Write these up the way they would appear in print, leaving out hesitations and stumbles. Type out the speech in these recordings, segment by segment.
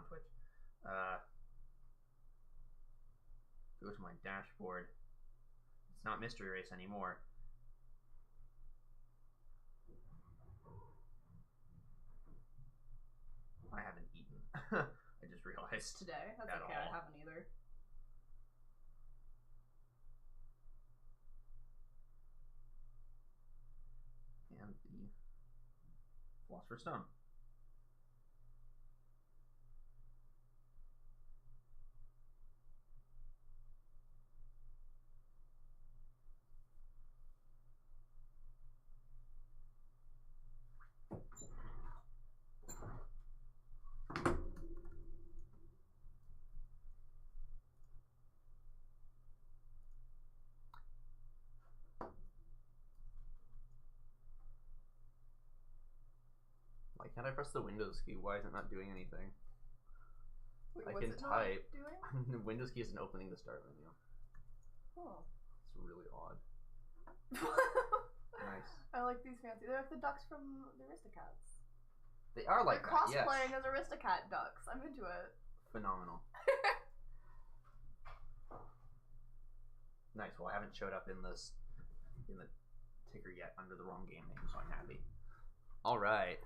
Twitch. Go to my dashboard. It's not Mystery Race anymore. I haven't eaten. I just realized. Today? That's okay, I haven't either. And the Philosopher's Stone. Why can't I press the Windows key? Why is it not doing anything? Wait, I what's can it type. not doing? The Windows key isn't opening the start menu. Oh. It's really odd. Nice. I like these fancy. They're like the ducks from the Aristocats. They are like They're that, yes. cosplaying as Aristocat ducks. I'm into it. Phenomenal. Nice. Well, I haven't showed up in the ticker yet under the wrong game name, so I'm happy. All right.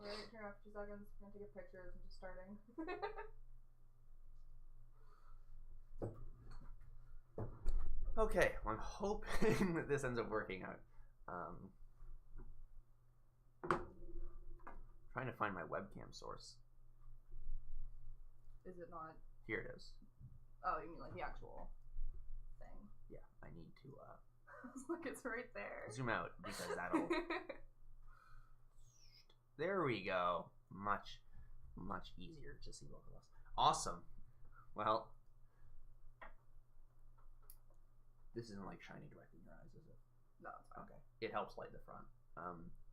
Alright, turn off 2 seconds. I'm gonna take a picture. I'm just starting. Okay, well, I'm hoping that this ends up working out. Trying to find my webcam source. Is it not? Here it is. Oh, you mean like the actual thing? Yeah, I need to Look, it's right there. zoom out because that'll. There we go. Much easier to see both of us. Awesome. Well, this isn't like shining directly in your eyes, is it? No, it's fine. Okay. It helps light the front.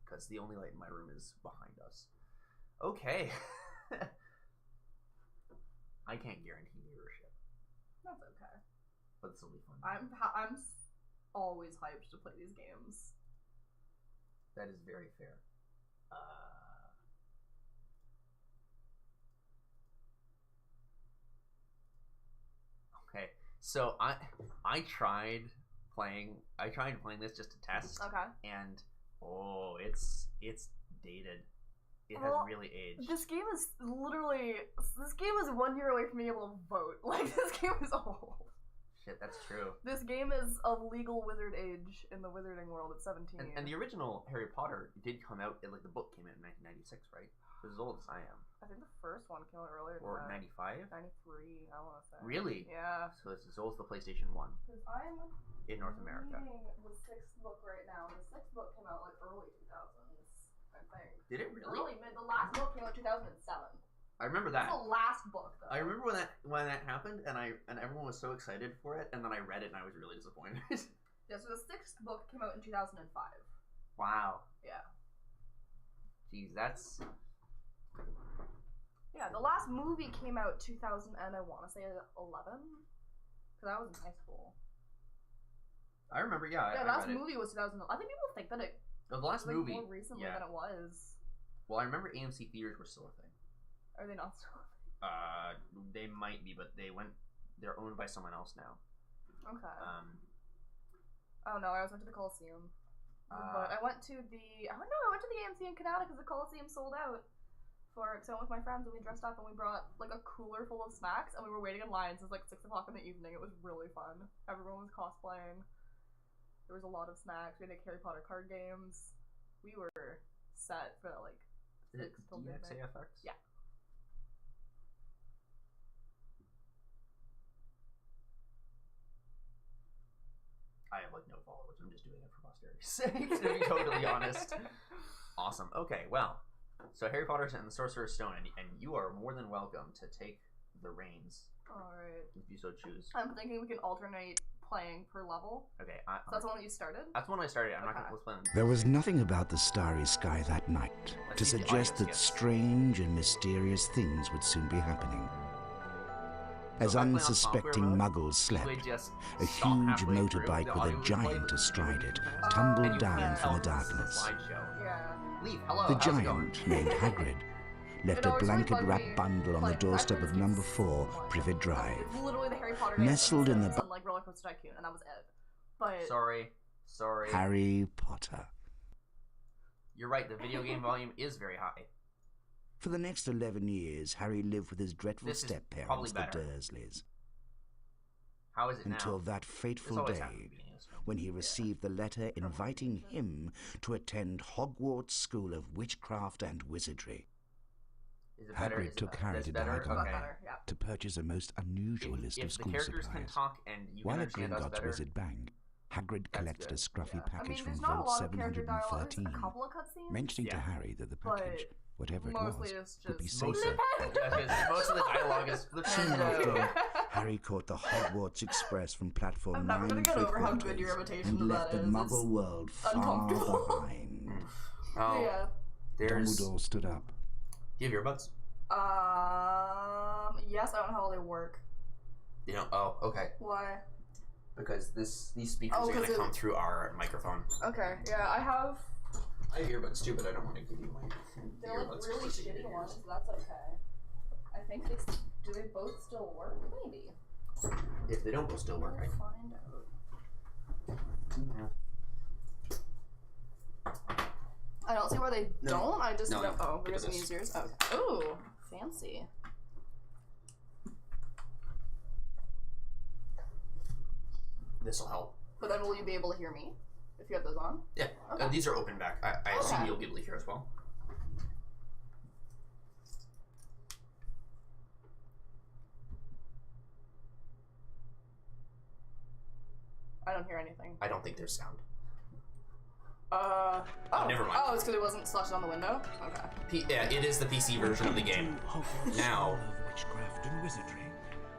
Because the only light in my room is behind us. Okay. I can't guarantee viewership, That's okay. but this will be fun. I'm always hyped to play these games. That is very fair. Okay, so I tried playing this just to test. Okay. And oh, it's dated. It has really aged. This game is 1 year away from being able to vote. Like, this game is old. Shit, that's true. This game is of legal wizard age in the wizarding world at 17. And the original Harry Potter did come out, like the book came out in 1996, right? It was as old as I am. I think the first one came out earlier than Or that. 95? 93, I want to say. Really? Yeah. So it's as old as the PlayStation 1 Because I'm in North America. reading the 6th book right now. The 6th book came out like early 2000s, I think. Did it really? Early mid. The last book came out 2007. I remember That's that. the last book, though. I remember when that happened, and everyone was so excited for it, and then I read it, and I was really disappointed. Yeah, so the 6th book came out in 2005. Wow. Yeah. Jeez, that's. Yeah, the last movie came out 2000 and I want to say 11, because I was in high school. I remember, yeah. Yeah, I the last read movie was 2000. I think people think that it the last was like movie more recently yeah. than it was. Well, I remember AMC theaters were still a thing. Are they not still? They might be, but they're owned by someone else now. Okay. Oh no, I went to the Coliseum. But I went to the AMC in Canada because the Coliseum sold out. So I went with my friends and we dressed up and we brought like a cooler full of snacks and we were waiting in lines. It was like 6 o'clock in the evening. It was really fun. Everyone was cosplaying. There was a lot of snacks. We had like Harry Potter card games. We were set for like Is it 6 till midnight. DFAFX? Yeah. I have like no followers. I'm just doing it for posterity's sake, to be totally honest. Awesome. Okay, well, so Harry Potter and the Sorcerer's Stone, and you are more than welcome to take the reins. Alright. If you so choose. I'm thinking we can alternate playing per level. Okay. So that's the one that you started? That's when I started. I'm not Okay. going to let's play them. There was nothing about the starry sky that night to see if the suggest audience that gets- strange and mysterious things would soon be happening. As So if I play on unsuspecting software mode, muggles we slept, just a stop huge halfway through, motorbike the with audio a would giant play, astride it and tumbled you down can't from the tell this is a darkness. slideshow. Yeah. Leave. Hello. The how's it going? giant, named Hagrid, left a blanket-wrapped bundle on the doorstep of number 4, Privet Drive. It's literally the Harry Potter Nestled in the like Roller Coaster Tycoon, and that was it. But Sorry. Harry Potter. You're right, the video game volume is very high. For the next 11 years, Harry lived with his dreadful step-parents, the Dursleys. How is it now? Until that fateful day, when he received the letter inviting him to attend Hogwarts School of Witchcraft and Wizardry. Hagrid took Harry to Diagon to purchase a most unusual list of school supplies. While at Gringotts Wizard Bank, Hagrid collected a scruffy package from Vault 713, mentioning to Harry that the package, whatever it was, would be safer. Most of the dialogue is Soon after, Harry caught the Hogwarts Express from platform 9 and 3/4 and left the Muggle world far behind. Oh, there's... Dumbledore stood up. Do you have earbuds? Yes, I don't know how they work. You know, oh, okay. Why? Because these speakers are going to come through our microphone. Okay, yeah, I have earbuds too, but I don't want to give you my They're earbuds. like really shitty ones, so that's okay. I think do they both still work? Maybe. If they don't both still work, I can find out. I don't see why they don't. I just don't. Oh, we're gonna use yours. Okay. Ooh, fancy. This'll help. But then will you be able to hear me if you have those on? Yeah. Okay. These are open back. I assume you'll be able to hear as well. I don't hear anything. I don't think there's sound. Oh, never mind. Oh, it's because it wasn't slashed on the window? Okay. Yeah, it is the PC version of the game. Now, Witchcraft and Wizardry.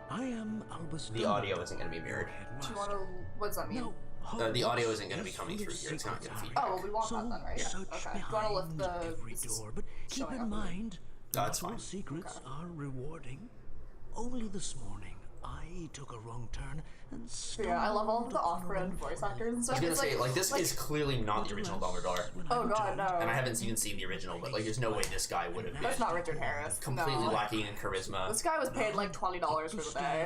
I am Albus the audio isn't going to be mirrored. Do you want to... What does that mean? The audio isn't going to be coming through here. It's not going to feed. Oh, well, we want that then, right? Yeah. Okay. Do you want to lift the... Every door, but keep in mind, that's not fine. all secrets are rewarding. Only this morning, I took a wrong turn and yeah, I love all of the off-brand voice actors and stuff. I was gonna say, like, this is clearly not the original Dumbledore. Oh god, no. And I haven't even seen the original, but, like, there's no way this guy would have been... That's not Richard Harris. Completely no. lacking in charisma. This guy was paid, like, $20 for the day.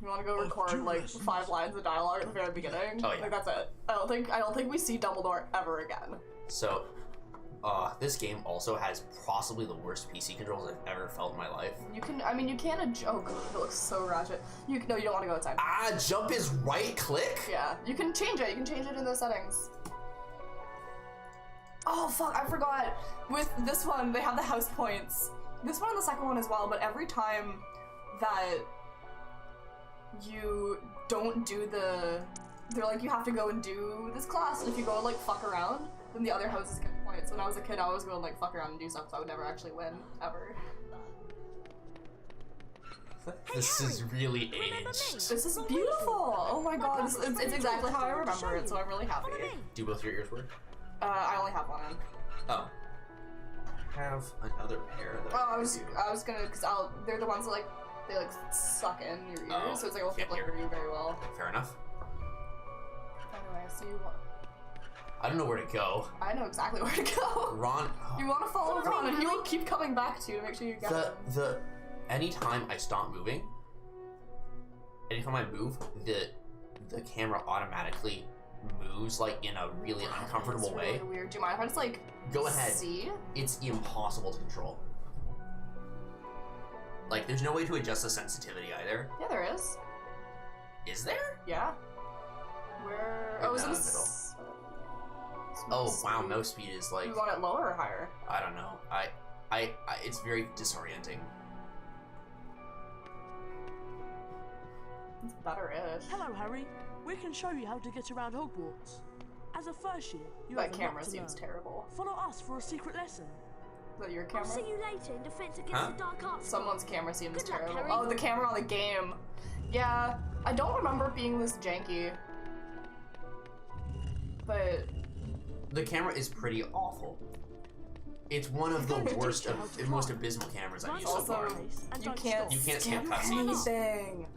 You want to go record, like, 5 lines of dialogue at the very beginning? Oh, yeah. Like, that's it. I don't think we see Dumbledore ever again. So, this game also has possibly the worst PC controls I've ever felt in my life. You can oh god, it looks so ratchet. No, you don't want to go outside. Ah, jump is right click? Yeah, you can change it. You can change it in those settings. Oh fuck, I forgot. With this one, they have the house points. This one and the second one as well, but every time that you don't do they're like, you have to go and do this class, and if you go and, like, fuck around, then the other houses get points. When I was a kid, I always go and, like, fuck around and do stuff, so I would never actually win, ever. This is really aged. This is beautiful! Oh my god, it's exactly how I remember it, so I'm really happy. Do both your ears work? I only have one in. Oh. Have another pair that I was gonna, because they're the ones that, like, they, like, suck in your ears, so it's like, I'll like, hear you very well. Fair enough. Anyway, so I don't know where to go. I know exactly where to go. Ron. You want to follow Ron, and he will keep coming back to you to make sure you get him. Anytime I stop moving, anytime I move, the camera automatically moves, like, in a really uncomfortable way. Really weird. Do you mind if I just, like, go ahead? See? It's impossible to control. Like, there's no way to adjust the sensitivity either. Yeah, there is. Is there? Yeah. Where? Oh, is it? Oh wow, mouse speed is like. You want it lower or higher? I don't know. I it's very disorienting. It's better-ish. Hello, Harry. We can show you how to get around Hogwarts. As a first year, you that have camera seems terrible. Follow us for a secret lesson. Is that your camera? I'll see you later in Defense Against the Dark Arts. Someone's camera seems Good luck, terrible. Harry. Oh, the camera on the game. Yeah, I don't remember it being this janky. But the camera is pretty awful. It's one of the worst, most abysmal cameras I've used so far. You can't skip cutscenes. Anything.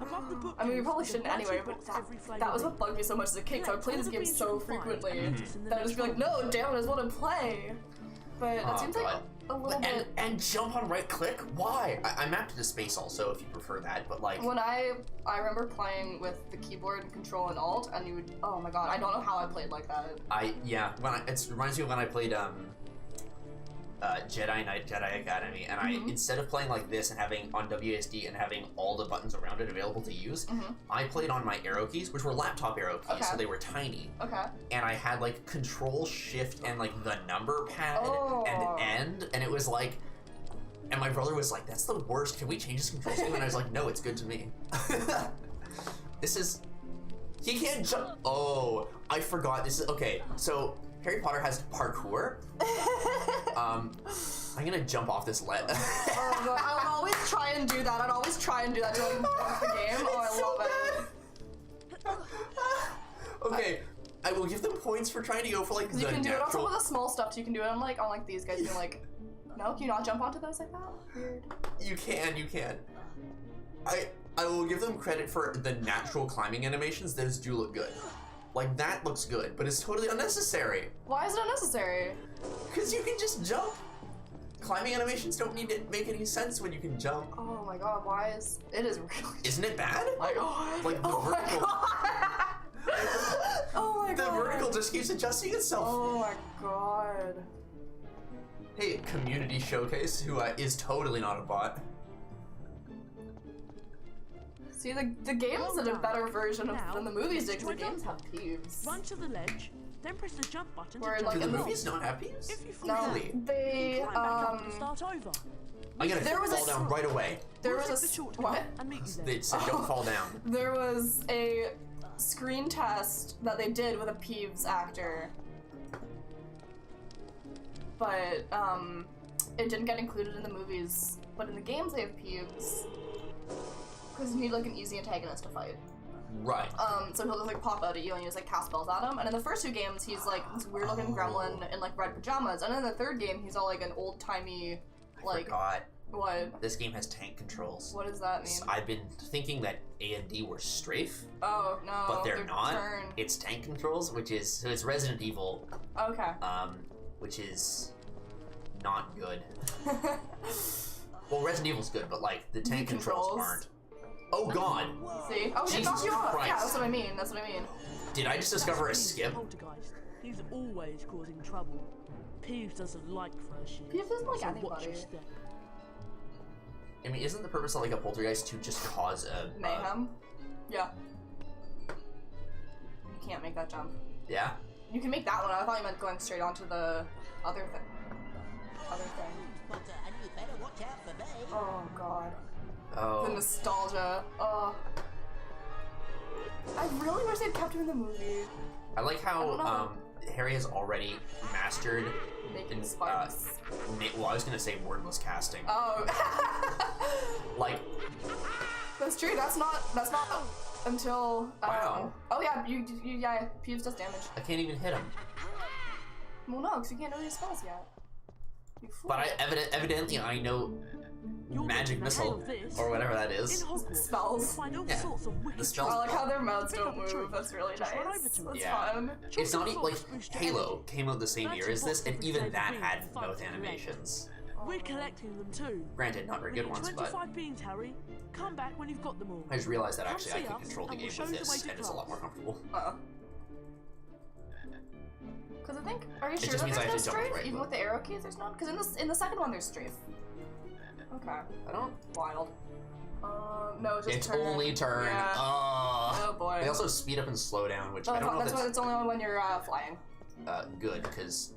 I mean, we probably shouldn't anyway, but that was what bugged me so much as a kid, because I would play this game so frequently that I would just be like, no, damn it, I just want to play. But it seems like a little bit... And jump on right click? Why? I mapped it to space also if you prefer that, but like... When I remember playing with the keyboard and control and alt, and you would... Oh my god, I don't know how I played like that. It reminds me of when I played Jedi Knight, Jedi Academy, and I, instead of playing like this and having on WASD and having all the buttons around it available to use, I played on my arrow keys, which were laptop arrow keys, so they were tiny. Okay. And I had like Control, Shift, and like the number pad and end, and it was like, and my brother was like, "That's the worst. Can we change this control scheme?" And I was like, "No, it's good to me." This is, he can't jump. Oh, I forgot. This is okay. So Harry Potter has parkour. I'm gonna jump off this ledge. Oh god, I would always try and do that. I'd always try and do that during the game. Oh, I love it. Okay, I will give them points for trying to go for like the you can do natural... it on some of the small stuff. You can do it on like these guys. You're like, no, can you not jump onto those like that? Weird. You can. I will give them credit for the natural climbing animations. Those do look good. Like, that looks good, but it's totally unnecessary. Why is it unnecessary? Because you can just jump. Climbing animations don't need to make any sense when you can jump. Oh my god, why is... It is really... Isn't it bad? Oh my god. Like, the vertical... Oh my god. The vertical just keeps adjusting itself. Oh my god. Hey, Community Showcase, who is totally not a bot. See, the games did a better version than the movies did, because the games have peeves. Run to the ledge, then press the jump button Where, to like, Do jump the off. movies not have peeves? If you fall Really? They, climb back up and start over. I gotta There was fall down right away. There We'll was take the a... shortcut What? and meet you there. They said don't fall down. There was a screen test that they did with a Peeves actor. But, it didn't get included in the movies. But in the games they have Peeves. Because you need, like, an easy antagonist to fight. Right. So he'll just, like, pop out at you and you just, like, cast spells at him. And in the first two games, he's, like, this weird-looking gremlin in, like, red pajamas. And in the third game, he's all, like, an old-timey, like... God. What? This game has tank controls. What does that mean? I've been thinking that A and D were strafe, Oh, no. but they're not. Turn. It's tank controls, which is, so it's Resident Evil, Okay. which is not good. Well, Resident Evil's good, but like the tank controls aren't. Oh god! See? Oh, Jesus knock you off. Christ. Yeah, that's what I mean. That's what I mean. Did I just discover a Peeves skip? Poltergeist. He's always causing trouble. Peeves doesn't like fresh shit. Peeves doesn't like so anybody. watch your step. I mean, isn't the purpose of like a poltergeist to just cause a Mayhem? Yeah. You can't make that jump. Yeah. You can make that one. I thought you meant going straight onto the other thing. And you better watch out for me. Oh god. Oh. The nostalgia. Oh. I really wish they'd kept him in the movie. I like I don't know. how Harry has already mastered. Making sparks. Well, I was gonna say wordless casting. Oh. Like. That's true. That's not until. Wow. Oh yeah. Yeah. Peeves does damage. I can't even hit him. Well, no, because you can't know these spells yet. You fool. But evidently I know You're magic getting the hell missile of this. or whatever that In is. Hogwarts, Spells. you'll find all Yeah. sorts of wicked The spells. I like how their mouths Pick don't up a move. tree. That's really Just run nice. over to it. That's Yeah. fun. It's not even like Boost your Halo energy. came out the same year as this, and That's even what that we had fight mouth for the animations. We're collecting them too. Granted, not very We good need ones, but 25 beans, Harry. Come back when you've got them all. I just realized that Come actually I see can us, control the and game we'll show with you the this, way to and it's a lot more class. comfortable. Because I think, are you It sure just that means I there's no have to jump strafe? right Even click. with the arrow keys, there's not? Because in the second one, there's strafe. Okay. I don't. Wild. No, it's just It's turn. only turn. Yeah. Oh boy. They also speed up and slow down, which I don't know if that's why it's only when you're flying. good, because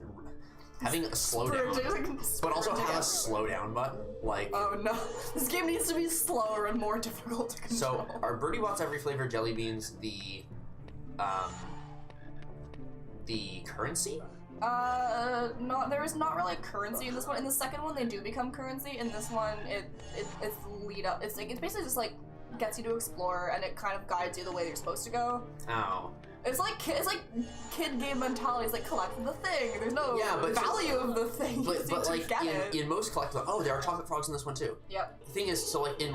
having a slowdown, but also have a slowdown button, like. Oh no, this game needs to be slower and more difficult to control. So, are Birdie Bots every flavor jelly beans the currency? No, there is not really currency in this one. In the second one, they do become currency. In this one, it's lead up. It's basically just like gets you to explore, and it kind of guides you the way you're supposed to go. Oh. It's like kid game mentality. It's like collect the thing. There's no value of the thing. You just But need to like get in most collectathons, there are chocolate frogs in this one too. Yep. The thing is, so like in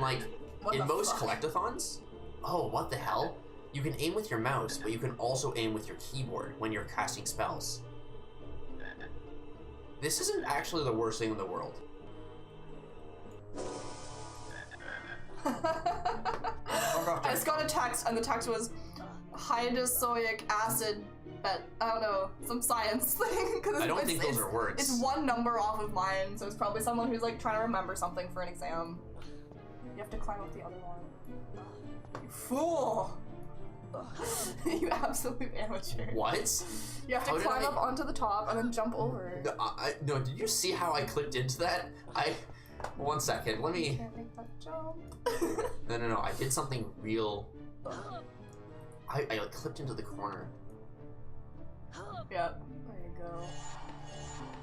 most collectathons, what the hell? You can aim with your mouse, but you can also aim with your keyboard when you're casting spells. This isn't actually the worst thing in the world. I just got a text, and the text was hydroxoic acid, but I don't know, some science thing. I don't think those are words. It's one number off of mine, so it's probably someone who's like trying to remember something for an exam. You have to climb up the other one. You fool! You absolute amateur. What? You have to climb up onto the top and then jump over. No, did you see how I clipped into that? One second, let me... Can't make that jump. No, I did something real... I like clipped into the corner. Yep, there you go.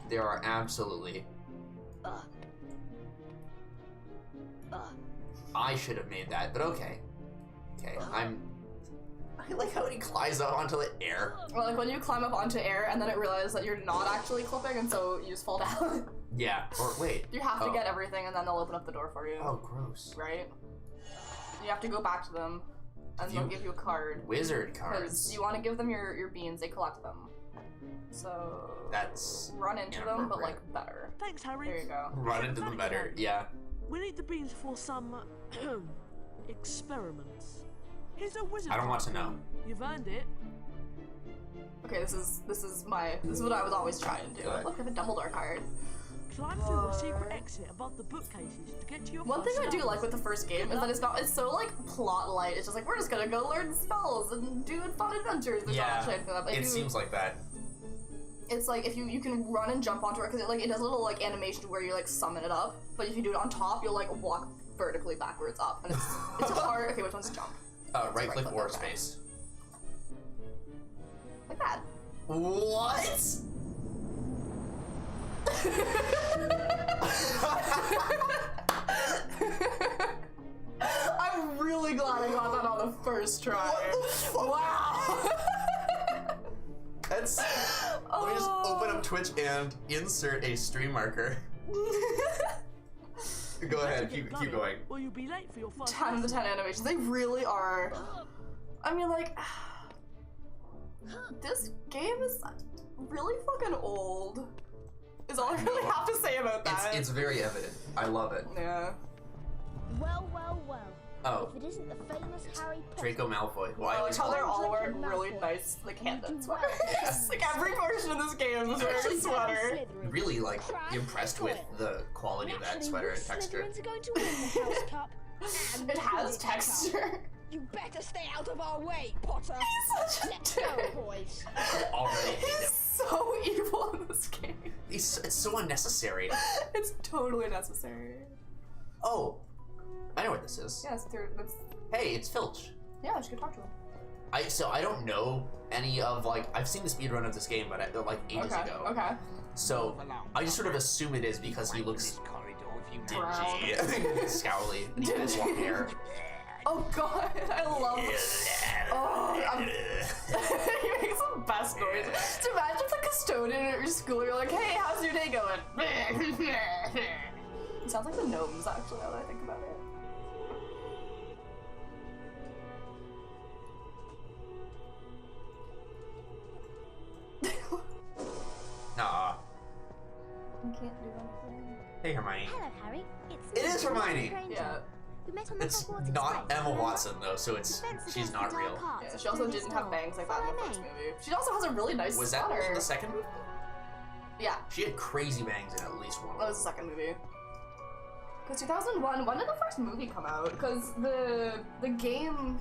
There are absolutely... I should have made that, but okay. Okay, I like how he climbs up onto the air. Well, like when you climb up onto air and then it realizes that you're not actually clipping and so you just fall down. Yeah, or wait. You have to get everything and then they'll open up the door for you. Oh, gross. Right? You have to go back to them and they'll give you a card. Wizard cards. Because you want to give them your beans, they collect them. So... That's run into them, but like better. Thanks, Harry. There you go. Run into them better, yeah. We need the beans for some experiments. Here's a wizard. I don't want to know. You've earned it. Okay, this is what I was always trying to do. Good. Look, I have a Dumbledore card. Climb through the secret exit above the bookcases to get to your One thing I do like with the first game is that it's so like plot light. It's just like we're just gonna go learn spells and do fun adventures. There's not actually anything like it seems like that. It's like if you can run and jump onto it because it does a little like animation where you like summon it up, but if you do it on top, you'll like walk vertically backwards up, and it's hard. Okay, which one's jump? Right click or space. Like that. What? I'm really glad I got that on the first try. What the fuck? Wow. That's... Let me just open up Twitch and insert a stream marker. Go ahead, keep going. Or you'll be late for your first 10 to 10 animations. They really are. I mean, like, this game is really fucking old. Is all I really have to say about that. It's very evident. I love it. Yeah. Well. Oh. If it isn't the famous Harry Potter. Draco Malfoy. I like how they're all wearing really nice, like, hand-knit sweaters. Like, every person in this game is wearing a sweater. Really, like, impressed with the quality of that sweater and texture. It has texture. You better stay out of our way, Potter. He's such a Let's dick. go, boys. Already hate He's him. so evil in this game. It's so unnecessary. It's totally necessary. Oh, I know what this is. Yeah, that's... Hey, it's Filch. Yeah, I should go talk to him. So I don't know any of, like, I've seen the speedrun of this game, but like ages ago. Okay. So I just sort of assume it is because he looks dingy, scowly, and he has long hair. Oh god, I love he makes the best noise. So imagine if the custodian at your school, you're like, hey, how's your day going? He sounds like the gnomes, actually, now that I think about it. Nah. You can't do anything. Hey, Hermione. Hello, Harry. It is Hermione. Yeah. We met on the It's Hogwarts not Express, Emma remember? Watson though, so she's not real. Yeah, she also didn't have bangs like that in the first movie. She also has a really nice Was that sweater. in the second movie? Yeah, She had crazy bangs in at least one. that was the second movie. Because 2001, when did the first movie come out? Because the game,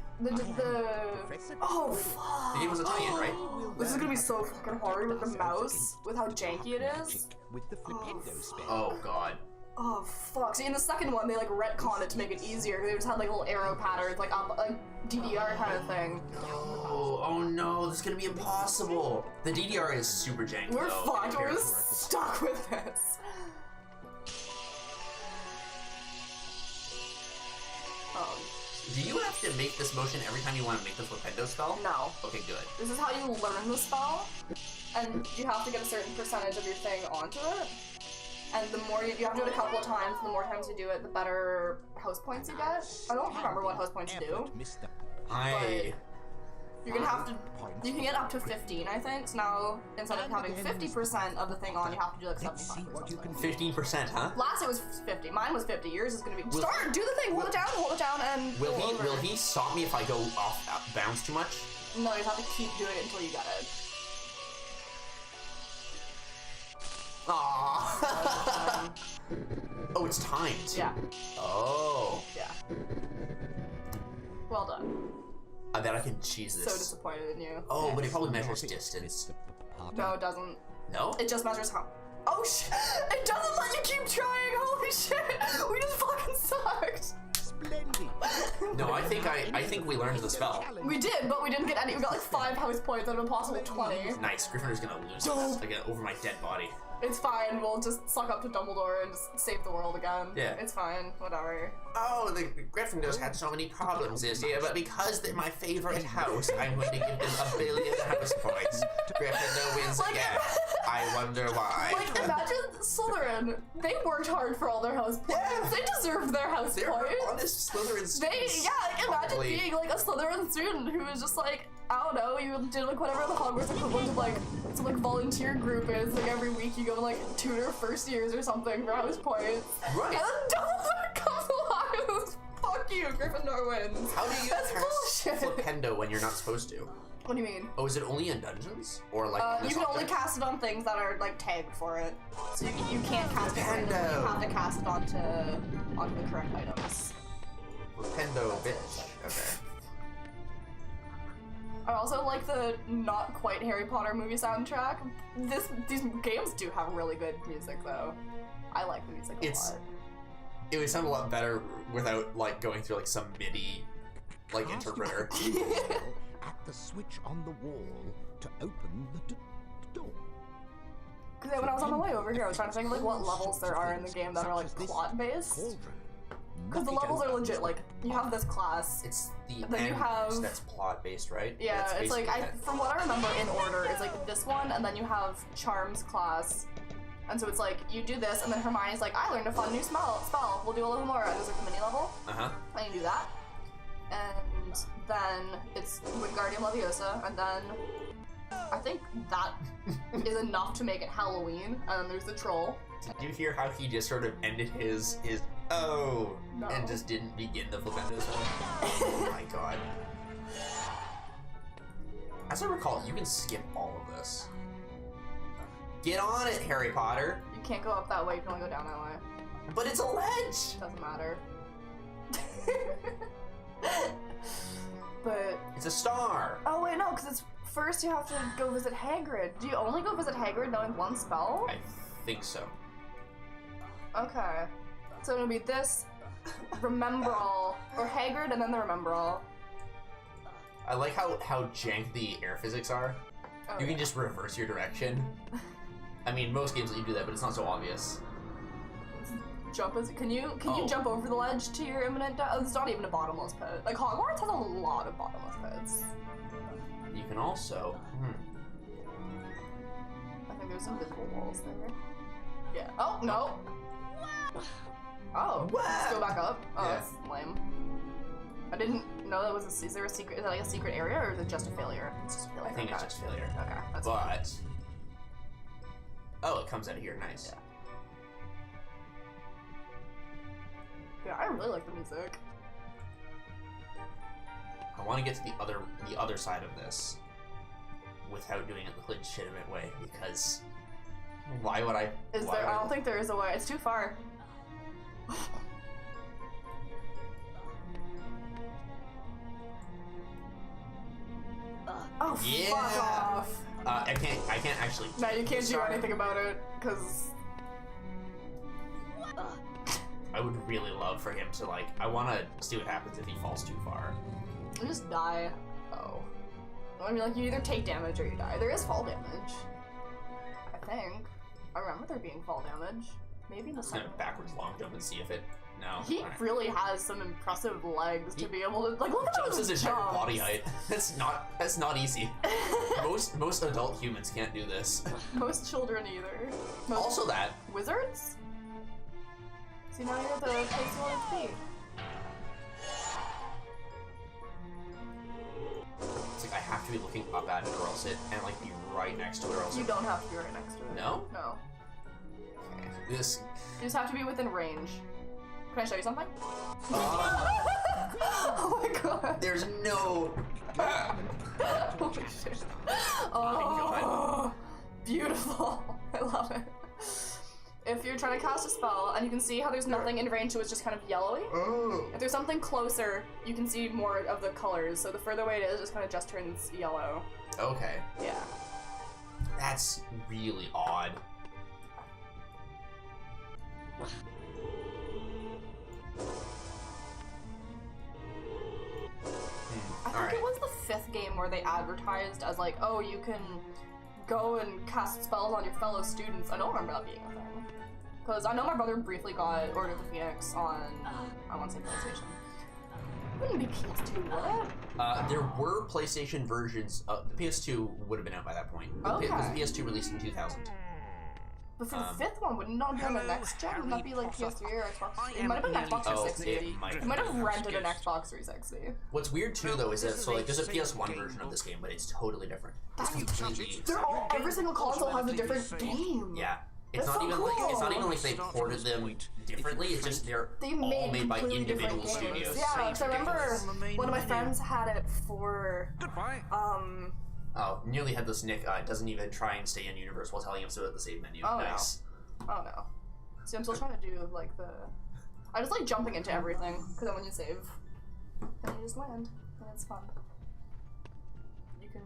oh fuck. The game was Italian, right? This is gonna be so fucking hard with the mouse, with how janky it is. With the flipendo spell. Oh god. Oh fuck! See, in the second one, they like retconned it to make it easier. They just had like little arrow patterns, like up, like DDR kind of thing. Oh no, this is gonna be impossible. The DDR is super janky. We're though, fucked. We're compared- stuck with this. Do you have to make this motion every time you want to make the flipendo spell? No. Okay, good. This is how you learn the spell, and you have to get a certain percentage of your thing onto it. And the more you have to do it a couple of times, the more times you do it, the better house points you get. I don't remember what house points you do. I You can get up to 15, I think. So now, instead of having 50% of the thing on, you have to do like 75 or something. 15%, huh? Last it was 50. Mine was 50. Yours is gonna be. Do the thing. Hold it down, and. Will he stop me if I go off bounds too much? No, you have to keep doing it until you get it. Aww. Oh, it's timed. Yeah. Oh. Yeah. Well done. I bet I can cheese this. So disappointed in you. Oh, but it probably measures distance. No, it doesn't. No? It just measures how. Oh shit! It doesn't let you keep trying. Holy shit! We just fucking sucked. Splendid. No, I think we learned the spell. We did, but we didn't get any. We got like 5 house points out of a possible 20. Nice. Gryffindor's gonna lose this again over my dead body. It's fine. We'll just suck up to Dumbledore and just save the world again. Yeah. It's fine. Whatever. Oh, the Gryffindors had so many problems this year, but because they're my favorite house, I'm going to give them 1 billion house points. Gryffindor wins again. I wonder why. Like, imagine Slytherin. They worked hard for all their house points. Yeah. They deserve their house They're points. honest Slytherin students. Imagine Probably. being like a Slytherin student who was just like, I don't know, you did like whatever the Hogwarts equivalent of like some like volunteer group is. Like every week you go and like tutor first years or something for house points. Right. And then Dumbledore comes along and fuck you, Gryffindor wins. How do you That's cast bullshit. Flipendo when you're not supposed to? What do you mean? Oh, is it only in dungeons? Or like on You this can only object? cast it on things that are like tagged for it. So you can't cast it randomly. Flipendo. You have to cast it onto the correct items. Flipendo, bitch. Okay. I also like the not quite Harry Potter movie soundtrack. These games do have really good music though. I like the music a lot. It would sound a lot better without like going through like some MIDI like interpreter. At the switch on the wall to open the door. Because when I was on the way over here, I was trying to think of like what levels there are in the game that are like plot based. Because the levels are legit. Like you have this class. It's the Then you end have- that's plot based, right? Yeah, That's it's like basically from what I remember in order, it's like this one, and then you have Charms class. And so it's like, you do this, and then Hermione's like, I learned a fun new spell. We'll do a little more. And there's like a mini level. And you do that. And then it's Wingardium Leviosa, and then I think that is enough to make it Halloween. And then there's the troll. Did you hear how he just sort of ended his No. and just didn't begin the Flipendo spell? Oh my god. As I recall, you can skip all of this. Get on it, Harry Potter. You can't go up that way, you can only go down that way. But it's a ledge! Doesn't matter. But It's a star! oh wait, no, because it's first you have to go visit Hagrid. Do you only go visit Hagrid knowing one spell? I think so. Okay. So it'll be this, Remember All, or Hagrid and then the Remember All. I like how jank the air physics are. Oh, You can yeah. just reverse your direction. I mean, most games let you do that, but it's not so obvious. Can you jump over the ledge to your imminent death? Oh, it's not even a bottomless pit. Like Hogwarts has a lot of bottomless pits. You can also... I think there's invisible walls there. Yeah. Oh, no! Oh, let's go back up. Oh, Yeah. that's lame. I didn't know that was is there a secret, is that like a secret area, or is it just a failure? It's just a failure. I think it's just failure. Okay, that's But... fine. Oh, it comes out of here. Nice. Yeah, I really like the music. I want to get to the other side of this without doing it the legitimate way, because why would I? I don't think there is a way. It's too far. Oh, Yeah. fuck off. I can't actually. No, you can't do Sorry. anything about it, because... I would really love for him to like. I want to see what happens if he falls too far. You just die. Oh. I mean, like, you either take damage or you die. There is fall damage. I think. I remember there being fall damage. Maybe in the Just gonna second. backwards long jump and see if it. No. He really has some impressive legs to be able to, like, look at Jumps those his entire jumps. body height. That's not easy. most adult humans can't do this. Most children either. Most Also that. wizards? See, now you're at the place you wanted to be. It's like I have to be looking up at it, or else and like be right next to it, or else you don't have to be right next to it. No? No. Okay. This. You just have to be within range. Can I show you something? Oh my god. There's no. Holy shit. Oh, beautiful. I love it. If you're trying to cast a spell, and you can see how there's nothing in range, so it's just kind of yellowy. Oh. If there's something closer, you can see more of the colors, so the further away it is, it kind of just turns yellow. Okay. Yeah. That's really odd. I think it was the 5th game where they advertised as like, oh, you can go and cast spells on your fellow students. I don't remember that being a thing. Because I know my brother briefly got Order of the Phoenix on, I want to say PlayStation. It wouldn't be PS2, would it? There were PlayStation versions. The PS2 would have been out by that point. Okay. Because the PS2 released in 2000. But for the 5th one, wouldn't it not be on the next gen? Wouldn't that be like PS3 or Xbox? It might have been Xbox 360. It might have rented an Xbox 360. What's weird too, though, is that so like there's a PS1 version of this game, but it's totally different. It's completely. Every single console has a different game. Yeah. It's not even like it's not even like they ported them differently. It's just they're all made by individual studios. Yeah, because I remember one of my friends had it for Oh, nearly headless Nick doesn't even try and stay in universe while telling him so at the save menu. Oh Nice. no. Oh no. See, I'm still trying to do like the. I just like jumping into everything because then when you save, then you just land and it's fun. You can.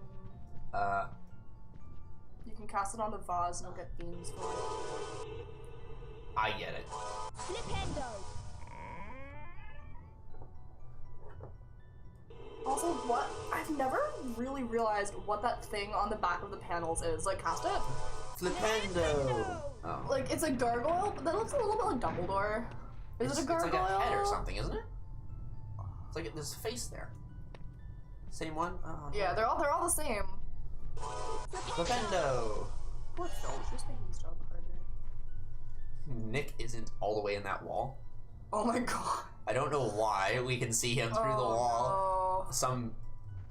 You can cast it on the vase and you'll get beams for it. I get it. Flipendo. Also, what? I've never really realized what that thing on the back of the panels is. Like, cast it? Flipendo! Oh. Like, it's a gargoyle, but that looks a little bit like Dumbledore. Is it a gargoyle? It's like a head or something, isn't it? It's like there's a face there. Same one? Oh, no. Yeah, they're all the same. Flipendo! Poor Phil, she's making his job harder. Nick isn't all the way in that wall. Oh my god. I don't know why we can see him through the wall. No. Some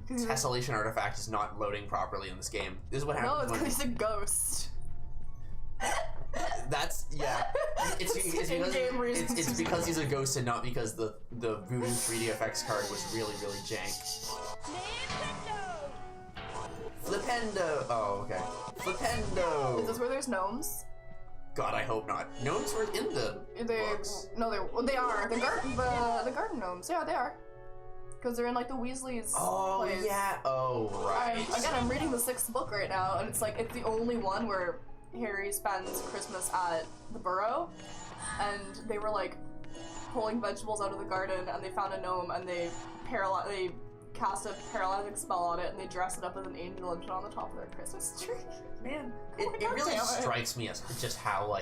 tessellation artifact is not loading properly in this game. This is what happens. No, it's because he's a ghost. That's it's because he's a ghost and not because the Voodoo 3DFX card was really jank. Flipendo. Oh, okay. Flipendo. Is this where there's gnomes? God, I hope not. Gnomes were in the books. No, they are. The garden gnomes. Yeah, they are. Because they're in like the Weasleys. Oh place. yeah. Oh right. I'm reading the 6th book right now, and it's like it's the only one where Harry spends Christmas at the Burrow, and they were like pulling vegetables out of the garden, and they found a gnome, and they cast a paralyzing spell on it, and they dress it up as an angel and put it on the top of their Christmas tree. Man, it really strikes me as just how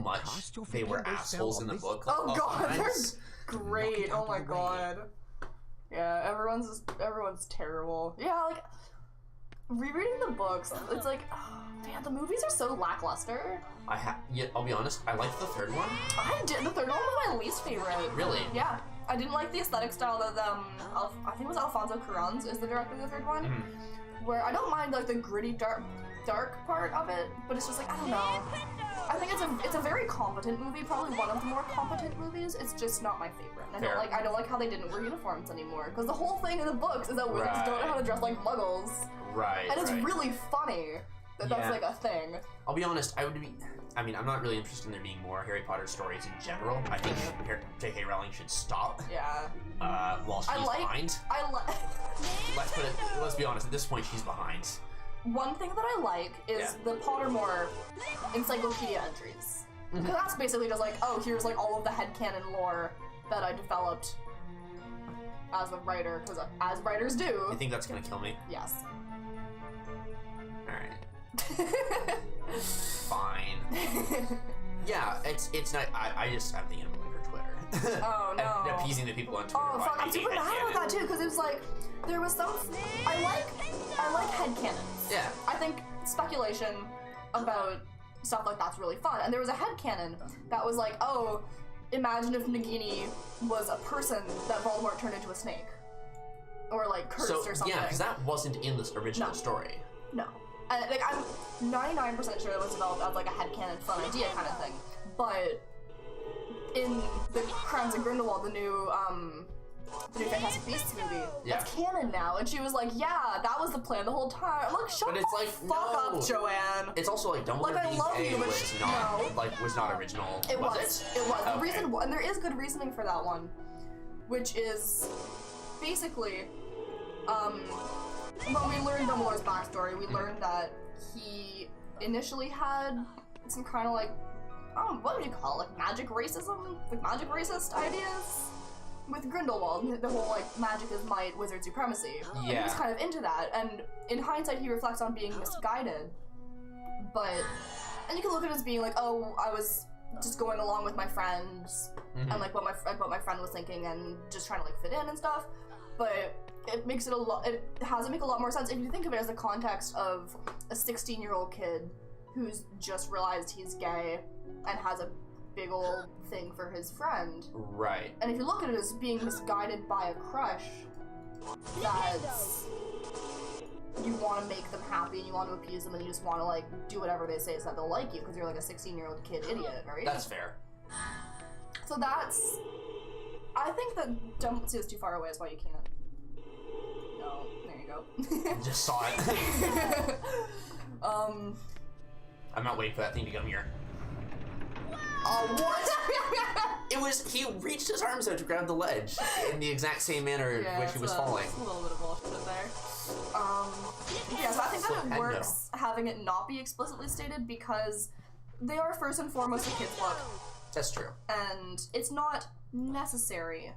much they were assholes in the book. Oh god, they're great. Oh my god. Yeah, everyone's terrible. Yeah, like rereading the books, it's like, oh, man, the movies are so lackluster. I'll be honest, I liked the 3rd one. I did. The 3rd one was my least favorite. Really? Yeah. I didn't like the aesthetic style that I think it was Alfonso Cuarón's is the director of the 3rd one. Mm-hmm. Where I don't mind like the gritty dark part of it, but it's just like, I don't know. I think it's a very competent movie, probably one of the more competent movies. It's just not my favorite. I don't like how they didn't wear uniforms anymore, because the whole thing in the books is that women don't know how to dress like muggles. Right. And it's really funny that that's like a thing. I'll be honest, I'm not really interested in there being more Harry Potter stories in general. I think J.K. Rowling should stop. Yeah. While she's behind. Let's be honest, at this point she's behind. One thing that I like is the Pottermore encyclopedia entries. Because that's basically just like, oh, here's like all of the headcanon lore that I developed as a writer, because as writers do. You think that's gonna kill me? Yes. Alright. Fine. Yeah, it's not. I'm thinking of moving for Twitter. Oh no. And appeasing the people on Twitter. Oh fuck! I'm super mad about that too, because it was like there was some. I like headcanons. Yeah. I think speculation about stuff like that's really fun, and there was a headcanon that was like, oh, imagine if Nagini was a person that Voldemort turned into a snake. or like cursed or something. Yeah, because that wasn't in this original story. No. And like I'm 99% sure it was developed as like a headcanon fun idea kind of thing. But in the Crimes of Grindelwald, the new Fantastic Beasts movie, that's canon now. And she was like, yeah, that was the plan the whole time. I'm like, shut the fuck up, Joanne. It's also like Dumbledore I love you, but was not original. It was. It was. Okay. The reason, and there is good reasoning for that one, which is basically, when we learned Dumbledore's backstory, we learned that he initially had some kind of like, what would you call it? Like magic racism? Like magic racist ideas? With Grindelwald, the whole like magic is might, wizard supremacy. Yeah. And he was kind of into that, and in hindsight he reflects on being misguided. And you can look at it as being like, oh, I was just going along with my friends and like what my friend was thinking and just trying to like fit in and stuff. But it makes it it has to make a lot more sense if you think of it as the context of a 16-year-old kid who's just realized he's gay and has a big old thing for his friend. Right. And if you look at it as being misguided by a crush, that's... you want to make them happy and you want to appease them and you just want to like do whatever they say so that they'll like you because you're like a 16-year-old kid idiot, right? That's fair. So that's... I think that see, it's too far away is why you can't. No, there you go. Just saw it. I'm not waiting for that thing to come here. What? It was, he reached his arms out to grab the ledge in the exact same manner in which he was falling. A little bit of bullshit there. Yeah, so I think that it works having it not be explicitly stated because they are first and foremost a kid's book. That's true. And it's not necessary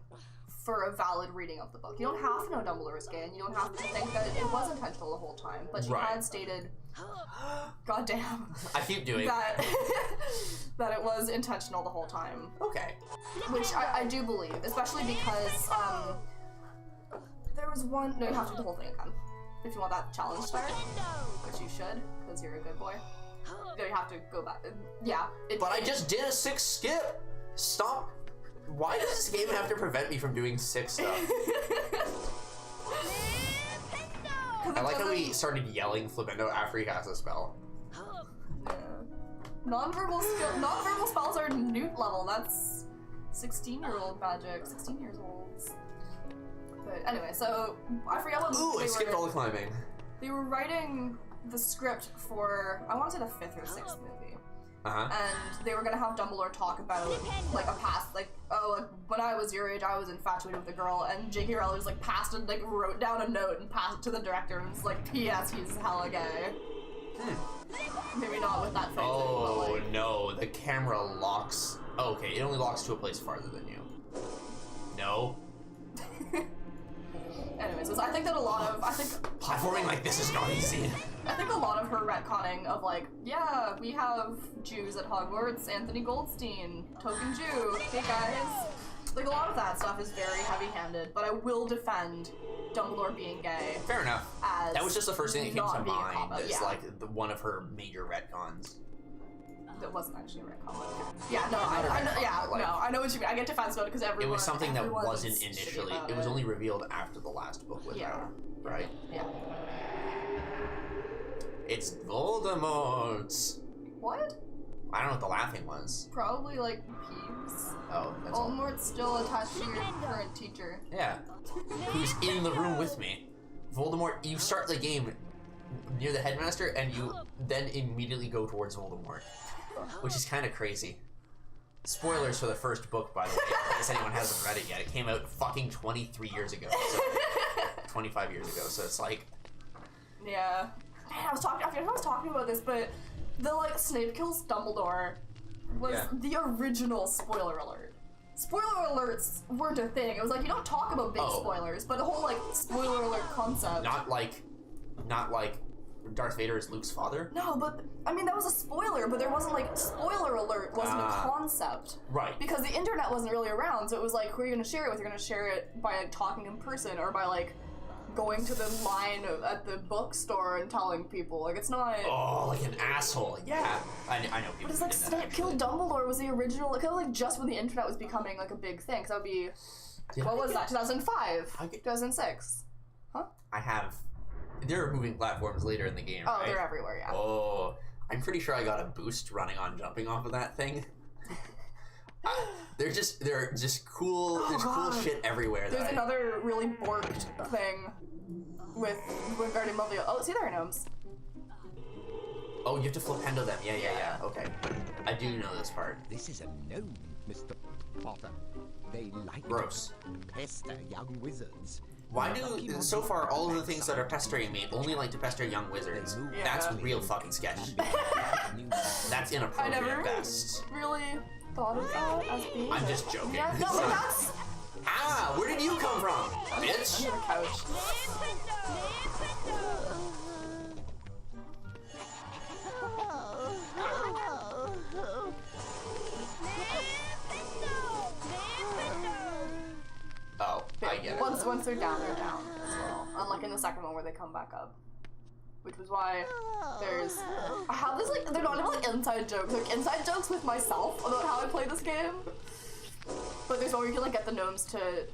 for a valid reading of the book. You don't have to know Dumbledore is gay, and you don't have to think that it was intentional the whole time, but she had stated, goddamn, I keep doing that that it was intentional the whole time. Okay. Which I do believe, especially because there was one. No, you have to do the whole thing again if you want that challenge start, which you should, because you're a good boy. No, you have to go back. Yeah. But I just did a 6 skip. Stop. Why does this game have to prevent me from doing 6 stuff? I like how we started yelling Flipendo after he cast a spell. Yeah. Non-verbal spells are newt level. That's 16-year-old magic. 16 years old. But anyway, so I forget what. Ooh, I skipped all the climbing. They were writing the script for, I want to say, the 5th or 6th movie. And they were gonna have Dumbledore talk about like a past, like, oh, like, when I was your age, I was infatuated with a girl, and J.K. Rowling just like passed it, like wrote down a note and passed it to the director, and was like, P.S. he's hella gay. Maybe not with that phrasing. Oh but, like, no, the camera locks. Oh, okay, it only locks to a place farther than you. No. Anyways, so I think that platforming like this is not easy. I think a lot of her retconning of like, yeah, we have Jews at Hogwarts, Anthony Goldstein, token Jew, hey guys. Like a lot of that stuff is very heavy-handed, but I will defend Dumbledore being gay. Fair enough. That was just the first thing that came to mind. Is like one of her major retcons. That wasn't actually a retcon. Yeah, no, I know what you mean. I get defensive about it because everyone. It was something that wasn't initially. It was only revealed after the last book was out, right? Yeah. It's Voldemort. What? I don't know what the laughing was. Probably like Peeves. Oh, that's Voldemort's still attached to your current teacher. Yeah. Who's in the room with me? Voldemort. You start the game near the headmaster, and you then immediately go towards Voldemort. Which is kind of crazy. Spoilers for the first book, by the way, in case anyone hasn't read it yet. It came out fucking 23 years ago. So 25 years ago, so it's like... Yeah. Man, I was talking about this, but the, like, Snape kills Dumbledore was the original spoiler alert. Spoiler alerts weren't a thing. It was like, you don't talk about big spoilers, but the whole, like, spoiler alert concept... Not like Darth Vader is Luke's father? No, but, I mean, that was a spoiler, but there wasn't, like, spoiler alert wasn't a concept. Right. Because the internet wasn't really around, so it was like, who are you going to share it with? You're going to share it by, like, talking in person, or by, like, going to the line at the bookstore and telling people. Like, it's not... Oh, like an asshole. Yeah. I know people. But it's like, Snape killed Dumbledore was the original, like, kind of like just when the internet was becoming, like, a big thing, because that would be... What was that, 2005? 2006? Huh? There are moving platforms later in the game, Oh, right? they're everywhere, yeah. Oh, I'm pretty sure I got a boost running on jumping off of that thing. They're just cool. Oh, there's God. cool shit everywhere. There's another really borked thing with Guardian Lovely. Oh, see there are gnomes. Oh, you have to flipendo them. Yeah. Okay. I do know this part. This is a gnome, Mr. Potter. They like Gross. to pester young wizards. Why do, so far, all of the things that are pestering me only like to pester young wizards? Yeah. That's real fucking sketch. That's inappropriate I never at best. really thought of that as being. I'm just joking. Yeah, no, but that's. Ah, where did you come from, bitch? Under the couch. Oh, I get it. Once they're down as well. Unlike in the second one where they come back up. Which was why there's... I have this, like, they're not even, like, inside jokes. Like, inside jokes with myself about how I play this game. But there's one where you can, like, get the gnomes to...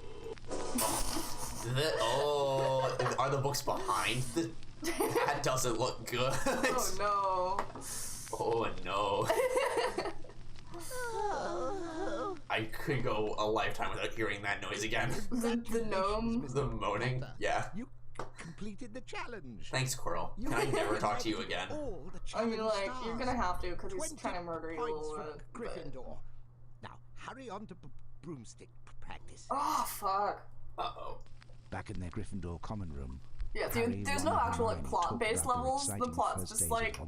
Are the books behind the... That doesn't look good. Oh, no. Oh, no. I could go a lifetime without hearing that noise again. The gnome? The moaning? Yeah. You completed the challenge. Thanks, Coral. Can I never talk to you again? I mean, like, you're gonna have to, because he's trying to murder you a little bit. Gryffindor. Now, hurry on to broomstick practice. Oh, fuck. Uh-oh. Back in their Gryffindor common room. Yeah, so there's no actual, like, plot-based levels. The plot's just, like,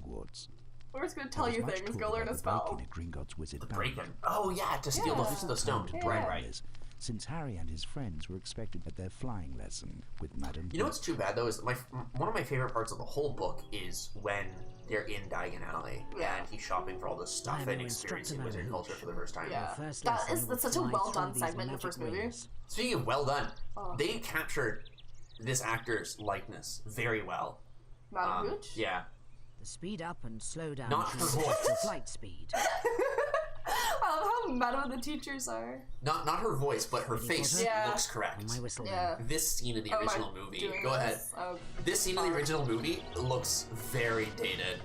we're just gonna tell you things, go learn a spell. The break-in. Oh, yeah, to steal the stone. Right. Since Harry and his friends were expected at their flying lesson with Madame. You know what's too bad, though, is one of my favorite parts of the whole book is when they're in Diagon Alley and he's shopping for all this stuff and experiencing wizard culture for the first time. Yeah, that's such a well-done segment in the first movie. Speaking of well done, they captured this actor's likeness very well. Madame Hooch? Yeah. The speed up and slow down. Not her voice. Flight speed. I love how meta the teachers are. Not her voice, but her face looks correct. This scene in the original movie. Go ahead. This scene in the original movie looks very dated.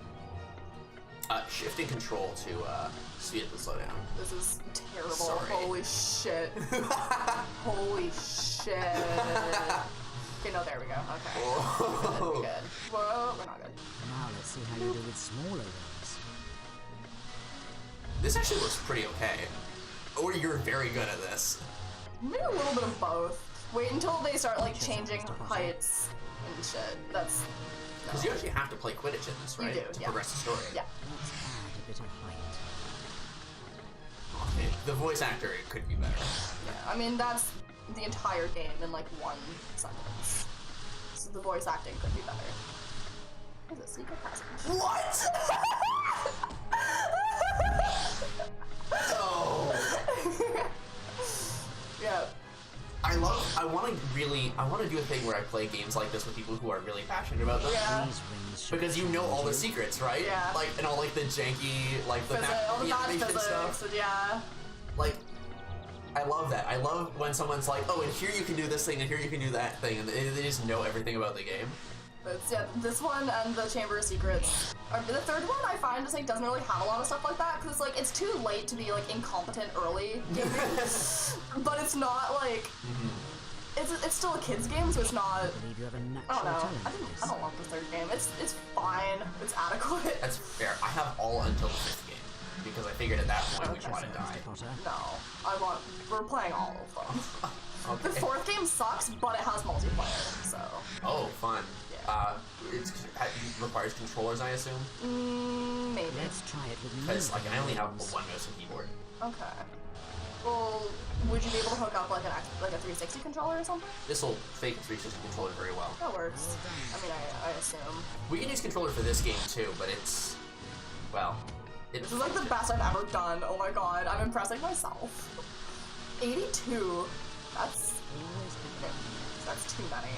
Shifting control to speed up and slow down. This is terrible. Sorry. Holy shit. Holy shit. Okay, no, there we go. Okay. Whoa. We're good. Whoa, we're not good. Now let's see how you do with smaller ones. This actually looks pretty okay. Or you're very good at this. Maybe a little bit of both. Wait until they start, like, changing heights and shit. That's... Because you actually have to play Quidditch in this, right? You do, to progress the story. Yeah. Let's add a bit of height. Okay, the voice actor could be better. Yeah, I mean, that's the entire game in, like, one sentence. So the voice acting could be better. There's a secret passage. What? Oh. Yeah. I want to do a thing where I play games like this with people who are really passionate about them. Yeah. Because you know all the secrets, right? Yeah. Like, and all, like, the janky, like, all the animation physics stuff. And yeah. Like, I love that. I love when someone's like, oh, and here you can do this thing, and here you can do that thing, and they just know everything about the game. But yeah, this one and the Chamber of Secrets. The third one I find just, like, doesn't really have a lot of stuff like that, because, like, it's too late to be, like, incompetent early gaming. But it's not, like... It's still a kid's game, so it's not... I don't know. I don't love the third game. It's fine. It's adequate. That's fair. I have all until the fifth game, because I figured at that point we want to die. No. We're playing all of them. Okay. The fourth game sucks, but it has multiplayer, so... Oh, fun. It requires controllers, I assume? Maybe. Let's try it with because, like, I only have one mouse and keyboard. Okay. Well, would you be able to hook up, like, a 360 controller or something? This will fake 360 controller very well. That works. I mean, I assume. We can use controller for this game, too, but it's... Well... This is, like, the best I've ever done. Oh my god, I'm impressing myself. 82. That's too many.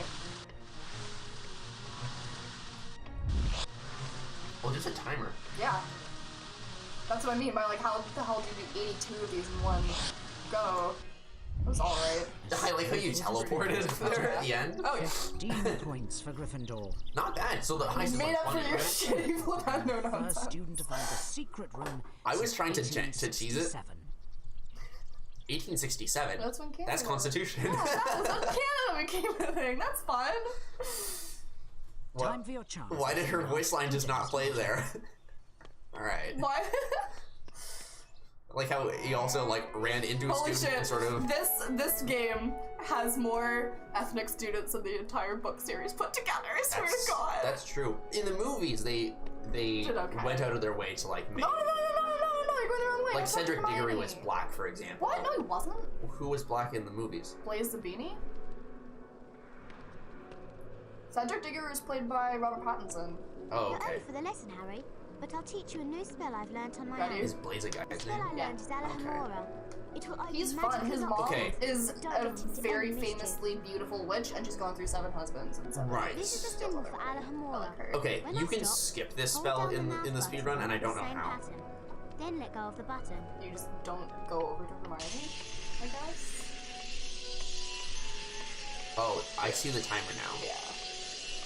Well, there's a timer. Yeah. That's what I mean by, like, how the hell do you do 82 of these in one go? It was alright. I like how you teleported there at the end. Oh, yeah. 15 points for Gryffindor. Not bad. So the highest Made up for funny, your right? shitty Flipendo First nonsense. student to find the secret room. I was trying to cheese it. 1867. 1867. That's when Canada. That's Constitution. Yeah, that was when Canada became a thing. That's fun. Time for your chance. Why did her voice line just not play there? Alright. Why? Like how he also like ran into a Holy student shit. and sort of. This game has more ethnic students than the entire book series put together. I swear to God. That's true. In the movies, they went out of their way to like make. No, you're going the wrong way. Like That's Cedric not Diggory Hermione. was black, for example. What? No, he wasn't. Who was black in the movies? Blaze the Beanie? Cedric Diggory was played by Robert Pattinson. Oh, You're okay. early for the lesson, Harry, but I'll teach you a new spell I've learnt on my Ready? own. Is Blaze a guy's The spell name? I learned is Alahomora. It will open He's magical fun. His mom doors. Okay. is Don't a get into very any mischief. famously beautiful witch, and she's gone through 7 husbands and 7 Right. This is the symbol for Alahomora. Okay, When you I can stop, skip this hold spell down in mouse the button speedrun, and I don't know same how. pattern. Then let go of the button. You just don't go over to Hermione, I guess? Oh, I see the timer now. Yeah.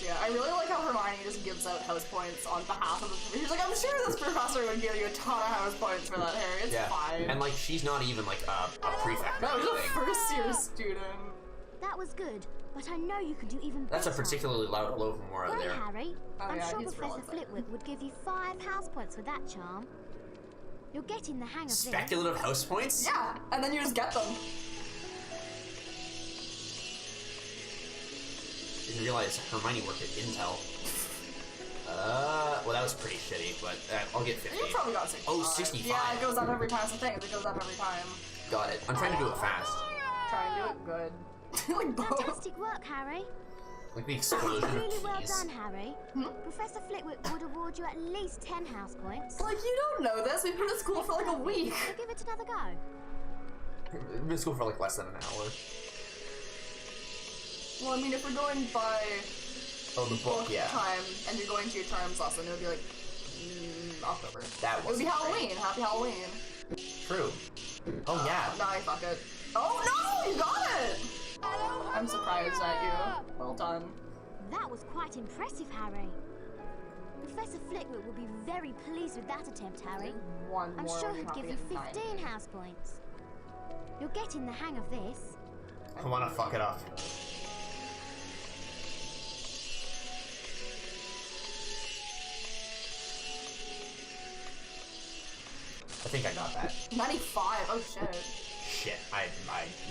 Yeah, I really like how Hermione just gives out house points on behalf of the. She's like, I'm sure this professor would give you a ton of house points for that, Harry. It's fine. And like, she's not even like a prefect. No, or she's a anything. first-year student. That was good, but I know you can do even better. That's a particularly loud Alofamora Go, there. Harry. Oh, I'm yeah, sure he's Professor real excited. Flitwick would give you 5 house points for that charm. You're getting the hang of this. Speculative house points? Yeah, and then you just get them. Didn't realize Hermione worked at Intel. Well, that was pretty shitty, but I'll get 50. You probably got 65. Oh, 65. Yeah, it goes up every time. That's the thing. It goes up every time. Got it. I'm trying to do it fast. Try and do it good. Like both. Fantastic work, Harry. Like the explosion of Really well keys. done, Harry. Professor Flitwick would award you at least 10 house points. Like, you don't know this. We've been at school for like a week. So give it another go. I've been in school for like less than an hour. Well, I mean, if we're going by Oh, the book, yeah. time, and you're going to your terms lesson, it would be like October. That It would be Halloween. Happy Halloween. True. Oh, yeah. No, you fuck it. Oh no, you got it! I'm surprised at you. Well done. That was quite impressive, Harry. Professor Flitwick will be very pleased with that attempt, Harry. One I'm more sure would he'd not give be you at 15 house points. You're getting the hang of this. I want to fuck it up. I think I got that. 95. Oh shit. Shit, I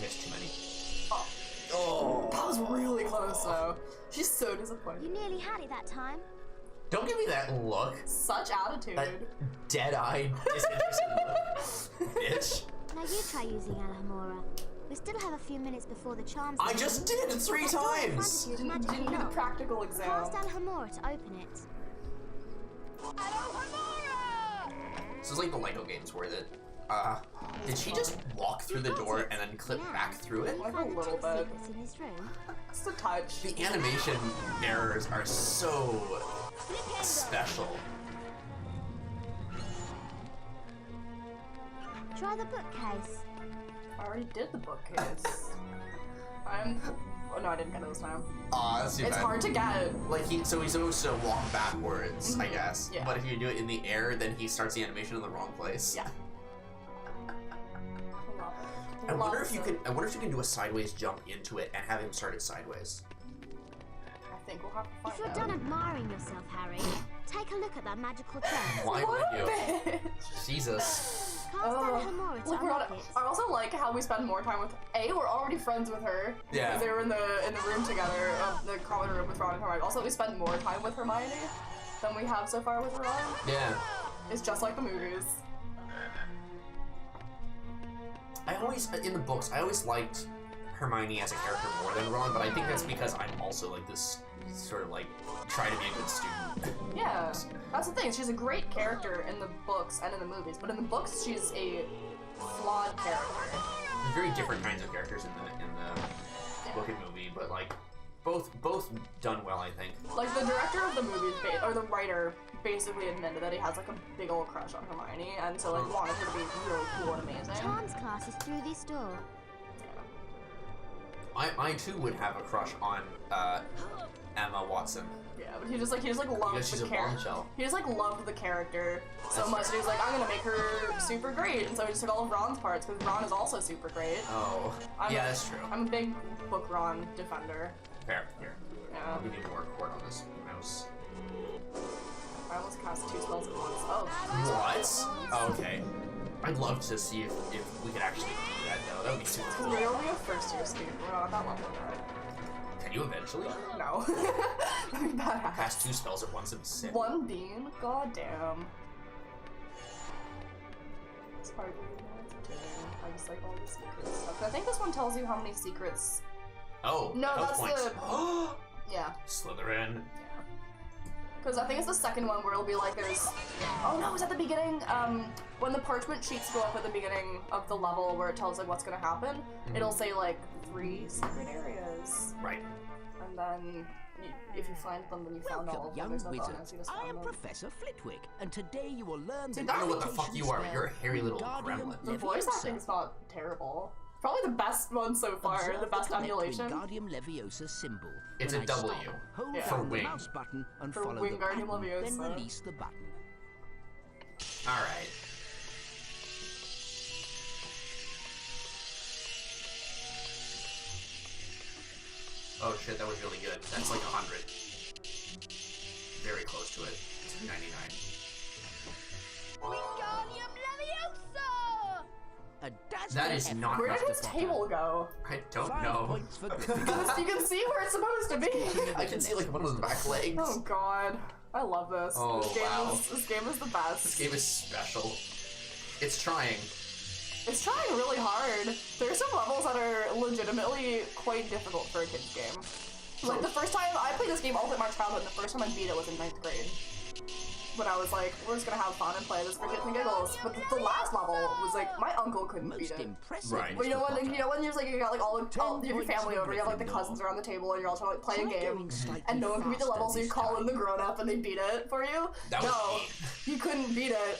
missed too many. Oh, that was really close though. She's so disappointed. You nearly had it that time. Don't give me that look. Such attitude. That dead-eyed, disinterested look. Bitch. Now you try using Alahomora. We still have a few minutes before the charms. I just did it 3 times! Didn't do the practical exam. Cast Alahomora to open it. This is like the Lego games where that, did she just walk through the door and then clip back through it? Like a little bit. In his room. Just a touch. The animation errors are so special. Try the bookcase. I already did the bookcase. Oh no, I didn't get it this time. Aw, that's too It's bad. hard to get. Like, so he's supposed to walk backwards, I guess. Yeah. But if you do it in the air, then he starts the animation in the wrong place. Yeah. I wonder if you can do a sideways jump into it and have him start it sideways. I think we'll have to find If you're out. done admiring yourself, Harry, take a look at that magical chest. Why What would a you? bitch. Jesus. Cast Alahomora to Look, unlock it. I also like how we spend more time with. We're already friends with her. Yeah. Because they were in the room together, the common room with Ron and Hermione. Also, we spend more time with Hermione than we have so far with Ron. Yeah. It's just like the movies. I always, in the books, I always liked Hermione as a character more than Ron, but I think that's because I'm also like this sort of like try to be a good student. Yeah, that's the thing. She's a great character in the books and in the movies, but in the books, she's a flawed character. There's very different kinds of characters in the book and movie, but like both done well, I think. Like the director of the movies, or the writer, basically admitted that he has like a big old crush on Hermione, and so like wanted her to be really cool and amazing. Charms class is through this door. I too would have a crush on Emma Watson. Yeah, but he just like loved the character. He just like loved the character so much. And he was like, I'm gonna make her super great, and so he just took all of Ron's parts because Ron is also super great. Oh, yeah, that's true. I'm a big book Ron defender. Fair. Here. Yeah. I'll give you more cord on this mouse. I almost cast 2 spells at once. Oh. What? Oh, okay. I'd love to see if we could actually do that though. That would be super cool. Because we're only a first year student. We're not that level yet. Can you eventually? No. Cast 2 spells at once and be sick. 1 beam? God damn. It's hard to do. I just like all the secret stuff. I think this one tells you how many secrets. Oh, no, health that's points. the. Yeah. Slytherin. Because I think it's the second one where it'll be like there's. Oh no, it's at the beginning. When the parchment sheets go up at the beginning of the level where it tells like what's gonna happen, it'll say like 3 secret areas. Right. And then if you find them, then you found all of them. There's no bonus. You just I am them. Professor Flitwick, and today you will learn I don't know what the fuck you are. You're a hairy little gremlin. The voice acting's not terrible. Probably the best one so far. The best emulation. Wingardium Leviosa symbol. It's a W for wing. Mouse button and for follow Wingardium the Leviosa. then release the button. All right. Oh shit, that was really good. That's like 100. Very close to it. It's 99. Wingardium Leviosa! That is not. Where did his table go? I don't know. Because you can see where it's supposed to be. I can see like one of his back legs. Oh god. I love this. Oh, This game is the best. This game is special. It's trying. It's trying really hard. There's some levels that are legitimately quite difficult for a kid's game. Like the first time I played this game all through my childhood, and the first time I beat it was in 9th grade. When I was like, we're just gonna have fun and play this for kids and giggles. But the last level was like, my uncle couldn't beat it. Right. But you know when you're like, you got like all your family over, you have like the cousins around the table, and you're all trying to like, play a game, and no one can beat the level, so you call in the grown-up and they beat it for you. No, you couldn't beat it.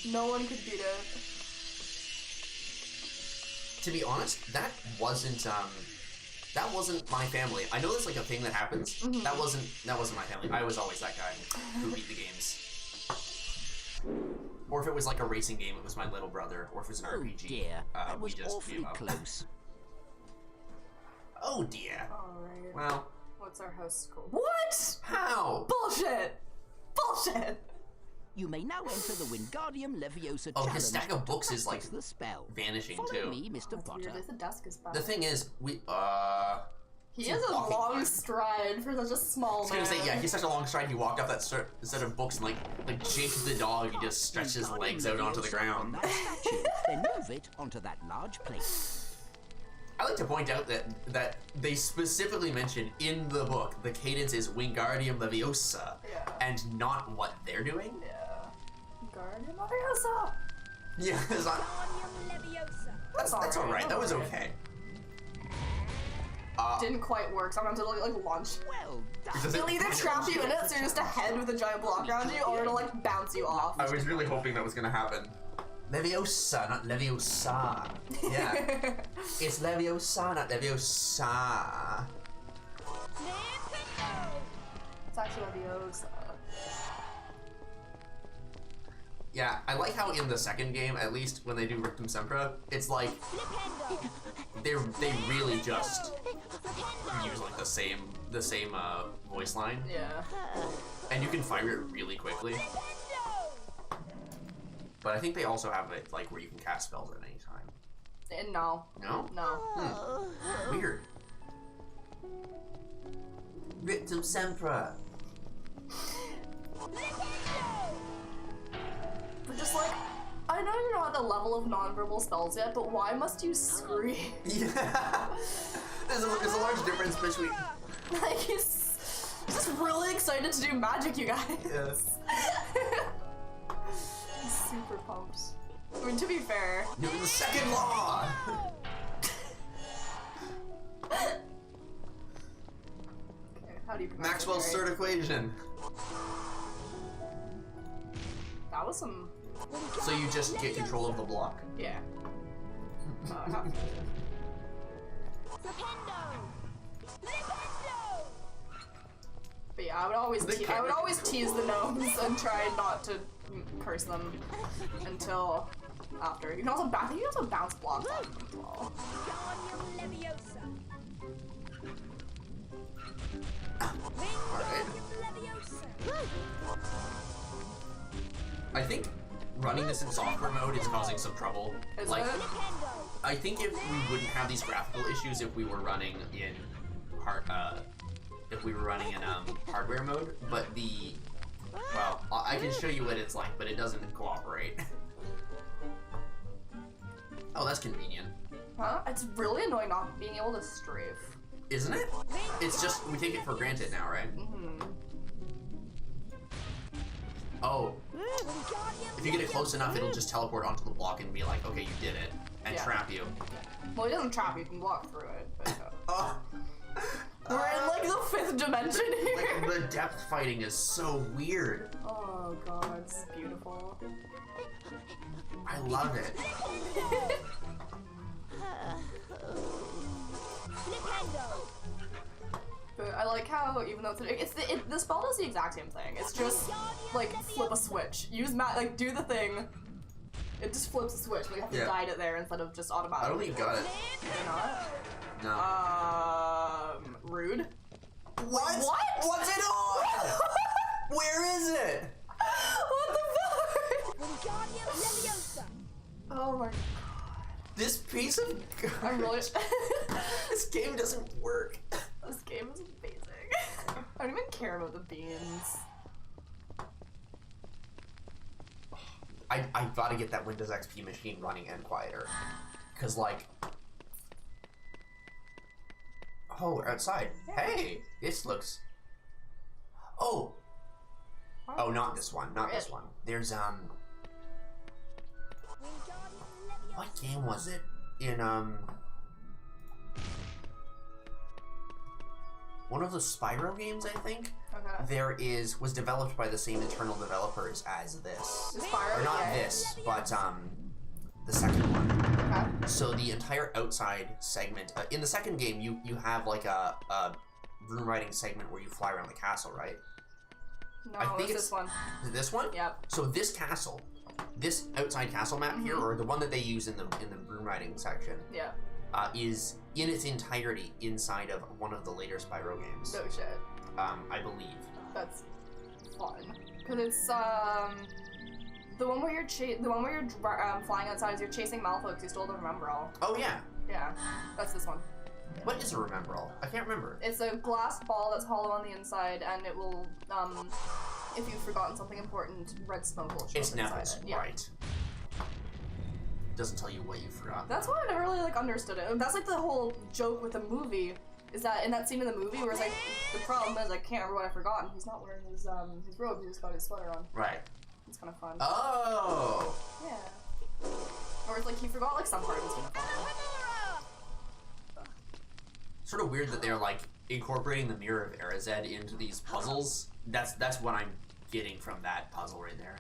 No one could beat it. To be honest, that wasn't my family. I know there's like a thing that happens. Mm-hmm. That wasn't my family. I was always that guy who beat the games. Or if it was like a racing game, it was my little brother. Or if it was an RPG, dear. That we was just awfully beat him up. close. Oh dear. Alright. Well. What's our house score? What? How? Bullshit! Bullshit! You may now enter the Wingardium Leviosa challenge. Oh, his stack of books is like the spell. vanishing Follow too. me, Mr. Potter. The desk is bad. The thing is, he has a long stride for such a small man. I was gonna say, yeah, he's such a long stride. He walked up that set of books and like Jake the dog. He just stretched his legs out onto the ground. Then move it onto that large plate. I like to point out that they specifically mention in the book the cadence is Wingardium Leviosa, and not what they're doing. Yeah. Wingardium Leviosa. Yeah, that's all right. That was okay. Didn't quite work, so I'm gonna have to like launch. Well, it'll either trap you in it, so you're just a head with a giant block around you, or it'll like bounce you off. I was really hoping that was gonna happen. Leviosa, not Leviosa. Yeah. It's Leviosa, not Leviosa. It's actually Leviosa. Yeah, I like how in the second game, at least when they do Rictum Sempra, it's like they really just use like the same voice line. Yeah. And you can fire it really quickly. But I think they also have it like where you can cast spells at any time. No. No? No. Weird. Rictum Sempra. But just like, I know you're not at the level of nonverbal spells yet, but why must you scream? Yeah. There's a large difference between. Like he's just really excited to do magic, you guys. Yes. He's super pumped. I mean, to be fair. Newton's second law. Okay, how do you pronounce Maxwell's it, third equation. That was some. So you just get control of the block. Yeah. But yeah, I would always tease the gnomes and try not to curse them until after. You can also bounce blocks on them as well. Alright. I think running this in software mode is causing some trouble. Like, I think if we wouldn't have these graphical issues if we were running in hardware mode, but well, I can show you what it's like, but it doesn't cooperate. Oh, that's convenient. Huh? It's really annoying not being able to strafe. Isn't it? It's just, we take it for granted now, right? Mm-hmm. Oh. If you get it close enough, it'll just teleport onto the block and be like, okay, you did it, and trap you. Well, it doesn't trap you, you can walk through it. But, oh. We're in like the 5th dimension here. Like, the depth fighting is so weird. Oh god, this is beautiful. I love it. But I like how, even though the spell does the exact same thing. It's just like flip a switch. Do the thing. It just flips a switch. We have to guide it there instead of just automatically. I don't think you got it. You're not? No. Rude. What? What's it on? Where is it? What the fuck? Oh my god. This piece of I'm really. This game doesn't work. This game is amazing. I don't even care about the beans. I gotta get that Windows XP machine running and quieter. Cause like... Oh, we're outside. Hey, this looks... Oh! Oh, not this one, not this one. There's, what game was it? In, one of the Spyro games, I think. Okay. Was developed by the same internal developers as this. Spyro, or not this, but the second one. Okay. So the entire outside segment in the second game, you have like a room riding segment where you fly around the castle, right? No, I think it's this one. Is it this one? Yep. So this castle, this outside castle map here, or the one that they use in the room riding section. Yeah. Is in its entirety inside of one of the later Spyro games. No shit. I believe. That's fun. Cause it's the one where you're flying outside. You're chasing Malfoy because you stole the Remembrall. Oh yeah. Yeah, that's this one. What is a Remembrall? I can't remember. It's a glass ball that's hollow on the inside, and it will if you've forgotten something important, red smoke will show It's inside Neville's, it. Yeah. right? Doesn't tell you what you forgot. That's why I never really like understood it. That's like the whole joke with the movie. Is that in that scene in the movie where it's like the problem is I can't remember what I forgot, and he's not wearing his robe. He's just got his sweater on. Right. It's kind of fun. Oh. Yeah. Or it's like he forgot like some part of his uniform. Sort of weird that they're like incorporating the Mirror of Erazed into these puzzles. That's what I'm getting from that puzzle right there.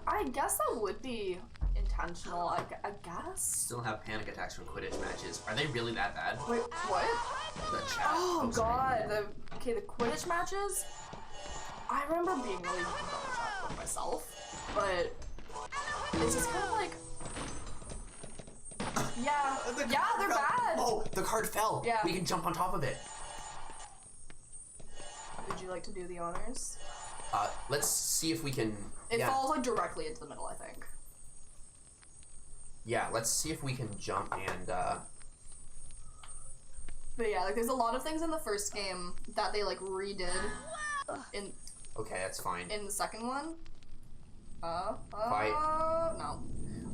I guess that would be intentional. I guess. Still have panic attacks from Quidditch matches. Are they really that bad? Wait, what? The chat. Oh god, the Quidditch matches. I remember being really upset with myself, but it's just kind of like, yeah, they're bad. Oh, the card fell. Yeah, we can jump on top of it. Would you like to do the honors? Let's see if we can. It falls like directly into the middle, I think. Yeah, let's see if we can jump and. But yeah, like there's a lot of things in the first game that they like redid in. Okay, that's fine. In the second one. No.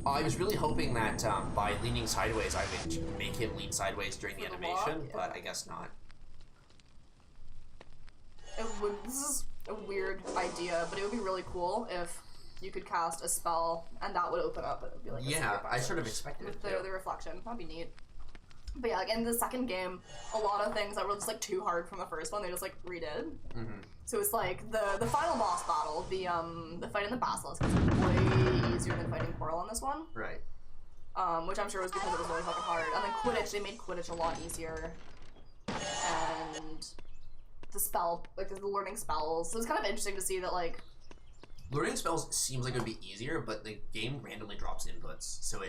I was really hoping that by leaning sideways, I would make him lean sideways during the animation, but I guess not. This is a weird idea, but it would be really cool if you could cast a spell and that would open up. It would be like I sort of expected with it the reflection. That'd be neat. But yeah, like in the second game, a lot of things that were just like too hard from the first one, they just like redid. Mm-hmm. So it's like the final boss battle, the fight in the basilisk is way easier than fighting Coral on this one. Right. which I'm sure was because it was really fucking hard. And then Quidditch, they made Quidditch a lot easier. And the spell, like the learning spells. So it's kind of interesting to see that like learning spells seems like it would be easier, but the game randomly drops inputs, so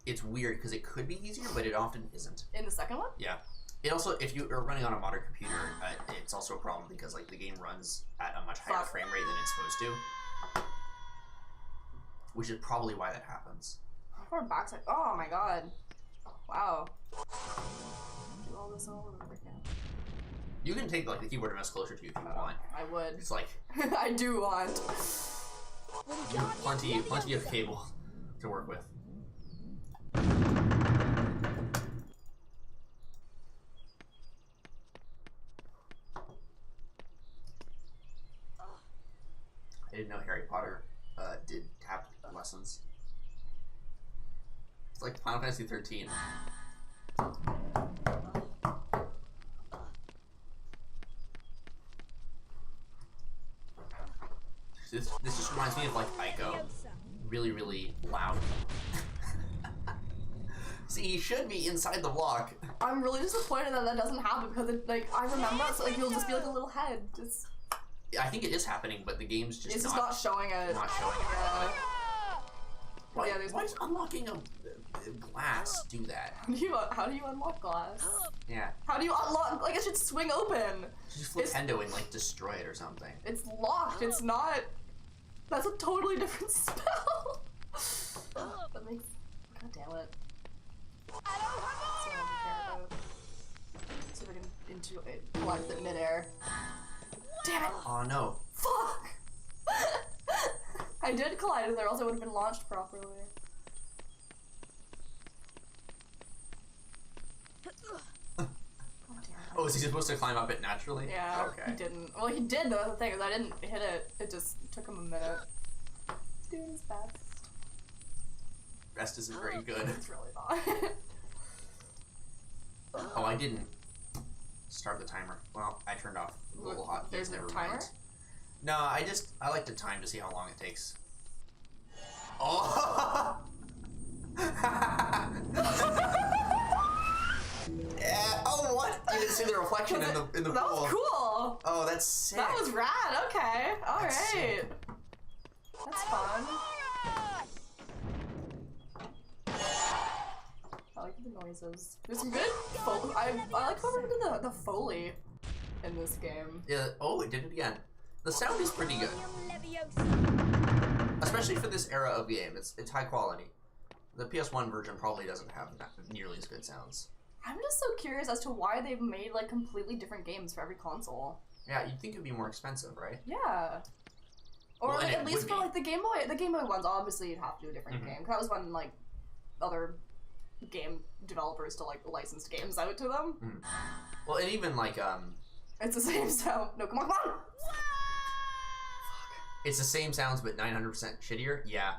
it's weird because it could be easier, but it often isn't. In the second one? Yeah. It also, if you are running on a modern computer, it's also a problem because like the game runs at a much higher frame rate than it's supposed to, which is probably why that happens. Or backside. Oh my god! Wow. Do all this all over again. You can take like the keyboard and mouse closer to you if you want. I would. It's like I do want. Plenty of cable to work with. I didn't know Harry Potter did tap lessons. It's like Final Fantasy 13. This just reminds me of like Ico. Really, really loud. See, he should be inside the block. I'm really disappointed that doesn't happen because it, like I remember it's like you'll just be like a little head. Just. I think it is happening, but the game's just it's just not showing it. Not showing it. Yeah. Why does unlocking a glass do that? How do you unlock glass? Yeah. How do you unlock? Like it should swing open. Just Flipendo and like destroy it or something. It's locked. It's not. That's a totally different spell. That makes. God damn it. See if I can collect it midair. Damn it! Oh no. Fuck! I did collide there, else it would have been launched properly. Oh, is he supposed to climb up it naturally? Yeah, okay. He didn't. Well, he did though, the thing is I didn't hit it, it just took him a minute. He's doing his best. Best isn't very good. It's really not. Oh, I didn't start the timer. Well, I turned off the little hotkeys. There's no Never timer? mind. No, I like to time to see how long it takes. Oh! Yeah. Oh, what? You didn't see the reflection in the pool. That was cool. Oh, that's sick. That was rad. Okay. All right. Sick. That's fun. I like the noises. There's some good Foley. I like how we did the Foley in this game. Yeah. Oh, it did it again. The sound is pretty good, especially for this era of game. It's high quality. The PS1 version probably doesn't have nearly as good sounds. I'm just so curious as to why they've made like completely different games for every console. Yeah, you'd think it'd be more expensive, right? Yeah. Or well, like, at least for like the Game Boy ones, obviously you'd have to do a different game. That was when like other game developers to like licensed games out to them. Well, and even like it's the same sound. No, come on. Fuck. It's the same sounds, but 900% shittier. Yeah.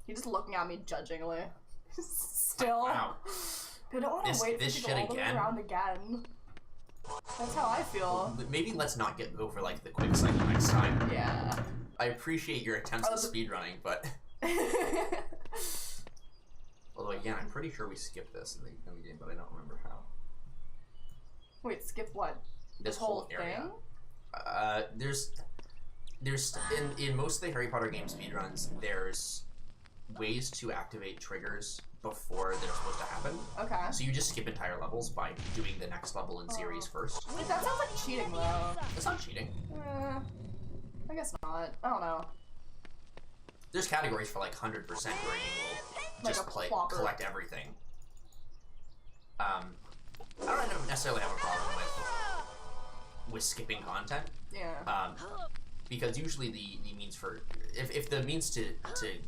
You're just looking at me judgingly. Still. Wow. I don't want to wait for this it to go all the way around again. That's how I feel. Maybe let's not go for like the quick cycle next time. Yeah. I appreciate your attempts at speedrunning, but although again, I'm pretty sure we skipped this in the game, but I don't remember how. Wait, skip what? This whole area. There's in most of the Harry Potter game speedruns, there's ways to activate triggers before they're supposed to happen. Okay. So you just skip entire levels by doing the next level in series first. Wait, that sounds like cheating though. It's not cheating. I guess not. I don't know. There's categories for like 100% where you will just collect everything. I don't necessarily have a problem with skipping content. Yeah. Because usually the means for if the means to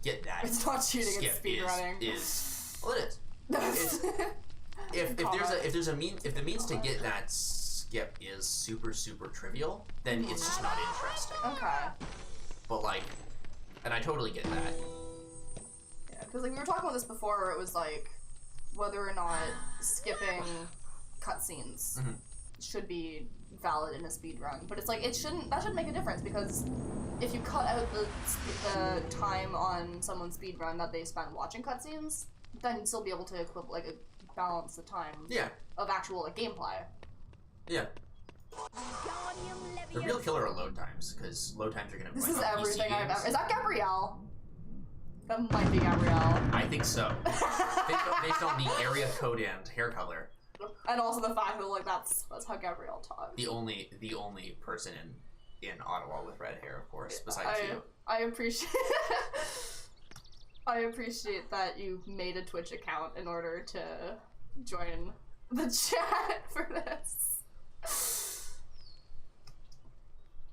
get that it's not cheating, it's speedrunning. Is well, it is. if the means to get that skip is super trivial, then it's just not interesting. Okay. But like, and I totally get that. Yeah, because like we were talking about this before, where it was like whether or not skipping cutscenes should be valid in a speed run, but it's like that shouldn't make a difference because if you cut out the time on someone's speed run that they spend watching cutscenes, then you'd still be able to balance the time of actual gameplay. Yeah. The real killer are load times, because load times are going to be This is everything I've ever... Is that Gabrielle? That might be Gabrielle. I think so. Based on the area code and hair color. And also the fact that that's how Gabrielle talks. The only person in Ottawa with red hair, of course, besides you. I appreciate I appreciate that you made a Twitch account in order to join the chat for this.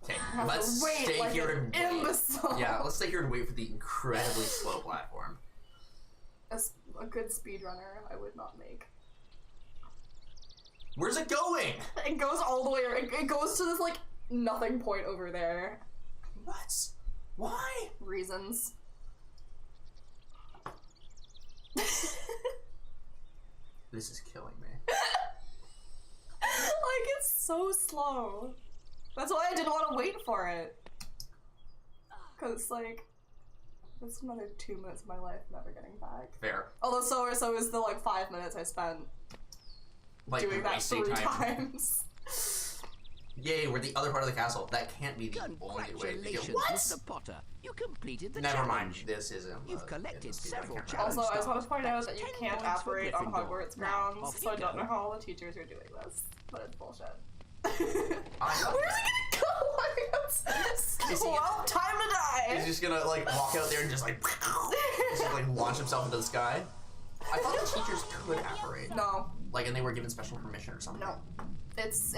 Okay, let's stay here and wait. Imbecile. Yeah, let's stay here and wait for the incredibly slow platform. A good speedrunner I would not make. Where's it going? It goes all the way. It goes to this nothing point over there. What? Why? Reasons. This is killing me. It's so slow. That's why I didn't want to wait for it. Cause that's another 2 minutes of my life never getting back. Fair. Although so is the 5 minutes I spent doing that 3 times. Yay, we're the other part of the castle. That can't be the only way to get... What? Mr. Potter. You completed the Never mind. challenge. This isn't... You've collected several Also, I just want to point out that you can't operate on Hogwarts grounds, so I don't know how all the teachers are doing this. But it's bullshit. Where's it gonna go? Well, time to die! He's just gonna walk out there and just launch himself into the sky? I thought the teachers could apparate. No. And they were given special permission or something. No. It's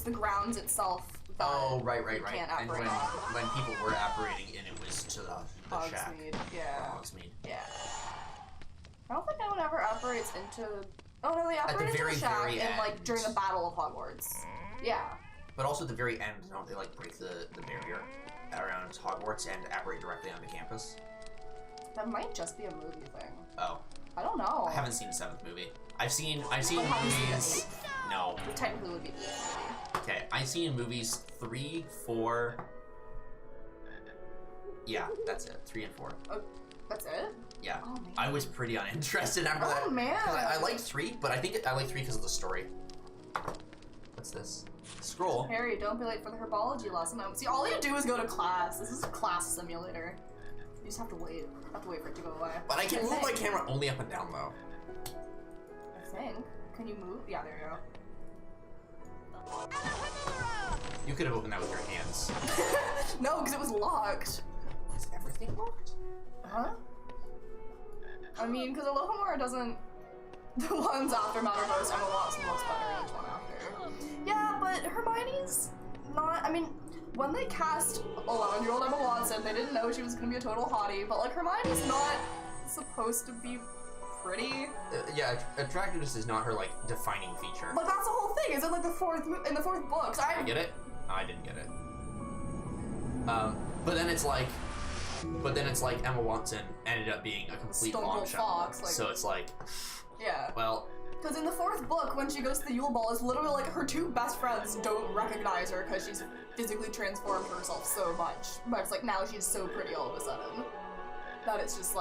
the grounds itself that right. can't And apparate when people were apparating in, it was to the shack. Yeah. Hogsmeade. Yeah. I don't think anyone ever apparates into... Oh no, they apparate into the shack during the Battle of Hogwarts. Yeah. But also at the very end, don't they break the barrier around Hogwarts and apparate directly onto campus? That might just be a movie thing. Oh. I don't know. I haven't seen the 7th movie. I've seen movies. No. It technically would be the 8th movie. Okay, I've seen movies 3, 4. Yeah, that's it. 3 and 4. Oh, that's it? Yeah. Oh, man. I was pretty uninterested after that. Oh man. I liked 3, but I think I like 3 because of the story. What's this? Scroll. Harry, don't be late for the herbology lesson. See, all you do is go to class. This is a class simulator. You just have to wait. For it to go away. But I can move my camera only up and down though. I think. Can you move? Yeah, there you go. You could have opened that with your hands. No, because it was locked. Is everything locked? Huh? I mean, because Alohomora doesn't... The ones after Mattermost, Emma Watson looks better than each one after. Yeah, but Hermione's not... I mean, when they cast 11-year-old Emma Watson, they didn't know she was going to be a total hottie, but Hermione's not supposed to be pretty. Yeah, attractiveness is not her defining feature. But that's the whole thing. Is in the fourth book. I get it. I didn't get it. But then it's Emma Watson ended up being a complete bombshell. So it's yeah. Well. Because in the 4th book, when she goes to the Yule Ball, it's literally her 2 best friends don't recognize her because she's physically transformed herself so much. But it's now she's so pretty all of a sudden that it's just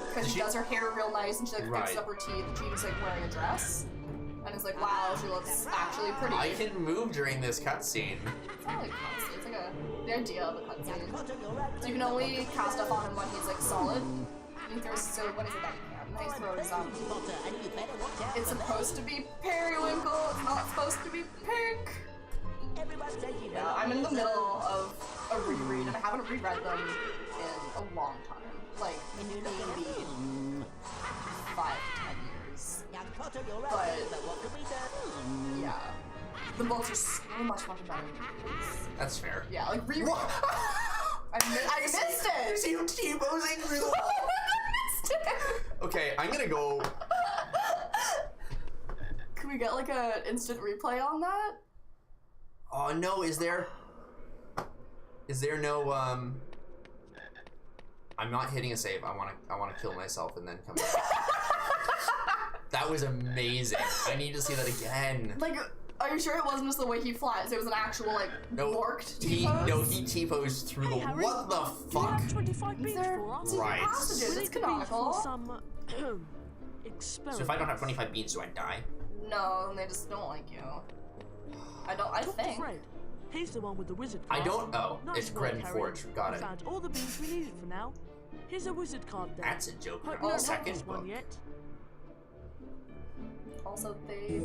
because she does her hair real nice and she fixes up her teeth and she's wearing a dress. And it's wow, she looks actually pretty. I can move during this cutscene. It's not a cutscene, it's the idea of a cutscene. So you can only cast stuff on him when he's solid. And what is it that he can? He throws it's supposed to be periwinkle, it's not supposed to be pink. Yeah, I'm in the middle of a reread and I haven't reread them in a long time. Maybe 5 to 10 years. But yeah. The books are so much better than the movies. That's fair. Yeah, reread. I missed it! You see him T-posing through the wall? Okay, I'm gonna go... Can we get an instant replay on that? Oh no, is there no, I'm not hitting a save. I wanna kill myself and then come back. That was amazing. I need to see that again. Are you sure it wasn't just the way he flies? It was an actual, like, borked T-pose? No, he T-posed through the... Harry, what the do you fuck? have 25 beans for us? Right. Passages, it's canonical. Some experiment. So if I don't have 25 beans, do I die? No, and they just don't like you. I think. Fred. He's the one with the wizard I card. don't... Oh, Nice it's work, Gren Harry. Forge. Got We it. found all the beans we needed for now. Here's a wizard card there. That's a joke. Hope Oh, you don't have second this one book. yet. Also, they...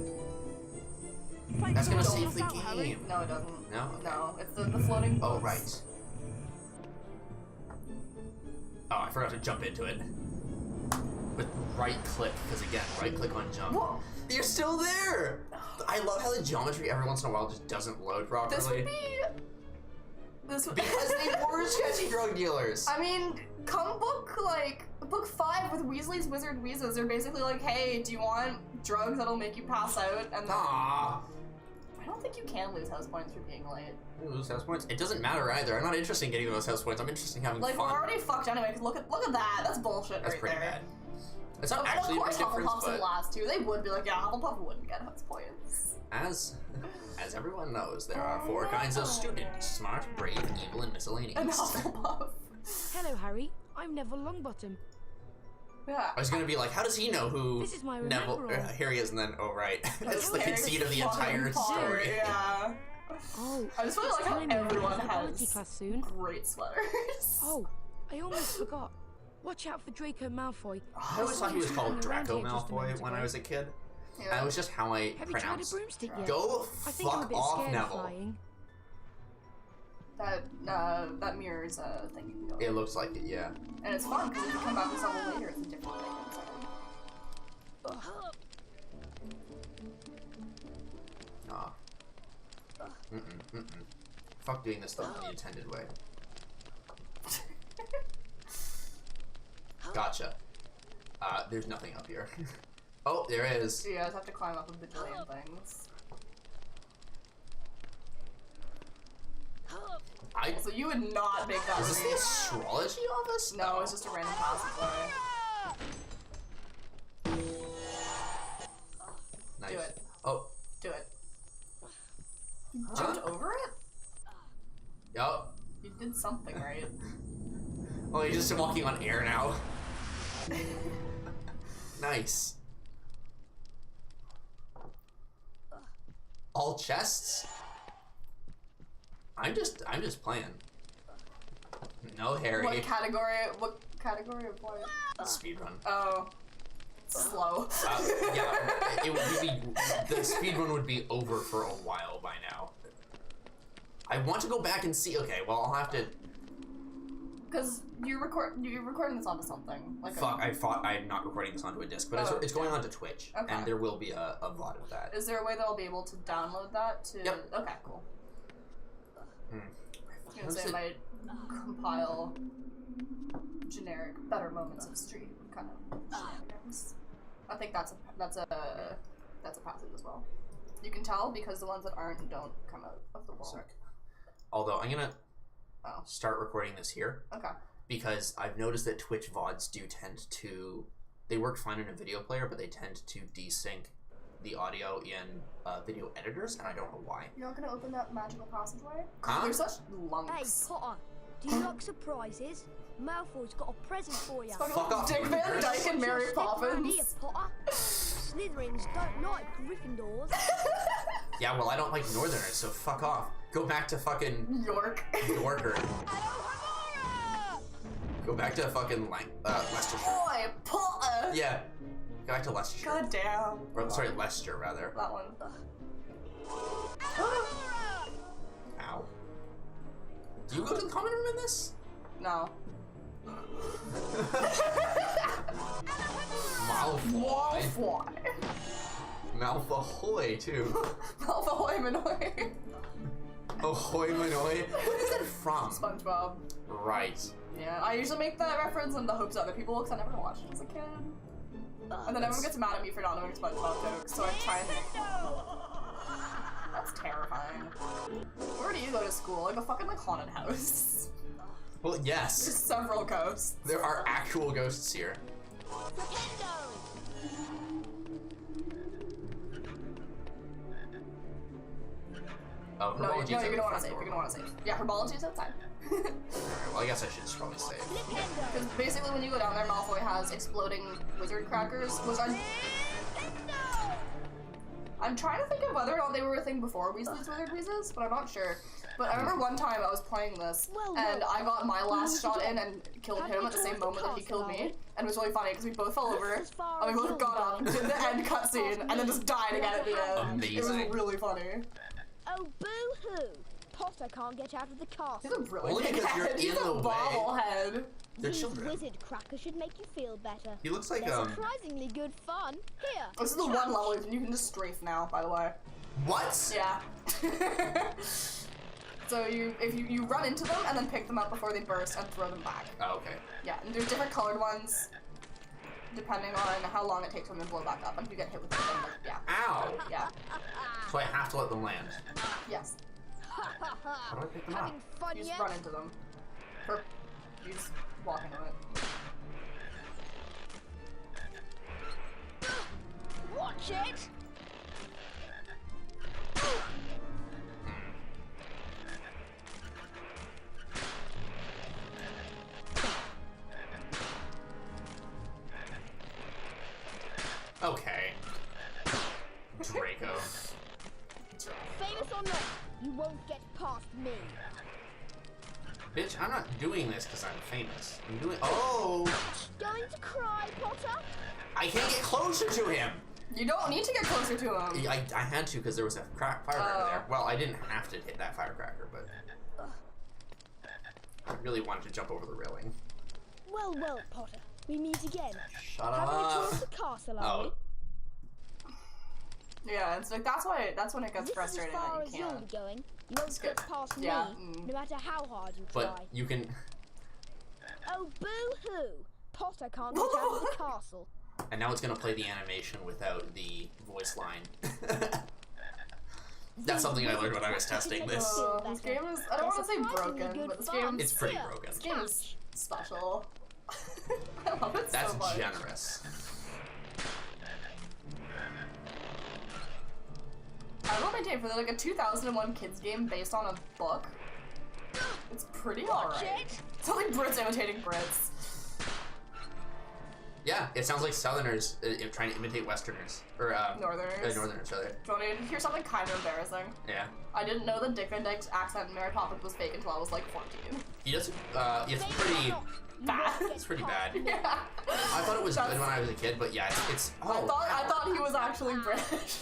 That's gonna Don't save the look out, Harry. game. No, it doesn't. No? Okay. No, it's the floating Oh, boats. right. Oh, I forgot to jump into it. With right click, because again, right click on jump. Whoa. You're still there! I love how the geometry every once in a while just doesn't load properly. This would be... This would... Because they were sketchy drug dealers! I mean, come book 5 with Weasley's Wizard Wheezes, they're basically like, hey, do you want drugs that'll make you pass out? And then... Aww. I don't think you can lose house points for being late. Lose house points? It doesn't matter either. I'm not interested in getting those house points. I'm interested in having Like, fun. we're already fucked anyway, because look at that. That's bullshit. That's right pretty there. bad. It's not And actually of a course big difference, Hufflepuff's in but last too. They would be like, yeah, Hufflepuff wouldn't get house points. as everyone knows, there are 4 kinds of students: smart, brave, evil, and miscellaneous. And Hufflepuff. Hello, Harry. I'm Neville Longbottom. Yeah. I was gonna be like, how does he know who This is my Neville remember-all. Harry is? And then, oh right, that's the Harry conceit of the fucking entire Potter, story. Yeah. Oh, I just feel like how telling me everyone about biology has class soon. great sweaters. Oh, I almost forgot. Watch out for Draco Malfoy. I always thought he was called Draco Around here just a Malfoy minute when ago. I was a kid. Yeah. That was just how I Have you tried a pronounced. broomstick yet? Go I think I'm a fuck bit off, scared of Neville. flying. That mirrors a thing you can go It in. looks like it, yeah. And it's fun because if you come back with something later, it's a different thing inside. Aw. Fuck doing this the intended way. Gotcha. There's nothing up here. Oh, there is. So you guys have to climb up a bajillion things. So you would not make that Is this the mistake. astrology office? No, it's just a random passageway. Nice. Do it. Oh. Do it. You jumped over it? Yup. You did something right. Oh, you're just walking on air now. Nice. All chests? I'm just playing. No, Harry. What category of what? Speedrun. Oh. Slow. Yeah, it would be, the speedrun would be over for a while by now. I want to go back and see. Okay, well I'll have to. Because you're recording this onto something. Like Fuck, I'm not recording this onto a disc, but it's going onto Twitch, Okay. and there will be a VOD of that. Is there a way that I'll be able to download that to? Yep. Okay, cool. I was gonna say I might compile generic better moments of stream kind of shenanigans. I think that's a passage as well. You can tell because the ones that aren't don't come out of the wall. Although I'm gonna start recording this here. Okay. Because I've noticed that Twitch VODs do tend to, they work fine in a video player, but they tend to desync the audio in video editors, and I don't know why. You're not gonna open that magical passageway? Huh? They're such Hey, lunks. Potter, do you like surprises? Malfoy's got a present for you. Fuck off, Dick you Van nerd. Dyke and Mary Stick around Poppins. here, Potter. Slytherins don't like Gryffindors. Yeah, well I don't like Northerners, so fuck off. Go back to fucking York. Yorker. Go back to fucking Leicestershire. Boy, Potter. Yeah. Go back to Leicestershire. God damn. Or, sorry, Leicester rather. That one. Ow. Do you go to the common room in this? No. Malfoy. Malfoy too. Malfoy Manoy. Ahoy Manoy. What is that from? SpongeBob. Right. Yeah, I usually make that reference in the hopes other people will, because I never watched it as a kid. And then everyone gets mad at me for not knowing SpongeBob jokes, so I try and make... That's terrifying. Where do you go to school? Like a fucking haunted house. Well, yes. There's several ghosts. There are actual ghosts here. Oh, no, you're gonna want to save. You're gonna want to save. Yeah, herbology's outside. Alright, well, I guess I should probably save. Because basically, when you go down there, Malfoy has exploding wizard crackers, which I'm trying to think of whether or not they were a thing before Weasley's Wizard Wheezes, but I'm not sure. But I remember one time I was playing this, and I got my last shot in and killed him at the same moment that he killed me. And it was really funny because we both fell over, and we both got up, did the end cutscene, and then just died again at the end. Amazing. It was really funny. Oh, boo-hoo! Potter can't get out of the castle. He's a really Only big because head. you're He's in a the way. bobblehead. They're These children. wizard crackers should make you feel better. He looks like, They're surprisingly good fun. Here. This is the one level you can just strafe now, by the way. What? Yeah. So if you run into them and then pick them up before they burst and throw them back. Oh, okay. Yeah, and there's different colored ones depending on how long it takes them to blow back up. And if you get hit with them, then, yeah. Ow! Yeah. So I have to let them land. Yes. How do I pick them up? You just run into them. Or you just walk into it. Watch it! Okay. Draco. Famous or not, you won't get past me. Bitch, I'm not doing this because I'm famous. I'm doing. Oh! Going to cry, Potter? I can't get closer to him! You don't need to get closer to him. I had to because there was a firecracker there. Well, I didn't have to hit that firecracker, but I really wanted to jump over the railing. Well, well, Potter. We meet again. Shut Have up. I the castle, are we? Yeah, it's like that's when it gets frustrating This is as far that as you you'll can't. be going. You won't get past me, no matter how hard you try. But you can. Oh, boo-hoo! Potter can't get out of the castle. And now it's gonna play the animation without the voice line. That's something I learned when I was testing this. This game is, I don't want to say broken, but this game It's pretty broken. This game is special. I love it That's so much. generous. I will maintain for like a 2001 kids game based on a book. It's pretty alright. It's not like Brits imitating Brits. Yeah, it sounds like Southerners trying to imitate Westerners. Or, Northerners. Northerners, rather. Do you want to hear something kind of embarrassing? Yeah. I didn't know that Dick Van Dyke's accent in Mary Poppins was fake until I was like 14. He does, it's pretty bad. It's pretty bad. Yeah. I thought it was good when I was a kid, but yeah, it's I thought he was actually British.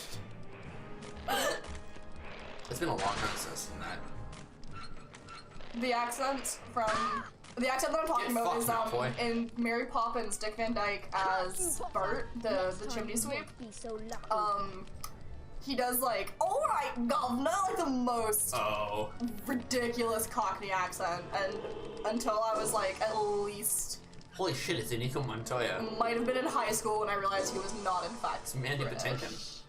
It's been a long time since I've seen that. The accent that I'm talking about is in Mary Poppins, Dick Van Dyke as Bert, the chimney sweep. He does like, alright governor, like the most ridiculous Cockney accent, and until I was like at least holy shit, it's Inigo Montoya. Might have been in high school when I realized he was not in fact It's Mandy British. Patinkin.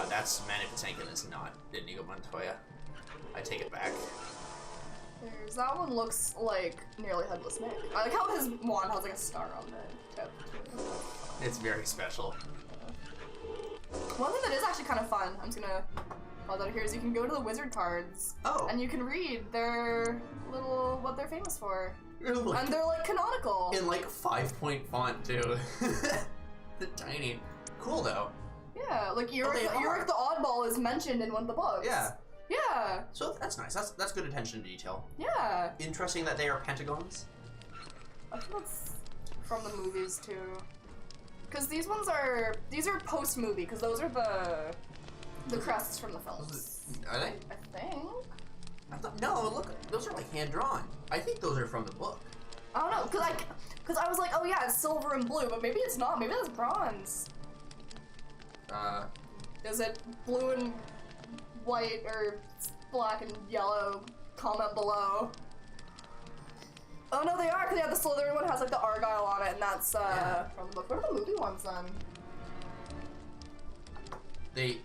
That's Mandy Patinkin is not Inigo Montoya. I take it back. That one looks like nearly Headless Nick. I like how his wand has like a star on the tip. It's very special. One thing that is actually kind of fun, I'm just gonna pause out here, is you can go to the wizard cards. And you can read their little, what they're famous for. And they're like canonical. In like 5-point font too. They're tiny. Cool though. Yeah, like Eric the Oddball is mentioned in one of the books. Yeah. Yeah. So that's nice. That's good attention to detail. Yeah. Interesting that they are pentagons. I think that's from the movies too. Because these are post movie. Because those are the crests from the films. Are they? I think. I thought no. Look, those are like hand drawn. I think those are from the book. I don't know. Because I was like, oh yeah, it's silver and blue, but maybe it's not. Maybe that's bronze. Is it blue and white or black and yellow? Comment below. Oh no, they are, because yeah, the Slytherin one has like the Argyle on it, and that's from the book. What are the movie ones then? They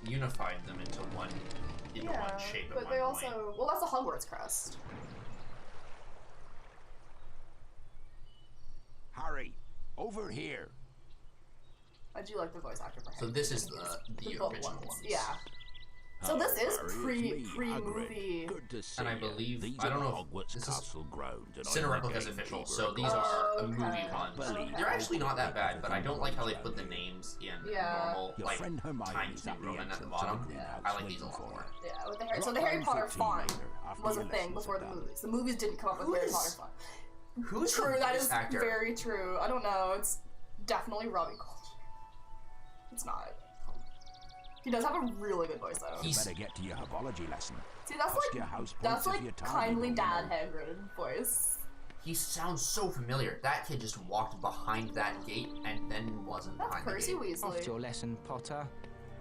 unified them into one shape. But they also, well, that's the Hogwarts crest. Harry, over here. I do like the voice actor for him. So this is the book original ones. Yeah. So this is pre-movie. Good to see And I you. believe These I don't are know Hogwarts if this is Castle grounds, and I'm Cinereplica's the official, gatekeeper so of these Gringotts. are movie puns. They're actually not that bad, but I don't like how they put the names in normal, Your like friend Hermione Times is New at the Roman at the entrance bottom. of the greenhouse I like these a waiting lot more. Yeah, with the Harry. So the Harry Potter font was a thing before the movies. The movies didn't come up with Harry Potter font. Who's true? the That voice is actor? very true. I don't know. It's definitely Robbie Gold. It's not. He does have a really good voice though. You better get to your herbology lesson. See, that's like kindly dad Hagrid voice. He sounds so familiar. That kid just walked behind that gate and then wasn't behind Percy the gate. Weasley. Off your lesson, Potter.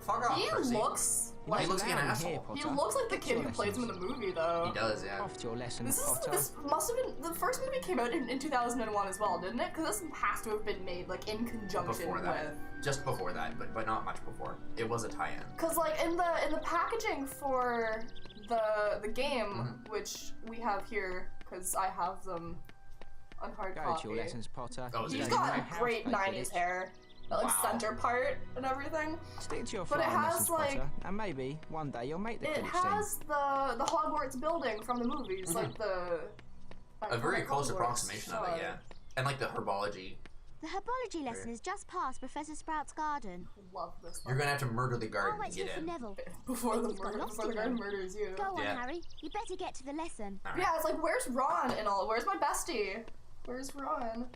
Fuck off, He Percy. looks like he looks like an asshole. He looks like the kid who plays him in the movie, though. He does, yeah. Off your lesson, This Potter. must have been the first movie came out in 2001 as well, didn't it? Because this has to have been made like in conjunction Before that, with. just before that, but not much before. It was a tie-in. Because like in the packaging for the game, which we have here, because I have them on hard Go copy. to your lessons, Potter. Oh, He's yeah. got great 90s hair. That like Wow. center part and everything. Stick to your But it flying has, lessons, like- Potter, and maybe one day you'll make the It Quidditch has the Hogwarts building from the movies, like the A very close Hogwarts approximation of it, side. yeah. And like the herbology. The herbology lesson is just past Professor Sprout's garden. Love this You're one. gonna have to murder the I'll garden wait to here get for in. Neville. Before the He's got murder, lost before the again. guy murders you. Go on, Yeah. Harry. You better get to the lesson. All right. Yeah, it's like, where's Ron and all? Where's my bestie? Where's Ron?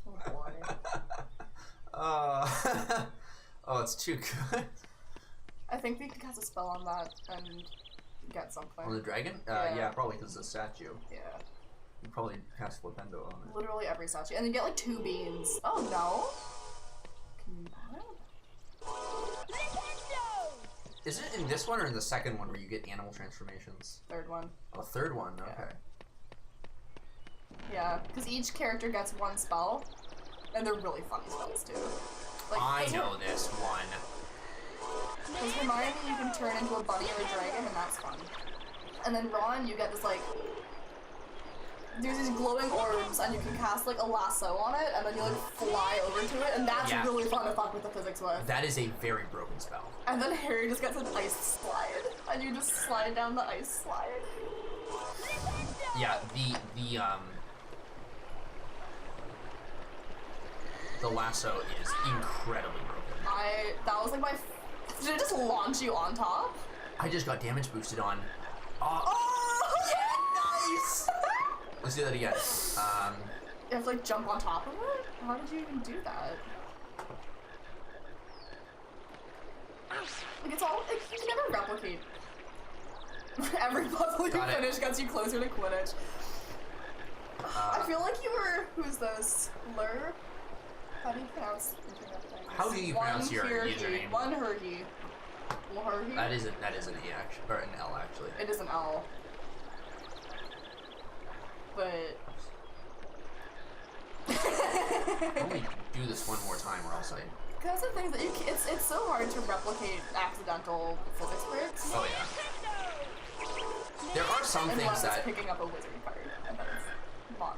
Oh boy. Oh, it's too good. I think we could cast a spell on that and get something. On the dragon? Yeah. Yeah, probably because it's a statue. Yeah. You probably cast Flipendo on it. Literally every statue. And you get like 2 beans. Oh no. Can you buy it? Is it in this one or in the second one where you get animal transformations? Third one. Oh, third one, okay. Yeah, because each character gets 1 spell. And they're really funny spells too. Like, I know this one. Because Hermione, you can turn into a bunny or a dragon, and that's fun. And then Ron, you get this like, there's these glowing orbs, and you can cast like a lasso on it, and then you like fly over to it, and that's Yeah. really fun to fuck with the physics with. That is a very broken spell. And then Harry just gets an ice slide, and you just slide down the ice slide. Yeah, the lasso is incredibly broken. That was like my, did it just launch you on top? I just got damage boosted on. Oh! Yeah, nice! Let's do that again. You have to like jump on top of it? How did you even do that? Like it's all, like, you can never replicate. Every puzzle you Got it. finish gets you closer to Quidditch. I feel like you were, who's this? Lur? How do you pronounce internet things? How do you pronounce your username? One Hergy. Lurgy? That is an E actually, or an L actually. It is an L. But Only do this one more time or else I... because of things that you can, it's so hard to replicate accidental physics breaks. Oh yeah. There are some Unless things it's that... picking up a wizard card, and then it's not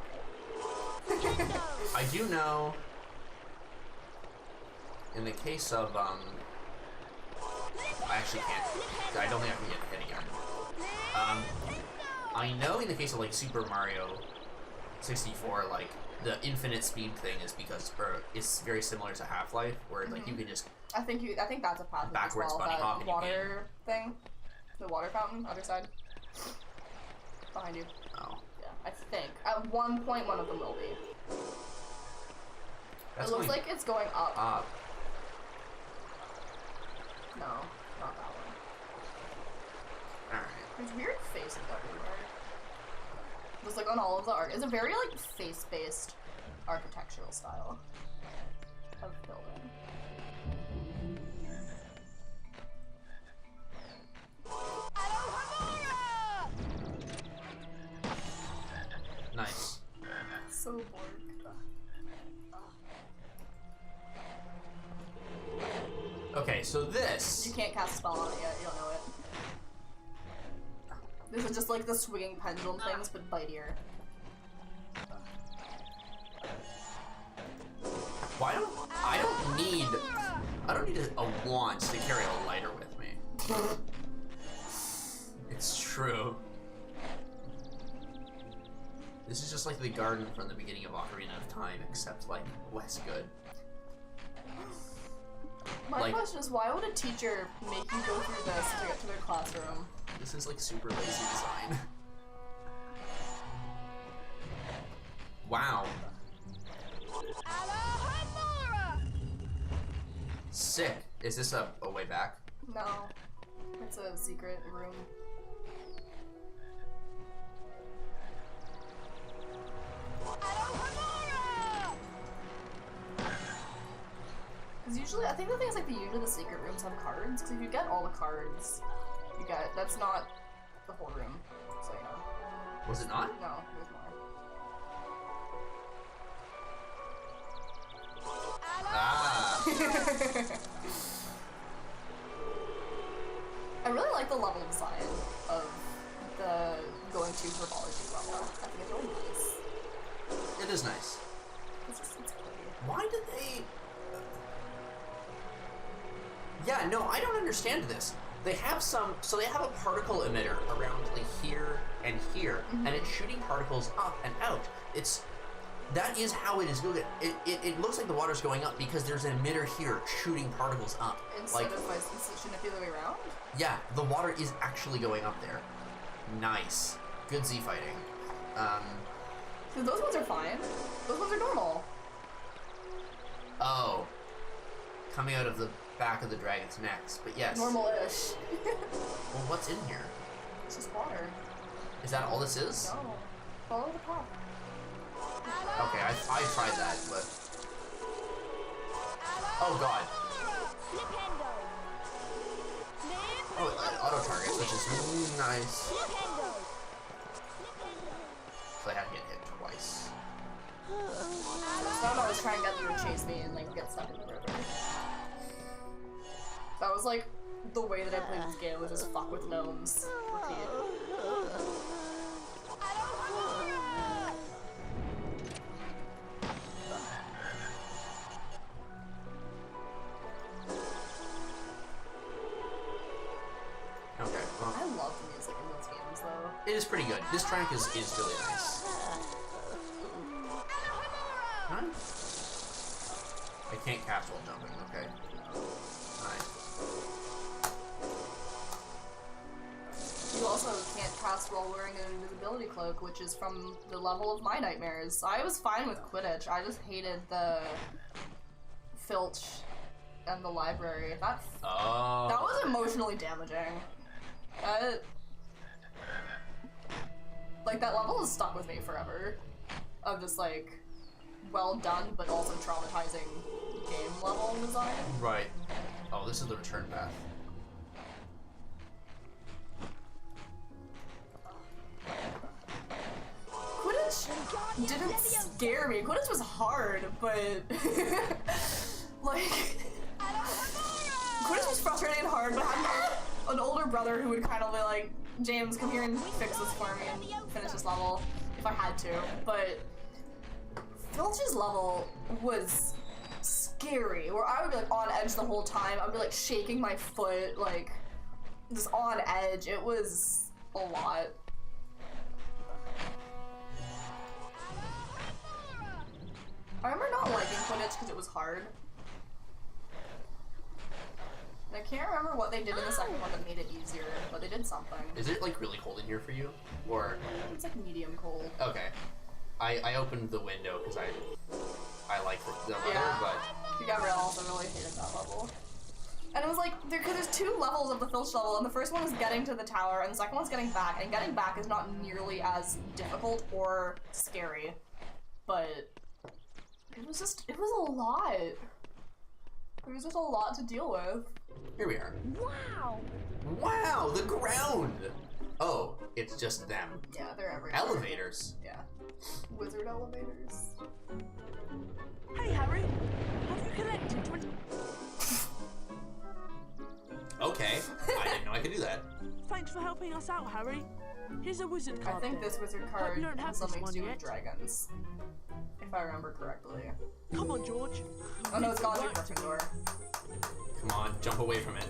good. I do know... In the case of, I actually can't... I don't think I can get hit again. I know in the case of, like, Super Mario 64, like, the infinite speed thing is because, or it's very similar to Half-Life, where, like, you can just... I think that's a path Backwards as well, bunny hop that and you water thing. The water fountain, other side. Behind you. Oh. Yeah, I think. At one point, one of them will be. That's it looks going like it's going up. up. No, not that one. Alright. There's weird faces everywhere. Just like on all of the art. It's a very like face-based architectural style of building. Nice. So bored. Okay, so this... You can't cast a spell on it yet, you don't know it. This is just like the swinging pendulum things, but bitier. Why don't... I don't need I don't need a wand to carry a lighter with me. It's true. This is just like the garden from the beginning of Ocarina of Time, except like less good. My question is, why would a teacher make you go through this to get to their classroom? This is like super lazy design. Wow. Sick. Is this a way back? No. It's a secret room. Because usually, I think the thing is like usually the secret rooms have cards. Because if you get all the cards, you get, that's not the whole room. So you know. Was it not? No, there's more. Ah. I really like the level design of the going to herbology level. I think it's really nice. It is nice. It's pretty. Why did they... Yeah, no, I don't understand this. They have some... So they have a particle emitter around like here and here, and it's shooting particles up and out. That is how it is doing it. It looks like the water's going up because there's an emitter here shooting particles up. Instead of like, shouldn't it be the other way around? Yeah, the water is actually going up there. Nice. Good Z fighting. So those ones are fine. Those ones are normal. Oh. Coming out of the back of the dragon's necks, but yes. Normal-ish. Well, what's in here? It's just water. Is that all this is? No. Follow the path. Okay, I tried that, but... Oh god. Oh, it auto-targets, which is nice. So I had to get hit twice. So I was trying to get them to chase me and like get stuck in the river. That was like the way that I played this game, was just fuck with gnomes. Repeat. Okay, well. I love the music in those games though. It is pretty good. This track is really nice. Huh? I can't catch while jumping, okay. Nice. You also can't cast while wearing an invisibility cloak, which is from the level of my nightmares. I was fine with Quidditch, I just hated the Filch and the library. That was emotionally damaging. Like, that level is stuck with me forever. Of just like, well done, but also traumatizing game level design. Right. Oh, this is the return path. Quidditch didn't scare me. Quidditch was hard, but like Quidditch was frustrating and hard, but I had an older brother who would kind of be like, James, come here and fix this for me and finish this level if I had to. But Filch's level was scary, where I would be like on edge the whole time. I'd be like shaking my foot, like just on edge. It was a lot. I remember not liking Quidditch because it was hard. And I can't remember what they did in the second one that made it easier, but they did something. Is it like really cold in here for you? Or it's like medium cold. Okay. I opened the window because I like the weather, yeah. But Gabrielle also really hated that level. And it was like, because there's two levels of the Filch level, and the first one is getting to the tower, and the second one's getting back, and getting back is not nearly as difficult or scary. But it was a lot. There was just a lot to deal with. Here we are. Wow! Wow, the ground! Oh, it's just them. Yeah, they're everywhere. Elevators. Yeah. Wizard elevators. Hey, Harry. Have you collected 20... Okay, I didn't know I could do that. Thanks for helping us out, Harry. Here's a wizard card. I think this wizard card you don't have has something to do yet. with dragons. If I remember correctly. Come on, George. Oh no, it's gone through Gryffindor. Come on, jump away from it.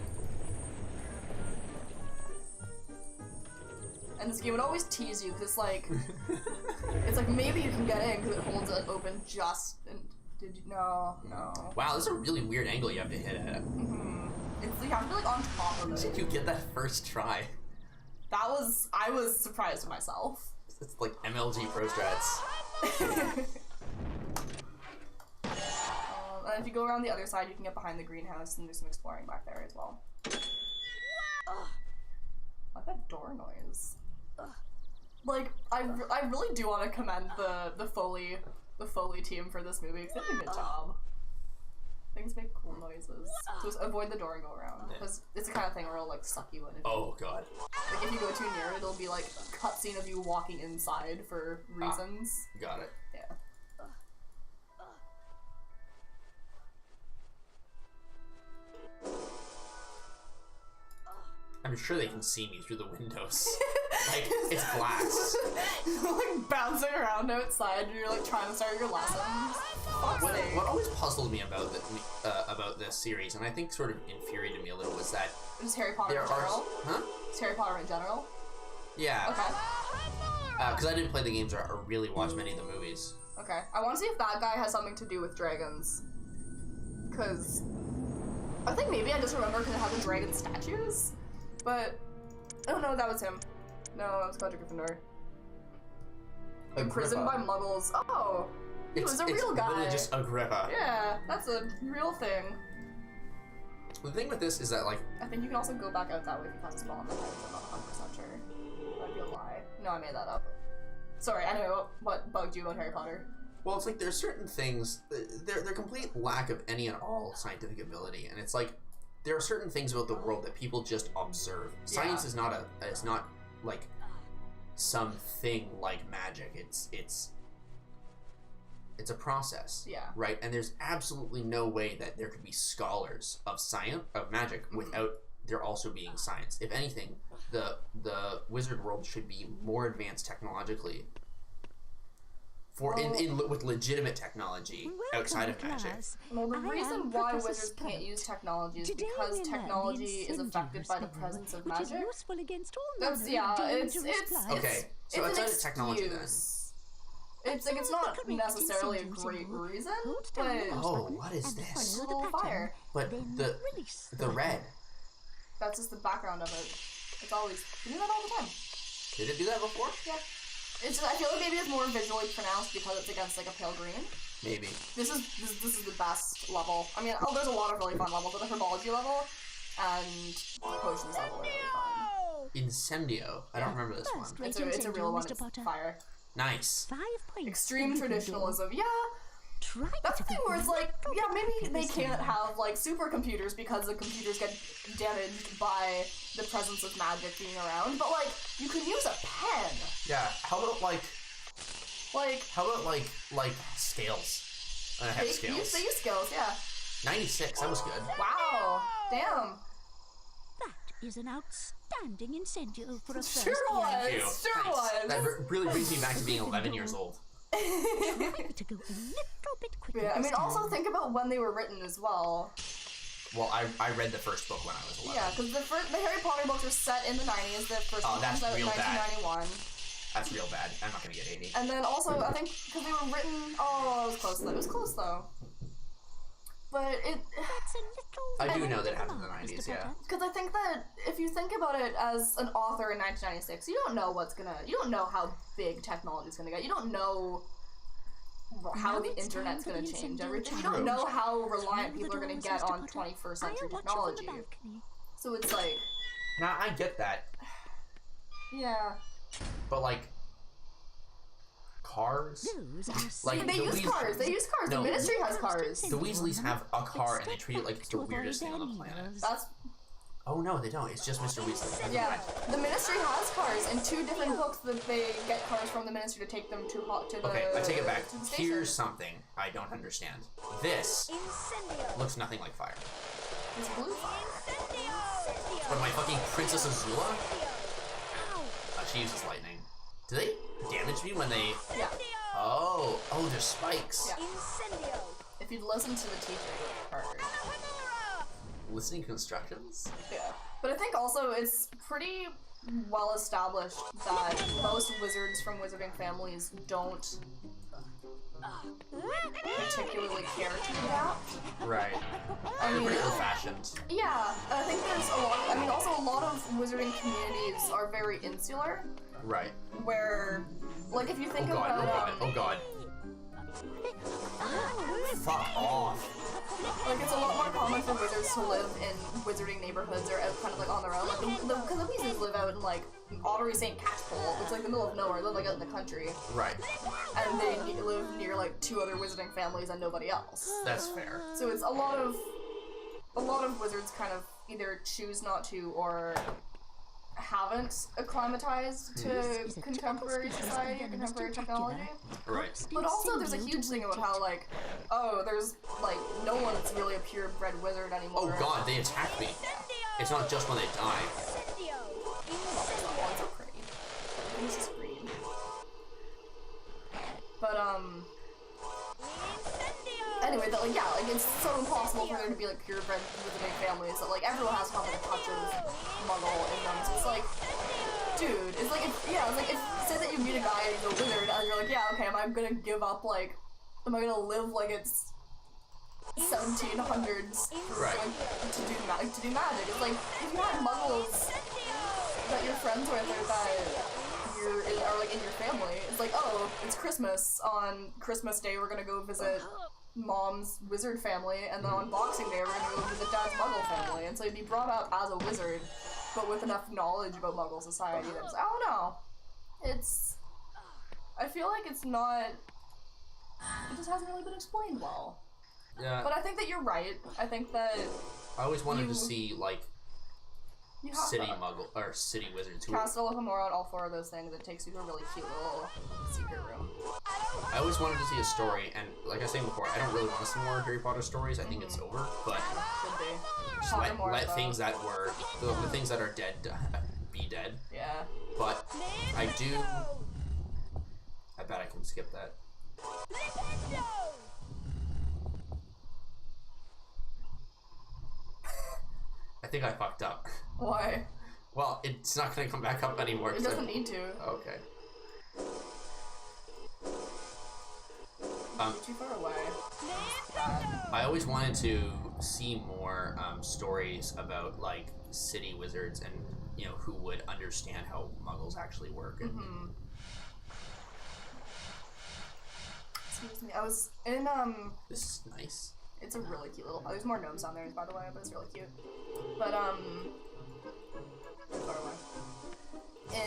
And this game would always tease you, because it's like maybe you can get in because it holds it open just. And did you? No. Wow, this is a really weird angle you have to hit at. It's you have to be on top of it. Did you get that first try? I was surprised at myself. It's like MLG Pro Strats. And if you go around the other side, you can get behind the greenhouse, and there's some exploring back there as well. I like that door noise. Like, I really do want to commend the Foley team for this movie, because they did a good job. Things make cool noises. So just avoid the door and go around, because it's the kind of thing where it'll like suck you in. Oh god. Like if you go too near it, it'll be like a cutscene of you walking inside for reasons. Got it. Yeah. I'm sure they can see me through the windows. Like, it's glass. You're like bouncing around outside and you're like trying to start your lessons. What always puzzled me about this series, and I think sort of infuriated me a little, was that... Just Harry Potter in general? Huh? Just Harry Potter in general? Yeah. Okay. Because I didn't play the games or really watch many of the movies. Okay. I want to see if that guy has something to do with dragons. Because... I think maybe I just remember because it had the dragon statues. But... Oh no, that was him. No, that was Cedric Gryffindor. Imprisoned by muggles. Oh! He was a real guy. It's literally just Agrippa. Yeah, that's a real thing. The thing with this is that, like... I think you can also go back out that way if you cast a spell on the head. I'm not 100% sure. That'd be a lie. No, I made that up. Sorry, I know what bugged you about Harry Potter. Well, it's like there's certain things... They're complete lack of any and all scientific ability, and it's like... There are certain things about the world that people just observe. Science is not like something like magic. It's a process. Yeah. Right? And there's absolutely no way that there could be scholars of magic without there also being science. If anything, the wizard world should be more advanced technologically. With legitimate technology outside of magic. Well, the reason why wizards can't use technology is because technology is affected by the presence of magic. It's okay. So outside of technology, then. It's like it's not necessarily a great reason, but what is this? A little fire. But the red. That's just the background of it. It's always you do that all the time. Did it do that before? Yeah. It's just, I feel like maybe it's more visually pronounced because it's against like a pale green. Maybe. This is the best level. I mean, there's a lot of really fun levels, but the herbology level and the potions level are really fun. Incendio. I don't remember this one. It's a real one. It's fire. Nice. Extreme traditionalism. Yeah. That's the thing where it's like, yeah, maybe they can't have like supercomputers because the computers get damaged by the presence of magic being around, but like you can use a pen. Yeah. How about like scales? I have scales. They use scales, yeah. 96. That was good. Wow. Damn. That is an outstanding incendio for a first Sure was. Thank you. Sure was. That really brings me back to being 11 years old. Try to go a little bit quicker. Yeah, I mean, also think about when they were written as well. Well, I read the first book when I was 11. Yeah, because the Harry Potter books were set in the 90s. The first one was out in 1991. That's real bad. I'm not gonna get 80. And then also, I think because they were written. Oh, it was close though. It was close though. But it. I do know that it happened in the 90s, yeah. Because I think that if you think about it as an author in 1996, you don't know you don't know how big technology is gonna get. You don't know how the internet's gonna change everything. You don't know how reliant people are gonna get on 21st century technology. So it's like. Now I get that. Yeah. But like. Cars? Like they use cars. They use cars. No, the Ministry has cars. The Weasleys have a car and they treat it like it's the weirdest thing on the planet. That's. Oh no, they don't. It's just Mr. Weasley. Yeah, the Ministry has cars. In 2 different books that they get cars from the Ministry to take them to the. Okay, I take it back. Here's something I don't understand. This looks nothing like fire. It's blue fire. What am I, fucking Princess Azula? She uses lightning. Do they damage me when they... Yeah. Oh, there's spikes. Yeah. If you'd listen to the teacher, it would hurt. listening to instructions? Yeah. But I think also it's pretty well established that most wizards from wizarding families don't particularly care to adapt. Right. I mean, pretty old-fashioned. Yeah, I think there's a lot. I mean, also a lot of wizarding communities are very insular. Right. Where, like, if you think about oh god. Fuck off. Like, it's a lot more common for wizards to live in wizarding neighborhoods or out kind of like on their own. Like, because the Weasleys live out in like Ottery St. Catchpole, which is like the middle of nowhere. They're like out in the country. Right. And they live near like 2 other wizarding families and nobody else. That's fair. So it's a lot of wizards kind of either choose not to or haven't acclimatized to contemporary society or contemporary technology. Right. But also there's a huge thing about how, like, oh, there's, like, no one that's really a purebred wizard anymore. Oh god, they attack me. It's not just when they die. Oh, so pretty. This is green. But, anyway, that, like, yeah, like, it's so impossible for there to be, like, purebred wizarding families that, like, everyone has to have, like, a touch of muggle in them. So it's like, dude, it's like, if say that you meet a guy who's a wizard, and you're like, yeah, okay, am I gonna give up, like, am I gonna live like it's 1700s right. like, to do magic? It's like, if you have muggles that you're friends with or that are like in your family, it's like, oh, it's Christmas. On Christmas Day, we're gonna go visit Mom's wizard family, and then on Boxing Day, we're gonna go visit Dad's muggle family. And so you'd be brought up as a wizard, but with enough knowledge about muggle society that it's, I don't know. I feel like it just hasn't really been explained well. Yeah. But I think that you're right. I think that I always wanted to see, like, city muggle, or city wizards who cast a little more on all 4 of those things. It takes you to a really cute little secret room. I always wanted to see a story, and like I was saying before, I don't really want to see more Harry Potter stories. I think it's over, but should be. Just let things that were the things that are dead be dead. Yeah. But I bet I can skip that. I think I fucked up. Why? Well, it's not going to come back up anymore. It doesn't need to. Okay. Too far away. I always wanted to see more stories about, like, city wizards and, you know, who would understand how muggles actually work. And Excuse me, I was in, This is nice. It's a really cute little... There's more gnomes down there, by the way, but it's really cute. But, too far away.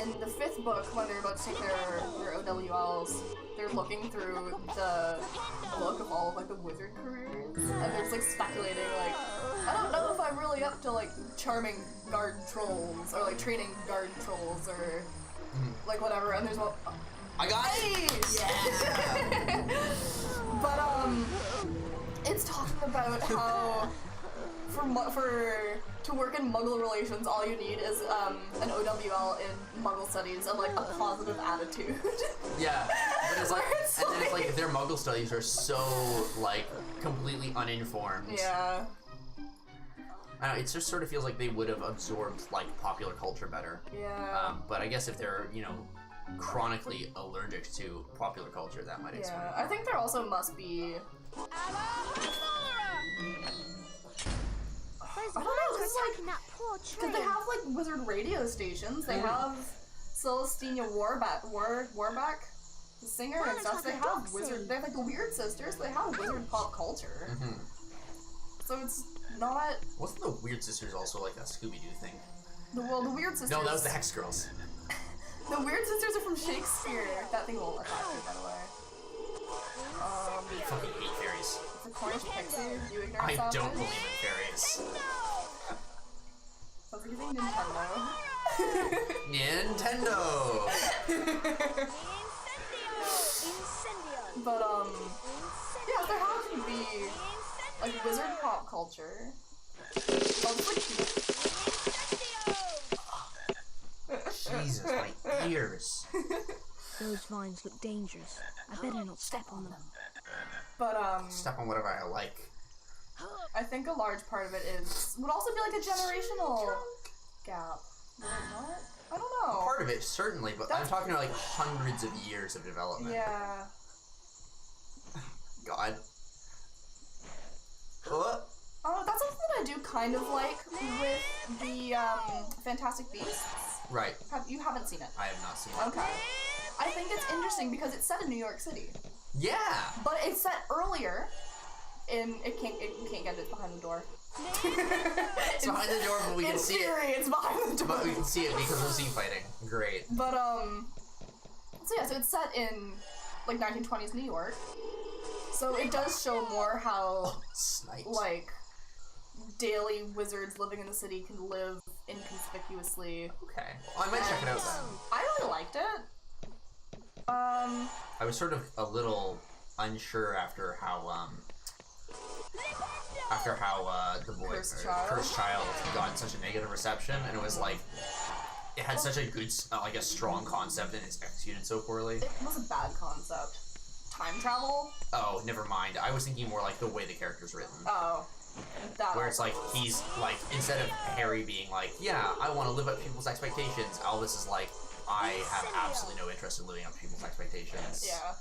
In the 5th book, when they're about to take their OWLs, they're looking through the book of all of, like, the wizard careers, and they're just, like, speculating, like, I don't know if I'm really up to, like, charming garden trolls, or, like, training garden trolls, or, like, whatever, and there's one... I got it! Yeah! But, it's talking about how to work in Muggle relations, all you need is an OWL in Muggle studies and, like, a positive attitude. Yeah, but it's like, and it's like their Muggle studies are so, like, completely uninformed. Yeah. I don't know, it just sort of feels like they would have absorbed, like, popular culture better. Yeah. But I guess if they're, you know, chronically allergic to popular culture, that might explain. Yeah, I think there also must be... I don't know, it's like, because they have, like, wizard radio stations, they have Celestina Warbeck, the singer and stuff, they have wizard, they have, like, the Weird Sisters, they have wizard pop culture. So it's not... Wasn't the Weird Sisters also, like, a Scooby-Doo thing? The Weird Sisters... No, that was the Hex Girls. The Weird Sisters are from Shakespeare. That thing will attack me, by the way. I fucking hate fairies. It's a Cornish pixie. You ignorant I savage. don't believe in fairies. Sounds like you're saying Nintendo. Nintendo! But, yeah, there has to be, like, wizard pop culture. Jesus, my ears. Those vines look dangerous. I better not step on them. But, Step on whatever I like. I think a large part of it would also be like a generational gap. Would it not? I don't know. Part of it, certainly, but I'm talking about like hundreds of years of development. Yeah. God. What? Oh, that's something that I do kind of like with the Fantastic Beasts. Right. You haven't seen it? I have not seen it. Okay. I think it's interesting because it's set in New York City. Yeah. But it's set earlier. It can't get it behind the door. It's behind the door, but we can see it. It's behind the door. But we can see it because of sea fighting. Great. But so yeah, so it's set in like 1920s New York. So it does show more how like daily wizards living in the city can live inconspicuously. Okay. Well, I might check it out then. I really liked it. I was sort of a little unsure after how the boy Cursed Child got such a negative reception, and it was like it had such a good like a strong concept and it's executed so poorly. It was a bad concept. Time travel? Oh, never mind. I was thinking more like the way the character's written. Oh. Where it's like he's like, instead of Harry being like, yeah, I want to live up to people's expectations, Albus is like, I have absolutely no interest in living up to people's expectations. Yeah.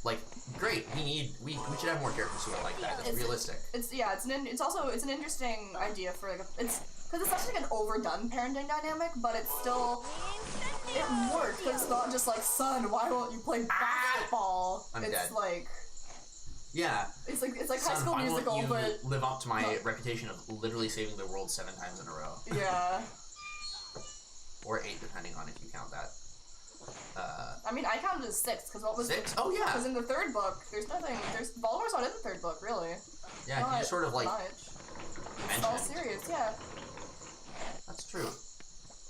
Like, great. We should have more characters who are like that. That's realistic. It's an interesting idea for like because it's such like an overdone parenting dynamic, but it works because it's not just like, son, why won't you play basketball? I'm it's dead. Like. Yeah. It's like Son, High School Musical, why won't you but live up to my reputation of literally saving the world 7 times in a row. Yeah. Or 8, depending on if you count that. I mean, I counted as 6 because what was 6? Oh yeah. Because in the 3rd book, Voldemort's not in the 3rd book, really. Yeah, he just sort of like. It's all serious, yeah. That's true.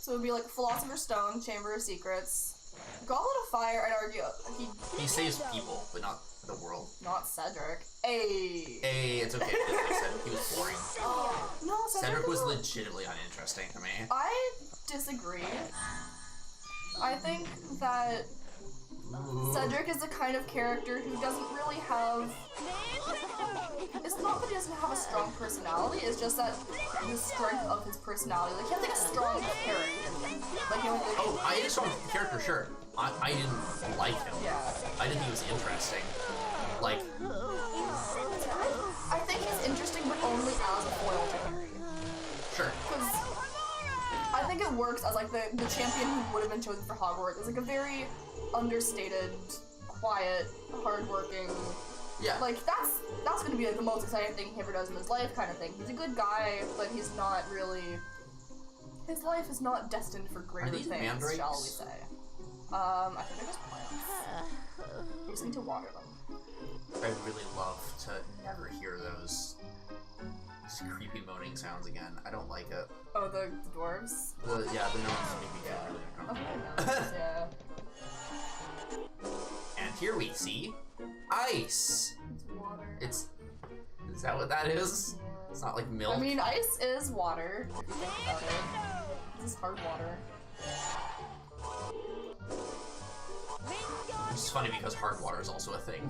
So it would be like Philosopher's Stone, Chamber of Secrets, Goblet of Fire. I'd argue he saves people, but not the world. Not Cedric. Hey, it's okay. He was boring. No, Cedric was legitimately uninteresting to me. I disagree. I think that Cedric is the kind of character who doesn't really have. It's not that he doesn't have a strong personality. It's just that the strength of his personality. Like he has like a strong character. Like I had a strong character, sure. I didn't like him. Yeah. I didn't think he was interesting. Like. I think he's interesting, but only as a foil to Harry. Sure. Because I think it works as like the champion who would have been chosen for Hogwarts. It's like a very understated, quiet, hardworking. Yeah. Like that's gonna be like the most exciting thing he ever does in his life, kind of thing. He's a good guy, but he's not really. His life is not destined for greater things, mandrakes? shall we say? I think they're just plants. You just need to water them. I'd really love to never hear those creepy moaning sounds again. I don't like it. Oh, the dwarves? The gnomes make me feel really uncomfortable. Okay, yeah. And here we see ice. It's water. Is that what that is? Yeah. It's not like milk. I mean, ice is water, if you think about it. This is hard water. Which is funny because hard water is also a thing.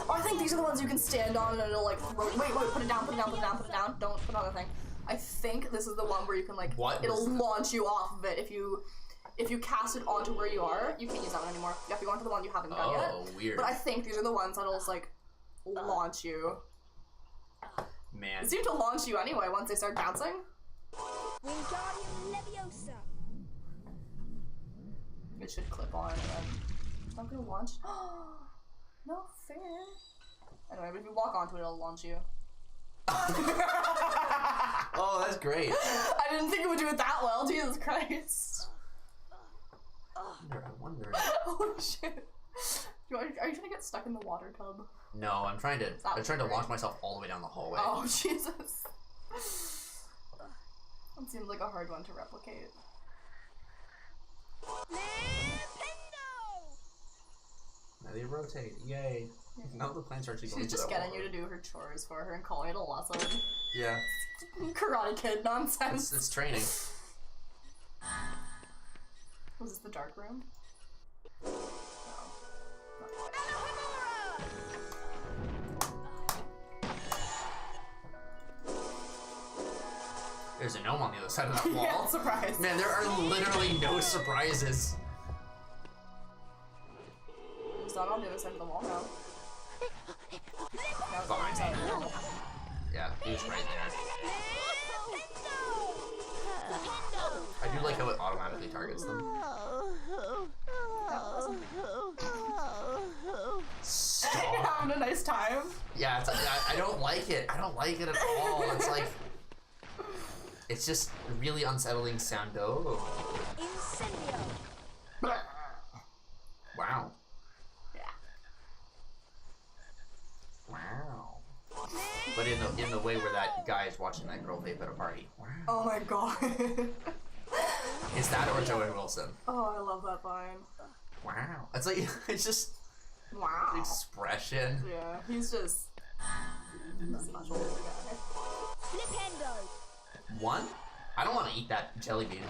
Oh, I think these are the ones you can stand on and it'll like throw. Wait, put it down, put it down, put it down, put it down. Don't put on the thing. I think this is the one where you can like. What? It'll launch you off of it if you cast it onto where you are. You can't use that one anymore. You have to go onto the one you haven't done yet. Oh, weird. But I think these are the ones that'll just like launch you. Man. It seemed to launch you anyway once they start bouncing. Wingardium Leviosa. It should clip on and then it's not gonna launch. No fair. Anyway, but if you walk onto it, it'll launch you. Oh, that's great. I didn't think it would do it that well. Jesus Christ. I wonder. Holy shit. Are you trying to get stuck in the water tub? No, I'm trying to launch myself all the way down the hallway. Oh, Jesus. That seems like a hard one to replicate. Now they rotate. Yay. Now the plants are actually going to She's just getting you to do her chores for her and calling it a lesson. Yeah. Karate Kid nonsense. It's training. Was this the dark room? There's a gnome on the other side of that wall. Yeah, surprise. Man, there are literally no surprises. It's not on the other side of the wall now. Fine. Yeah, he's right there. I do like how it automatically targets them. Stop. Having a nice time. Yeah, it's, I don't like it. I don't like it at all. It's like, it's just really unsettling sound. Oh. Wow. Wow. But in the way where that guy is watching that girl vape at a party. Wow. Oh my god. Is that or Joey Wilson? Oh, I love that vine. Wow. It's like, it's just... Wow. Expression. Yeah, he's just... special guy. One? I don't want to eat that jelly bean.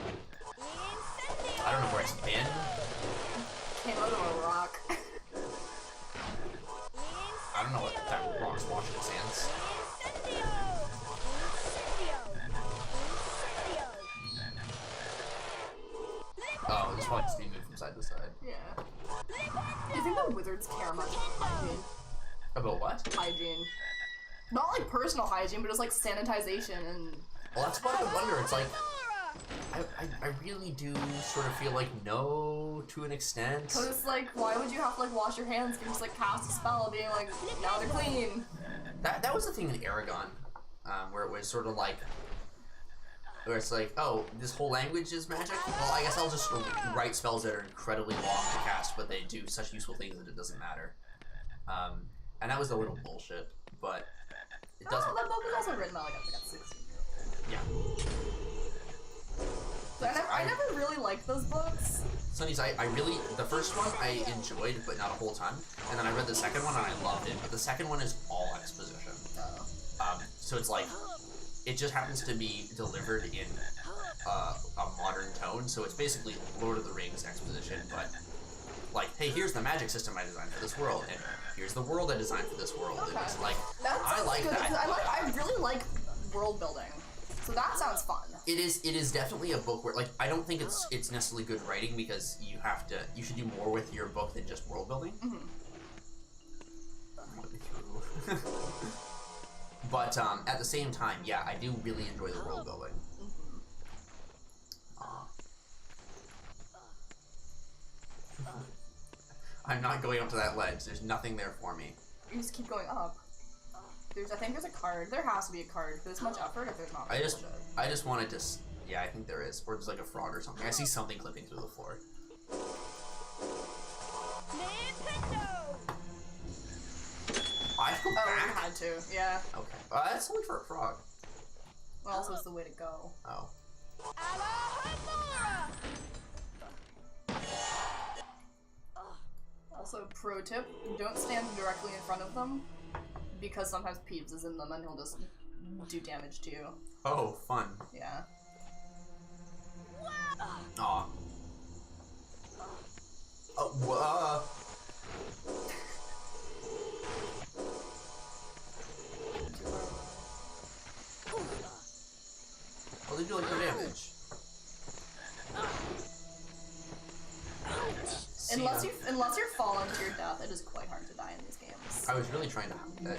I don't know where it's been. Came out of a rock. I don't know what that rock's washing its hands. Oh, this one just being moved from side to side. Yeah. Do you think the wizards care much about hygiene? About what? Hygiene. Not like personal hygiene, but just like sanitization and... Well, that's what I wonder. It's like... I really do sort of feel like no, to an extent. Cause it's like, why would you have to like wash your hands? You can just like cast a spell being like, now they're clean. That was the thing in Aragon, where it was sort of like, where it's like, oh, this whole language is magic? Well, I guess I'll just write spells that are incredibly long to cast, but they do such useful things that it doesn't matter. And that was a little bullshit, but it doesn't... Oh, that book was also written by like a 16-year-old. Yeah. I never really liked those books. Sunny's, I really, the first one I enjoyed, but not a whole ton. And then I read the second one and I loved it, but the second one is all exposition. So it's like, it just happens to be delivered in a modern tone, so it's basically Lord of the Rings exposition, but like, hey, here's the magic system I designed for this world, and here's the world I designed for this world. Okay. And it's like, I like that. I really like world building. So that sounds fun. It is definitely a book where, like, I don't think it's necessarily good writing because you should do more with your book than just world building. Mm-hmm. But at the same time, yeah, I do really enjoy the world building. I'm not going up to that ledge. There's nothing there for me. You just keep going up. I think there's a card. There has to be a card. There's much effort if there's not. I just wanted to. Yeah, I think there is, or there's like a frog or something. I see something clipping through the floor. I go back. You had to. Yeah. Okay. That's only for a frog. Well, also it's the way to go. Oh. Also, pro tip: don't stand directly in front of them. Because sometimes Peeves is in them and he'll just do damage to you. Oh, fun. Yeah. Aw. Oh, well, they do like no damage. Unless you're falling to your death, it is quite hard to die in these games. I was really trying to do that.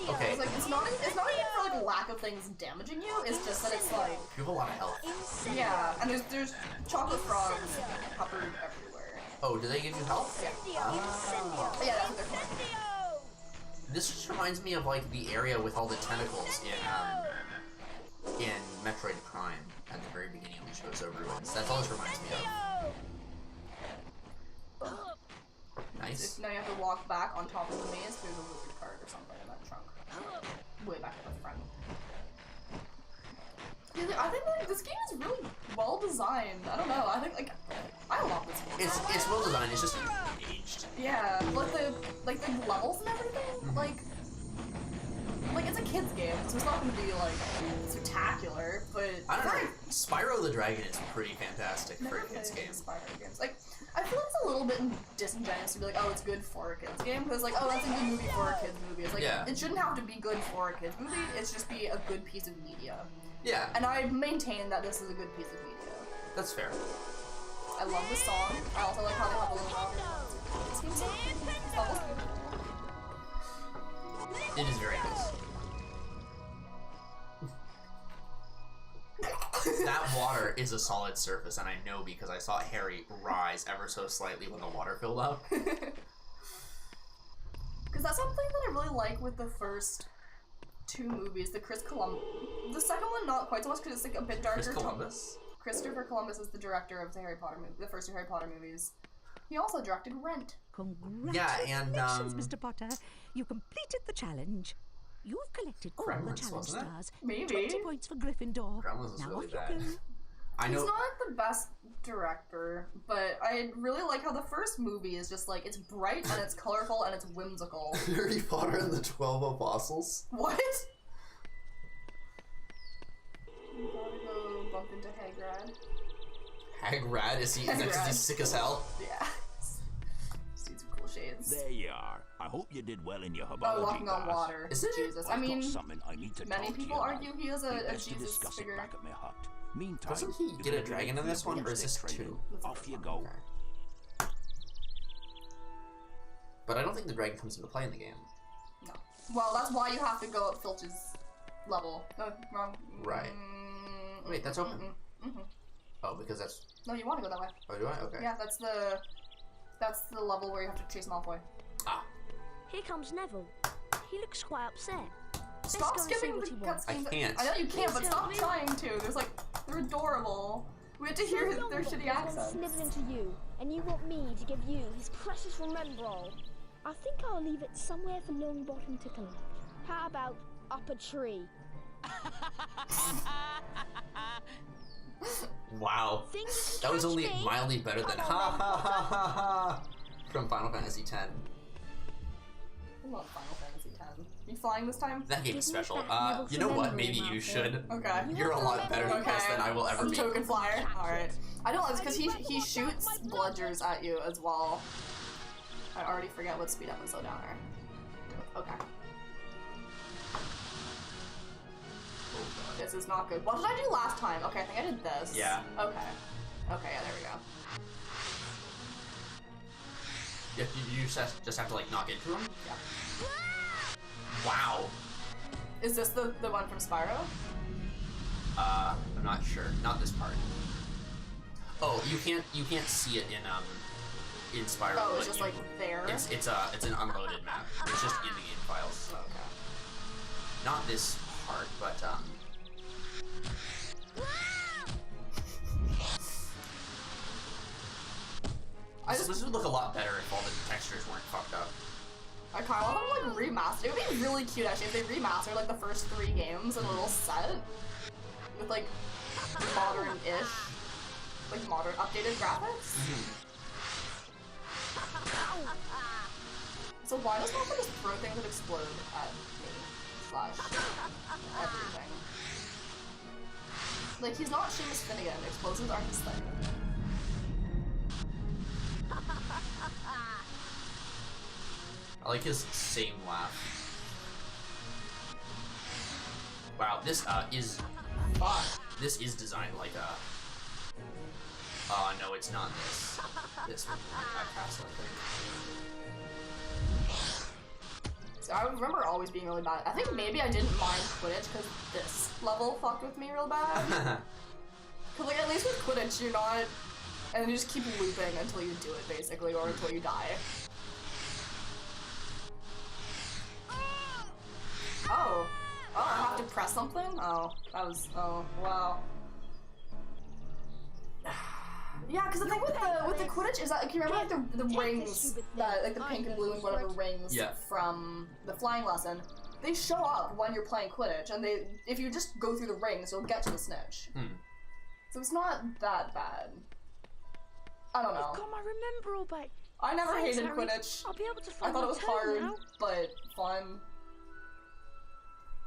Okay. It's not even for like lack of things damaging you. It's just that it's like you have a lot of health. Yeah, and there's chocolate frogs peppered everywhere. Oh, do they give you health? Yeah. Yeah, that's what they're called. This just reminds me of like the area with all the tentacles in Metroid Prime at the very beginning of the show's ruins. That's all this reminds me of. Nice. So now you have to walk back on top of the maze through the wizard card or something in that trunk. Way back at the front. I think like this game is really well designed. I don't know. I think like I love this game. It's well designed. It's just aged. Yeah, like the levels and everything. Like it's a kid's game, so it's not gonna be like spectacular. But I don't know. Spyro the Dragon is pretty fantastic for a kid's game. Spyro games. Like I feel like it's a little bit disingenuous to be like, oh, it's good for a kids game, because like, oh, that's a good movie for a kids movie. It's like, it shouldn't have to be good for a kids movie. It's just be a good piece of media. Yeah. And I maintain that this is a good piece of media. That's fair. I love the song. I also like how they have a little rock. It seems so It is very nice. That water is a solid surface, and I know because I saw Harry rise ever so slightly when the water filled up. Because that's something that I really like with the first two movies. The second one, not quite so much because it's like a bit darker. Chris Columbus? Christopher Columbus is the director of the first two Harry Potter movies. He also directed Rent. Congratulations, Mr. Potter. You completed the challenge. You've collected all the challenge stars. Maybe. 20 points for Gryffindor. Gremlins was now really off bad. you go. I know. He's not the best director, but I really like how the first movie is just like, it's bright and it's colorful and it's whimsical. Harry Potter and the 12 Apostles? What? You gotta go bump into Hagrid. Hagrid? Is that because he's sick as hell? Yeah. See some cool shades. There you are. I hope you did well in your herbology walking on class. water. Is it? Jesus. I've I mean, got something I need to many talk to people you argue about. he is a Best to Jesus discuss figure. it back at my hut. Meantime, Doesn't he get a dragon in this one, or is this two? Off you go. Okay. But I don't think the dragon comes into play in the game. No. Well, that's why you have to go up Filch's level. No, wrong. Right. Wait, that's open. Mm-hmm. Oh, because that's... No, you want to go that way. Oh, do I? Okay. Yeah, that's the level where you have to chase Malfoy. Ah. Here comes Neville. He looks quite upset. Stop skipping the cutscenes. I can't. I know you can't, but stop trying to. They're adorable. We have to hear their shitty accents. Sniveling to you, and you want me to give you his precious Remembrall. I think I'll leave it somewhere for Longbottom to collect. How about up a tree? Wow. That was only mildly better than ha ha ha ha ha from Final Fantasy X. I love Final Fantasy X. Are you flying this time? That game is special. You know what? Maybe you should. Okay. You're a lot better at this than I will ever be. Token flyer. Alright. I don't know, it's because he shoots bludgers at you as well. I already forget what speed up and slow down are. Okay. This is not good. What did I do last time? Okay, I think I did this. Yeah. Okay. Okay, yeah, there we go. Yeah, you just have to like knock into him? Yeah. Wow. Is this the one from Spyro? I'm not sure. Not this part. Oh, you can't see it in Spyro. Oh, it's just like there? It's an unloaded map. It's just in the game files. Okay. Not this part, but this would look a lot better if all the textures weren't fucked up. I kind of want them like remastered. It would be really cute actually if they remastered like the first 3 games in a little set with like modern-ish, like modern updated graphics. So why does Malfoy just throw things that explode at me? / everything. Like he's not Seamus Finnegan. Explosives aren't his thing. I like his same laugh. Wow, this is designed like a. No, it's not this. This one. I passed like it. So I remember always being really bad. I think maybe I didn't mind Quidditch because this level fucked with me real bad. Cause like at least with Quidditch you're not, and you just keep looping until you do it basically, or until you die. Oh. Oh, I have to press something? Oh, that was, oh, wow. Yeah, because the thing with the Quidditch is that, like, you remember like the rings, that, like the pink and blue and whatever rings from the flying lesson, they show up when you're playing Quidditch, and if you just go through the rings, you'll get to the snitch. So it's not that bad. I don't know. I've got my Remembrall back. I never hated Harry. Quidditch. I'll be able to fly I thought it was hard, now. but fun.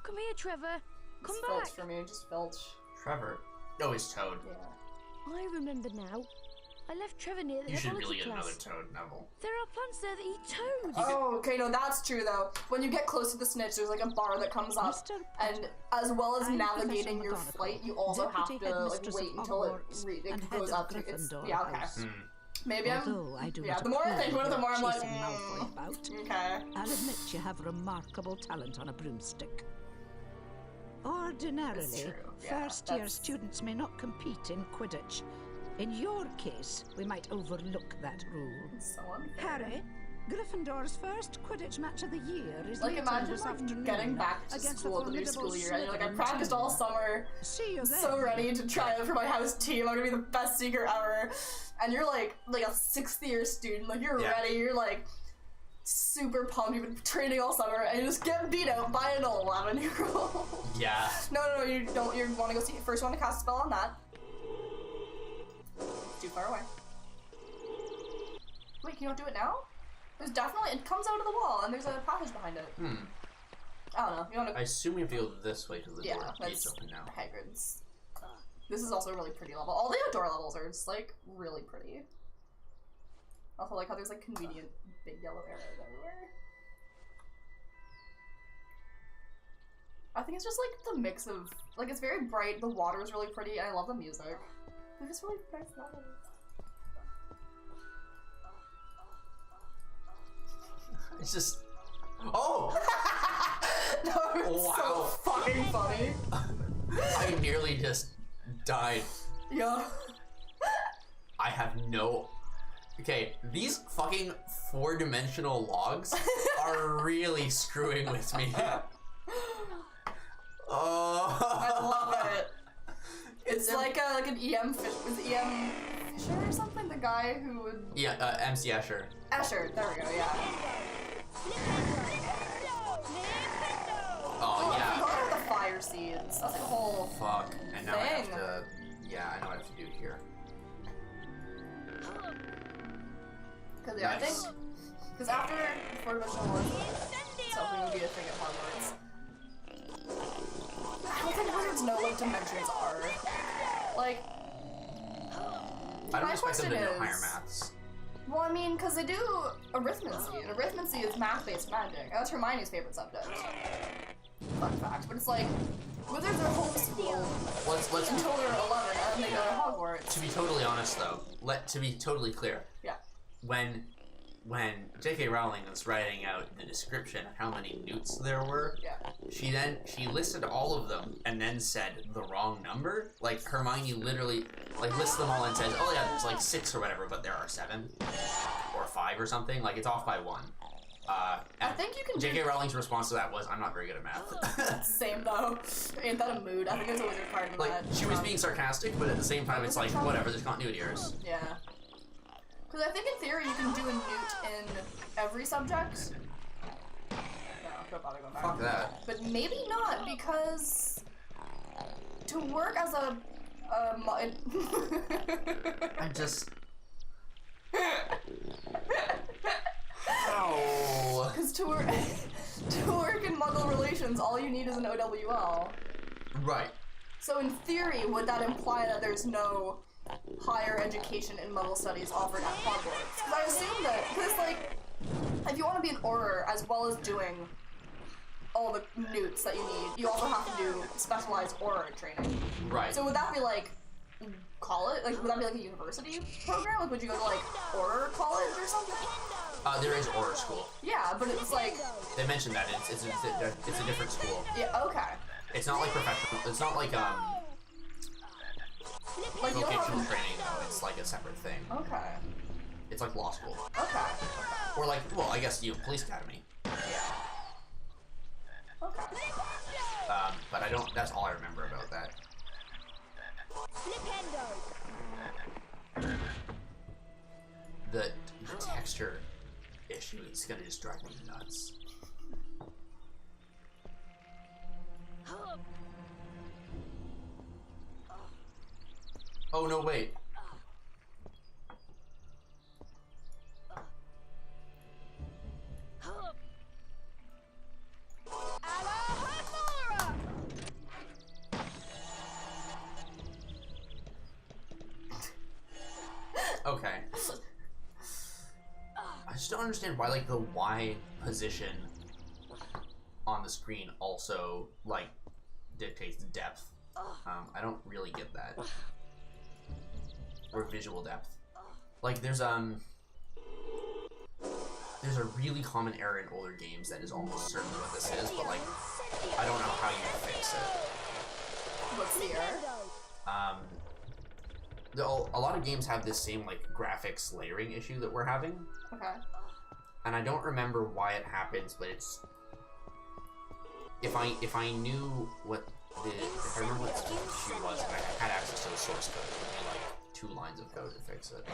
Come here, Trevor. Come It's back. Filch for me, just Filch. Trevor. Oh, he's Toad. Yeah. I remember now. I left Trevor near the You should really herbology get another class. toad, Neville. There are plants there that eat toads. Oh, okay, no, that's true though. When you get close to the snitch, there's like a bar that comes up, and as well as navigating your flight, you also have to like wait until it goes up. Yeah, okay. Maybe yeah, the more I think about it, the more I'm like, okay. I'll admit you have remarkable talent on a broomstick. Ordinarily, first-year students may not compete in Quidditch. In your case, we might overlook that rule. Harry, Gryffindor's first Quidditch match of the year is like, later imagine this afternoon getting back to school at the new school year, and you're like, I practiced all summer, so ready to try out for my house team, I'm gonna be the best seeker ever, and you're like a 6th year student, like you're ready, you're like super pumped, you've been training all summer, and you just get beat out by an 11-year-old. Yeah. No, you don't, you want to go see, first one to cast a spell on that. Too far away. Wait, can you not do it now? There's definitely, it comes out of the wall, and there's a passage behind it. I don't know. You want to? I assume we have to go this way because the door gate's that's open now. Hagrid's. This is also a really pretty level. All the outdoor levels are just like really pretty. Also, like how there's like convenient big yellow arrows everywhere. I think it's just like the mix of like it's very bright. The water is really pretty, and I love the music. They're just really nice levels. It's just. Oh! No, it's so fucking funny. I nearly just died. Yeah. I have no. Okay, these fucking 4-dimensional logs are really screwing with me. Oh. I love it. It's like an EM Fish. Was it EM Fisher or something? The guy who would. Yeah, MC Escher. Escher, there we go. Yeah. Oh yeah. I forgot about the fire seeds. That's like a whole fuck. And now I have thing. to. Yeah, I know what I have to do here. Because I think. Because after 4-dimensional was something would be a thing at Hogwarts. I don't think wizards know what dimensions are. Like. I don't expect them to know higher maths. Well, I mean, because they do arithmancy, and arithmancy is math-based magic, and that's Hermione's favorite subject. Fun fact, but it's like, wizards are homeschooled until they're 11, and then they go to Hogwarts. To be totally honest, though, to be totally clear, when J.K. Rowling was writing out the description of how many newts there were, she listed all of them and then said the wrong number. Like Hermione literally lists them all and says, "Oh yeah, there's like 6 or whatever, but there are 7 or 5 or something. Like it's off by 1." I think you can. J.K. Rowling's response to that was, "I'm not very good at math." Same though. Ain't that a mood? I think there's a wizard part in that. She was being sarcastic, but at the same time, it's like whatever. There's continuity errors. Yeah. Because I think in theory you can do a newt in every subject. No, don't bother going back. Fuck that. But maybe not, because to work as a I'm just. Ow. Because to work in Muggle relations, all you need is an OWL. Right. So in theory, would that imply that there's no higher education in Muggle studies offered at Hogwarts? Because I assume that, because like, if you want to be an Auror as well as doing all the newts that you need, you also have to do specialized Auror training. Right. So would that be like college? Like, would that be like a university program? Like, would you go to like Auror college or something? There is Auror school. Yeah, but it's like they mentioned that it's a different school. Yeah. Okay. It's not like professional. It's not like vocational training though. It's like a separate thing. Okay. It's like law school. Okay. Or like, well, I guess police academy. Yeah. Okay. But I don't. That's all I remember about that. The texture issue is gonna just drive me nuts. Oh no! Wait. Okay. I just don't understand why, like, the Y position on the screen also, like, dictates depth. I don't really get that. Or visual depth. Like, there's a really common error in older games that is almost certainly what this is, but, like, I don't know how you fix it. What's the error? A lot of games have this same, like, graphics layering issue that we're having. Okay. And I don't remember why it happens, but it's... If I knew what if I remember what the issue was, and I had access to the source code, it would be like 2 lines of code to fix it.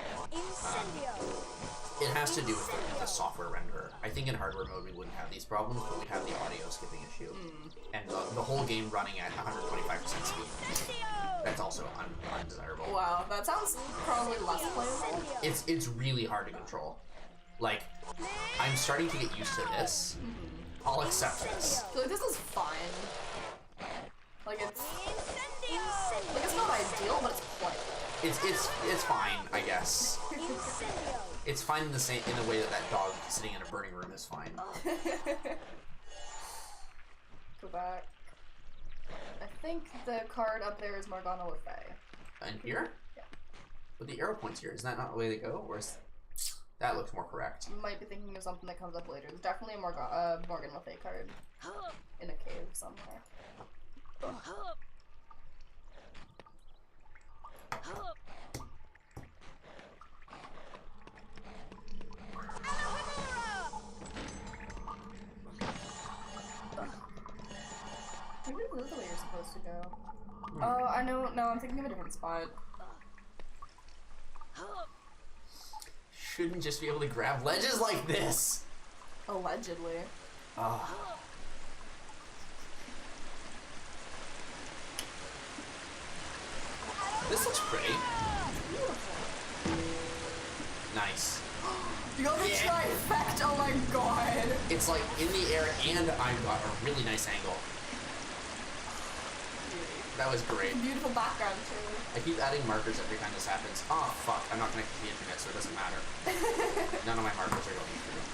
It has to do with the software renderer. I think in hardware mode we wouldn't have these problems, but we'd have the audio skipping issue. And the whole game running at 125% speed. That's also undesirable. Wow, that sounds probably less playable. It's really hard to control. Like, I'm starting to get used to this. I'll accept this. I feel like this is fine. Like it's not ideal, but it's playable. It's fine, I guess. It's fine in the way that dog sitting in a burning room is fine. Go back. I think the card up there is Morgana Le Fay. And here? Yeah. With the arrow points here, is that not the way to go, or is that looks more correct? You might be thinking of something that comes up later. There's definitely a Morgan Le Fay card in a cave somewhere. Maybe this is the way you're supposed to go. Oh, I know. No, I'm thinking of a different spot. Shouldn't just be able to grab ledges like this. Allegedly. This looks pretty. Nice. You got the trifecta, oh my god. It's like in the air and I've got a really nice angle. That was great. Beautiful background too. I keep adding markers every time this happens. Oh fuck, I'm not connected to the internet, so it doesn't matter. None of my markers are going through.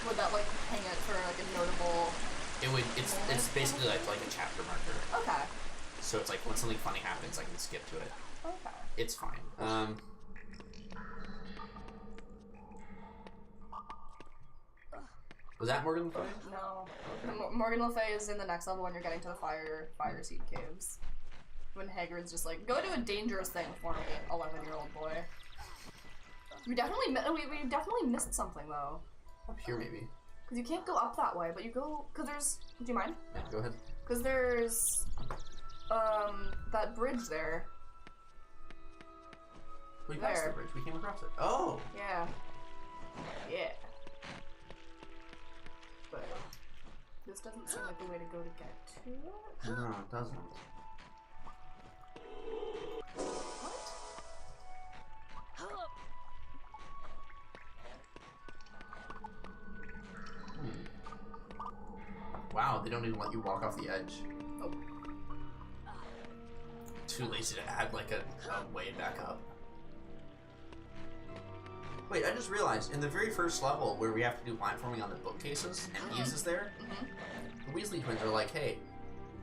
Would that like hang it for like a notable? It would. It's basically like a chapter marker. Okay. So it's like when something funny happens, I can skip to it. Okay. It's fine. Was that Morgan Le Fay? No. Morgan Le Fay is in the next level when you're getting to the fire seed caves. When Hagrid's just like, go do a dangerous thing for me, 11-year-old boy. We definitely missed something though. Up here maybe. Cause you can't go up that way, but you go. Cause there's. Do you mind? Yeah, go ahead. Cause there's, that bridge there. We passed the bridge. We came across it. Oh. Yeah. Yeah. But this doesn't seem like the way to go to get to it. No, it doesn't. What? Wow, they don't even let you walk off the edge. Oh. Too lazy to add like a way back up. Wait, I just realized, in the very first level where we have to do platforming on the bookcases, and Ease is there, the Weasley twins are like, hey,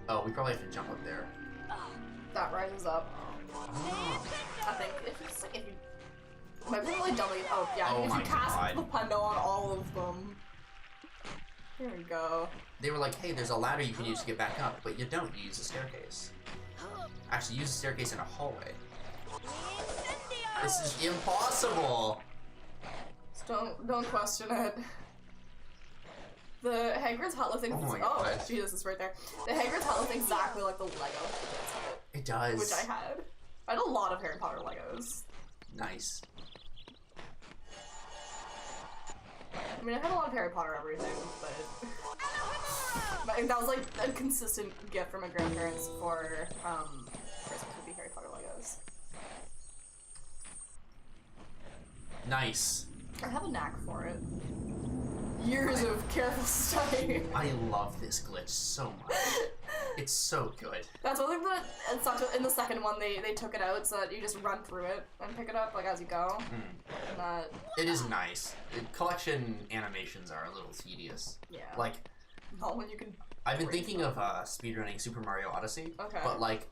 oh, we probably have to jump up there. That rises up. Oh. I think if you might be really dummy. Oh yeah, Oh if my you cast God. the Pendo on all of them. Here we go. They were like, hey, there's a ladder you can use to get back up, but you don't, you use a staircase. Actually, use a staircase in a hallway. This is impossible! Don't question it. The Hagrid's hut looks Oh my God. Jesus, it's right there. The Hagrid's hut looks exactly like the Lego. It does. Which I had. I had a lot of Harry Potter Legos. Nice. I mean, I had a lot of Harry Potter everything, but that was like a consistent gift from my grandparents for Christmas would be Harry Potter Legos. Nice. I have a knack for it. Years of careful study. I love this glitch so much. It's so good. That's one thing that it sucked. In the second one, they took it out so that you just run through it and pick it up like as you go. And that... It is nice. Collection animations are a little tedious. Yeah. Like, when you can. I've been thinking of speedrunning Super Mario Odyssey. Okay. But like,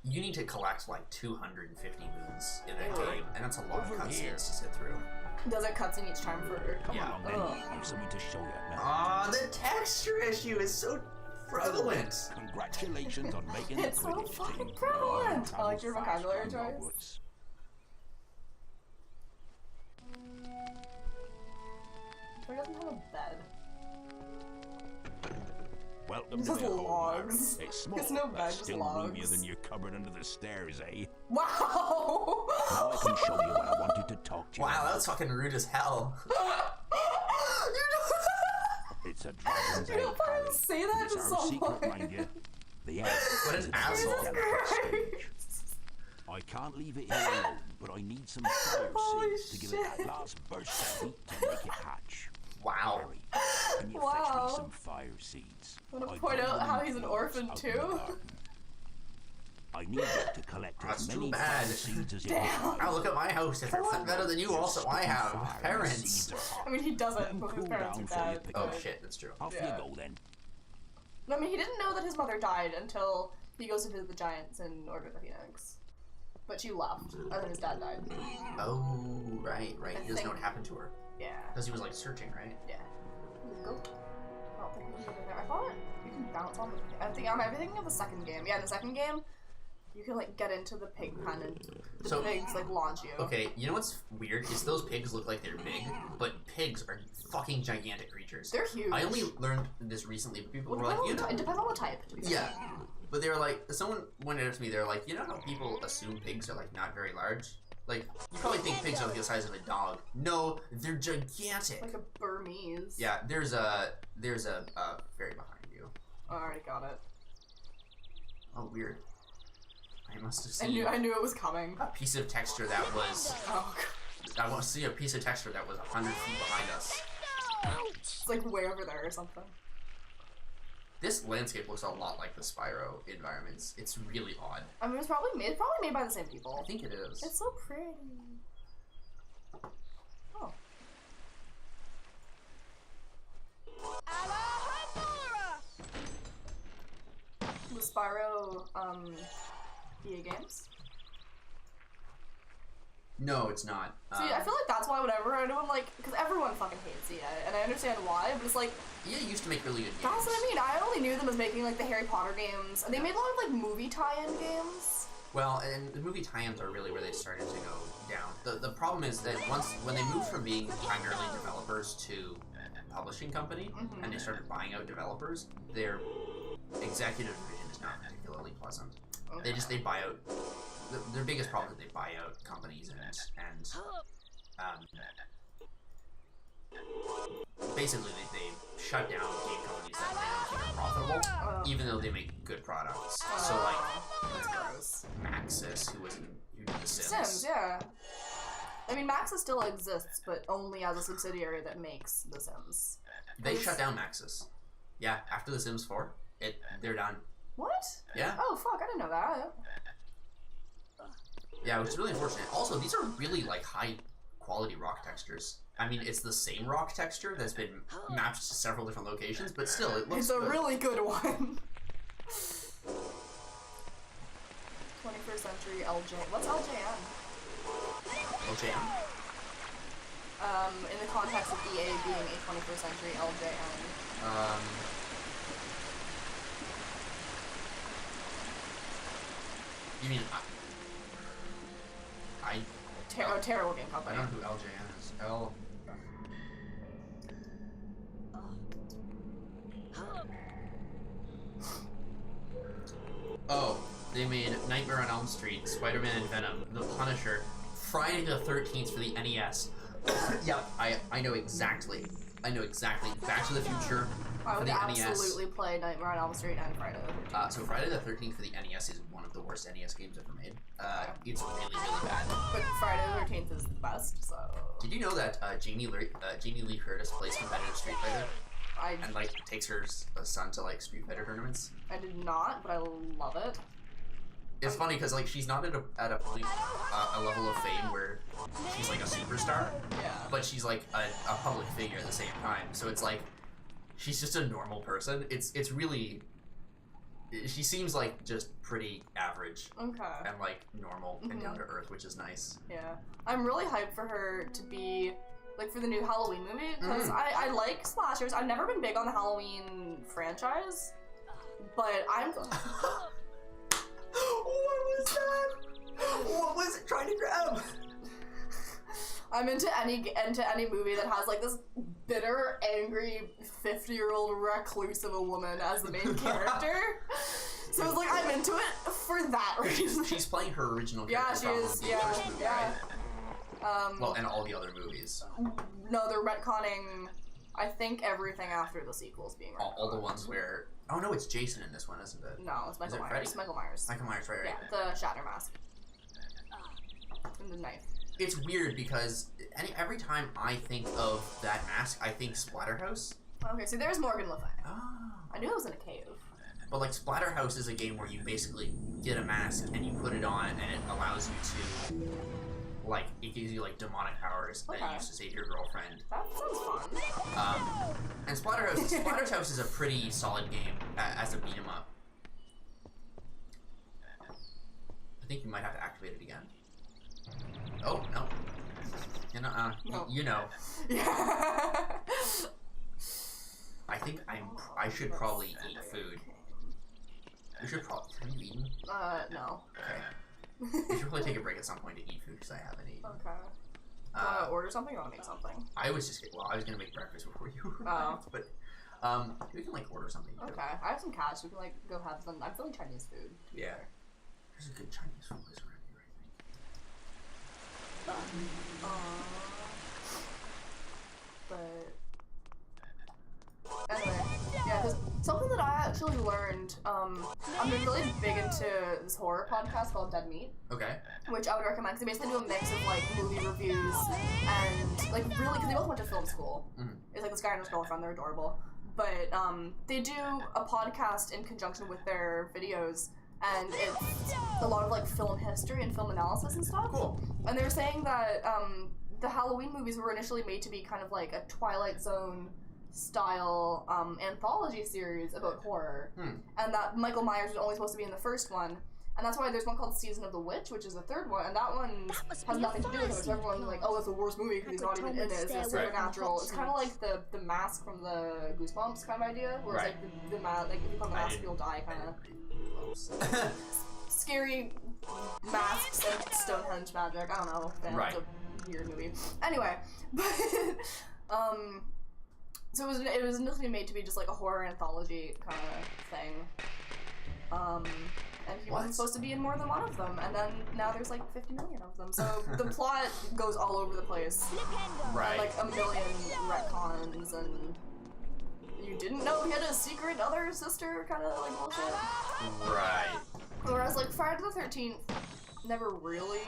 you need to collect like 250 moons in that game, and that's a lot of cutscenes to sit through. Does it cutscene each time for? Yeah. I have something to show you now. Ah, the texture issue is so prevalent. Congratulations on making the It's so Quidditch fucking team. prevalent. I like your vocabulary choice. He doesn't have a bed. Welcome It's to just my home, logs. Aaron. It's small, It's no but bed, just still logs. roomier than your cupboard under the stairs, eh? Wow! Now I can show you what I wanted to talk to you Wow, about. that was fucking rude as hell. It's a dragon's You don't fucking alley. say that It's to our secret, someone. mind you. The end. What an asshole. I can't leave it here alone, but I need some fire Holy seeds to give it that last burst of heat to make it hatch. Wow. Harry, can you fetch me some fire seeds? I want to point out how he's an orphan too. I need you to collect That's as too many bad. fire seeds as you can. Now look at my house. It's better than you. Also, I have parents. I mean, he doesn't, but his parents are dead. Oh shit, that's true. Off you go then. I mean, he didn't know that his mother died until he goes to visit the Giants in Order of the Phoenix. But she left, and then his dad died. Oh, right. He doesn't know think- what happened to her. Yeah. Because he was like searching, right? Yeah. Go. I don't think we can in there. I thought you can bounce on the. I'm thinking of the second game. Yeah, in the second game, you can like get into the pig pen and the pigs like launch you. Okay, you know what's weird is those pigs look like they're big, but pigs are fucking gigantic creatures. They're huge. I only learned this recently, but people were like, you know, it depends on the type. To be yeah. But they were like, someone pointed out to me, they're like, you know how people assume pigs are like not very large? Like, you probably think pigs are like the size of a dog. No, they're gigantic. Like a Burmese. Yeah, there's a fairy behind you. I already got it. Oh, weird. I must have seen. I knew it was coming. A piece of texture that was. Oh God. I want to see a piece of texture that was 100 feet behind us. It's like way over there or something. This landscape looks a lot like the Spyro environments. It's really odd. I mean, it's probably made by the same people. I think it is. It's so pretty. Oh. The Spyro, EA games? No, it's not. See, I feel like that's why whenever anyone because everyone fucking hates EA, and I understand why, but it's like... EA used to make really good games. That's what I mean, I only knew them as making like the Harry Potter games, and they made a lot of like movie tie-in games. Well, and the movie tie-ins are really where they started to go down. The problem is that when they moved from being primarily developers to a publishing company, and they started buying out developers, their executive division is not particularly pleasant. Okay. They buy out. Their biggest problem is they buy out companies and basically they shut down game companies that they don't think are profitable, even though they make good products. So like, that's gross. Maxis, who did the Sims. Sims, yeah. I mean, Maxis still exists, but only as a subsidiary that makes the Sims. They shut down Maxis. Yeah, after the Sims 4, they're done. What? Yeah. Oh fuck, I didn't know that. Yeah, which is really unfortunate. Also, these are really like high quality rock textures. I mean, it's the same rock texture that's been mapped to several different locations, but still, it looks good. It's a really good one. 21st century LJ. What's LJN? LJN? In the context of EA being a 21st century LJN. You mean terrible game company. I don't know who LJN is. Oh, they made Nightmare on Elm Street, Spider-Man and Venom, The Punisher, Friday the 13th for the NES. Yep, I know exactly. Back to the Future I for would the NES. absolutely play Nightmare on Elm Street and Friday the 13th. So Friday the 13th for the NES is one of the worst NES games ever made. It's really, really bad. But Friday the 13th is the best, so... Did you know that Jamie Lee Curtis plays competitive Street Fighter? and like takes her son to like Street Fighter tournaments. I did not, but I love it. It's funny because like she's not at a level of fame where she's like a superstar, but she's like a public figure at the same time. So it's like she's just a normal person. It's really, she seems like just pretty average. Okay. And like normal and down to earth, which is nice. Yeah, I'm really hyped for her to be like for the new Halloween movie because I like slashers. I've never been big on the Halloween franchise, but I'm. What was that? What was it trying to grab? I'm into any movie that has like this bitter, angry 50-year-old recluse of a woman as the main character. So it's like I'm into it for that reason. She's playing her original character. Yeah, she is. Yeah. Well, and all the other movies. No, they're retconning. I think everything after the sequel's being retconned. All the ones where. Oh no, it's Jason in this one, isn't it? No, it's Michael Myers. Freddy? Michael Myers. Michael Myers, right. Yeah, the shatter mask. And the knife. It's weird because every time I think of that mask, I think Splatterhouse. Okay, so there's Morgan Le Fay. Oh. I knew it was in a cave. But like Splatterhouse is a game where you basically get a mask and you put it on and it allows you to, like, it gives you like demonic powers that you use to save your girlfriend. That sounds fun. And Splatterhouse is a pretty solid game as a beat 'em up. I think you might have to activate it again. Oh no! No. You know. Yeah. I think I should probably eat food. You should probably. Have you eaten? No. Okay. You should probably take a break at some point to eat food because I haven't eaten. Okay. Do you want to order something or want to make something? I was gonna make breakfast before you were. Oh. But we can like order something. Too. Okay. I have some cash. We can like go have some. I'm feeling Chinese food. Yeah. There's a good Chinese food place around here, I think. But anyway, yeah, because something that I actually learned, I've been really big into this horror podcast called Dead Meat. Okay. Which I would recommend because they basically do a mix of like movie reviews and like really because they both went to film school. It's like this guy and his girlfriend, they're adorable. But they do a podcast in conjunction with their videos. And it's a lot of like film history and film analysis and stuff. Cool. And they were saying that the Halloween movies were initially made to be kind of like a Twilight Zone style anthology series about horror. And that Michael Myers was only supposed to be in the first one. And that's why there's one called Season of the Witch, which is the third one, and that one has nothing to do with it. So everyone's like, oh, it's the worst movie because he's not even in it. It's just supernatural. It's kind of like the mask from the Goosebumps kind of idea, where it's like the mask, like if you put the mask, you'll die kind of. Scary masks and Stonehenge magic. I don't know. It's a weird movie. Anyway, but so it was initially made to be just like a horror anthology kind of thing. And he wasn't supposed to be in more than one of them, and then now there's like 50 million of them. So the plot goes all over the place. Right. And, like a million retcons and. You didn't know he had a secret other sister kind of like bullshit. Right. Whereas like Friday the 13th never really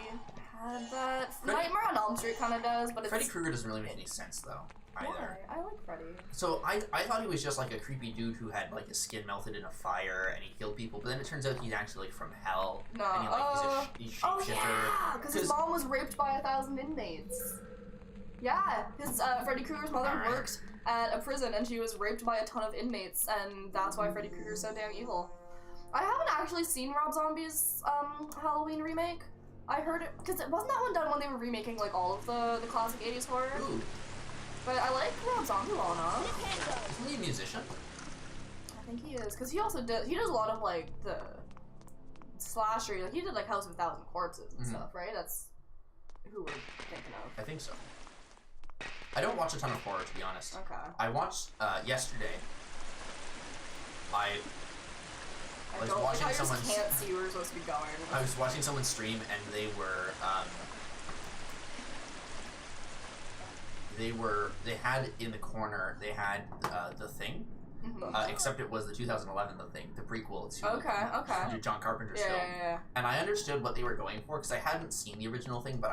had that. Nightmare on Elm Street kind of does, but it's... Freddy Krueger doesn't really make any sense though, either. I like Freddy. So I thought he was just like a creepy dude who had like his skin melted in a fire and he killed people, but then it turns out he's actually like from hell. No. And he's a shapeshifter. Yeah, because his mom was raped by 1,000 inmates. Yeah, his Freddy Krueger's mother worked at a prison and she was raped by a ton of inmates, and that's why Freddy Krueger's so damn evil. I haven't actually seen Rob Zombie's Halloween remake. I heard it because it wasn't that one done when they were remaking like all of the classic 80s horror. Ooh. But I like Rob Zombie well enough. Isn't he a musician? I think he is, because he also does a lot of like the slasher. Like he did like House of a Thousand Corpses and stuff, right? That's who we're thinking of. I think so. I don't watch a ton of horror, to be honest. Okay. I watched yesterday. I was watching someone. Can't see where we're supposed to be going. I was watching someone stream, and they had in the corner. They had The Thing. Except it was the 2011 The Thing, the prequel to John Carpenter's film. Yeah. And I understood what they were going for because I hadn't seen the original Thing, but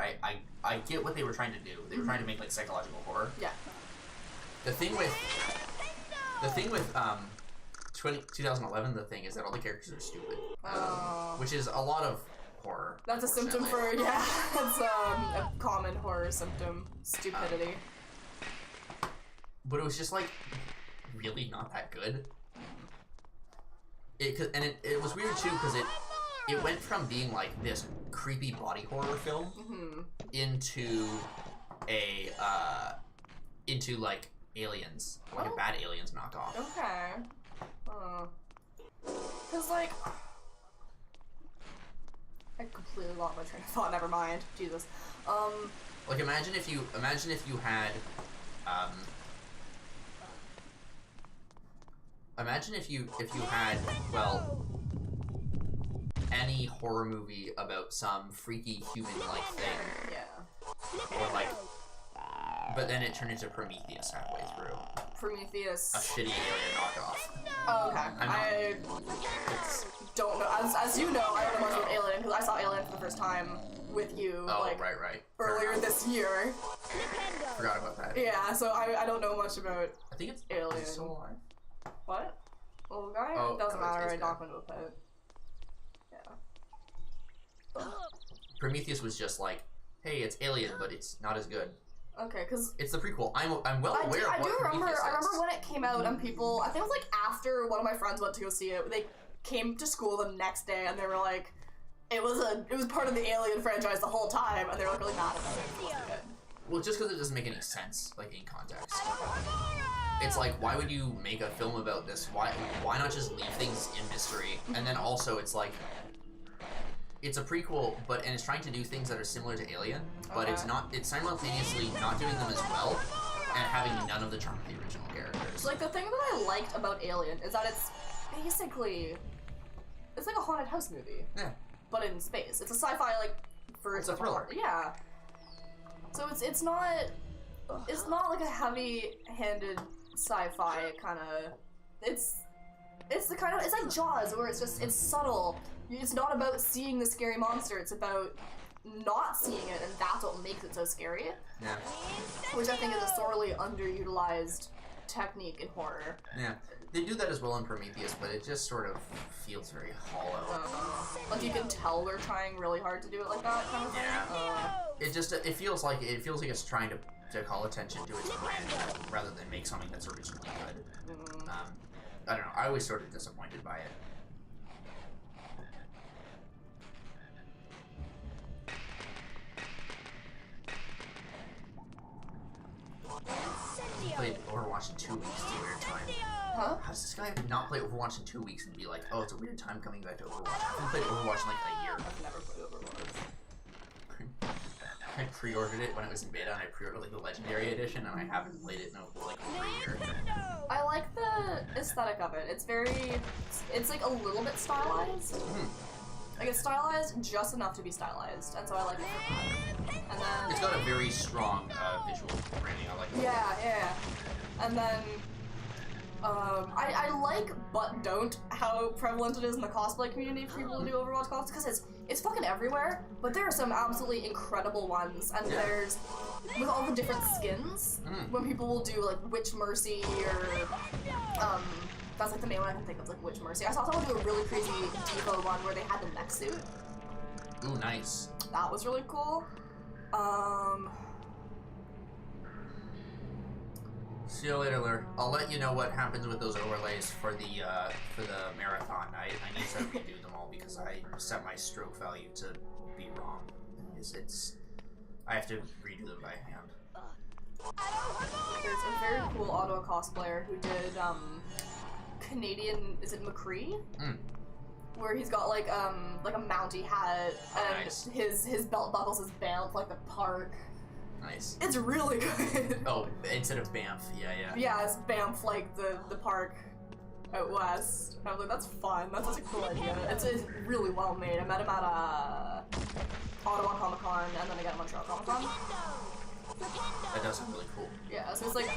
I get what they were trying to do. They were trying to make like psychological horror. Yeah. The thing with The thing with 2011, the thing is that all the characters are stupid, which is a lot of horror. That's a symptom for it's a common horror symptom, stupidity. But it was just like really not that good. It was weird too because it went from being like this creepy body horror film into like Aliens, like a bad Aliens knockoff. Okay. Cause like I completely lost my train of thought. Never mind. Jesus. Like imagine if you had imagine if you had any horror movie about some freaky human-like thing. Yeah. Or like, but then it turned into Prometheus halfway through. Prometheus. A shitty alien knockoff. Oh, okay. I don't know. As you know, I don't know much about Alien because I saw Alien for the first time with you. Oh, like, right. Earlier this year. Forgot about that. Yeah, so I don't know much about. I think it's Alien. He's still alive. What? Old guy? Oh, it doesn't matter. I dead. knocked into a pit. Yeah. Prometheus was just like, hey, it's Alien, but it's not as good. Okay, because it's the prequel. I'm well aware of what Prometheus is. I remember when it came out and people, I think it was like after one of my friends went to go see it, they came to school the next day and they were like, it was part of the Alien franchise the whole time, and they were like really mad about it. It wasn't good. Well, just because it doesn't make any sense, like in context. It's like, why would you make a film about this? Why not just leave things in mystery? And then also, it's like, it's a prequel, and it's trying to do things that are similar to Alien, but it's simultaneously not doing them as well, and having none of the charm of the original characters. Like, the thing that I liked about Alien is that it's basically, it's like a haunted house movie. Yeah. But in space. It's a sci-fi, like, it's a thriller. Yeah. So it's not like a heavy-handed sci-fi kind of, it's like Jaws, where it's subtle. It's not about seeing the scary monster, it's about not seeing it, and that's what makes it so scary. Yeah. Which I think is a sorely underutilized technique in horror. Yeah. They do that as well in Prometheus, but it just sort of feels very hollow. Like you can tell they're trying really hard to do it like that kind of thing. Yeah. It feels like it's trying to call attention to its brand rather than make something that's originally good. I don't know. I was sort of disappointed by it. Played Overwatch in 2 weeks. It's a weird time. Huh? How does this guy not play Overwatch in 2 weeks and be like, oh, it's a weird time coming back to Overwatch? I haven't played Overwatch in like a year. I've never played Overwatch. I pre-ordered it when it was in beta, and I pre-ordered like the Legendary Edition, and I haven't played it in like over a year. I like the aesthetic of it. It's like a little bit stylized. Like it's stylized just enough to be stylized, and so I like it for that. And then it's got a very strong visual branding. I like it. Yeah. And then I like but don't how prevalent it is in the cosplay community for people to do Overwatch cosplays, because it's fucking everywhere. But there are some absolutely incredible ones, and there's with all the different skins when people will do like Witch Mercy or that's like the main one I can think of, like Witch Mercy. I saw someone do a really crazy Devo one where they had the mech suit. Ooh, nice. That was really cool. See you later, Lur. I'll let you know what happens with those overlays for the marathon. I need to redo them all because I set my stroke value to be wrong. I have to redo them by hand. There's a very cool Ottawa cosplayer who did Canadian, is it McCree? Where he's got like a Mountie hat and his belt buckles is Banff, like the park. Nice. It's really good. Oh, instead of Banff, yeah. Yeah, it's Banff, like the park out west. And I was like, that's fun. That's such a cool idea. It's really well made. I met him at Ottawa Comic Con and then again at Montreal Comic Con. That does sound really cool. Yeah, so it's like,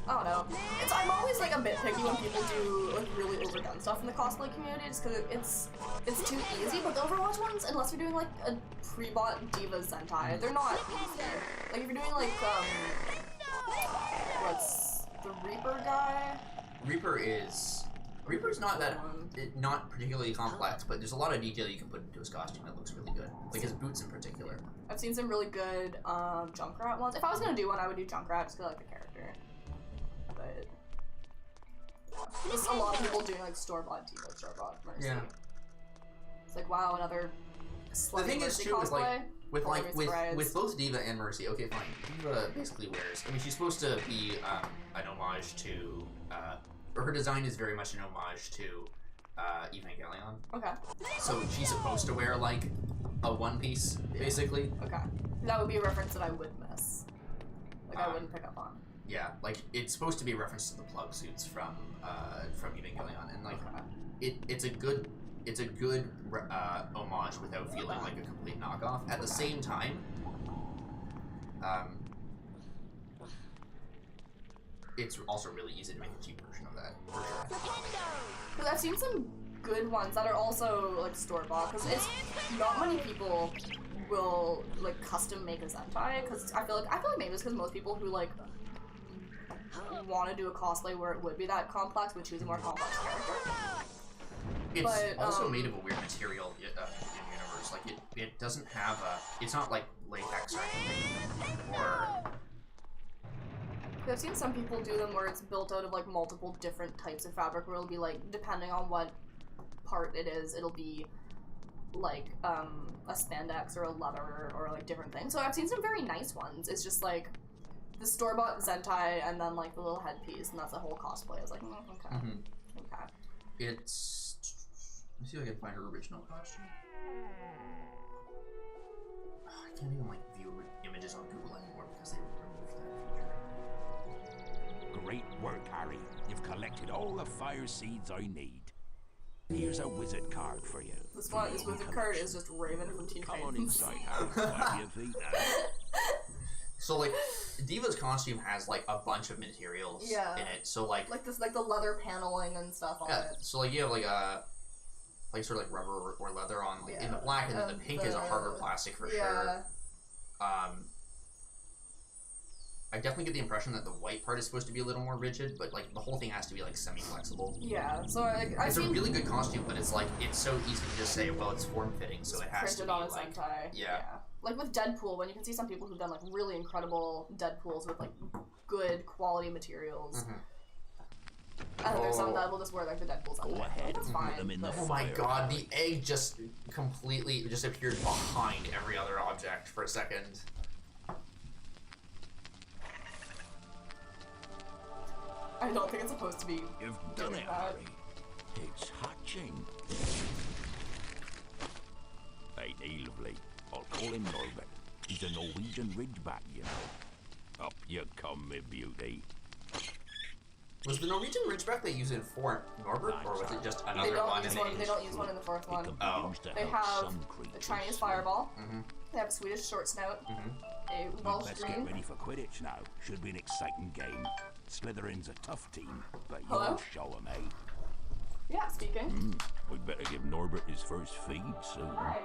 I don't know. I'm always like a bit picky when people do like really overdone stuff in the cosplay community, just because it's too easy. But the Overwatch ones, unless you're doing like a pre-bought Diva Sentai, they're not easy. Like if you're doing like what's the Reaper guy. Reaper's not not particularly complex, but there's a lot of detail you can put into his costume that looks really good. Like his boots in particular. I've seen some really good Junkrat ones. If I was gonna do one, I would do Junkrat just because I like the character. But there's a lot of people doing like store-bought Diva, store-bought Mercy. Yeah. It's like, wow, another the thing is too cosplay. with both Diva and Mercy. Okay, fine. Diva basically wears. I mean, she's supposed to be an homage to. Or her design is very much an homage to Evangelion. Okay. So she's supposed to wear like a one piece, basically. Okay. That would be a reference that I would miss. Like I wouldn't pick up on. Yeah, like it's supposed to be a reference to the plug suits from Evangelion, and like it's a good homage without feeling like a complete knockoff. At the same time, it's also really easy to make a cheap version of that, for sure. Because I've seen some good ones that are also like store-bought, because it's not many people will like custom make a Zentai, because I feel like maybe it's because most people who like want to do a cosplay where it would be that complex would choose a more complex character. It's also made of a weird material in universe. Like it doesn't have it's not like latex or anything, or. I've seen some people do them where it's built out of like multiple different types of fabric, where it'll be like, depending on what part it is, it'll be like a spandex or a leather or like different things. So I've seen some very nice ones. It's just like the store-bought Zentai and then like the little headpiece, and that's the whole cosplay. It's like, okay. Okay. It's. Let me see if I can find her original costume. I can't even like view images on Google anymore because they removed that feature. Great work, Harry. You've collected all the fire seeds I need. Here's a wizard card for you. This wizard card is just Raven from Teen Titans. Come on inside, Harry. Clap your feet now. So like, Diva's costume has like a bunch of materials in it. So like this, like the leather paneling and stuff on it. So like you have like a sort of like rubber or leather on like in the black, and then the pink is a harder plastic for sure. I definitely get the impression that the white part is supposed to be a little more rigid, but like the whole thing has to be like semi-flexible. Yeah, so like it's a really good costume, but it's like it's so easy to just say, well, it's form-fitting, so it has to be on a like Zentai. Yeah. Like with Deadpool, when you can see some people who've done like really incredible Deadpools with like good quality materials. And there's some that will just wear like the Deadpools on there. That's fine. Oh my god, the egg just completely just appeared behind every other object for a second. I don't think it's supposed to be. You've done it, Harry. It's hatching. Ain't he lovely? I'll call him Norbert. He's a Norwegian Ridgeback, you know. Up you come, me beauty. Was the Norwegian Ridgeback they use in Fort Norbert, or was it just another one? They don't use one in the fourth one. Oh. They have the Chinese Fireball. They have a Swedish Short Snout. A Welsh Let's Green. get ready for Quidditch now. Should be an exciting game. Slytherin's a tough team, but Hello? you'll show 'em, eh? Yeah, speaking. We'd better give Norbert his first feed soon. Alright.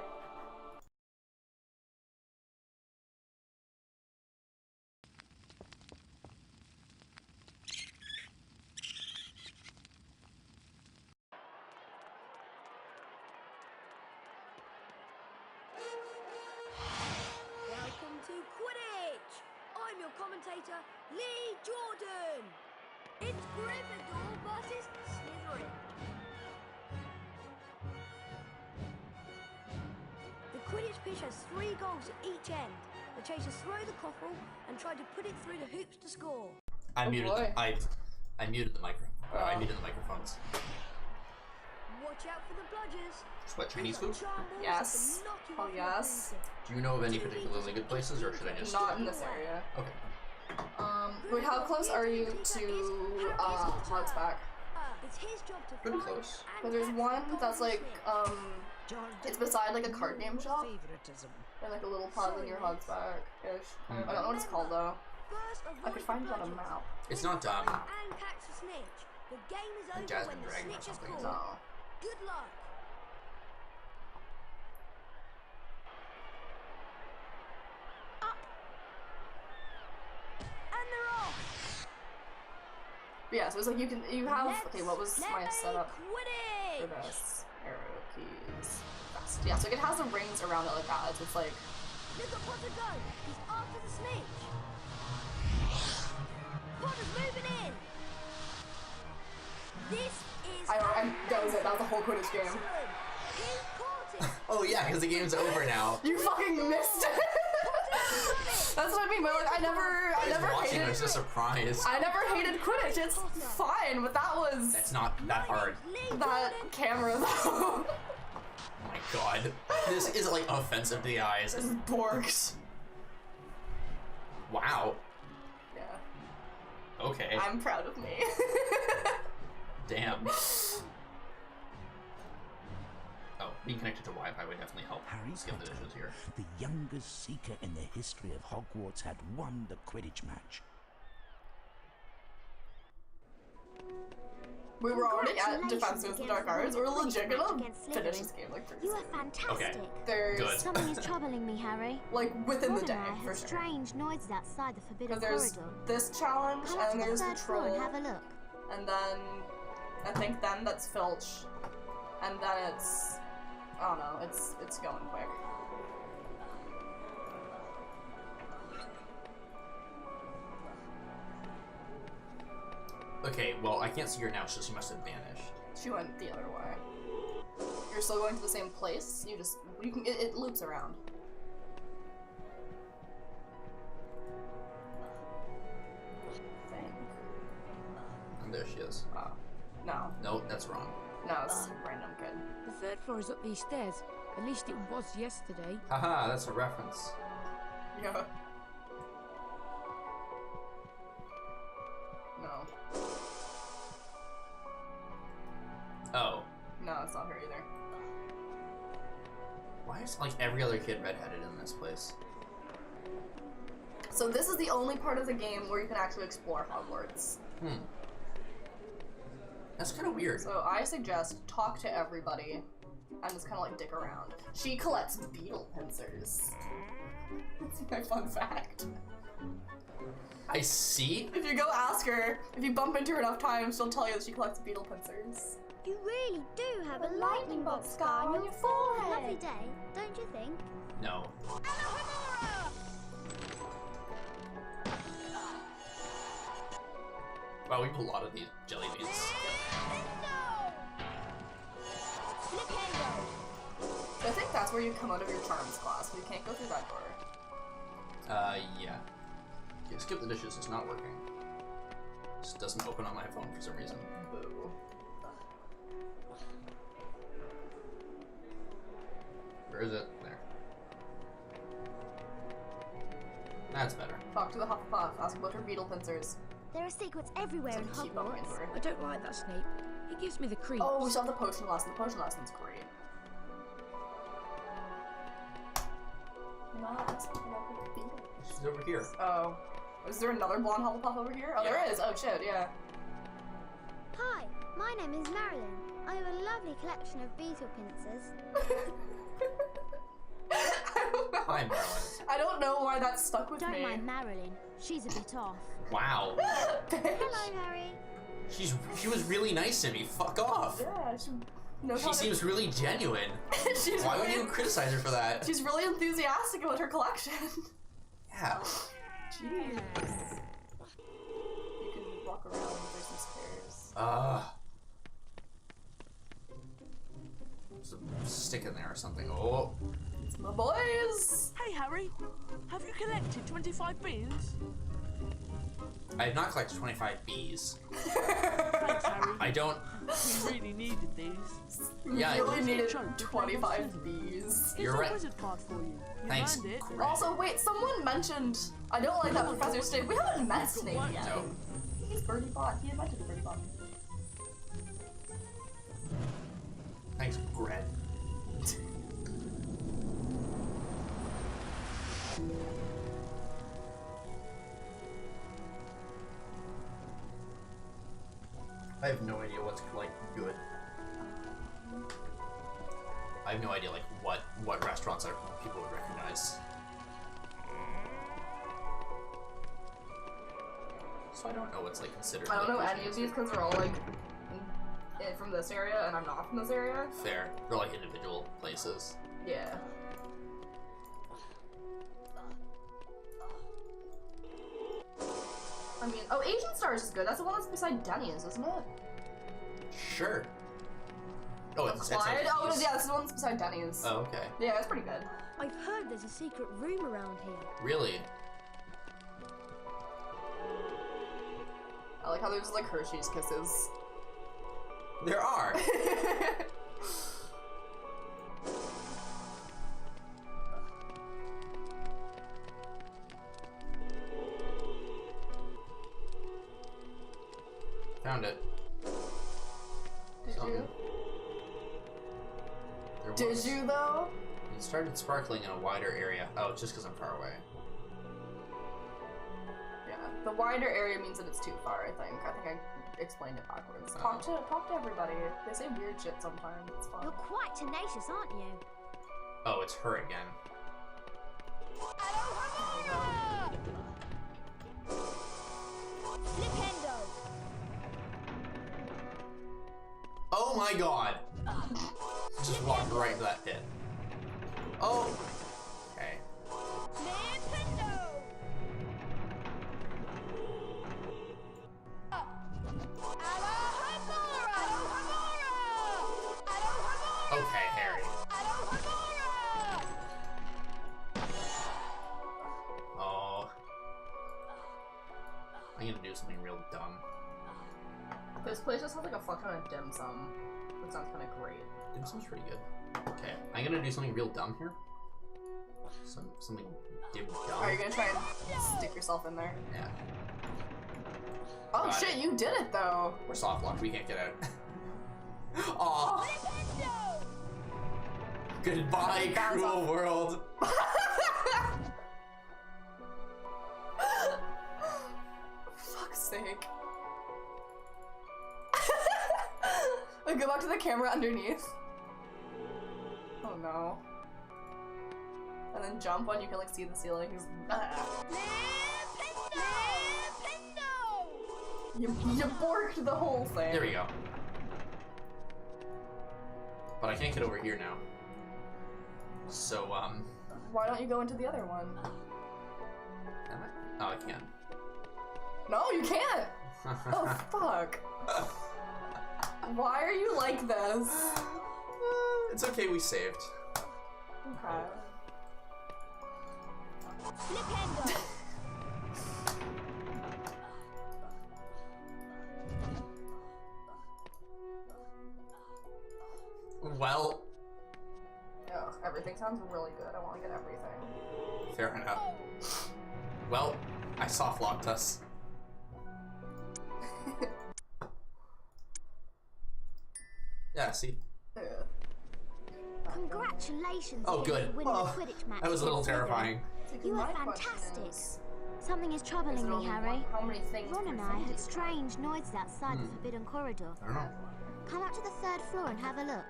Welcome to Quidditch! I'm your commentator, Lee Jordan! It's Gryffindor versus Slytherin. The Quidditch pitch has 3 goals at each end. The chasers throw the quaffle and try to put it through the hoops to score. I muted the microphone. I muted the microphones. Watch out for the bludgers. What, Chinese food? Yes. Oh yes. Do you know of any particularly good places, or should I just... Not in this area. Okay. Wait, how close are you to Hogsback? It's his job to Pretty close. But there's one that's like, it's beside like a card game shop. And like a little pub in your Hogsback-ish. I don't know what it's called though. I could find it on a map. It's not, And catch the snitch. The game is over Jasmine when the Dragon or snitch is something. called. No. Good luck. Up. And they're off. But yeah, so it's like you have, okay, what was my setup for this? Arrow keys. Fast. Yeah, so it has the rings around it like that, so it's like... Look at Potter go! He's after the snitch! Potter's moving in! This is... that was it, that was the whole Quidditch game. Oh yeah, because the game's over now. You fucking missed it! That's what I mean, but like, I never hated... It's a surprise. I never hated Quidditch, it's fine, but that was... That's not that hard. That camera, though. Oh my god. This is, like, offensive to the eyes. This is Borks. Wow. Yeah. Okay. I'm proud of me. Damn. Oh, being connected to Wi-Fi would definitely help. Harry skip the dishes here. The youngest seeker in the history of Hogwarts, had won the Quidditch match. We were already at Defense Against the Dark Arts. We're legit gonna finish this game like pretty You soon. are fantastic. Okay. There's good. Something is troubling me, Harry. Like within the day, Mortimer for has sure. strange noises outside the forbidden Because there's corridor. this challenge, Come up and to there's the the third floor troll, and have a look. and then I think then that's Filch, and then it's, I don't know, it's going quick. Okay, well, I can't see her now, so she must have vanished. She went the other way. You're still going to the same place. It loops around. I think. And there she is. Oh. No. No, that's wrong. No, it's a random kid. The third floor is up these stairs. At least it was yesterday. Haha, that's a reference. Yeah. No. Oh. No, it's not her either. Why is, like, every other kid redheaded in this place? So this is the only part of the game where you can actually explore Hogwarts. That's kind of weird. So I suggest talk to everybody and just kind of like dick around. She collects beetle pincers. That's my fun fact. I see. If you go ask her, if you bump into her enough times, she'll tell you that she collects beetle pincers. You really do have a lightning bolt scar on your forehead. Lovely day, don't you think? No. Wow, we have a lot of these jelly beans. I think that's where you come out of your charms class, but you can't go through that door. Yeah. Okay, skip the dishes, it's not working. Just doesn't open on my phone for some reason. Boo. Where is it? There. That's better. Talk to the Hufflepuff, ask about her beetle pincers. There are secrets everywhere in Hogwarts. I don't like that Snape. He gives me the creeps. Oh, we still have the potion lesson. The potion lesson's great. She's over here. Oh. Is there another blonde Hufflepuff over here? Oh, Yeah. there is. Oh, shit, yeah. Hi, my name is Marilyn. I have a lovely collection of beetle pincers. I don't know. Hi, Marilyn. I don't know why that stuck with Don't me. mind Marilyn. She's a bit off. Wow. Hello, Harry. She was really nice to me. Fuck off. Yeah, She seems really genuine. Why would you criticize her for that? She's really enthusiastic about her collection. Yeah. Jeez. You can walk around and there's some stairs. There's a stick in there or something. Oh. It's my boys. Hey, Harry. Have you collected 25 beans? I have not collected 25 bees. Thanks, Harry. I don't. We really needed these. Yeah, You really I- needed 25 bees. You're Here's right. a wizard card for you. You Thanks. earned it. Also, wait, someone mentioned, I don't like that Professor Snape. We haven't met Snape yet. No. He's Birdie Bot. He invented the Birdie Bot. Thanks, Gret. I have no idea what's like good. I have no idea like what restaurants are people would recognize. So I don't know what's like considered. I don't know any of these because they're all like from this area, and I'm not from this area. Fair. They're like individual places. Yeah. I mean, oh, Asian Stars is good. That's the one that's beside Denny's, isn't it? Sure. Oh, it's Clyde? Oh, yeah, this is the one that's beside Denny's. Oh, okay. Yeah, that's pretty good. I've heard there's a secret room around here. Really? I like how there's like Hershey's Kisses. There are. Found it. Did you? Did you though? It started sparkling in a wider area. Oh, it's just because I'm far away. Yeah, the wider area means that it's too far. I think I explained it backwards. Talk to everybody. They say weird shit sometimes. It's fun. You're quite tenacious, aren't you? Oh, it's her again. Flipendo. Oh my god! Just walked right into that pit. Oh! Okay. Okay, Harry. Oh. I'm gonna do something real dumb. This place just has like a fuck ton of dim sum. That sounds kind of great. Dim sum's pretty good. Okay, I'm gonna do something real dumb here. Something dim dumb. Are you gonna try and stick yourself in there? Yeah. Oh Got shit, you did it though! We're soft locked, we can't get out. Aw. Goodbye, cruel world. Fuck's sake. Go back to the camera underneath. Oh no. And then jump when you can like see the ceiling. You borked the whole thing. There we go. But I can't get over here now. So, why don't you go into the other one? Can I? Oh, I can. No, you can't! Oh, fuck. Why are you like this? It's okay, we saved. Okay. Well. Ugh, everything sounds really good. I want to get everything. Fair enough. Well, I soft locked us. Yeah, see? Yeah. Congratulations on winning the Quidditch match. That was a little terrifying. You are fantastic. Something is troubling me, Harry. How many things Ron and I heard strange noises outside the Forbidden Corridor. I don't know. Come up to the 3rd floor and have a look.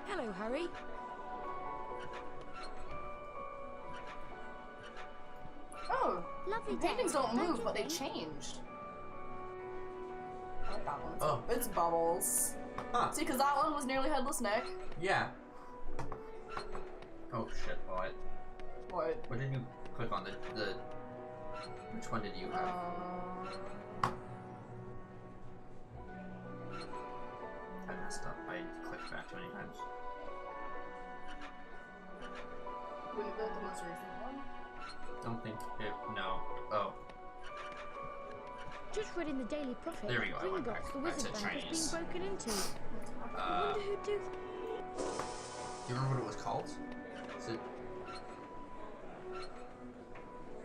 Hello, Harry. Oh, lovely paintings don't move, you but they think? changed. I like that one. Oh. It's Bubbles. Huh. See, because that one was nearly Headless Nick. Yeah. Oh shit, what? What? What did you click on? The which one did you have? I messed up. I clicked back too many times. Wouldn't it be like the most recent one? Don't think it. No. Oh. Just read in the Daily Prophet. There we go. I went back. The Back Wizard to Bank has Chinese. been broken into. I wonder who'd do. Do you remember what it was called? Is it?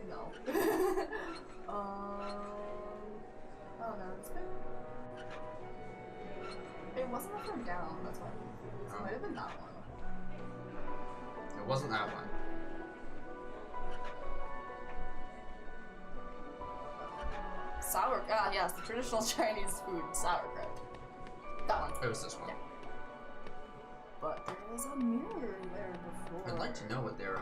No. Oh no, it's good. It wasn't up or down. That's why. It might have been that one. It wasn't that one. Sauerkraut. Ah, yes, the traditional Chinese food, sauerkraut. That one. It was this one. Yeah. But there was a mirror there before. I'd like to know what their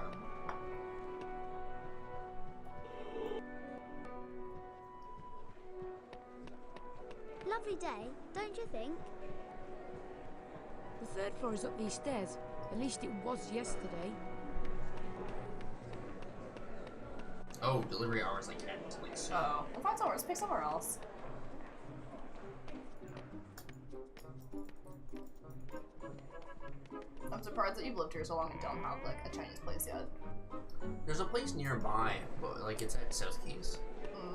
every day, don't you think? The third floor is up these stairs. At least it was yesterday. Oh, delivery hours like 10 to like 6. Oh, we'll find somewhere. Let's pick somewhere else. I'm surprised that you've lived here so long and don't have like a Chinese place yet. There's a place nearby, but like it's at South Keys,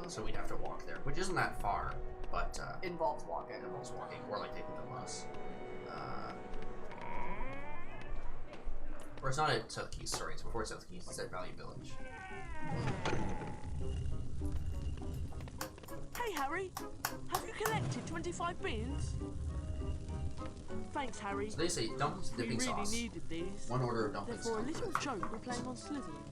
so we'd have to walk there, which isn't that far, but involves walking. Involves walking, or like taking the bus. Or it's not at South Keys. Sorry, it's before South Keys. It's at Valley Village. Hey Harry, have you collected 25 beans? Thanks, Harry. So they say dumplings and dipping sauce. We really needed these. 1 order of dumplings. For a little joke, we're playing on Slytherin.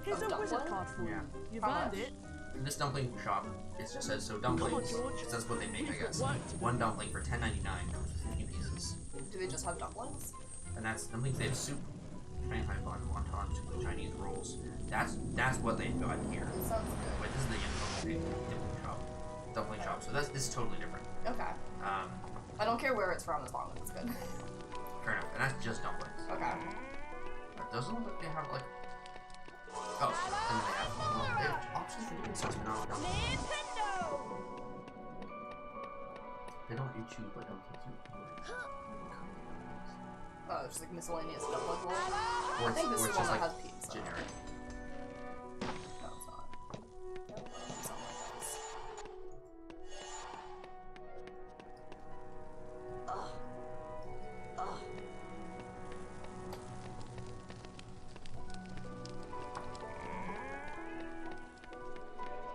Here's a wizard card for you. You've earned it. In this dumpling shop, it just says so dumplings. It says what they make, I guess. 1 dumpling for $10.99 comes with 50 pieces. Do they just have dumplings? And that's dumplings. They have soup, Shanghai bun, wontons, Chinese rolls. That's what they've got here. It sounds good. Wait, this is the dumpling shop. So this is totally different. Okay. I don't care where it's from as long as it's good. Fair enough. And that's just dumplings. Okay. It doesn't look like they have like. Oh, and they have options for different sauce, but not dumplings. They don't choose what dumplings you. Oh, it's just like miscellaneous dumpling bowl. Or I think this is one that like has pizza. Generic. No, it's not. Nope, it's not like this. Ugh. Ugh.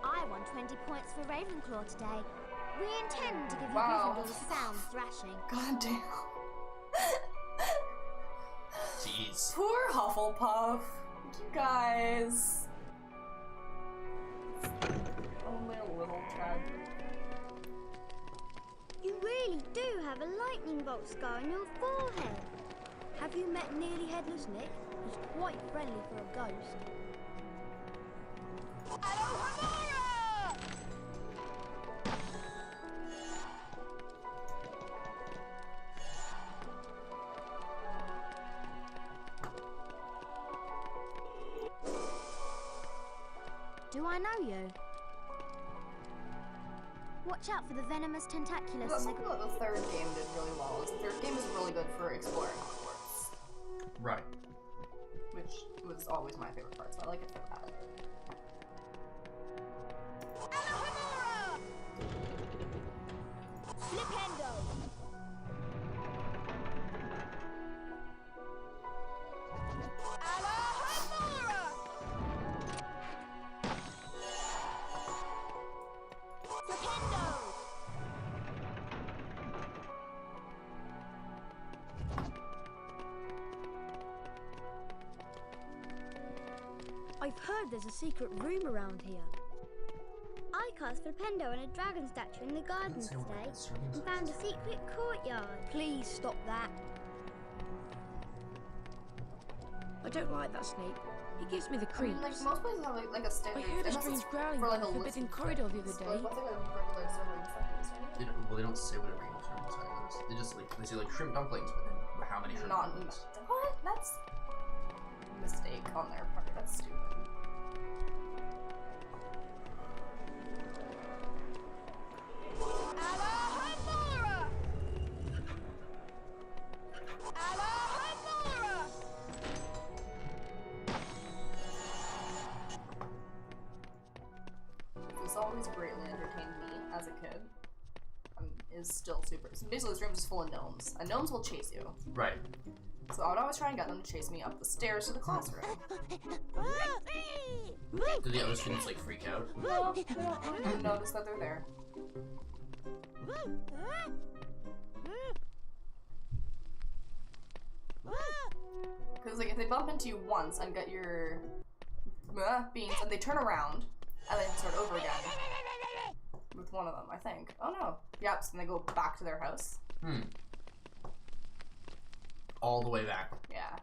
I won 20 points for Ravenclaw today. We intend to give you Wow. Gryffindor a sound thrashing. God damn. Jeez. Poor Hufflepuff. You guys. Only a little tragic. You really do have a lightning bolt scar on your forehead. Have you met Nearly Headless Nick? He's quite friendly for a ghost. Do I know you? Watch out for the venomous tentaculus. That's something that the third game did really well. The third game is really good for exploring Hogwarts. Right. Which was always my favorite part, so I like it for that. Flipendo! I've heard there's a secret room around here. I cast Flipendo on a dragon statue in the gardens today and found a secret courtyard. Please stop that. I don't like that snake. He gives me the I mean, creeps. like, most places have like a standard. I heard a strange growling for, like, in the forbidden corridor the other day. What's like a regular serving settings, right? Well, they don't say what a regular shrimp is. They just like they say like shrimp dumplings, but then how many shrimp dumplings? What? That's a mistake on their part. That's stupid. This always greatly entertained me as a kid. Is still super. So basically, this room is full of gnomes, and gnomes will chase you. Right. So I would always try and get them to chase me up the stairs to the classroom. Do the other students like freak out? No, they don't even notice that they're there. Because like if they bump into you once and get your beans, and they turn around and then start over again with one of them, I think. Oh no. Yep. So then they go back to their house. All the way back. Yeah.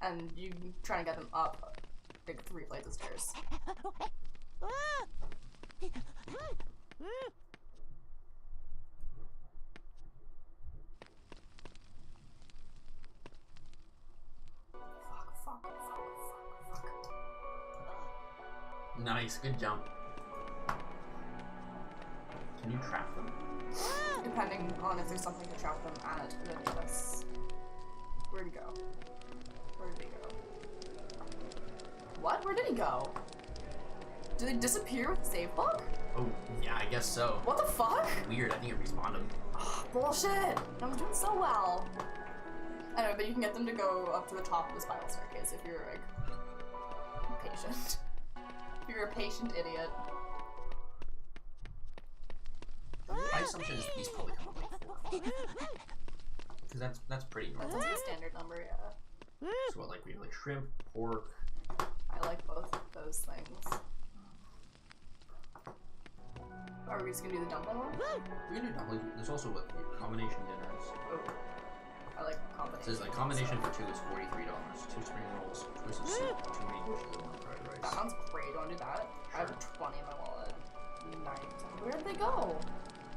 And you trying to get them up like 3 flights of stairs. Nice, good jump. Can you trap them? Depending on if there's something to trap them at, then yes. Where'd he go? Where did he go? What? Where did he go? Did they disappear with the save block? Oh, yeah, I guess so. What the fuck? Weird, I think it respawned him. Oh, bullshit! I'm doing so well. Anyway, but you can get them to go up to the top of the spiral staircase if you're, like, patient. If you're a patient idiot. My assumption is that these probably come up like 4 or 5. Because that's pretty normal. That's a standard number, yeah. So what, like we have like shrimp, pork. I like both of those things. Are we just gonna do the dumpling one? We can do dumplings. There's also what combination dinners. Oh. I like combination. It says like combination for 2 is $43. 2 spring rolls, choice of soup, 2 main dishes, and 1 fried rice. That sounds great. Do you wanna do that? Sure. I have 20 in my wallet. Nice. Where'd they go?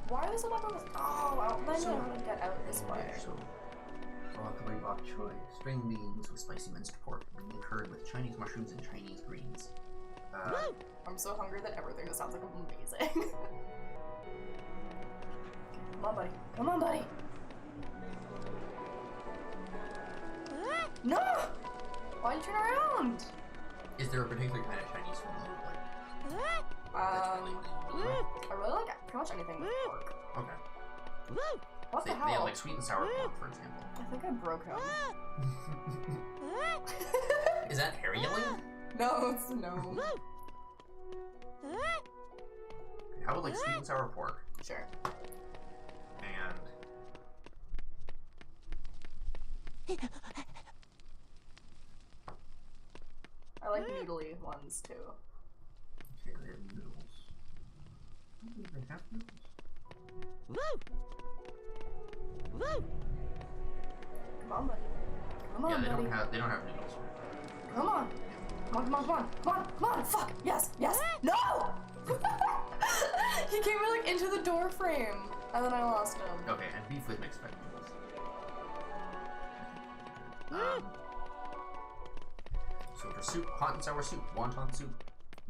Why are they so much on this? Oh, I don't know how to get out this way. So, broccoli bok choy, string beans with spicy minced pork, green curd with Chinese mushrooms and Chinese greens. I'm so hungry that everything just sounds like amazing. Come on, buddy. Come on, buddy. No! Why'd you turn around? Is there a particular kind of Chinese food you like? I really like pretty much anything with pork. Okay. What the hell? They have like sweet and sour pork, for example. I think I broke him. Is that Harry yelling? No, it's a gnome. How about like sweet and sour pork? Sure. And I like noodly ones too. Okay, they have noodles. Do they have noodles? Come on, buddy. Come on, yeah, they buddy. don't have noodles. Come on. Come on, come on, come on, come on, come on, fuck! Yes, yes! No! He came like into the door frame, and then I lost him. Okay, and beef with mixed vegetables. So for soup, hot and sour soup, wonton soup,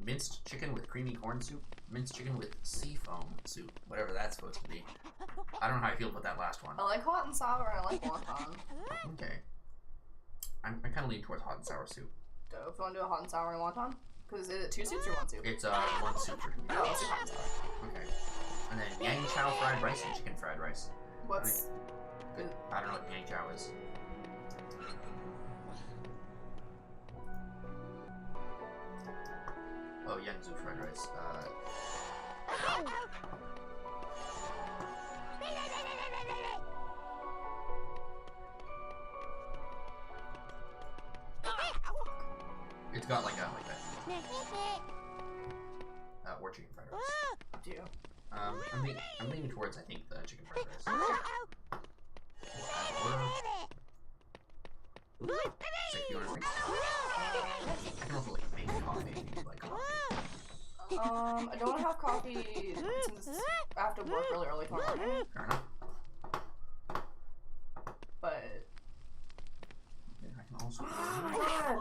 minced chicken with creamy corn soup, minced chicken with sea foam soup, whatever that's supposed to be. I don't know how I feel about that last one. I like hot and sour, and I like wonton. Okay. I kind of lean towards hot and sour soup. Dope. You want to do a hot and sour and wonton? Because is it 2 soups or 1 soup? It's one soup for me. Oh, let's do hot and sour. Okay. And then yang chow fried rice and chicken fried rice. What's... I don't know what yang chow is. Oh, Yangzhou fried rice. It's got like that. Or chicken fried rice. Do you? I'm leaning towards, I think, the chicken fried rice. So if you want to drink, I can also like make coffee if you like coffee. I don't want to have coffee since I have to work really early tomorrow morning. Fair enough. But... I can also... Oh my god!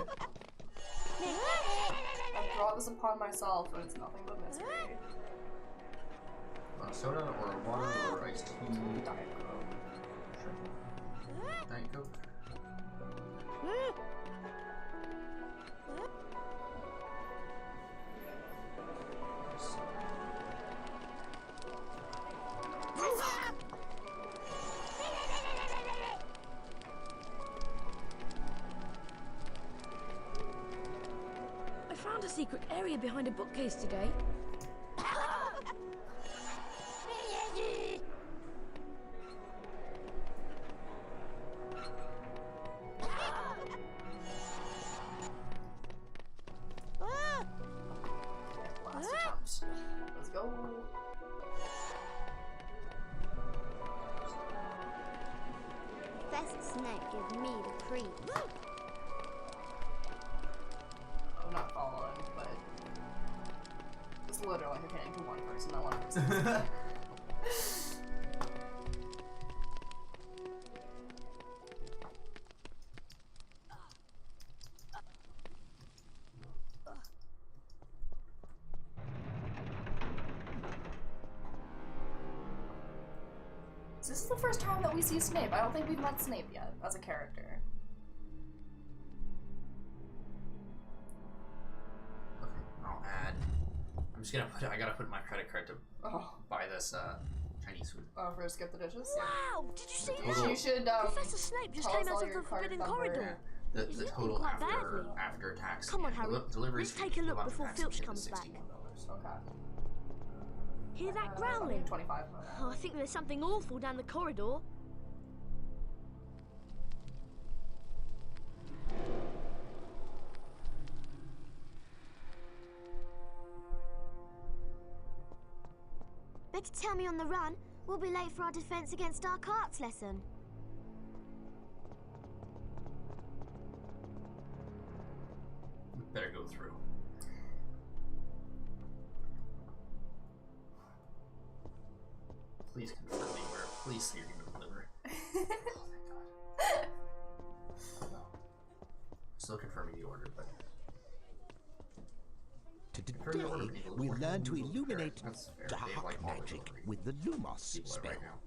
I brought this upon myself and it's nothing but misery. Soda or water or iced tea? Diet Coke. Sure. Diet Coke. I found a secret area behind a bookcase today. Last attempt. Let's go. Best snake give me the cream. I'm not following, but it's literally entertaining to one person, not one person. This is the first time that we see Snape. I don't think we've met Snape yet as a character. Okay, I'll add. I'm just gonna put. I gotta put my credit card to buy this Chinese food. Oh, for skip the dishes. Wow! Did you see that? You should. Professor Snape just came out of the forbidden corridor. The total after tax. Come on, Harry. Deliveries. Let's take a look before Filch comes back. Okay. Hear that growling? 25. Oh, I think there's something awful down the corridor. Better tell me on the run. We'll be late for our defense against dark arts lesson. Better go through. Please confirm me where. Please say you're gonna deliver. Oh, thank God. No. Still confirming the order, but. Today, we learn to illuminate dark magic with the Lumos spell. Right now.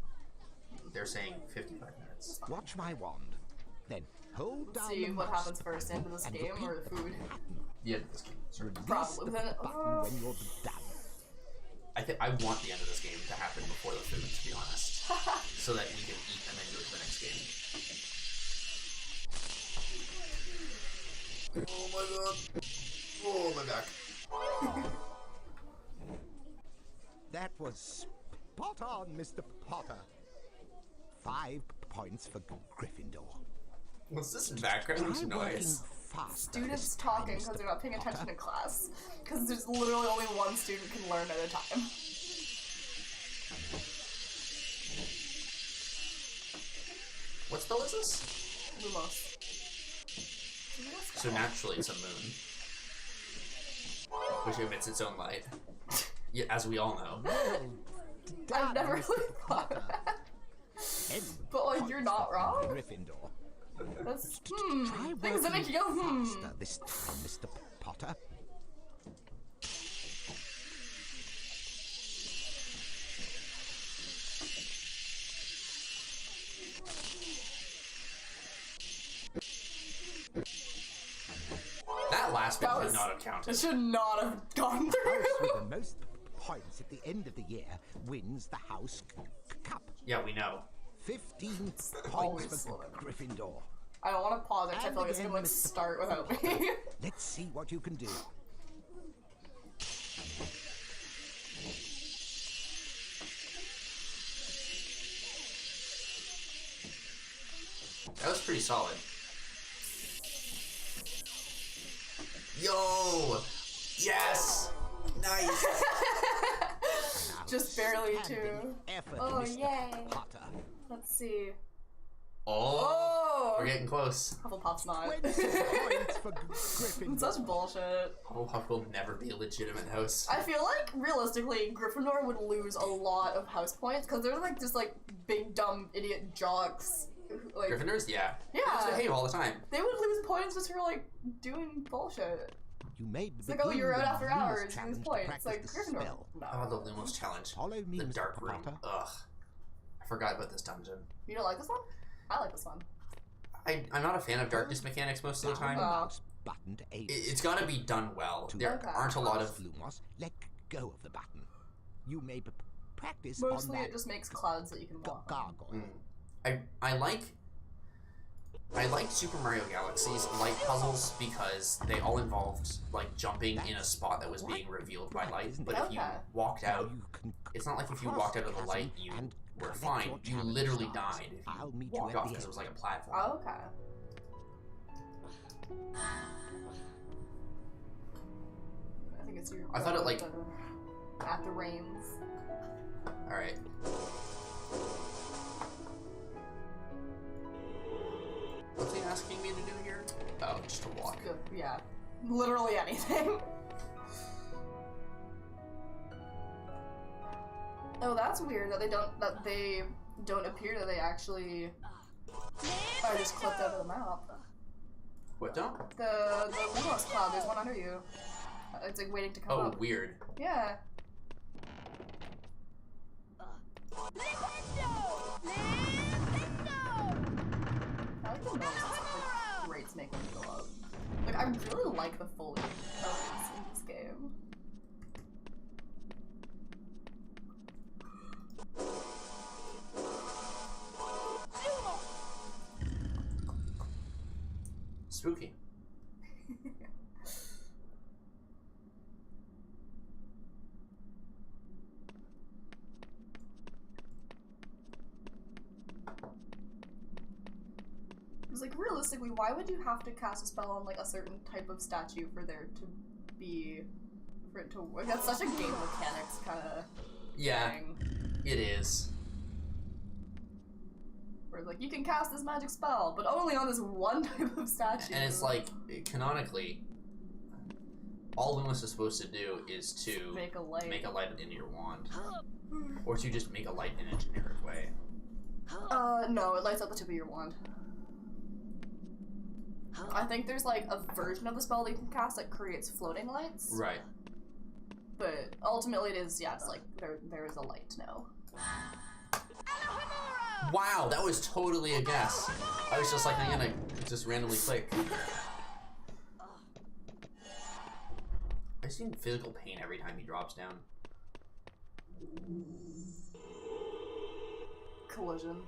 They're saying 55 minutes. Watch my wand, then hold down see the what mouse happens first, end of this game or the food? The end of this game. Probably. The button when you're done. I want the end of this game to happen before the food, to be honest, so that we can eat and then go to the next game. Oh my God! Oh my back. That was spot on, Mr. Potter. 5 points for Gryffindor. What's this background noise? Students talking because they're not paying attention in class. Because there's literally only one student can learn at a time. What spell is this? Lumos. So naturally it's a moon. Which emits its own light. Yeah, as we all know. I've never really thought of that. But like, you're not wrong. Gryffindor. That's things that make you go faster this time, Mr. Potter. That last bit should not have counted. It should not have gone through. House with the most points at the end of the year wins the house cup. Yeah, we know. 15 points for Gryffindor. I don't want to pause it. I feel like it's gonna like start without me. Let's see what you can do. That was pretty solid. Yo! Yes! Nice! Just barely too. Oh, yay! Let's see. Oh! We're getting close. Hufflepuff's not. Such bullshit. Hufflepuff will never be a legitimate house. I feel like, realistically, Gryffindor would lose a lot of house points because they're like just like big dumb idiot jocks. Like, Gryffindors? Yeah. Yeah. They just behave all the time. They would lose points just for like doing bullshit. You made it's like, oh, you're out after hours, you lose points. It's like Gryffindor. No. Oh, the Lumos challenge. Follow me, the dark room. Ugh. I forgot about this dungeon. You don't like this one? I like this one. I'm not a fan of darkness mechanics most of the time. It's got to be done well. There aren't a lot of Lumos. Let go of the button. You may practice mostly on that. It just makes clouds that you can walk on. I like Super Mario Galaxy's light puzzles because they all involved like jumping in a spot that was being revealed by light. But if you walked out, it's not like if you walked out of the light, you were fine. You literally died if you walked off because it was like a platform. Oh, okay. I think it's your. I thought it like at the reins. All right. What's he asking me to do here? Oh, just to walk. Yeah, literally anything. Oh, that's weird that they don't appear that they actually are just clipped out of the map. What don't? The Lumos cloud. There's one under you. It's like waiting to come up. Oh, weird. Yeah. I like the noises that the rates make when you go up. Like, I really like the Foley tones in this game. Spooky. It's like, realistically, why would you have to cast a spell on like a certain type of statue for there to be, for it to work? That's such a game mechanics kind of thing. It is. Where like, you can cast this magic spell, but only on this one type of statue. And it's like, canonically, all Lumos is supposed to do is to make a light into your wand. Or to just make a light in a generic way. No, it lights up the tip of your wand. I think there's like a version of the spell that you can cast that creates floating lights. Right. But ultimately it is, yeah, it's like, there is a light now. Wow, that was totally a guess. I was just like, I'm gonna just randomly click. I see physical pain every time he drops down. Collision.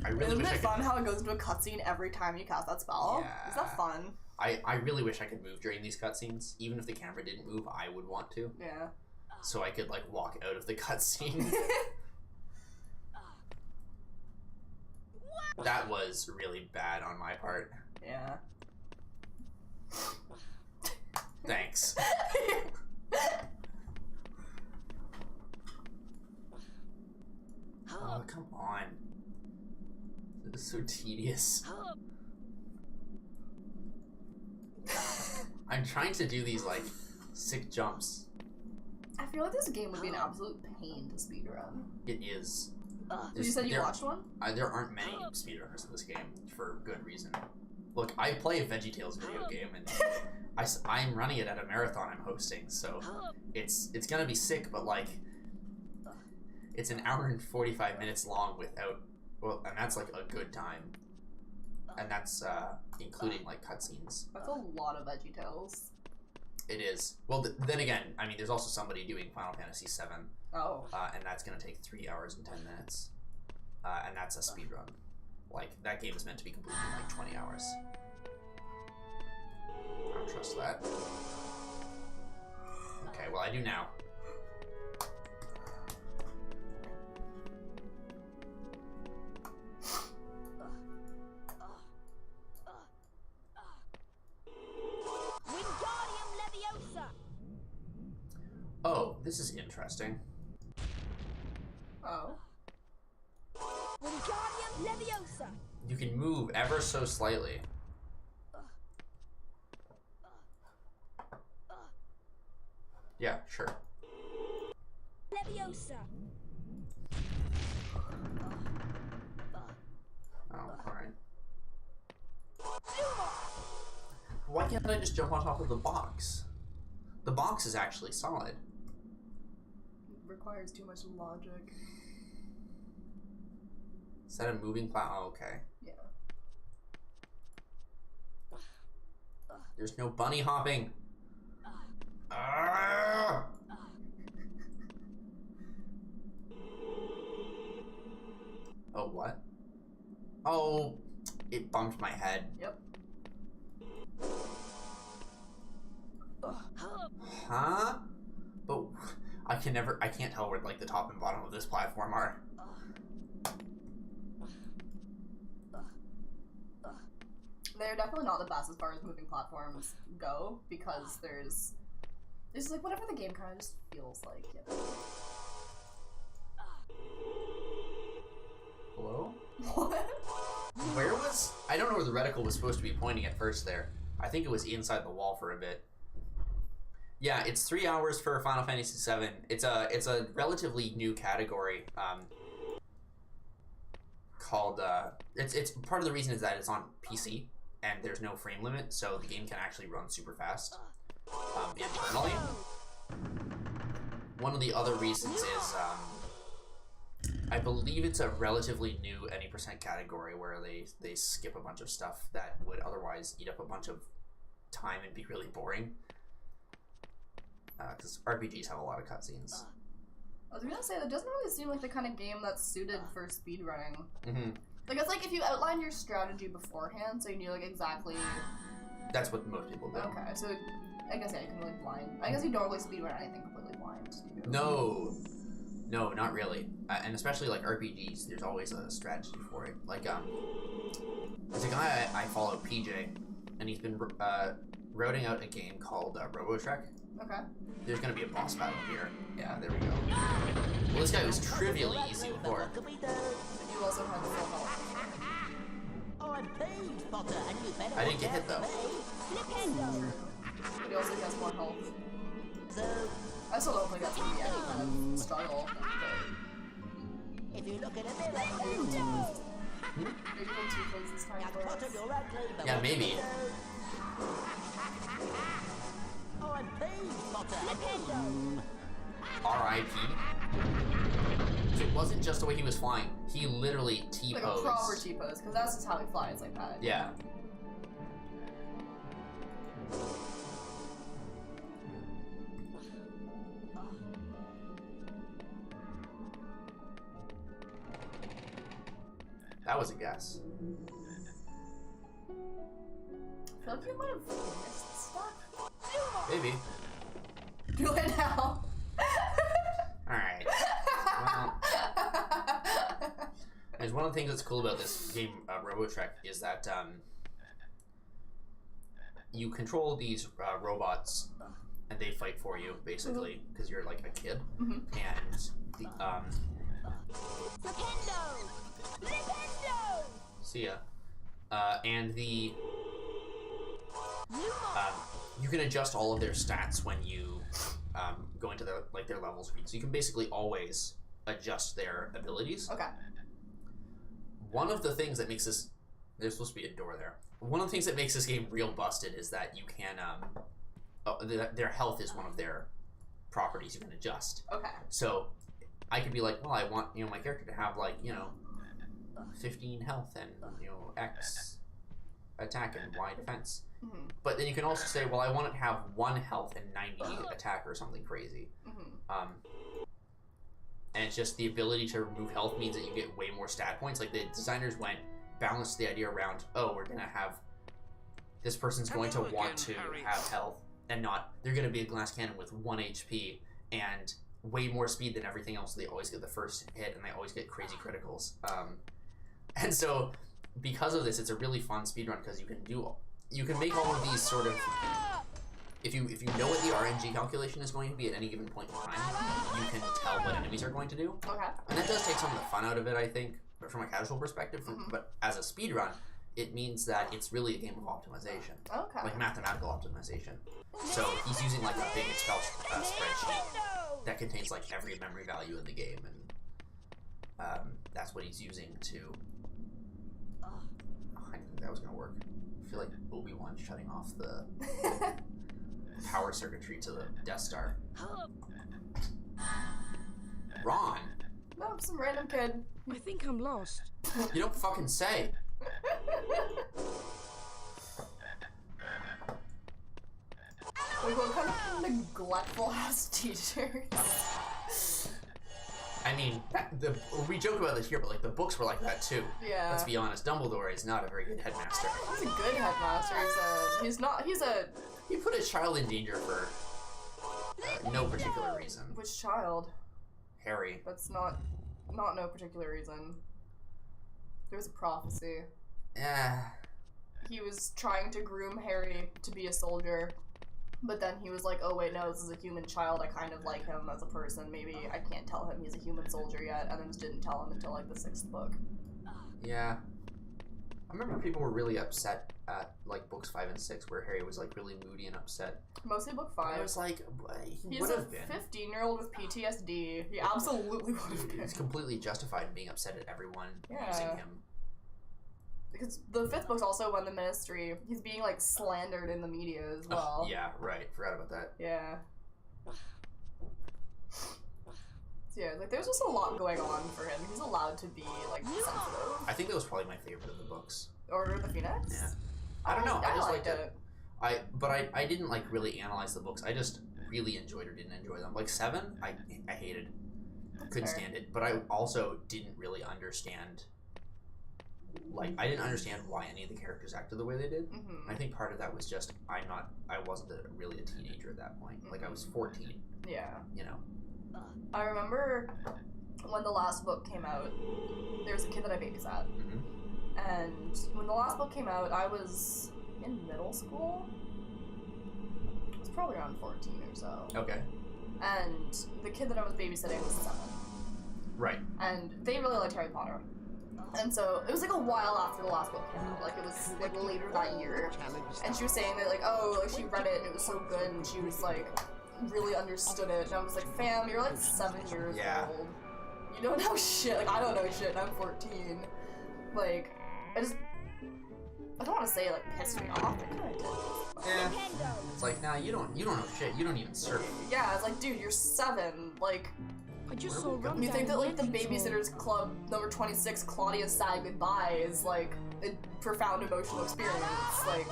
I really Isn't wish it fun how it goes into a cutscene every time you cast that spell? Yeah. Is that fun? I really wish I could move during these cutscenes. Even if the camera didn't move, I would want to. Yeah. So I could, like, walk out of the cutscene. That was really bad on my part. Yeah. Thanks. Oh, come on. This is so tedious. I'm trying to do these, like, sick jumps. I feel like this game would be an absolute pain to speedrun. It is. You said you watched one? There aren't many speedrunners in this game, for good reason. Look, I play a VeggieTales video game, and I'm running it at a marathon I'm hosting, so it's gonna be sick, but, like, it's an hour and 45 minutes long without, well, and that's, like, a good time. And that's, including, like, cutscenes. That's a lot of VeggieTales. It is. Well, then again, I mean, there's also somebody doing Final Fantasy VII. Oh. And that's gonna take 3 hours and 10 minutes. And that's a speed run. Like, that game is meant to be completed in, like, 20 hours. I don't trust that. Okay, well, I do now. Oh, this is interesting. Oh. Wingardium Leviosa. You can move ever so slightly. Yeah, sure. Leviosa. Oh, alright. Why can't I just jump on top of the box? The box is actually solid. Requires too much logic. Is that a moving cloud? Oh, okay. Yeah. There's no bunny hopping. Ah! Oh, what? Oh, it bumped my head. Yep. Huh? But I can't tell where, like, the top and bottom of this platform are. They're definitely not the best as far as moving platforms go, because there's like whatever the game kind of just feels like, you know. Hello? What? Where was... I don't know where the reticle was supposed to be pointing at first there. I think it was inside the wall for a bit. Yeah, it's 3 hours for Final Fantasy VII. It's a relatively new category called... It's part of the reason is that it's on PC. and there's no frame limit, so the game can actually run super fast internally. One of the other reasons is I believe it's a relatively new any % category where they skip a bunch of stuff that would otherwise eat up a bunch of time and be really boring. Because RPGs have a lot of cutscenes. I was gonna say, that doesn't really seem like the kind of game that's suited for speedrunning. Mm-hmm. Like, it's like if you outline your strategy beforehand, so you knew, like, exactly... That's what most people do. Okay, so I guess, yeah, you can really blind. I guess you don't really speedrun anything completely blind. No, not really. And especially, like, RPGs, there's always a strategy for it. Like, there's a guy I follow, PJ, and he's been routing out a game called RoboTrek. Okay. There's gonna be a boss battle here. Yeah, there we go. Well, this guy was trivially easy before. You also had the full health. Oh, I'm pleased, Potter, and you better I didn't get hit though. But he also has more health. So, I still don't think that's gonna be any kind of struggle. If you look at a mirror, maybe we'll too close this time for us. Yeah, maybe. Oh, I'm pleased, Potter, and R.I.P. It wasn't just the way he was flying. He literally T-posed. Like a proper T-pose, because that's just how he flies, like that. Yeah. That was a guess. I feel like you might have missed stuff. Maybe. Do it now. Alright. Well, there's one of the things that's cool about this game, RoboTrek, is that you control these robots and they fight for you, basically, because you're like a kid. And the, see ya. And the you can adjust all of their stats when you go into their level speed. So you can basically always adjust their abilities. Okay. One of the things that makes this, there's supposed to be a door there. One of the things that makes this game real busted is that you can their health is one of their properties you can adjust. Okay. So I could be like, well, I want my character to have 15 health and X attack and Y defense. But then you can also say, well, I want it to have 1 health and 90 attack or something crazy. And it's just the ability to remove health means that you get way more stat points. Like the designers balanced the idea around, oh, we're gonna have this person's going to want to have health and not, they're gonna be a glass cannon with 1 HP and way more speed than everything else. So they always get the first hit and they always get crazy criticals. And so because of this, it's a really fun speedrun because you can make all of these sort of, if you know what the RNG calculation is going to be at any given point in time, you can tell what enemies are going to do. Okay. And that does take some of the fun out of it, I think, but from a casual perspective. But as a speedrun, it means that it's really a game of optimization. Okay. Like mathematical optimization. So he's using like a big Excel spreadsheet that contains like every memory value in the game, and that's what he's using to. I think that was gonna work. I feel like Obi-Wan shutting off the power circuitry to the Death Star. Ron! No, some random kid. I think I'm lost. You don't fucking say. Like, what kind of neglectful ass teachers? I mean, we joke about this here, but like the books were like that too. Yeah. Let's be honest, Dumbledore is not a very good headmaster. He's a good headmaster. He put a child in danger for no particular reason. Which child? Harry. That's not no particular reason. There was a prophecy. Yeah. He was trying to groom Harry to be a soldier, but then he was like, oh wait, no, this is a human child, I kind of like him as a person, maybe I can't tell him he's a human soldier yet, and then just didn't tell him until like the 6th book. Yeah. I remember people were really upset at like books 5 and 6 where Harry was like really moody and upset. Mostly book 5. I was like, he would have been. He's a 15-year-old with PTSD. He absolutely would have been. He's completely justified in being upset at everyone Yeah. using him. because the 5th book's also when the Ministry, he's being like slandered in the media as well. Yeah, right. Forgot about that. Yeah. So yeah, like there's just a lot going on for him. He's allowed to be like sensitive. I think that was probably my favorite of the books. Order of the Phoenix? Yeah. I don't know. I just liked it. I didn't like really analyze the books. I just really enjoyed or didn't enjoy them. Like 7, I hated. Couldn't stand it. But I also didn't really understand. Like I didn't understand why any of the characters acted the way they did. I think part of that was just I wasn't really a teenager at that point. Like I was 14. Yeah. You know. I remember when the last book came out, there was a kid that I babysat. And when the last book came out, I was in middle school. I was probably around 14 or so. Okay. And the kid that I was babysitting was 7. Right. And they really liked Harry Potter. And so it was like a while after the last book came out. Like it was like later that year. And she was saying that like, oh, like she read it and it was so good and she was like really understood it. And I was like, fam, you're like 7 years old. You don't know shit. Like I don't know shit and I'm 14. Like I don't want to say like pissed me off. Yeah. It's like, nah, you don't know shit. You don't even surf. Yeah, it's like, dude, you're 7. Like, I just saw you think that like the Babysitters Club number 26, Claudia Sad Goodbye, is like a profound emotional experience. Like,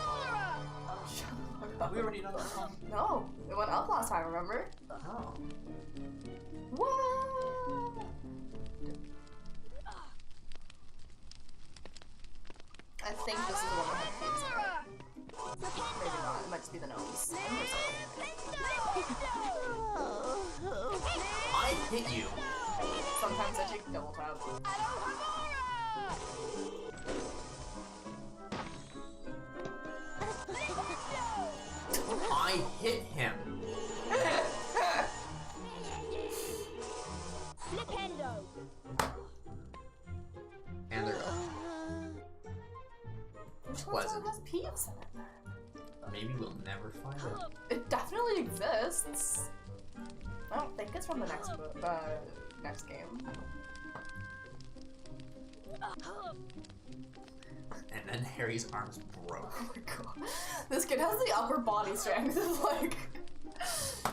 we already know that song. No, it went up last time. Remember? Oh. What? I think this is the one that had kids in it. Maybe not. It might just be the gnomes. I hit you. Sometimes I take double tap. I hit him. And they're pleasant. Has peeves in it. Maybe we'll never find it. It definitely exists. I don't think it's from the next book, next game. And then Harry's arms broke. Oh my god. This kid has the upper body strength of like,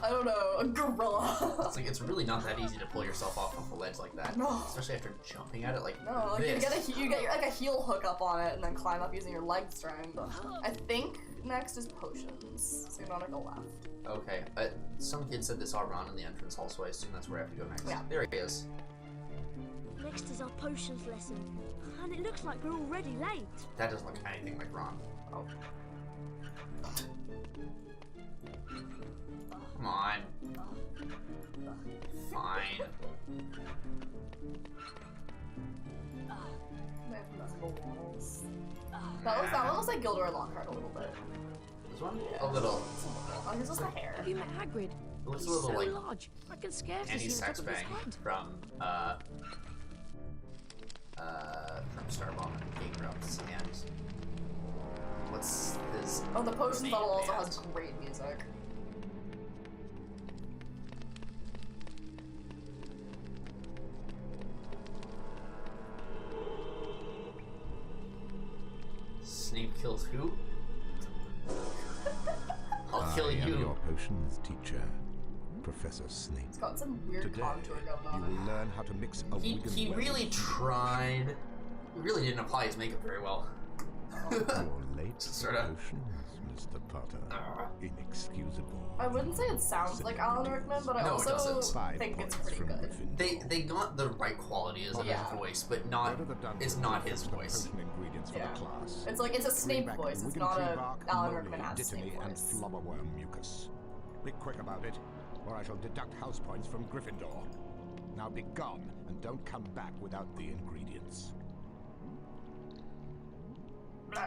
I don't know, a gorilla. It's like, it's really not that easy to pull yourself off a ledge like that. No. Especially after jumping at it like no, like this. you get like a heel hook up on it and then climb up using your leg strength. I think next is potions, so you want to go left. Okay, some kid said this all around in the entrance hall, so I assume that's where I have to go next. Yeah. There he is. Next is our potions lesson, and it looks like we're already late. That doesn't look anything like Ron. Oh. Come on. Fine. Walls. That one looks like Gilderoy Lockhart a little bit. This one? Yeah. A little. Oh, he's just the hair. Have you met Hagrid? It looks He's a little so like large. I can scarcely Andy see the top of his Saxbang head. from Starbomb and Game Grumps and what's his Oh, the potions bottle also band? has great music. Snape kills who? I'll kill I am you. your potions teacher, Professor Snape. It's got some weird Today, contour going you on. will learn how to mix a He Wigan really tried. He really didn't apply his makeup very well. Your late Sorta. potions, Mr. Potter. Inexcusable. I wouldn't say it sounds like Alan Rickman, but I No, it also doesn't. think it's pretty good. They got the right quality as Yeah. his voice, but not. It's not his voice. Ingredients for Yeah. the class. It's like it's a Snape Greenback, voice. It's Wigan not tree a bark, Alan moly, Rickman has dittany, Snape and voice. flubberworm mucus. Be quick about it, or I shall deduct house points from Gryffindor. Now be gone, and don't come back without the ingredients.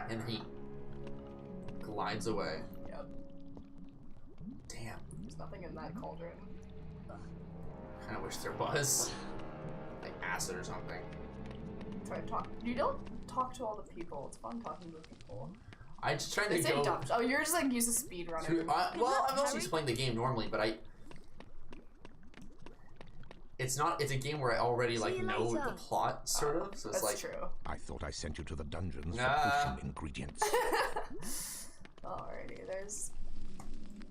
And he glides away. Yep. Damn. There's nothing in that cauldron. Kinda wish there was. Like acid or something. Try to talk. You don't talk to all the people. It's fun talking to the people. I just trying They to say go. dumb. Oh, you're just like used to speed running. Well, I'm also just playing the game normally, but it's not. It's a game where I already like know the plot, sort of. So it's like true. I thought I sent you to the dungeons for potion ingredients. Alrighty, there's.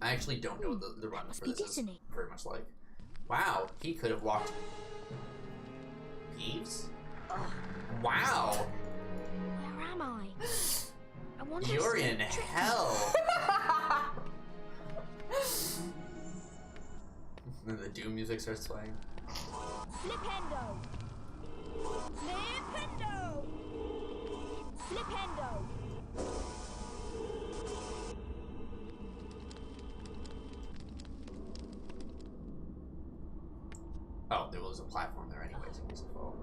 I actually don't know what the run for this is very much like. Wow, he could have walked. Peeves? Wow. Where am I? I wonder. You're in hell. Then the Doom music starts playing. Flipendo! Flipendo! Flipendo! Oh, there was a platform there anyways. It was a fall.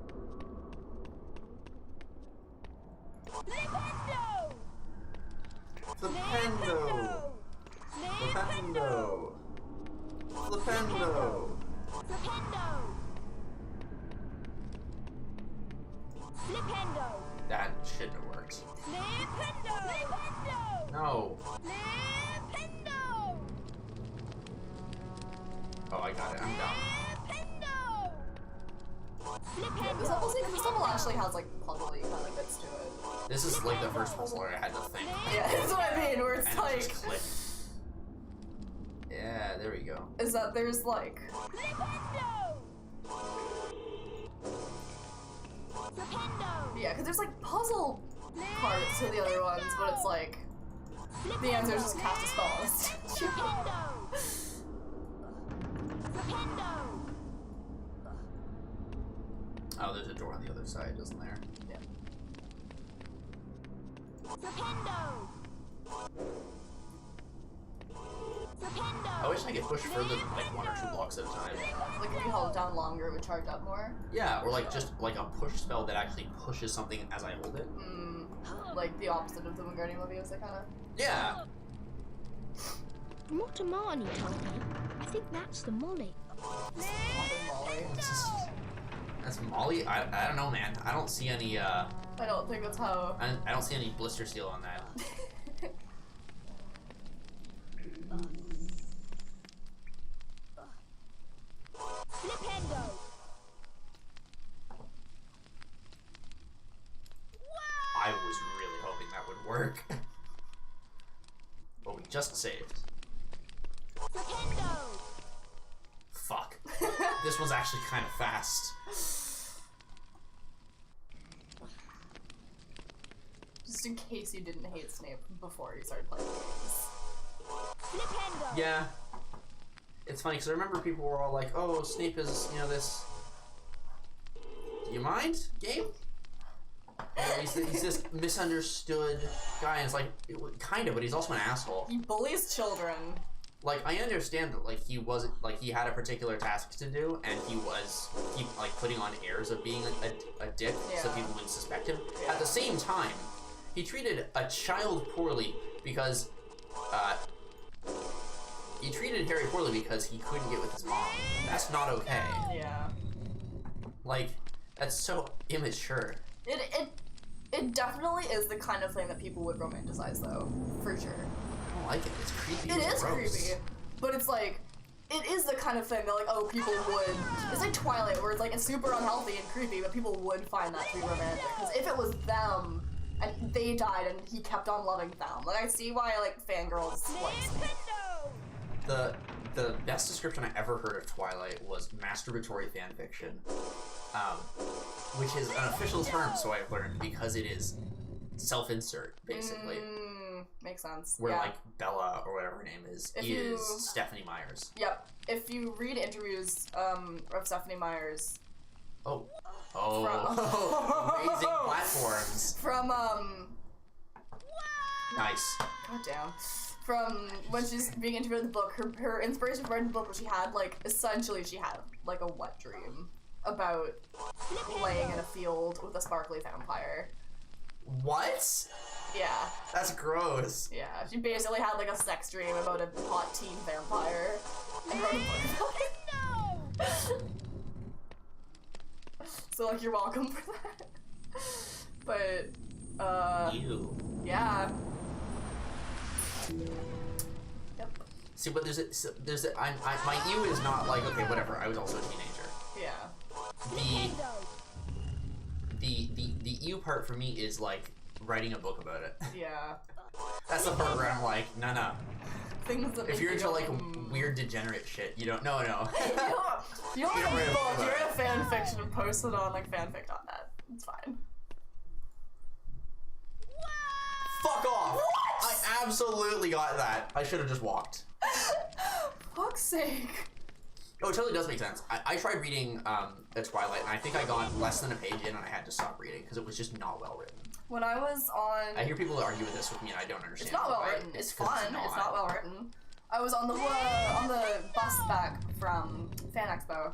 Flipendo! Flipendo! Flipendo! Flipendo! Flipendo! Flipendo! That shouldn't have worked. Flipendo! Flipendo! No. Flipendo! Oh, I got it. I'm down. Yeah, this level actually has like puzzly kind of bits to it. This is like the first puzzle where I had to think. Yeah, that's what I mean, where it's and like. It just clicked. Yeah, there we go. Is that there's like. Yeah, because there's like puzzle parts to the other ones, but it's like. The answer is just cast a spell on a statue. Oh, there's a door on the other side, isn't there? Yeah. I wish I could push further than like 1 or 2 blocks at a time. Like if you held it down longer, it would charge up more. Yeah, or like just like a push spell that actually pushes something as I hold it. Like the opposite of the Wingardium Leviosa, kind of. Yeah. From what Amani told me, I think that's the Molly. Molly. That's Molly? I don't know, man. I don't see any, I don't think that's how... I don't see any blister seal on that. Flipendo! I was really hoping that would work. But we just saved. Flipendo! Fuck. This was actually kind of fast. Just in case you didn't hate Snape before you started playing games. Flipendo! Yeah. It's funny, because I remember people were all like, oh, Snape is, you know, this... Do you mind, game? You know, he's this misunderstood guy, and it's like, kind of, but he's also an asshole. He bullies children. Like, I understand that, like, he wasn't, like, he had a particular task to do, and he was, like, putting on airs of being a dick, so people wouldn't suspect him. Yeah. At the same time, he treated a child poorly because, he treated Harry poorly because he couldn't get with his mom. That's not okay. Yeah. Like, that's so immature. It definitely is the kind of thing that people would romanticize, though, for sure. I don't like it. It's creepy. It is gross. creepy, but it's like, it is the kind of thing that like, oh, people would. It's like Twilight, where it's like it's super unhealthy and creepy, but people would find that to be romantic. Because if it was them and they died and he kept on loving them, like I see why like fangirls like Snape. The best description I ever heard of Twilight was masturbatory fanfiction, which is an official term, so I've learned, because it is self-insert, basically. Makes sense. Where like Bella or whatever her name is Stephanie Myers. Yep. If you read interviews of Stephanie Myers. Oh, amazing platforms. From Nice. God damn. From when she's being interviewed in the book, her inspiration for writing the book was she had like a wet dream about laying in a field with a sparkly vampire. What? Yeah. That's gross. Yeah, she basically had like a sex dream about a hot teen vampire and wrote a book about it. So like, you're welcome for that. But you. Yeah. Yep. See, but my ew is not like, okay, whatever. I was also a teenager. Yeah. the EU part for me is like writing a book about it. Yeah. That's the part where I'm like, no. Things that if you're into like weird degenerate shit, you don't. No. you don't write a book. You write a fan fiction and post it on like fanfic.net. It's fine. Fuck off! What? I absolutely got that. I should have just walked. Fuck's sake. Oh, it totally does make sense. I tried reading The Twilight, and I think I got less than a page in, and I had to stop reading because it was just not well written. When I was on... I hear people argue with this with me, and I don't understand. It's not well written. It's fun. It's not well written. I was on the bus back from Fan Expo,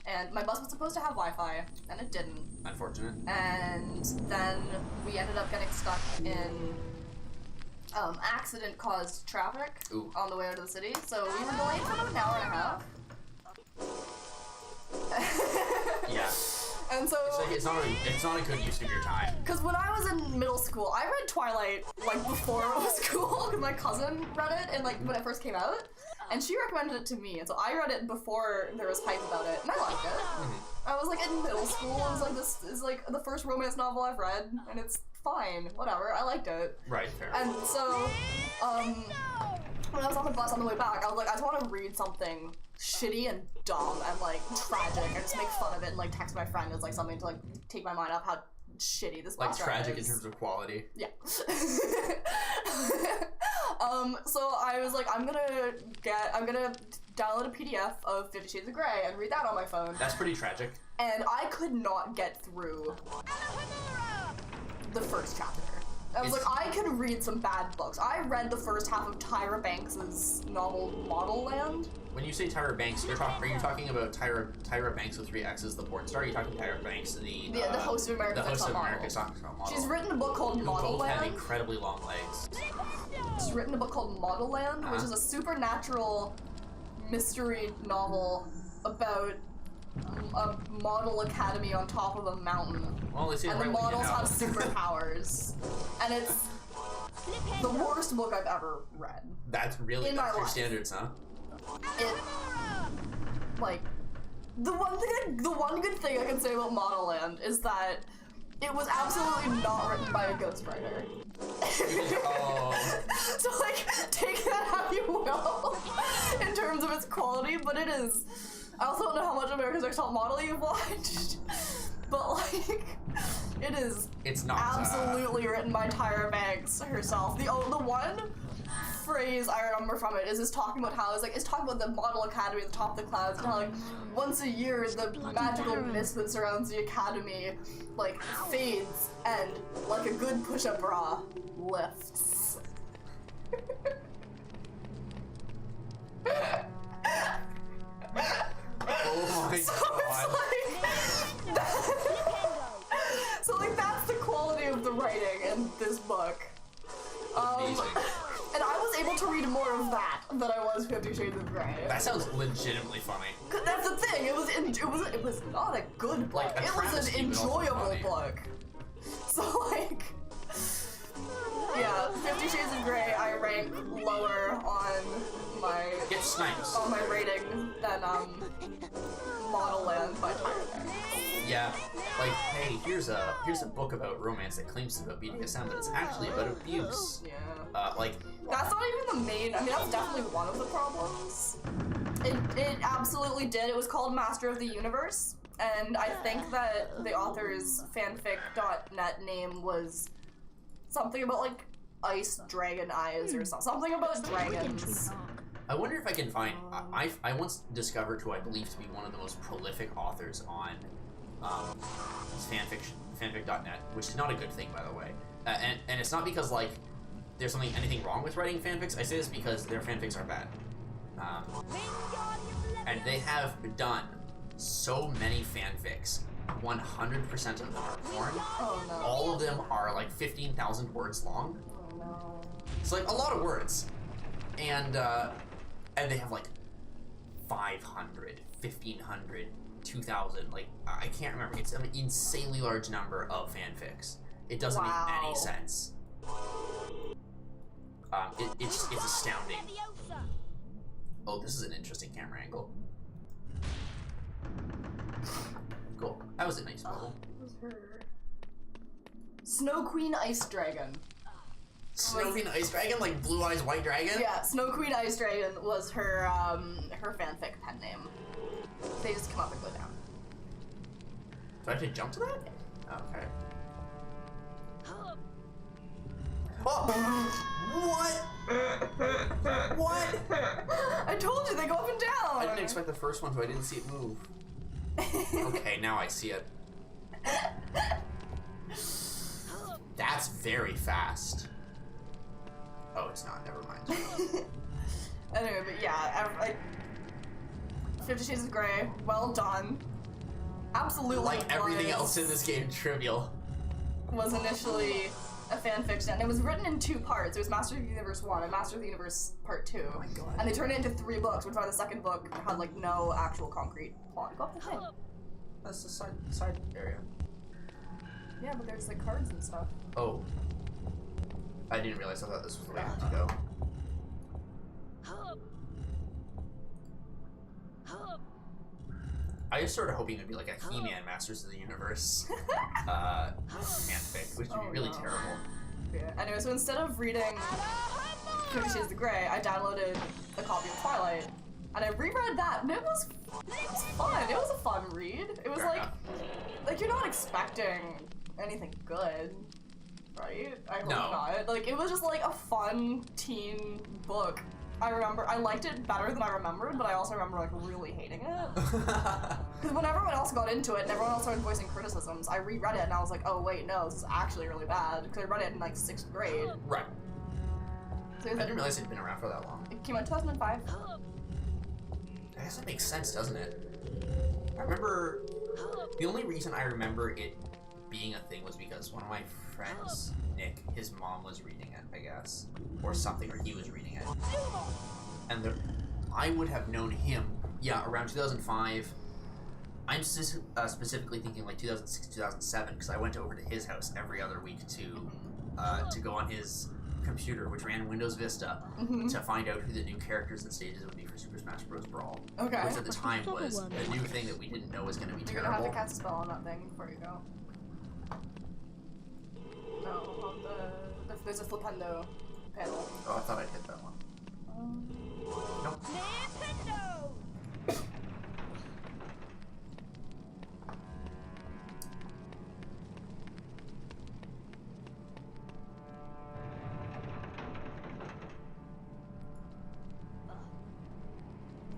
and my bus was supposed to have Wi-Fi, and it didn't. Unfortunate. And then we ended up getting stuck in accident-caused traffic on the way out of the city, so we were delayed for about an hour and a half. Yeah. And so it's not a good use of your time. Because when I was in middle school, I read Twilight like before it was cool. Because my cousin read it and like when it first came out, and she recommended it to me, and so I read it before there was hype about it, and I liked it. I was like in middle school. I was like, this is like the first romance novel I've read, and it's fine, whatever. I liked it. Right. Fair. And so, when I was on the bus on the way back, I was like, I just want to read something shitty and dumb and like tragic and just make fun of it and like text my friend as like something to like take my mind off how shitty this bus like tragic is. In terms of quality. Yeah. So I was like, I'm gonna download a PDF of 50 Shades of Grey and read that on my phone. That's pretty tragic. And I could not get through the first chapter. I was like, I can read some bad books. I read the first half of Tyra Banks' novel Model Land. When you say Tyra Banks, are you talking about Tyra Banks with 3 X's, the porn star? Are you talking Tyra Banks, the host of America's Next Top Model? She's written a book called Model Land. Who both have incredibly long legs. She's written a book called Model Land, which is a supernatural mystery novel about a model academy on top of a mountain. Well, and the models have superpowers. And it's the worst book I've ever read. That's really that's your standards, huh? It like the one good thing I can say about Model Land is that it was absolutely not written by a ghostwriter. So like take that how you will in terms of its quality, but it is. I also don't know how much America's Next Top Model you've watched, but like it's not absolutely written by Tyra Banks herself. The one phrase I remember from it is talking about how it's talking about the model academy at the top of the clouds and how like once a year the magical mist that surrounds the academy like fades and like a good push-up bra lifts. Oh my god. So that's the quality of the writing in this book. And I was able to read more of that than I was 50 Shades of Grey. That sounds legitimately funny. That's the thing. It was not a good book. Like, it was an enjoyable book. So like, yeah, 50 Shades of Grey I rank lower on my rating than Model Land by Tyra Banks. Yeah, like, hey, here's a book about romance that claims it's about BDSM, but it's actually about abuse. Yeah. Like that's not even the main. I mean, that's definitely one of the problems. It absolutely did. It was called Master of the Universe, and I think that the author's fanfic.net name was something about like ice dragon eyes or something about dragons. I wonder if I can find. I once discovered who I believe to be one of the most prolific authors on fanfic.net, which is not a good thing, by the way. And it's not because like there's anything wrong with writing fanfics. I say this because their fanfics are bad, and they have done so many fanfics. 100% of them are porn. Oh, no. All of them are like 15,000 words long. Oh, no. It's like a lot of words, and they have like 500, 1,500, 2,000. Like I can't remember. It's an insanely large number of fanfics. It doesn't make any sense. It's astounding. Oh, this is an interesting camera angle. Cool. That was a nice bubble. What was her? Snow Queen Ice Dragon. Snow Queen Ice Dragon? Like Blue Eyes White Dragon? Yeah, Snow Queen Ice Dragon was her her fanfic pen name. They just come up and go down. Do I have to jump to that? Okay. Oh! What? What? I told you they go up and down! I didn't expect the first one, so I didn't see it move. Okay, now I see it. That's very fast. Oh, it's not. Never mind. Anyway, but yeah, 50 Shades of Grey, well done. Absolutely. Like everything else in this game, trivial. Was initially a fanfiction, and it was written in 2 parts. It was Master of the Universe 1 and Master of the Universe Part 2. Oh my god. And they turned it into 3 books, which by the second book had like no actual concrete plot. Go up the thing. That's the side area. Yeah, but there's like cards and stuff. Oh. I didn't realize. I thought this was the way I had to go. I was sort of hoping it would be like a He-Man Masters of the Universe fanfic, which would be really terrible. Yeah. Anyway, so instead of reading 50 Shades of Grey, I downloaded a copy of Twilight, and I reread that, and it was fun. It was a fun read. It was like you're not expecting anything good, right? I hope not. Like, it was just like a fun teen book. I remember, I liked it better than I remembered, but I also remember like really hating it. Because when everyone else got into it and everyone else started voicing criticisms, I reread it and I was like, oh wait, no, this is actually really bad. Because I read it in like 6th grade. Right. So I didn't realize it'd been around for that long. It came out in 2005. I guess that makes sense, doesn't it? I remember, the only reason I remember it being a thing was because one of my friends, Nick, his mom was reading it, I guess, or something, or he was reading it, and I would have known him, around 2005. I'm specifically thinking like 2006, 2007, because I went over to his house every other week to go on his computer, which ran Windows Vista, to find out who the new characters and stages would be for Super Smash Bros. Brawl. Okay. Which at the time was the new thing that we didn't know was going to be terrible. You're gonna have to cast a spell on that thing before you go. No, on there's a Flipendo panel. Oh, I thought I'd hit that one. Nope.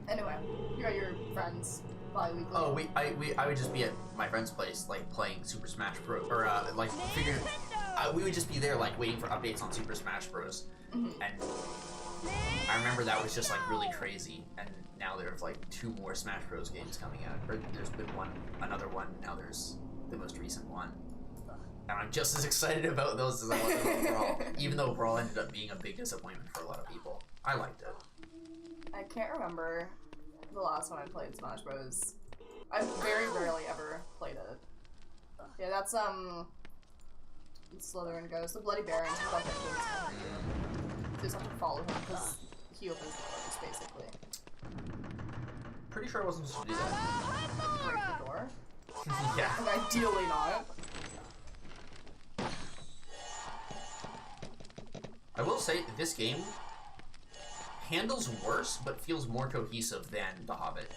Anyway, you got your friends bi-weekly. Oh, I would just be at my friend's place, like playing Super Smash Bros. Or like figuring. We would just be there, like waiting for updates on Super Smash Bros. And I remember that was just like really crazy. And now there's like 2 more Smash Bros. Games coming out, or there's been another one. Now there's the most recent one. And I'm just as excited about those as I was about Brawl, even though Brawl ended up being a big disappointment for a lot of people. I liked it. I can't remember the last one I played Smash Bros. I very rarely ever played it. Yeah, that's Slytherin goes. The Bloody Baron. So you just have to follow him because he opens doors, basically. Pretty sure I wasn't supposed to do that. Break the door. Yeah. Like, ideally not. I will say this game handles worse, but feels more cohesive than The Hobbit.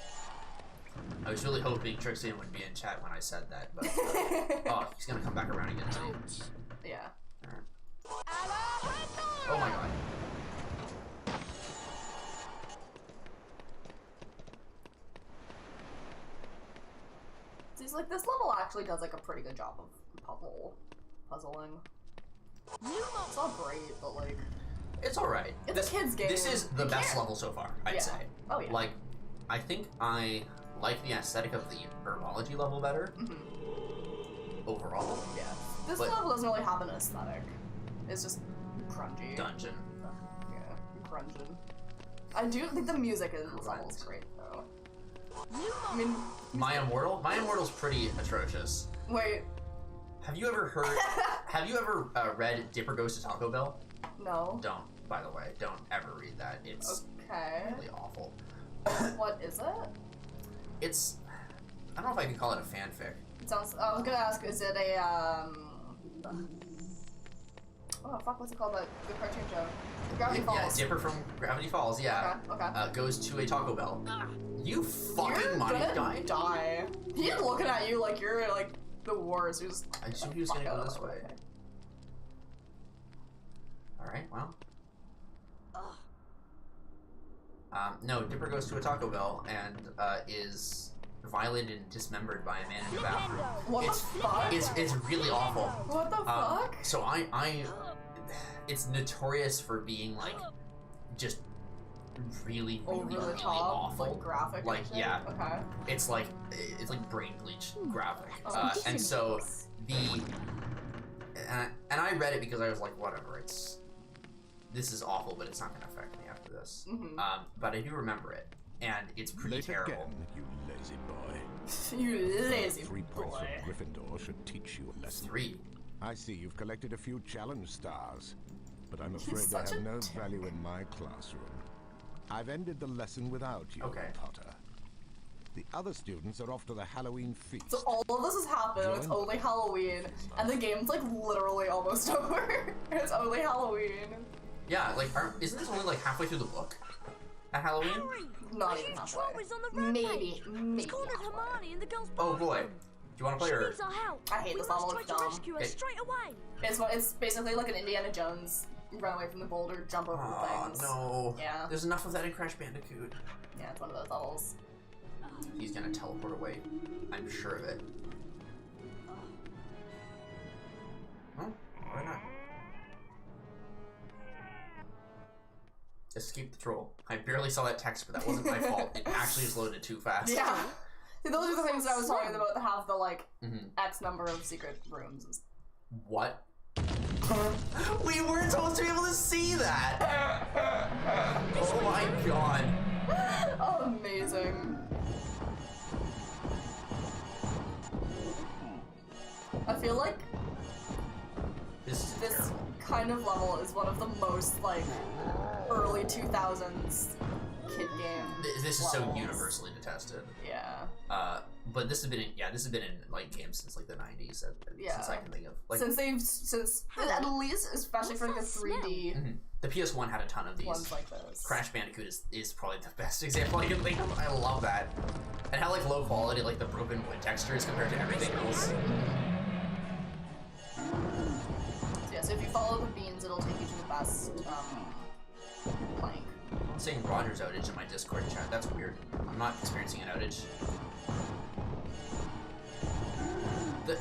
I was really hoping Trixian would be in chat when I said that, but oh, he's gonna come back around again tonight. Yeah. Right. Oh my god. Seems like this level actually does like a pretty good job of puzzling. It's not great, but like it's alright. It's a kid's game. This is the best level so far, I'd say. Oh yeah. Like, I think I like the aesthetic of the herbology level better. Overall. Yeah. This level doesn't really have an aesthetic. It's just grungy. Dungeon. Yeah, grungeon. I do think the music in this level is great though. I mean, My Immortal's pretty atrocious. Wait. Have you ever heard? Have you ever read Dipper Goes to Taco Bell? No. Don't. By the way, don't ever read that. It's okay. really awful. What is it? It's I don't know if I can call it a fanfic. It sounds. I was gonna ask, is it a oh fuck, what's it called? The cartoon show. Gravity Falls. Yeah, Dipper from Gravity Falls. Yeah. Okay. Goes to a Taco Bell. You fucking die. He's looking at you like you're like the worst. I assumed he was gonna go this way. All right. Well. No, Dipper goes to a Taco Bell and is violated and dismembered by a man in the bathroom. What the fuck? It's really awful. What the fuck? So it's notorious for being like just really awful, like graphic. Like yeah, okay. It's like brain bleach graphic. And so and I read it because I was like, whatever, this is awful, but it's not going to affect me after this. But I do remember it, and it's pretty terrible. Again, you lazy boy. You lazy 3 points from Gryffindor should teach you a lesson. 3. I see you've collected a few challenge stars, but I'm afraid they have no value in my classroom. I've ended the lesson without you, Potter. The other students are off to the Halloween feast. So all of this has happened, it's only Halloween, and the game's like literally almost over. It's only Halloween. Yeah, like, isn't this only like halfway through the book? At Halloween? Not even halfway. Maybe. Oh boy. Do you want to play her? I hate this level, it's dumb. It's basically like an Indiana Jones run away from the boulder, jump over things. No. Yeah. There's enough of that in Crash Bandicoot. Yeah, it's one of those levels. He's gonna teleport away. I'm sure of it. Huh? Why not? Escape the troll. I barely saw that text, but that wasn't my fault. It actually just loaded too fast. Yeah. See, those are the things that I was talking about that have the, like, X number of secret rooms. What? We weren't supposed to be able to see that! Oh my god. Amazing. I feel like this kind of level is one of the most, like, early 2000s kid game. This is so universally detested. Yeah. But this has been in like games since like the 90s. Since I can think of. Like, since at least, especially for the 3D. The PS1 had a ton of these. Ones like this. Crash Bandicoot is probably the best example I can think of. I love that. And how like low quality like the broken wood texture is compared to everything else. Yeah, so if you follow the beans, it'll take you to the best plank. I'm saying Roger's outage in my Discord chat. That's weird. I'm not experiencing an outage.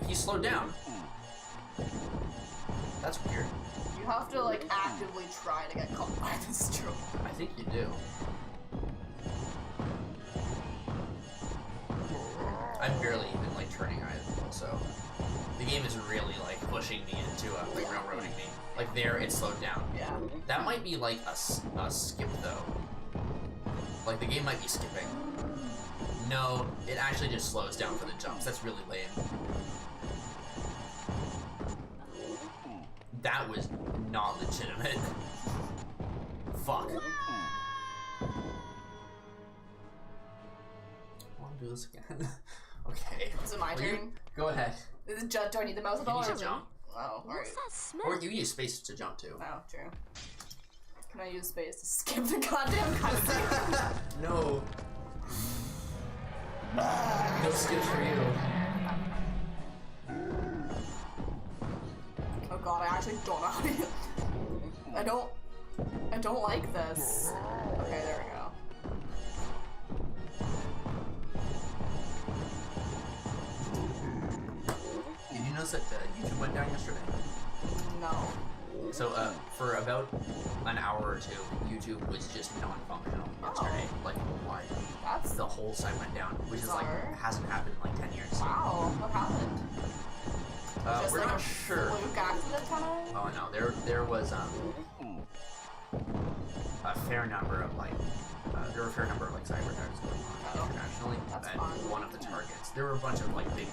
He slowed down. That's weird. You have to like actively try to get caught by this troll. I think you do. I'm barely even like turning either, so the game is really like pushing me into like railroading me. Like there, it slowed down. Yeah. That might be like a skip though. Like the game might be skipping. No, it actually just slows down for the jumps. That's really lame. That was not legitimate. Fuck. I want to do this again. Okay. Is it my turn? Go ahead. Do I need the mouse at all? You need to jump. Oh, alright. Or you use space to jump too. Oh, true. Can I use space to skip the goddamn cutscene? No. No skips for you. Oh god, I actually don't know how to use I don't like this. Okay, there we go. Did you notice that YouTube went down yesterday? No. So, for about an hour or two, YouTube was just non-functional yesterday. Like, why? That's the whole site went down, which is like hasn't happened in like 10 years. Wow, what happened? Just we're like not a sure. fluke accident kind of? Oh no, there was a fair number of like there were a fair number of like cyber attacks going on internationally, and one of the targets. There were a bunch of like big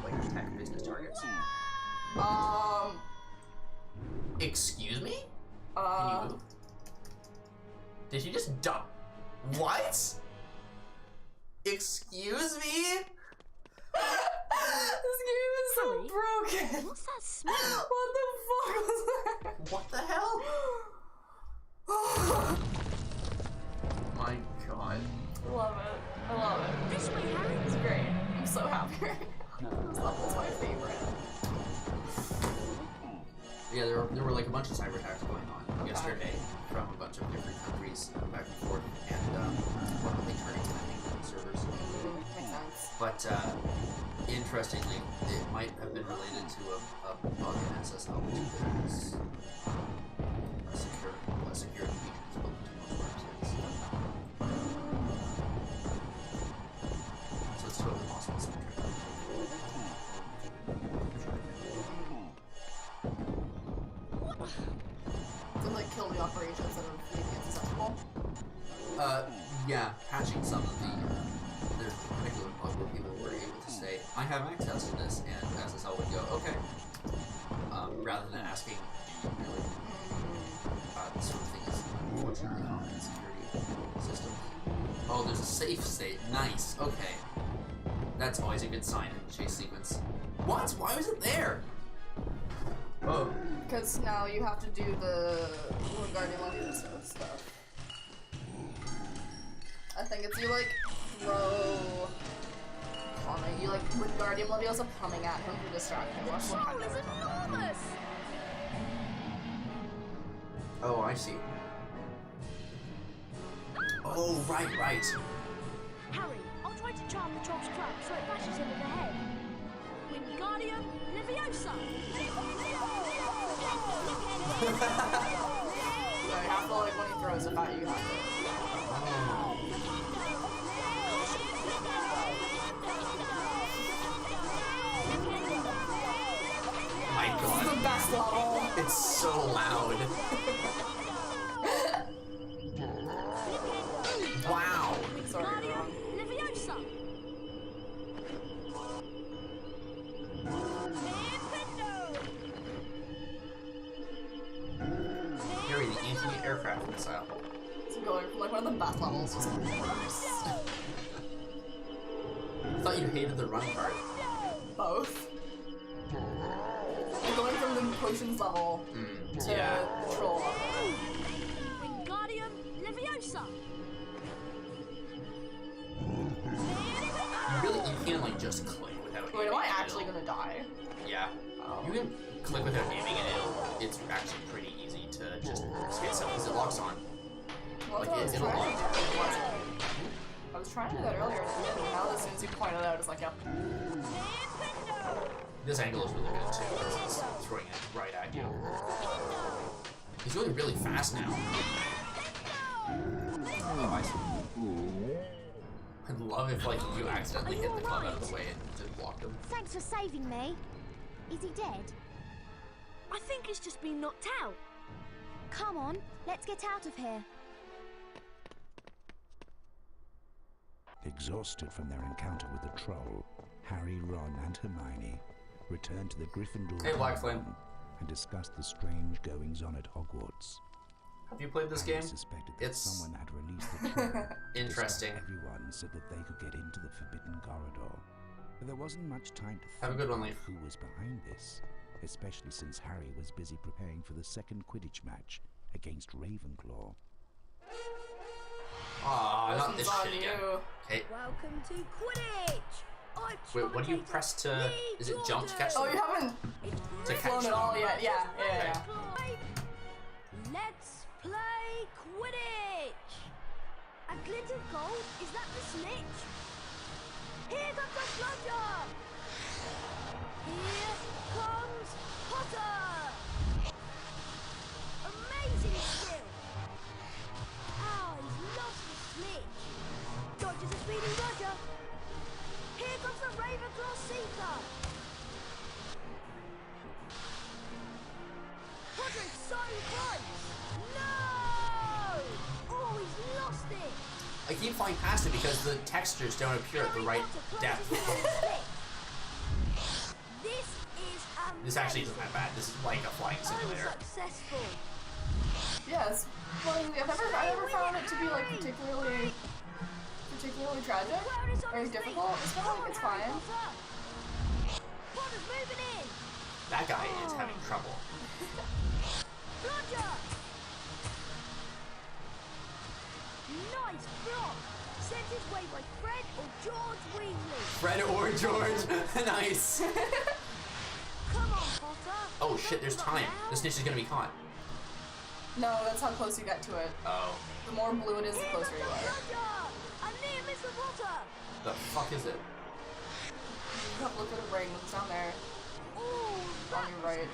like tech business targets. Excuse me? Can you move? Did you just dump? What? Excuse me? This game is so broken. What's that smell? What the fuck was that? What the hell? My god. I love it. I love it. This way, Harry. It's great. I'm so happy right now. This level's my favorite. Yeah, there were like a bunch of cyber attacks going on yesterday from a bunch of different countries back and forth, and probably turning to servers. Makes sense. But interestingly, it might have been related to a bug in SSL, which is a secure feature built into most websites. So it's totally possible to To like kill the operations that are maybe inaccessible? Yeah, patching some of the there's a particular bug where people were able to say, I have access to this, and SSL would go, okay. Rather than asking, do you really? This sort of thing is unfortunately common in security systems. Oh, there's a safe state. Nice. Okay. That's always a good sign in the chase sequence. What? Why was it there? Oh. Because now you have to do the Guardian Leviosa stuff. I think it's you like throw plumbing. You like with Guardian Leviosa plumbing at him to distract him. Watch what kind of enormous! Oh, I see. Oh, right. Harry, I'll try to charm the troll's trap so it bashes him in the head. Wingardium Leviosa! So you have to like when he throws it at you, you have to. My god. This is the best level. It's so loud. Wow. Sorry, wrong. Leviosa! Harry, the anti-aircraft missile. It's going from like one of the best levels to the worst. I thought you hated the run part. Both. You're going from the potions level to the troll level. Wingardium Leviosa! You can't like just click without Wait, am I actually gonna die? Yeah. You can click without aiming and it's actually pretty easy to just hit something because it locks on. Well, like I was it'll lock. I was trying to do that earlier, and now as soon as you pointed it out, it's like, yep. This angle is really good too. It's throwing it right at you. He's going really fast now. Oh, I see. I'd love if like you accidentally hit the club out of the way and just blocked him. Thanks for saving me. Is he dead? I think he's just been knocked out. Come on, let's get out of here. Exhausted from their encounter with the troll, Harry, Ron, and Hermione returned to the Gryffindor Flynn. and discussed the strange goings-on at Hogwarts. Have you played this game? Suspected that someone had released the troll. Interesting. Everyone so that they could get into the forbidden corridor. But there wasn't much time to have a good one, Leaf. Who was behind this, especially since Harry was busy preparing for the second Quidditch match against Ravenclaw. Aw, not this shit again. Okay. Welcome to Quidditch! Wait, what do you press to... Is it jump to catch them? Oh, you haven't flown at all yet. Yeah. Let's play Quidditch! A glitter gold? Is that the snitch? Here comes the plunger! Here comes Potter! Amazing skill! Oh, he's lost the snitch! Dodges a speedy Roger! Here comes the Ravenclaw Seeker! Potter is so close! No! Oh, he's lost it! I keep flying past it because the textures don't appear at the right depth. This actually isn't that bad. This is like a flying simulator. Successful. Yes, well, I've never found it to be like particularly particularly tragic or difficult. It's not like it's fine. Potter's moving in. That guy is having trouble. Roger. Nice block. Sent his way by Fred or George Weasley. Fred or George. Nice. Come on, Potter. Oh shit, there's time. The snitch is gonna be caught. No, that's how close you get to it. Oh. The more blue it is, the closer you are. I'm near Mr. Potter. The fuck is it? Look at the ring. It's down there. Ooh, on your right.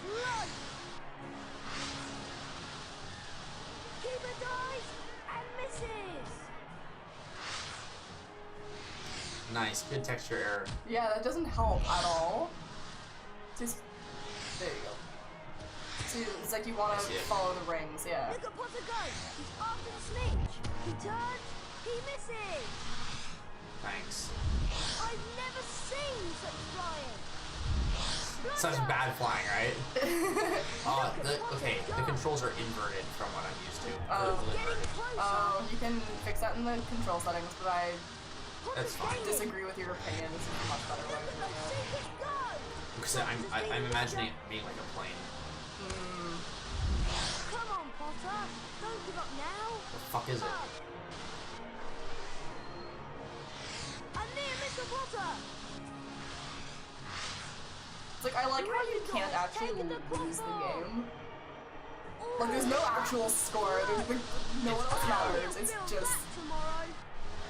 Keeper dies and misses. Nice, good texture error. Yeah, that doesn't help at all. Just there you go. So it's like you want to follow the rings, yeah. Look at Potter go. He's after the snitch. He turns. He misses. Thanks. I've never seen such flying. Such bad flying, right? Okay, the controls are inverted from what I'm used to. Oh, you can fix that in the control settings, but that's fine. Disagree with your opinion. This is a much better way of doing it. Because I'm imagining it being like a plane. Come on, Potter. Don't give up now. The fuck is it? I'm near Mr. Potter. It's like, I like how you can't actually lose the game. Like, there's no actual score. There's no one else matters. It's just...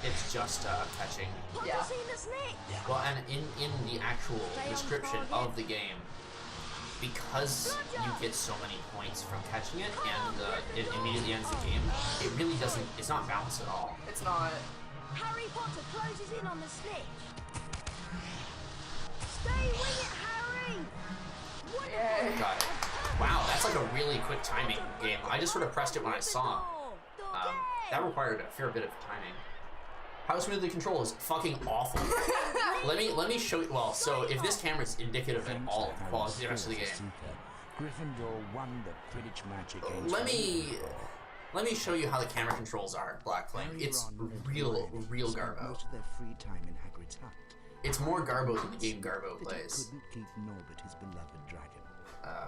It's just catching. Yeah. Well, and in the actual description of the game, because you get so many points from catching it, and it immediately ends the game, it really doesn't, it's not balanced at all. It's not. Harry Potter closes in on the snitch. Stay with it, Harry! Yay. Got it. Wow, that's like a really quick timing game. I just sort of pressed it when I saw. That required a fair bit of timing. How smooth the control is fucking awful. let me show you. Well, so if this camera is indicative at all of the quality of the rest of the game, Gryffindor won the Quidditch match against let me show you how the camera controls are. Black Flame. It's real Garbo. Most of their free time in Hagrid's hut. It's more Garbo than the game Garbo plays. Couldn't keep Norbert his beloved dragon.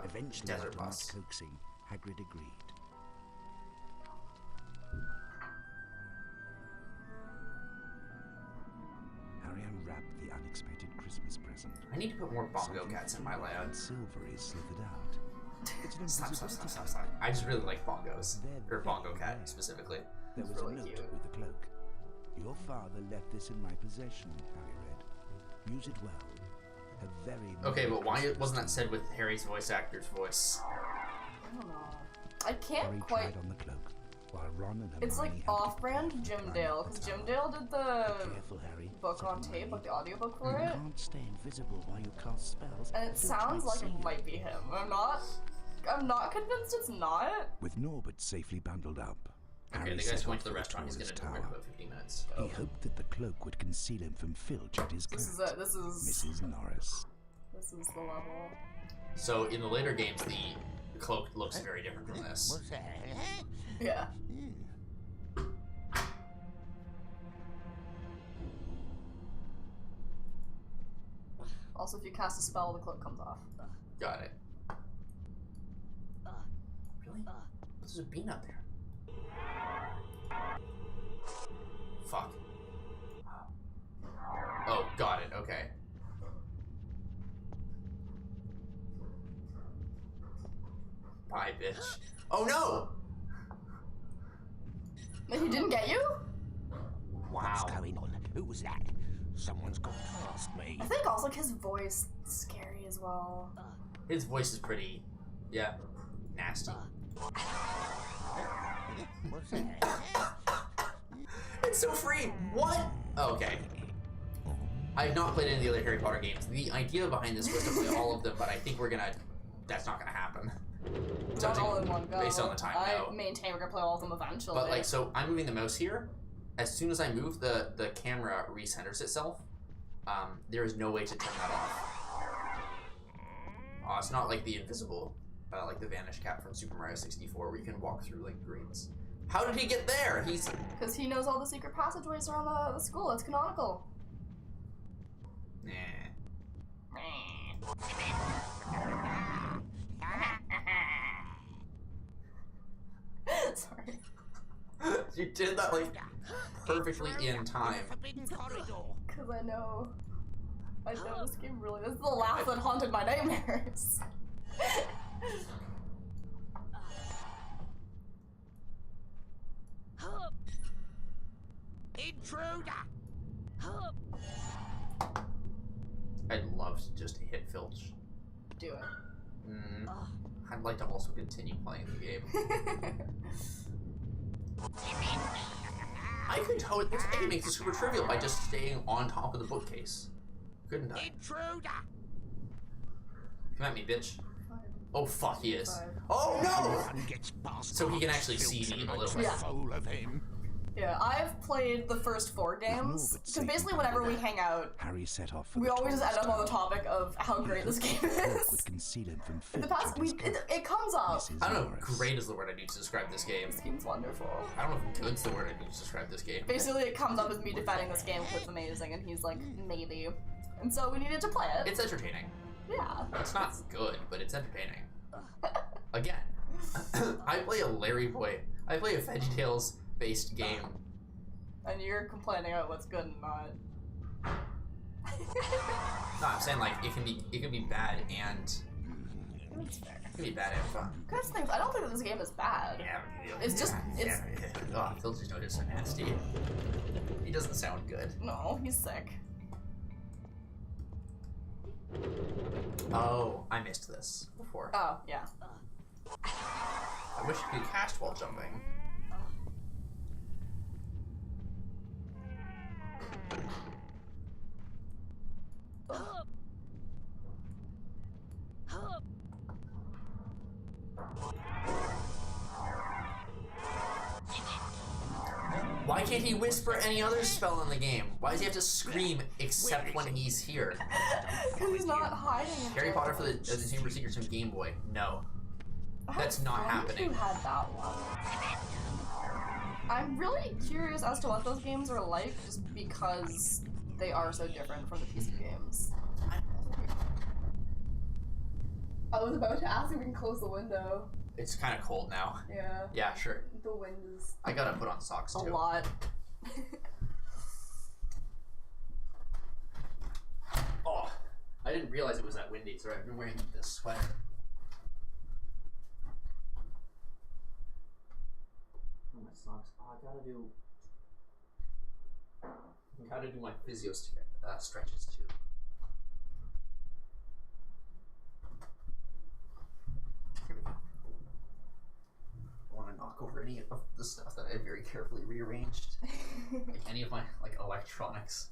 Eventually, Desert after Bus. much coaxing, Hagrid agreed. Harry unwrapped the unexpected Christmas present. I need to put more bongo cats in my layout. Silvery slithered out. Stop. I just really like bongos. Or bongo cat, specifically. There was a note with the cloak. Your father left this in my possession, Harry read. Use it well. A very okay, but why wasn't that said with Harry's voice actor's voice? I don't know. I can't Harry quite... tried on the cloak, while Ron and It's like off-brand Jim Dale, because Jim Dale did the Careful, Harry. book on tape, like the audiobook for You it. can't stay invisible while you cast spells. And it sounds like it might be him. I'm not convinced it's not. With Norbert safely bundled up, Okay, Harry the guy's set going off to the for restaurant. He's going to tourist do it in tower. about 15 minutes. He hoped that the cloak would conceal him from Filch and his cat, This is Mrs. Norris. This is the level. So in the later games, the cloak looks very different from this. Yeah. Also, if you cast a spell, the cloak comes off. Got it. Really? There's a bean up there. Fuck. Oh, got it. Okay. Bye, bitch. Oh no! But he didn't get you? What's going on? Who was that? Someone's gone past me. I think also his voice is scary as well. His voice is pretty, yeah, nasty. It's so free. What? Oh, okay. I have not played any of the other Harry Potter games. The idea behind this was to play all of them, but I think we're gonna. That's not gonna happen. Not all in one go. Based on the time, I maintain we're gonna play all of them eventually. But like, so I'm moving the mouse here. As soon as I move, the camera recenters itself. There is no way to turn that off. It's not like the invisible, like the vanish cap from Super Mario 64, where you can walk through like grids. How did he get there? He's... Because he knows all the secret passageways around the school. It's canonical. Nah. Sorry. You did that, like, perfectly in time. Because I know this game really... This is the laugh that haunted my nightmares. Intruder! I'd love to just hit Filch. Do it. I'd like to also continue playing the game. I could totally... This game makes it super trivial by just staying on top of the bookcase. Couldn't I? Intruder! Come at me, bitch. Oh, fuck, he is. Oh, no! So he can actually see me a little bit. Yeah, I've played the first 4 games. So basically, whenever we hang out, Harry set off for we always just end up on the topic of how great this game is. In the past, it comes up. I don't know if great is the word I need to describe this game. This game's wonderful. I don't know if good's the word I need to describe this game. Basically, it comes up as me defending this game because it's amazing, and he's like, maybe. And so we needed to play it. It's entertaining. Yeah. It's not good, but it's entertaining. Again, I play a Larry Boy. I play a VeggieTales based game. And you're complaining about what's good and not. No, I'm saying like it can be bad and it can be bad and fun. That's the thing. I don't think that this game is bad. Yeah, it's just it's. Oh, Phil's just noticed so nasty. He doesn't sound good. No, he's sick. Oh, I missed this before. Oh, yeah. I wish you could cast while jumping. Why can't he whisper any other spell in the game? Why does he have to scream except when he's here? Because he's not hiding. Harry Potter for the Chamber of Secrets on Game Boy. No. That's not happening. Who had that one? I'm really curious as to what those games are like, just because they are so different from the PC games. I was about to ask if we can close the window. It's kind of cold now. Yeah. Yeah, sure. The wind is... I gotta put on socks too. A lot. Oh, I didn't realize it was that windy, so I've been wearing this sweater. Oh, my socks. Oh, I gotta do my physio stretches too. Here we go. I want to knock over any of the stuff that I very carefully rearranged. Like any of my electronics,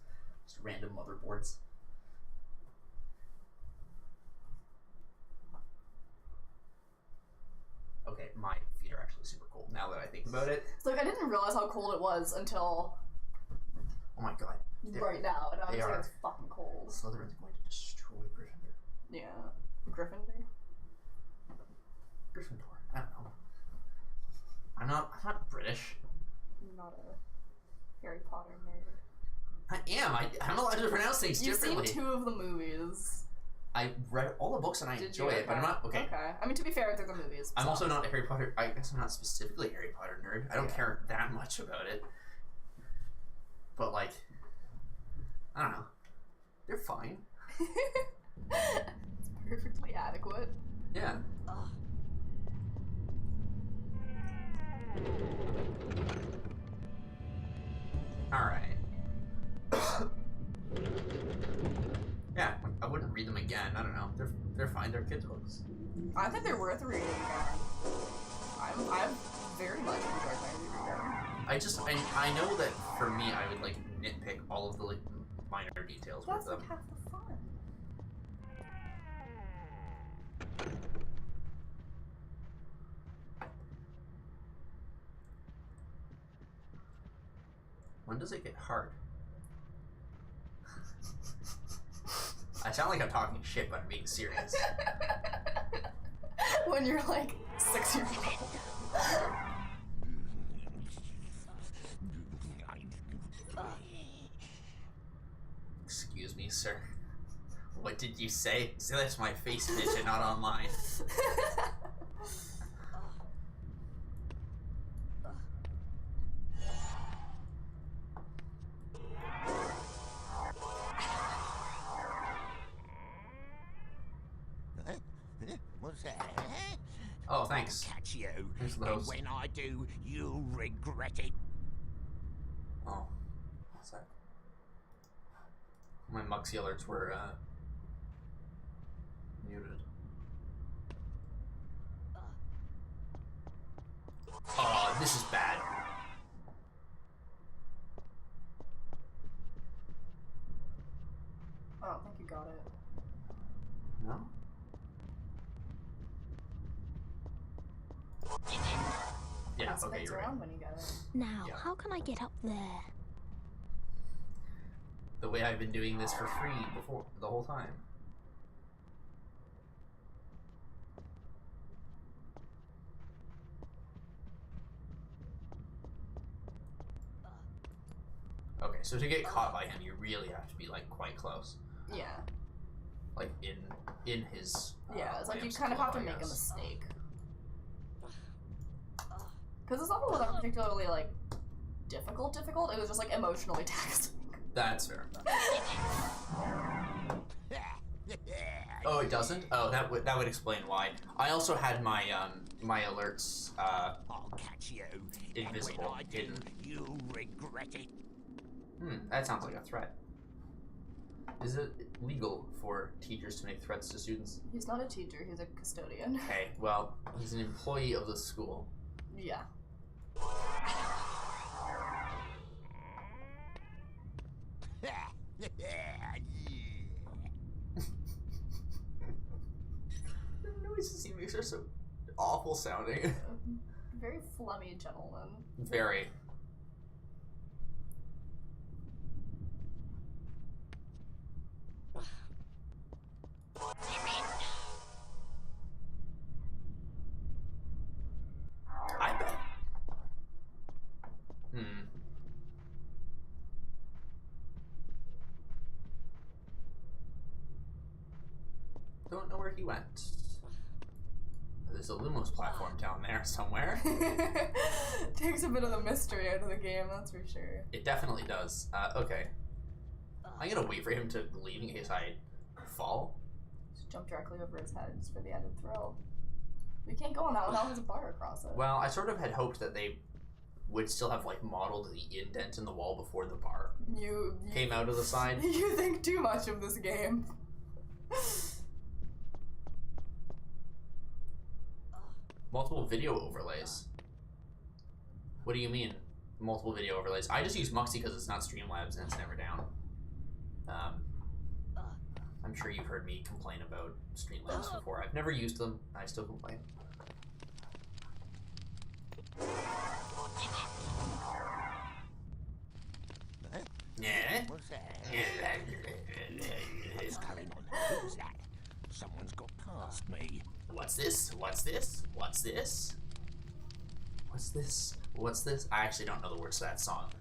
just random motherboards. Okay, my feet are actually super cold now that I think about it. It's like I didn't realize how cold it was until oh my god, right now, and I was like, it's fucking cold. Slytherin's going to destroy Gryffindor. Yeah, Gryffindor. Gryffindor. I don't know. I'm not British. You're not a Harry Potter nerd. I am. I'm allowed to pronounce things differently. You've seen 2 of the movies. I read all the books and I enjoy it, but I'm not okay. Okay. I mean, to be fair, they're the movies. I'm also not a Harry Potter. I guess I'm not specifically a Harry Potter nerd. I don't care that much about it. But like, I don't know. They're fine. It's perfectly adequate. Yeah. All right. Yeah, I wouldn't read them again. I don't know. They're fine. They're kids' books. I think they're worth reading again. I've very much enjoyed my rereading. I know that for me, I would like nitpick all of the like minor details with them. That's like half the fun. When does it get hard? I sound like I'm talking shit, but I'm being serious. When you're like 6 years old. sir. What did you say? So that's my face bitch and not online. What's that? Oh, thanks. I'll catch you. And when I do, you'll regret it. Oh, what's that? My Muxy alerts were muted. Oh, this is bad. I don't think you got it. No? Yeah, That's okay, you're right. when you get it. Now, Yeah. how can I get up there? The way I've been doing this for free before the whole time. Okay, so to get caught by him, you really have to be like quite close. Yeah. Like in his. Yeah, it's like you kind of have to make a mistake. Because this level wasn't particularly like difficult. It was just like emotionally taxing. That's fair. Oh, it doesn't? Oh, that would explain why. I also had my my alerts I'll catch you. invisible, hidden. You'll regret it. That sounds like a threat. Is it legal for teachers to make threats to students? He's not a teacher, he's a custodian. Okay, well, he's an employee of the school. Yeah. The noises he makes are so awful sounding. Very flummy gentleman. Very. I bet. Don't know where he went. There's a Lumos platform down there somewhere. Takes a bit of the mystery out of the game, that's for sure. It definitely does. Okay. I'm gonna wait for him to leave in case I fall. Just jump directly over his head just for the added thrill. We can't go on that one, now there's a bar across it. Well, I sort of had hoped that they would still have like modeled the indent in the wall before the bar you came out of the side. You think too much of this game. Multiple video overlays. What do you mean, multiple video overlays? I just use Muxy because it's not Streamlabs and it's never down. I'm sure you've heard me complain about Streamlabs before. I've never used them. I still complain. Yeah? What's that? What's going on? Who's that? Someone's got past me. What's this? What's this? What's this? What's this? What's this? I actually don't know the words to that song.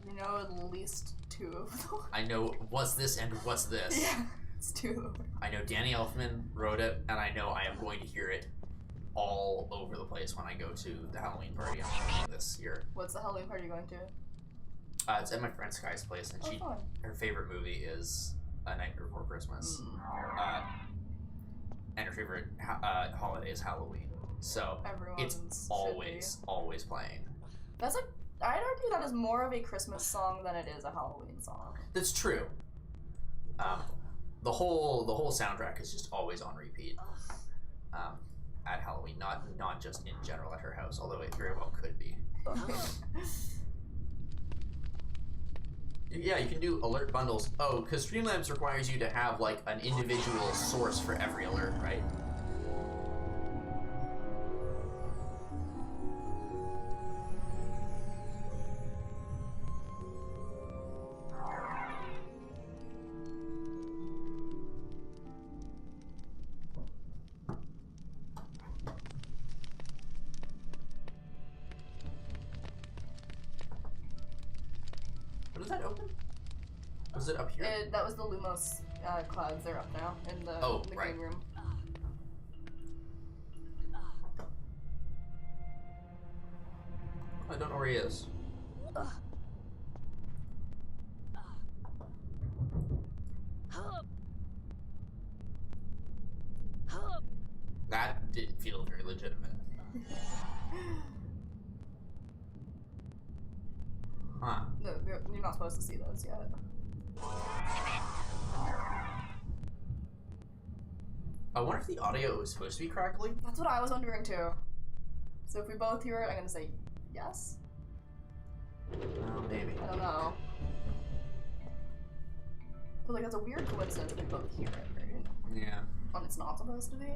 You know at least two of them. I know What's This and What's This. Yeah, it's two of them. I know Danny Elfman wrote it, and I know I am going to hear it all over the place when I go to the Halloween party I'm having this year. What's the Halloween party you're going to? It's at my friend Sky's place, and fun. her favorite movie is A Night Before Christmas. And her favorite holiday is Halloween. So it's always playing. That's like, I'd argue that is more of a Christmas song than it is a Halloween song. That's true. The whole soundtrack is just always on repeat. At Halloween, not just in general at her house, although it very well could be. Yeah, you can do alert bundles. Oh, because Streamlabs requires you to have like an individual source for every alert, right? Was it up here? That was the Lumos clouds. They're up now in the, green room. I don't know where he is. That didn't feel very legitimate. Huh. No, you're not supposed to see those yet. I wonder if the audio is supposed to be crackly? That's what I was wondering too. So if we both hear it, I'm gonna say yes? Maybe. I don't know. But like, it's a weird coincidence if we both hear it, right? Yeah. When it's not supposed to be.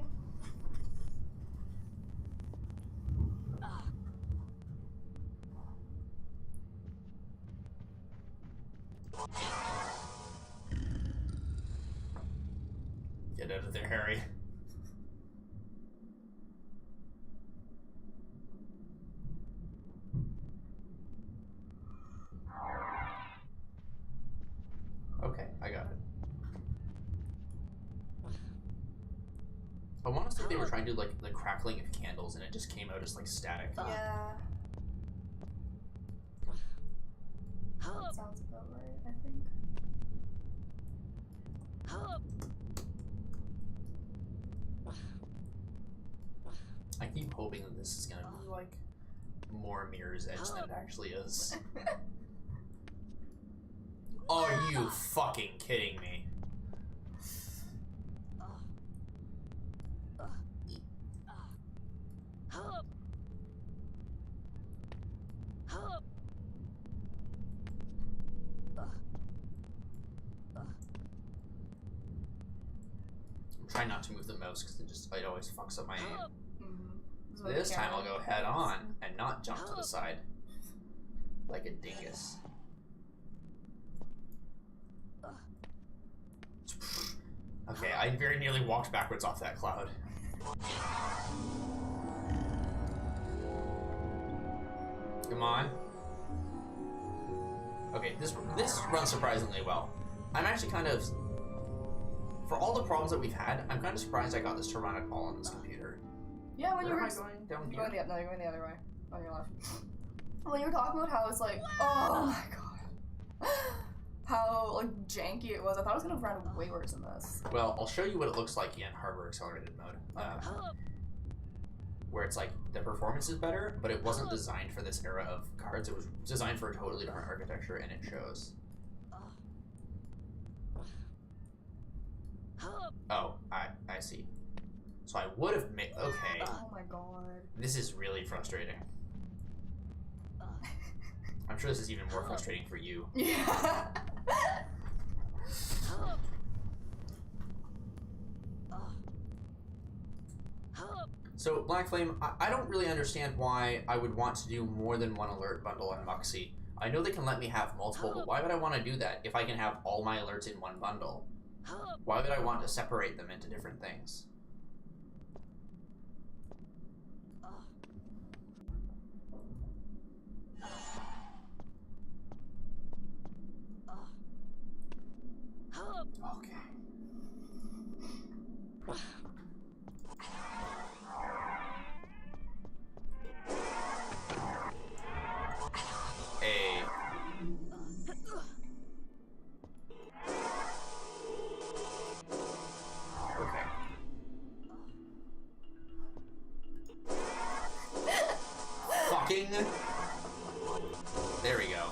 Get out of there, Harry. Okay, I got it. I want to say they were trying to do like the crackling of candles and it just came out as like static. Yeah. That sounds about right, I think. I keep hoping that this is gonna be like more Mirror's Edge than it actually is. Are you fucking kidding me? I'm trying not to move the mouse because it always fucks up my aim. This time I'll go head on and not jump to the side like a dingus. Okay, I very nearly walked backwards off that cloud. Come on. Okay, this runs surprisingly well. I'm actually kind of, for all the problems that we've had, I'm kind of surprised I got this to run at all on this computer. Yeah, when you were going down here? You're going the other way, on your left. When you were talking about how it's like, oh my god, how like janky it was, I thought it was gonna run way worse than this. Well, I'll show you what it looks like in hardware accelerated mode, where it's like the performance is better, but it wasn't designed for this era of cards. It was designed for a totally different architecture, and it shows. Oh, I see. So I would have made. Okay. Oh my god. This is really frustrating. I'm sure this is even more frustrating for you. Yeah. So, Black Flame, I don't really understand why I would want to do more than one alert bundle on Muxie. I know they can let me have multiple, but why would I want to do that if I can have all my alerts in one bundle? Why would I want to separate them into different things? Okay. Hey. Okay. Fucking. There we go.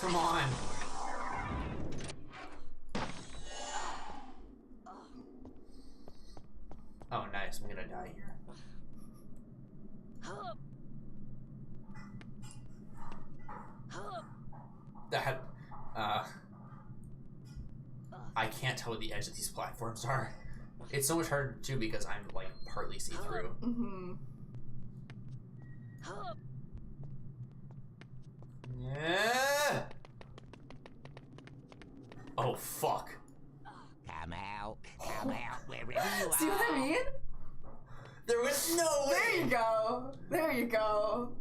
Come on. Oh, nice. I'm gonna die here. That, I can't tell what the edge of these platforms are. It's so much harder too because I'm like partly see-through. Mm-hmm. Yeah. Oh fuck. Come out wherever you are. See what I mean? There was no way. There you go. There you go.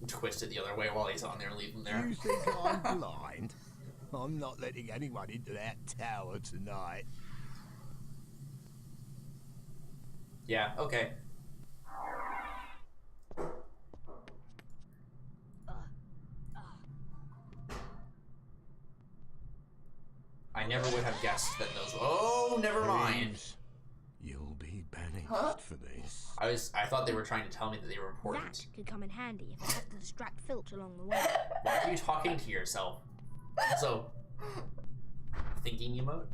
twist it the other way while he's on there and leave him there. You think I'm blind? I'm not letting anyone into that tower tonight. Yeah, okay. I never would have guessed that those. Oh, never mind. You'll be banished for this. I thought they were trying to tell me that they were important. That could come in handy if I had to distract Filch along the way. Why are you talking to yourself? Also, thinking emote?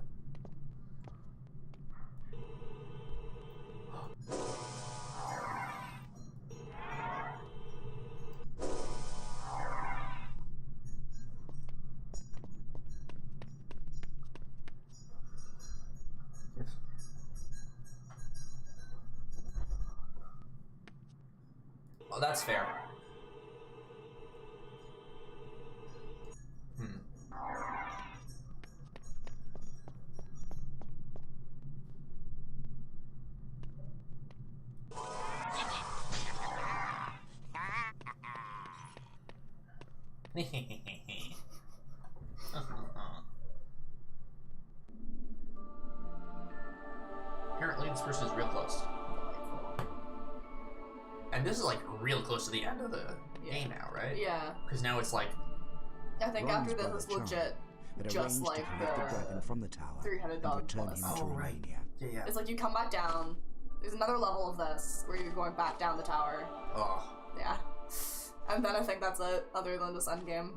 Oh, that's fair. Apparently this person is real close. And this is like real close to the end of the game now, right? Yeah. Because now it's like... I think after this is legit just like the dragon from the tower three-headed dog plus. Oh, right. Yeah. It's like you come back down, there's another level of this where you're going back down the tower. Oh. Yeah. And then I think that's it, other than this endgame.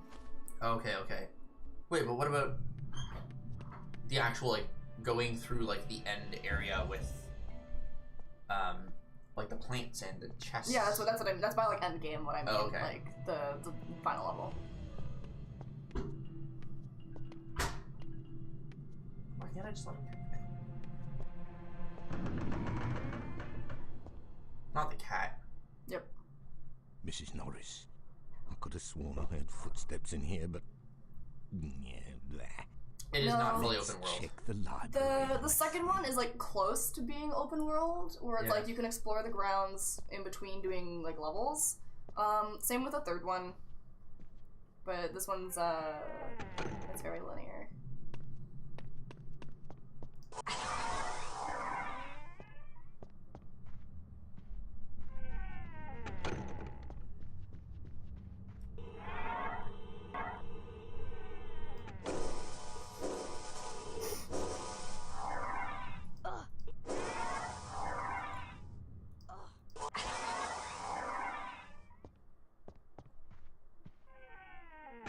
Okay. Wait, but what about the actual, like, going through, like, the end area with, like, the plants and the chests? Yeah, that's what I mean. That's my, like, end game, what I mean. Oh, okay. Like, the final level. Why can't I just let him... Not the cat. Yep. Mrs. Norris, I could have sworn I heard footsteps in here, but... yeah, blah. It is not fully open world. Check the library. The second one is like close to being open world, where it's like you can explore the grounds in between doing like levels. Same with the third one, but this one's it's very linear.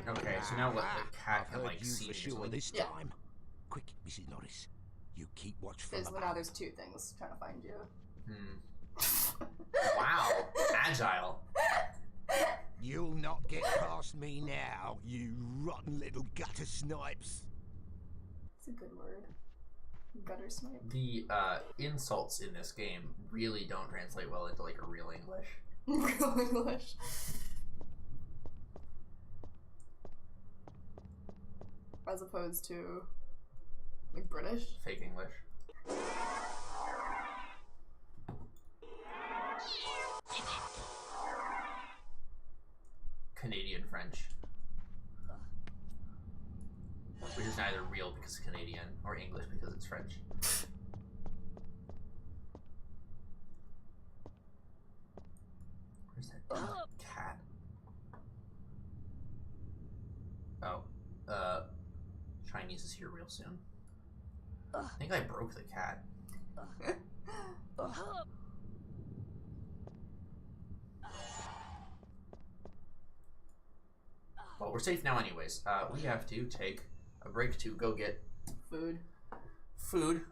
Okay, so now what the cat can like see sure this time. Quick, Mrs. Norris, you keep watch from the now there's two things trying to find you. Wow, agile. You'll not get past me now, you rotten little gutter snipes. It's a good word. Gutter snipe. The insults in this game really don't translate well into like a real English. Real English. As opposed to like British. Fake English. Canadian French. Which is neither real because it's Canadian or English because it's French. Where's that cat? Oh, Chinese is here real soon. I think I broke the cat. Well, we're safe now anyways. We have to take a break to go get food.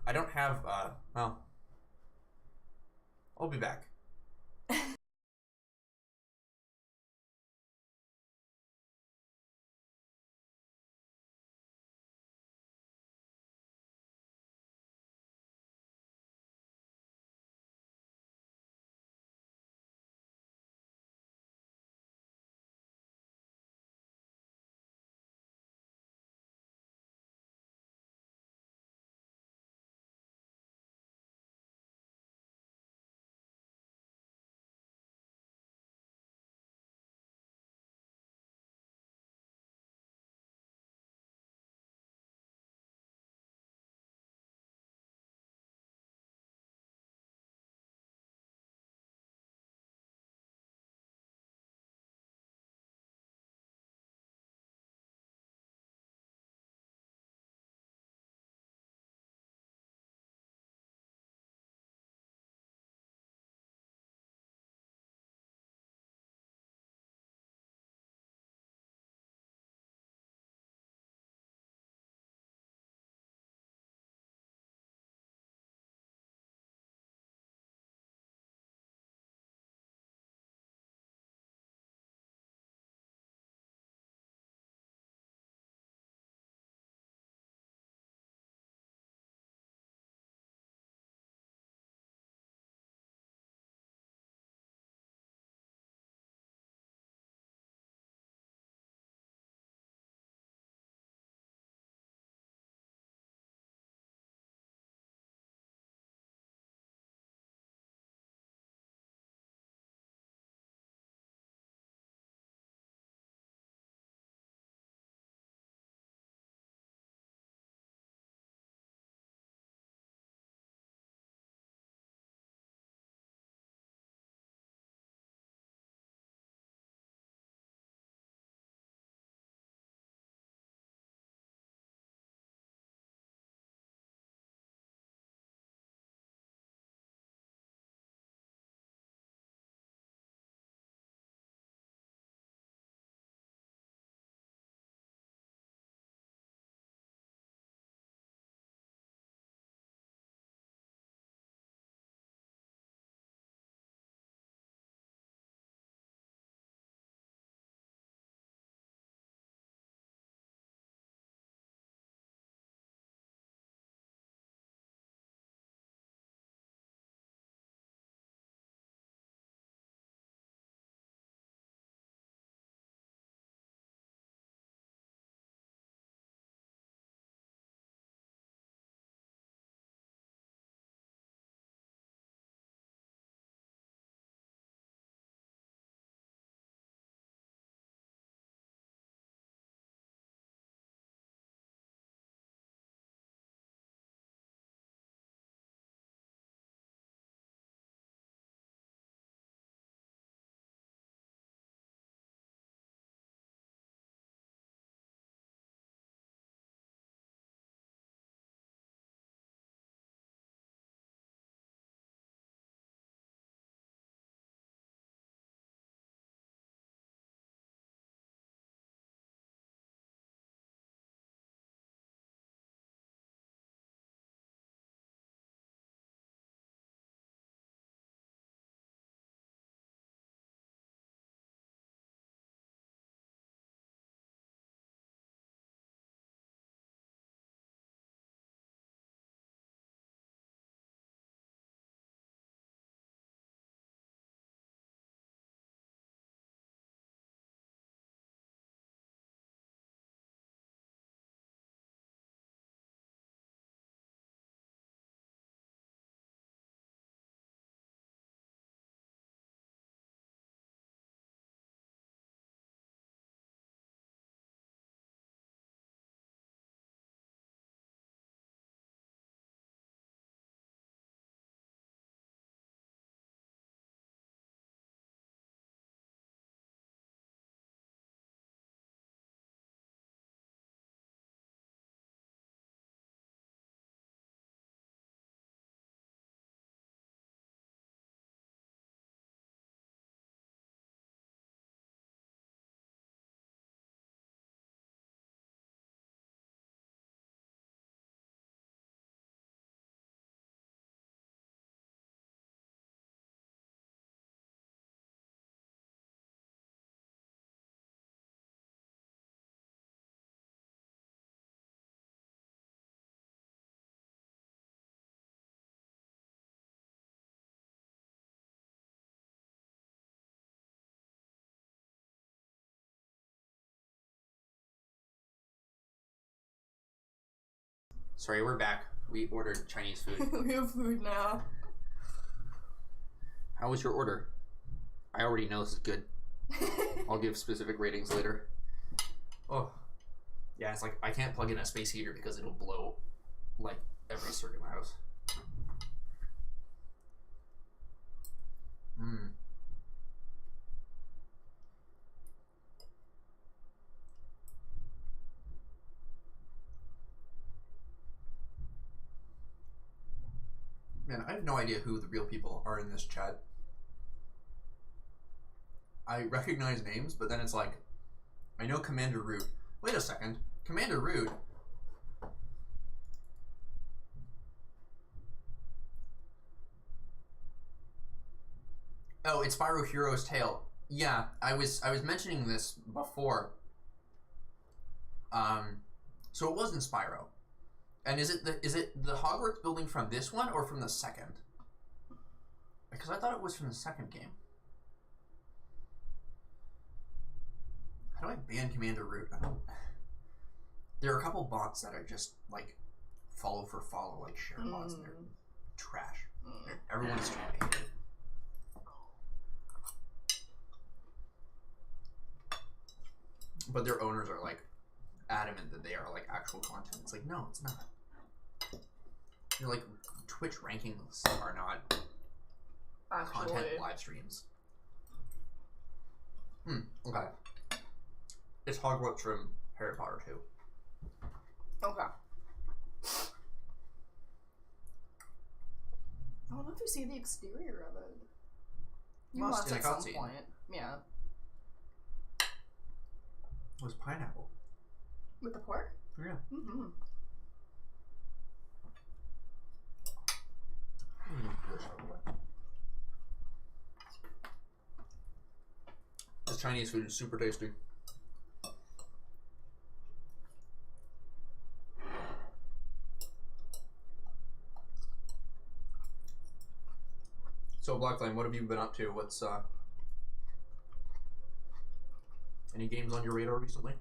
I don't have, well, I'll be back. Sorry, we're back. We ordered Chinese food. We have food now. How was your order? I already know this is good. I'll give specific ratings later. Oh. Yeah, it's like I can't plug in a space heater because it'll blow like every circuit in my house. Mmm. Man, I have no idea who the real people are in this chat. I recognize names, but then it's like, I know Commander Root. Wait a second. Commander Root? Oh, it's Spyro Hero's Tale. Yeah, I was mentioning this before. So it wasn't Spyro. And is it the Hogwarts building from this one or from the second? Because I thought it was from the second game. How do I ban Commander Root? I don't... There are a couple bots that are just like follow for follow, like share bots, and they're trash. Everyone's trying to hate it. But their owners are like adamant that they are like actual content. It's like, no, it's not. You're like, Twitch rankings are not content live streams. Okay. It's Hogwarts from Harry Potter 2. Okay. I don't know if you see the exterior of it. You must at some point. Yeah. It was pineapple. With the pork? Yeah. Mm-hmm. This Chinese food is super tasty. So Black Flame, what have you been up to? What's any games on your radar recently?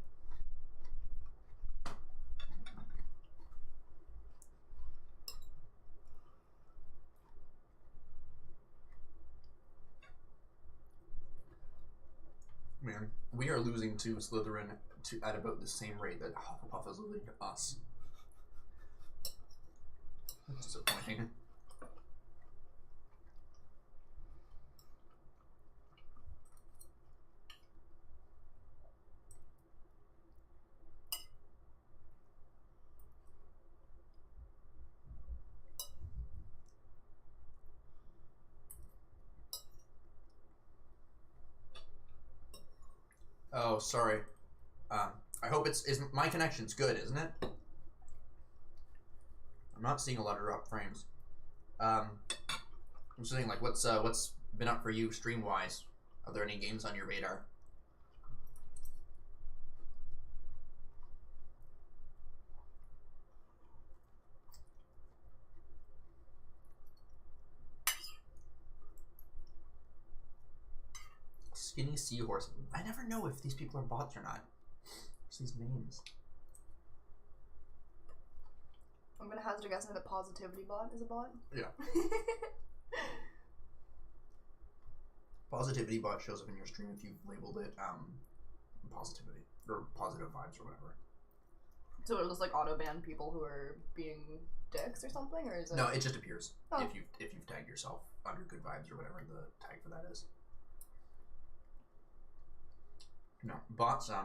Man, we are losing to Slytherin at about the same rate that Hufflepuff is losing to us. That's disappointing. Oh, sorry. I hope my connection's good, isn't it? I'm not seeing a lot of drop frames. I'm saying, like, what's been up for you stream-wise? Are there any games on your radar? Skinny Seahorse. I never know if these people are bots or not. What's these names? I'm gonna hazard a guess that Positivity Bot is a bot. Yeah. Positivity Bot shows up in your stream if you've labeled it positivity or positive vibes or whatever. So it'll just like auto ban people who are being dicks or something, or is it? No, it just appears oh. if you've tagged yourself under good vibes or whatever the tag for that is. No, bots, you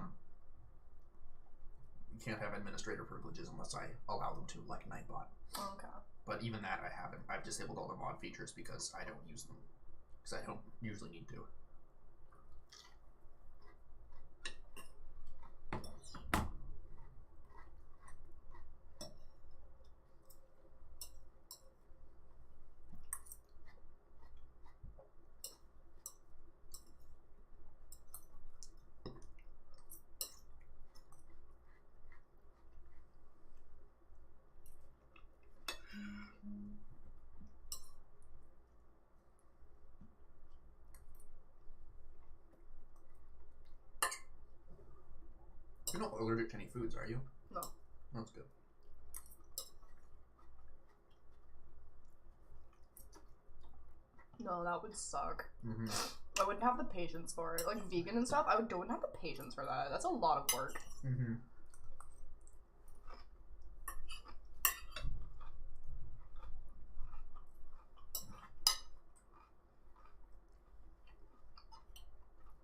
can't have administrator privileges unless I allow them to, like Nightbot. Okay. But even that I haven't. I've disabled all the mod features because I don't use them. Because I don't usually need to. You're not allergic to any foods, are you? No. That's good. No, that would suck. I wouldn't have the patience for it. Like vegan and stuff, wouldn't have the patience for that. That's a lot of work.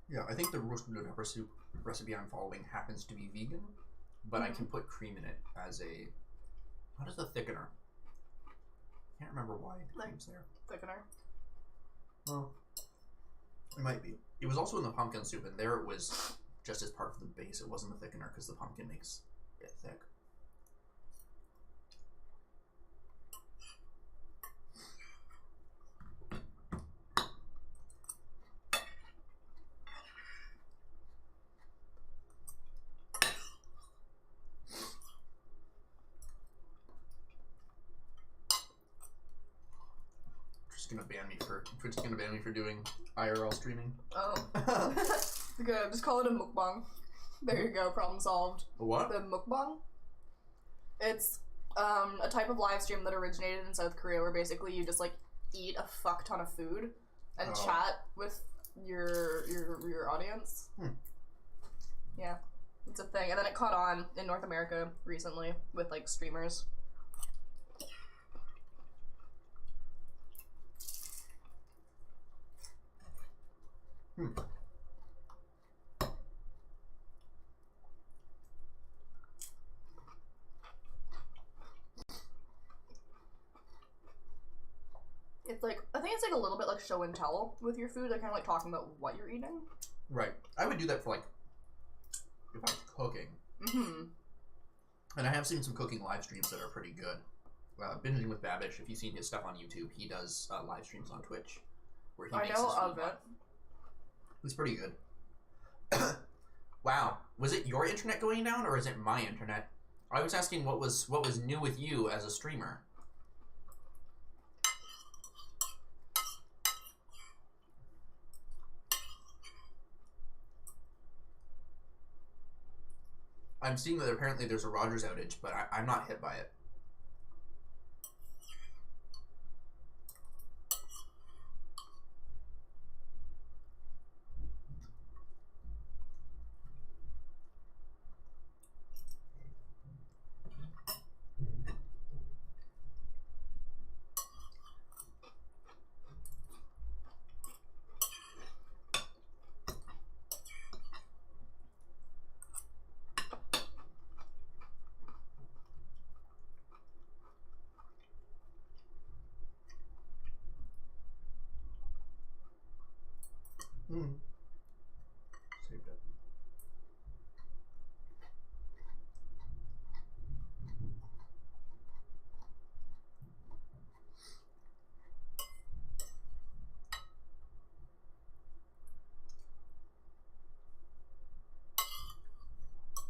Yeah, I think the roast blue pepper soup recipe I'm following happens to be vegan, but I can put cream in it as a... What is the thickener? Can't remember why the cream's there. Thickener? Well, it might be. It was also in the pumpkin soup, and there it was just as part of the base. It wasn't the thickener because the pumpkin makes it thick. Twitch is gonna ban me for doing IRL streaming. Oh. Good. Just call it a mukbang. There you go. Problem solved. A what? The mukbang. It's a type of live stream that originated in South Korea, where basically you just like eat a fuck ton of food and chat with your audience. Yeah, it's a thing, and then it caught on in North America recently with like streamers. It's like, I think it's like a little bit like show and tell with your food, like kind of like talking about what you're eating. Right. I would do that for like, if I was cooking. And I have seen some cooking live streams that are pretty good. Binging with Babish, if you've seen his stuff on YouTube, he does live streams on Twitch. Where he makes his food live. It's pretty good. Wow. Was it your internet going down, or is it my internet? I was asking what was new with you as a streamer. I'm seeing that apparently there's a Rogers outage, but I'm not hit by it. Saved it.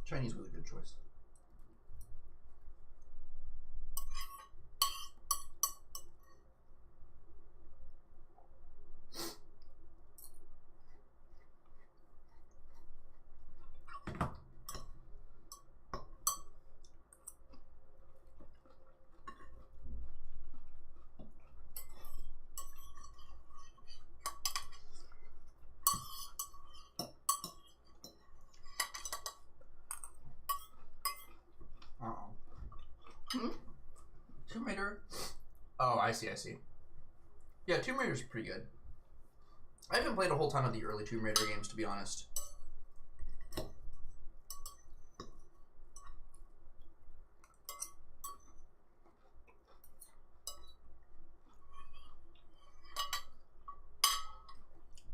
Chinese was a good choice. Tomb Raider. Oh, I see. Yeah, Tomb Raider's pretty good. I haven't played a whole ton of the early Tomb Raider games, to be honest.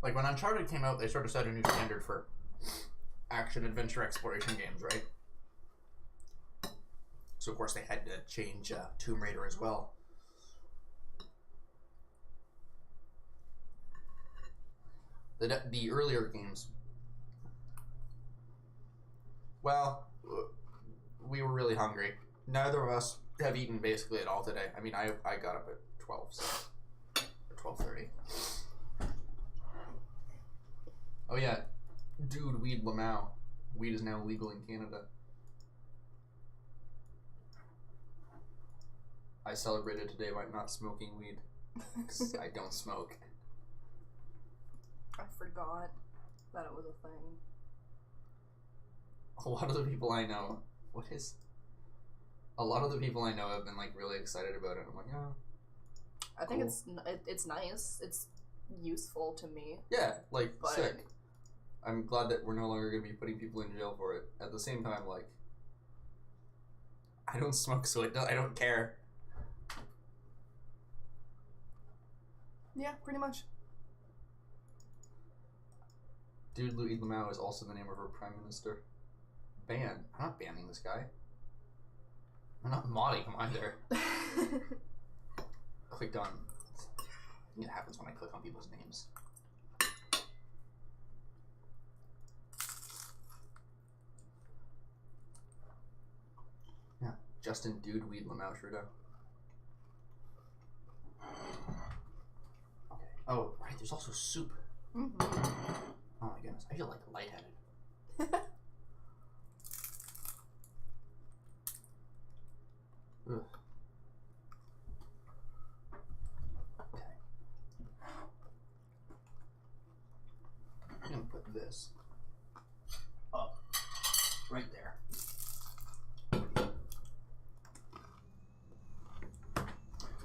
Like, when Uncharted came out, they sort of set a new standard for action-adventure exploration games, right? So, of course, they had to change Tomb Raider as well. The earlier games... Well, we were really hungry. Neither of us have eaten basically at all today. I mean, I got up at 12, so... Or 12:30. Oh yeah, dude, weed Lamau. Weed is now legal in Canada. I celebrated today by not smoking weed, because I don't smoke. I forgot that it was a thing. A lot of the people I know, a lot of the people I know have been like really excited about it. I'm like, oh. I think it's nice. It's useful to me. Yeah, like sick. I'm glad that we're no longer going to be putting people in jail for it. At the same time, like, I don't smoke, so I don't care. Yeah, pretty much. Dude, Louis Lamau is also the name of her prime minister. Ban. I'm not banning this guy. I'm not modding him either. Click done. I think it happens when I click on people's names. Yeah, Justin Dude Weed Lamau Trudeau. Okay. Oh, right, there's also soup. Mm-hmm. Oh my goodness, I feel like lightheaded. Ugh. Okay. I'm gonna put this up right there.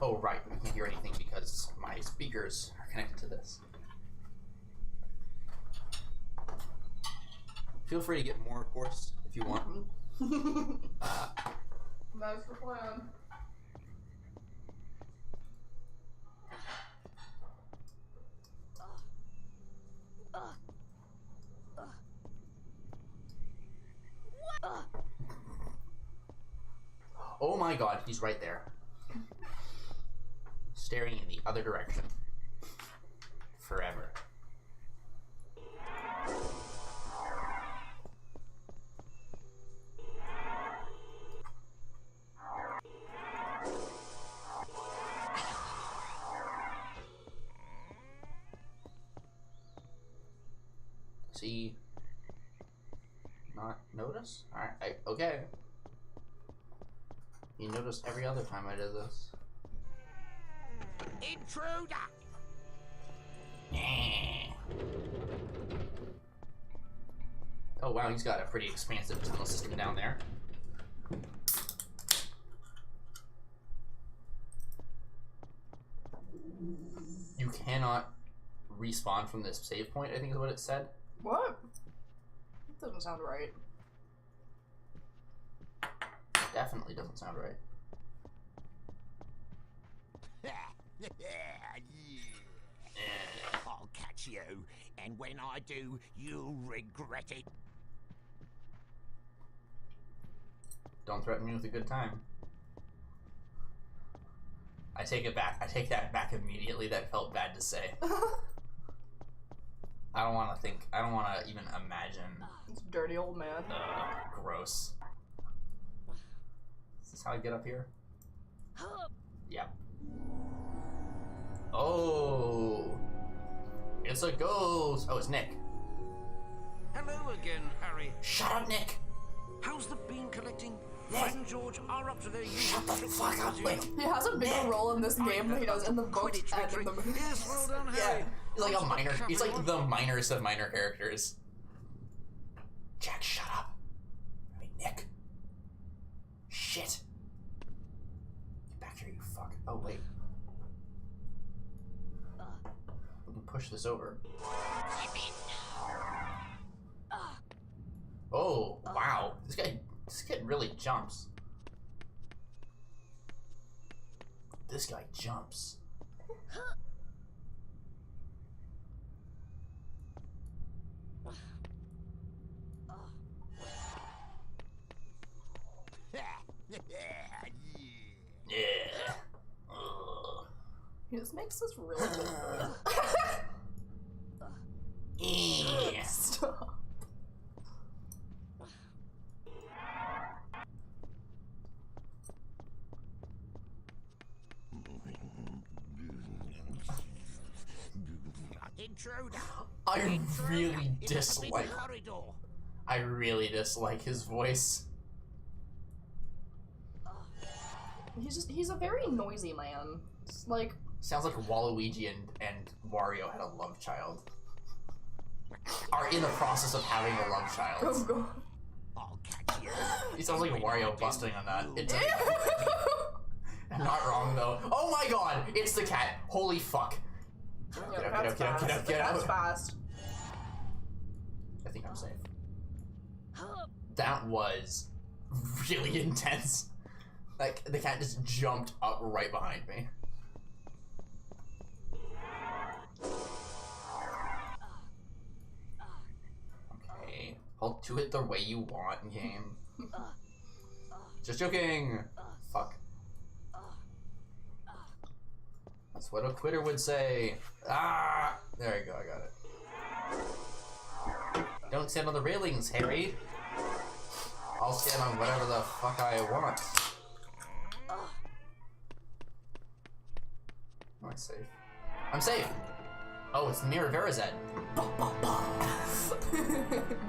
Oh right, I can't hear anything because my speakers are connected to this. Feel free to get more, of course, if you want. That's the plan. Oh my god, he's right there. Staring in the other direction. Forever. Does he not notice? Alright, okay. He noticed every other time I did this. Intruder! Oh wow, he's got a pretty expansive tunnel system down there. You cannot respawn from this save point, I think is what it said. What? That doesn't sound right. Definitely doesn't sound right. I'll catch you, and when I do, you'll regret it. Don't threaten me with a good time. I take it back. I take that back immediately. That felt bad to say. I don't want to think. I don't want to even imagine. This dirty old man. Gross. Is this how I get up here? Yep. Oh. It's a ghost. Oh, it's Nick. Hello again, Harry. Shut up, Nick. How's the bean collecting? Fred and George are up to their usual. Shut the fuck up, Nick. He has a bigger role in this game than he does in the book and in the movie. Yes, well done, Harry. Yeah, he's like a minor. He's like the minorest of minor characters. Jack, shut up. I mean, Nick. Shit. Get back here, you fuck. Oh wait. We can push this over. Oh wow, this kid really jumps. This guy jumps. Yeah. He just makes this really good noise. Yeah. Stop. Intruder! I really dislike his voice. He's a very noisy man. Like, sounds like Waluigi and Wario had a love child. are in the process of having a love child. Oh god. I'll catch you. He sounds like Wario busting on that. It's I'm not wrong though. Oh my god, it's the cat. Holy fuck. Get out. That's fast. I think I'm safe. That was really intense. Like, the cat just jumped up right behind me. Okay, I'll do it the way you want, game. Just joking. Fuck. That's what a quitter would say. Ah! There you go, I got it. Don't stand on the railings, Harry. I'll stand on whatever the fuck I want. Am I safe? I'm safe! Oh, it's the Mirror of Erised.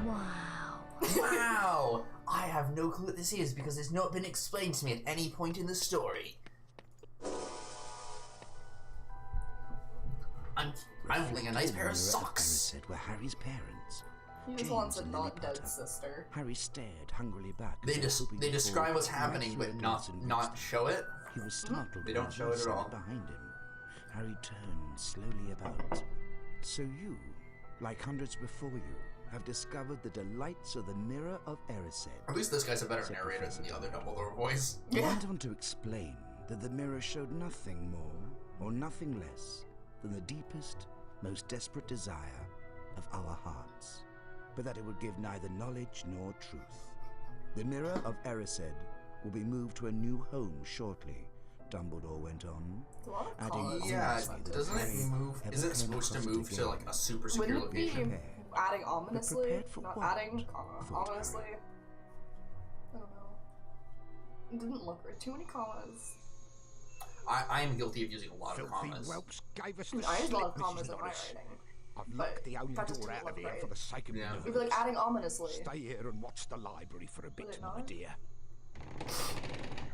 Wow. Wow! I have no clue what this is because it's not been explained to me at any point in the story. I'm wearing a nice pair of socks. Erised were Harry's parents. He was once a not-dead sister. Harry stared hungrily back. They describe what's happening, but not show it. He was startled. They don't show it at all. Behind him, Harry turned slowly about. So you, like hundreds before you, have discovered the delights of the Mirror of Erised. At least this guy's a better narrator than the other Dumbledore voice. He went on to explain that the mirror showed nothing more or nothing less than the deepest, most desperate desire of our hearts, but that it would give neither knowledge nor truth. The Mirror of Erised will be moved to a new home shortly, Dumbledore went on. Adding yeah, doesn't it move? Is it supposed to move to like a super secure location? Adding ominously, not adding ominously. I don't know. It didn't look right. Too many commas. I am guilty of using a lot of commas. I use a lot of commas in my writing. I've locked the only door out of here for the sake of the You'd be like adding ominously. Stay here and watch the library for a bit, my dear.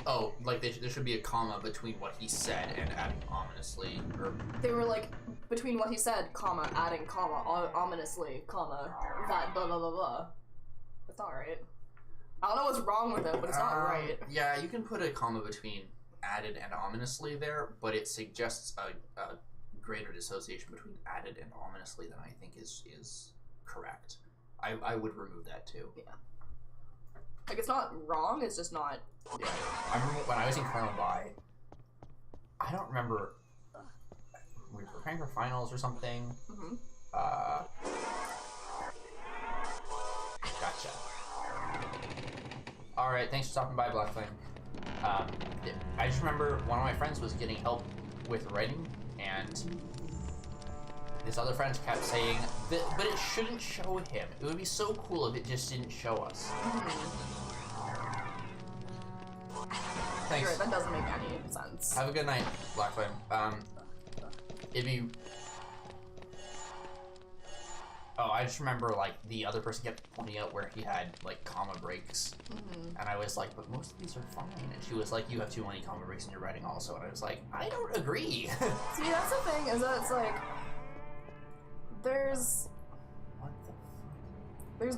Oh, like there should be a comma between what he said and adding ominously, or... They were like, between what he said, comma, adding comma, ominously, comma, that blah blah blah blah. That's not right. I don't know what's wrong with it, but it's not right. Yeah, you can put a comma between added and ominously there, but it suggests a greater dissociation between added and ominously than I think is correct. I would remove that too. Yeah. Like, it's not wrong, it's just not... Yeah. I remember when I was in Colonel By, I don't remember... We were preparing for finals or something. Mm-hmm. Gotcha. Alright, thanks for stopping by, Black Flame. I just remember one of my friends was getting help with writing, and this other friend kept saying, but it shouldn't show him. It would be so cool if it just didn't show us. Thanks. Sure, that doesn't make any sense. Have a good night, Black Flame. It'd be... Oh, I just remember, like, the other person kept pointing out where he had, like, comma breaks. And I was like, but most of these are fine. And she was like, you have too many comma breaks in your writing also. And I was like, I don't agree. See, that's the thing, is that it's like... There's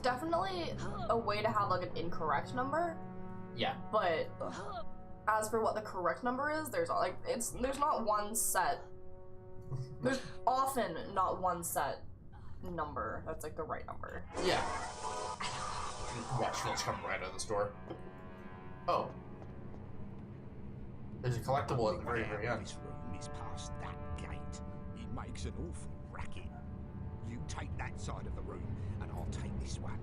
definitely a way to have, like, an incorrect number. Yeah. But as for what the correct number is, there's not one set. There's often not one set number that's like the right number. Yeah. Watch Filch come right out of the store. Oh. There's a collectible at the very, very end. This room is past that gate. It makes an awful racket. You take that side of the room, and I'll take this one.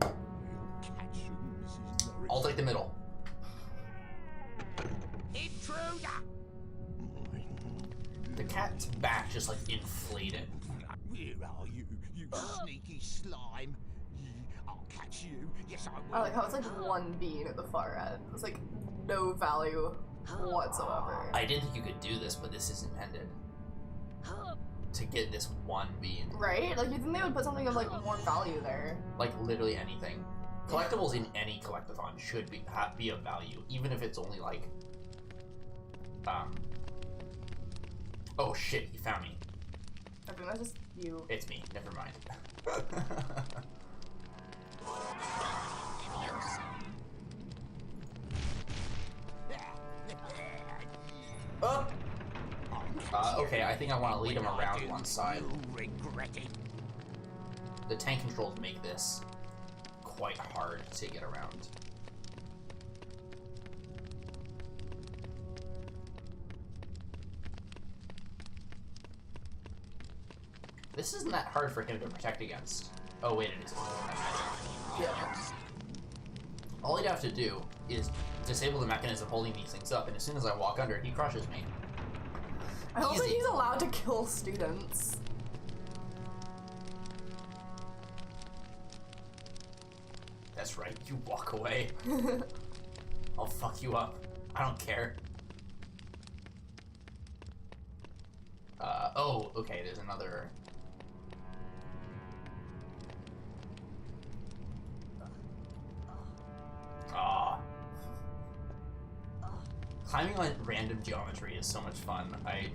You'll catch you, Mrs. Norris. I'll take the middle. Intruder! The cat's back just like inflated. Where are you, you sneaky slime? I'll catch you. Yes, I will. I like how it's like one bean at the far end. It's like no value whatsoever. I didn't think you could do this, but this is intended. To get this one bean. Right? Like, you think they would put something of like more value there. Like literally anything. Collectibles in any collectathon should be of value, even if it's only like... Oh shit, he found me. I think that's just you. It's me. Never mind. Oh! Okay, I think I want to lead him around one side. The tank controls make this quite hard to get around. This isn't that hard for him to protect against. Oh wait, it is. Yeah. All he'd have to do is disable the mechanism holding these things up, and as soon as I walk under, he crushes me. I don't think he's allowed to kill students. That's right, you walk away. I'll fuck you up. I don't care. Oh, okay, there's another... Climbing on random geometry is so much fun. I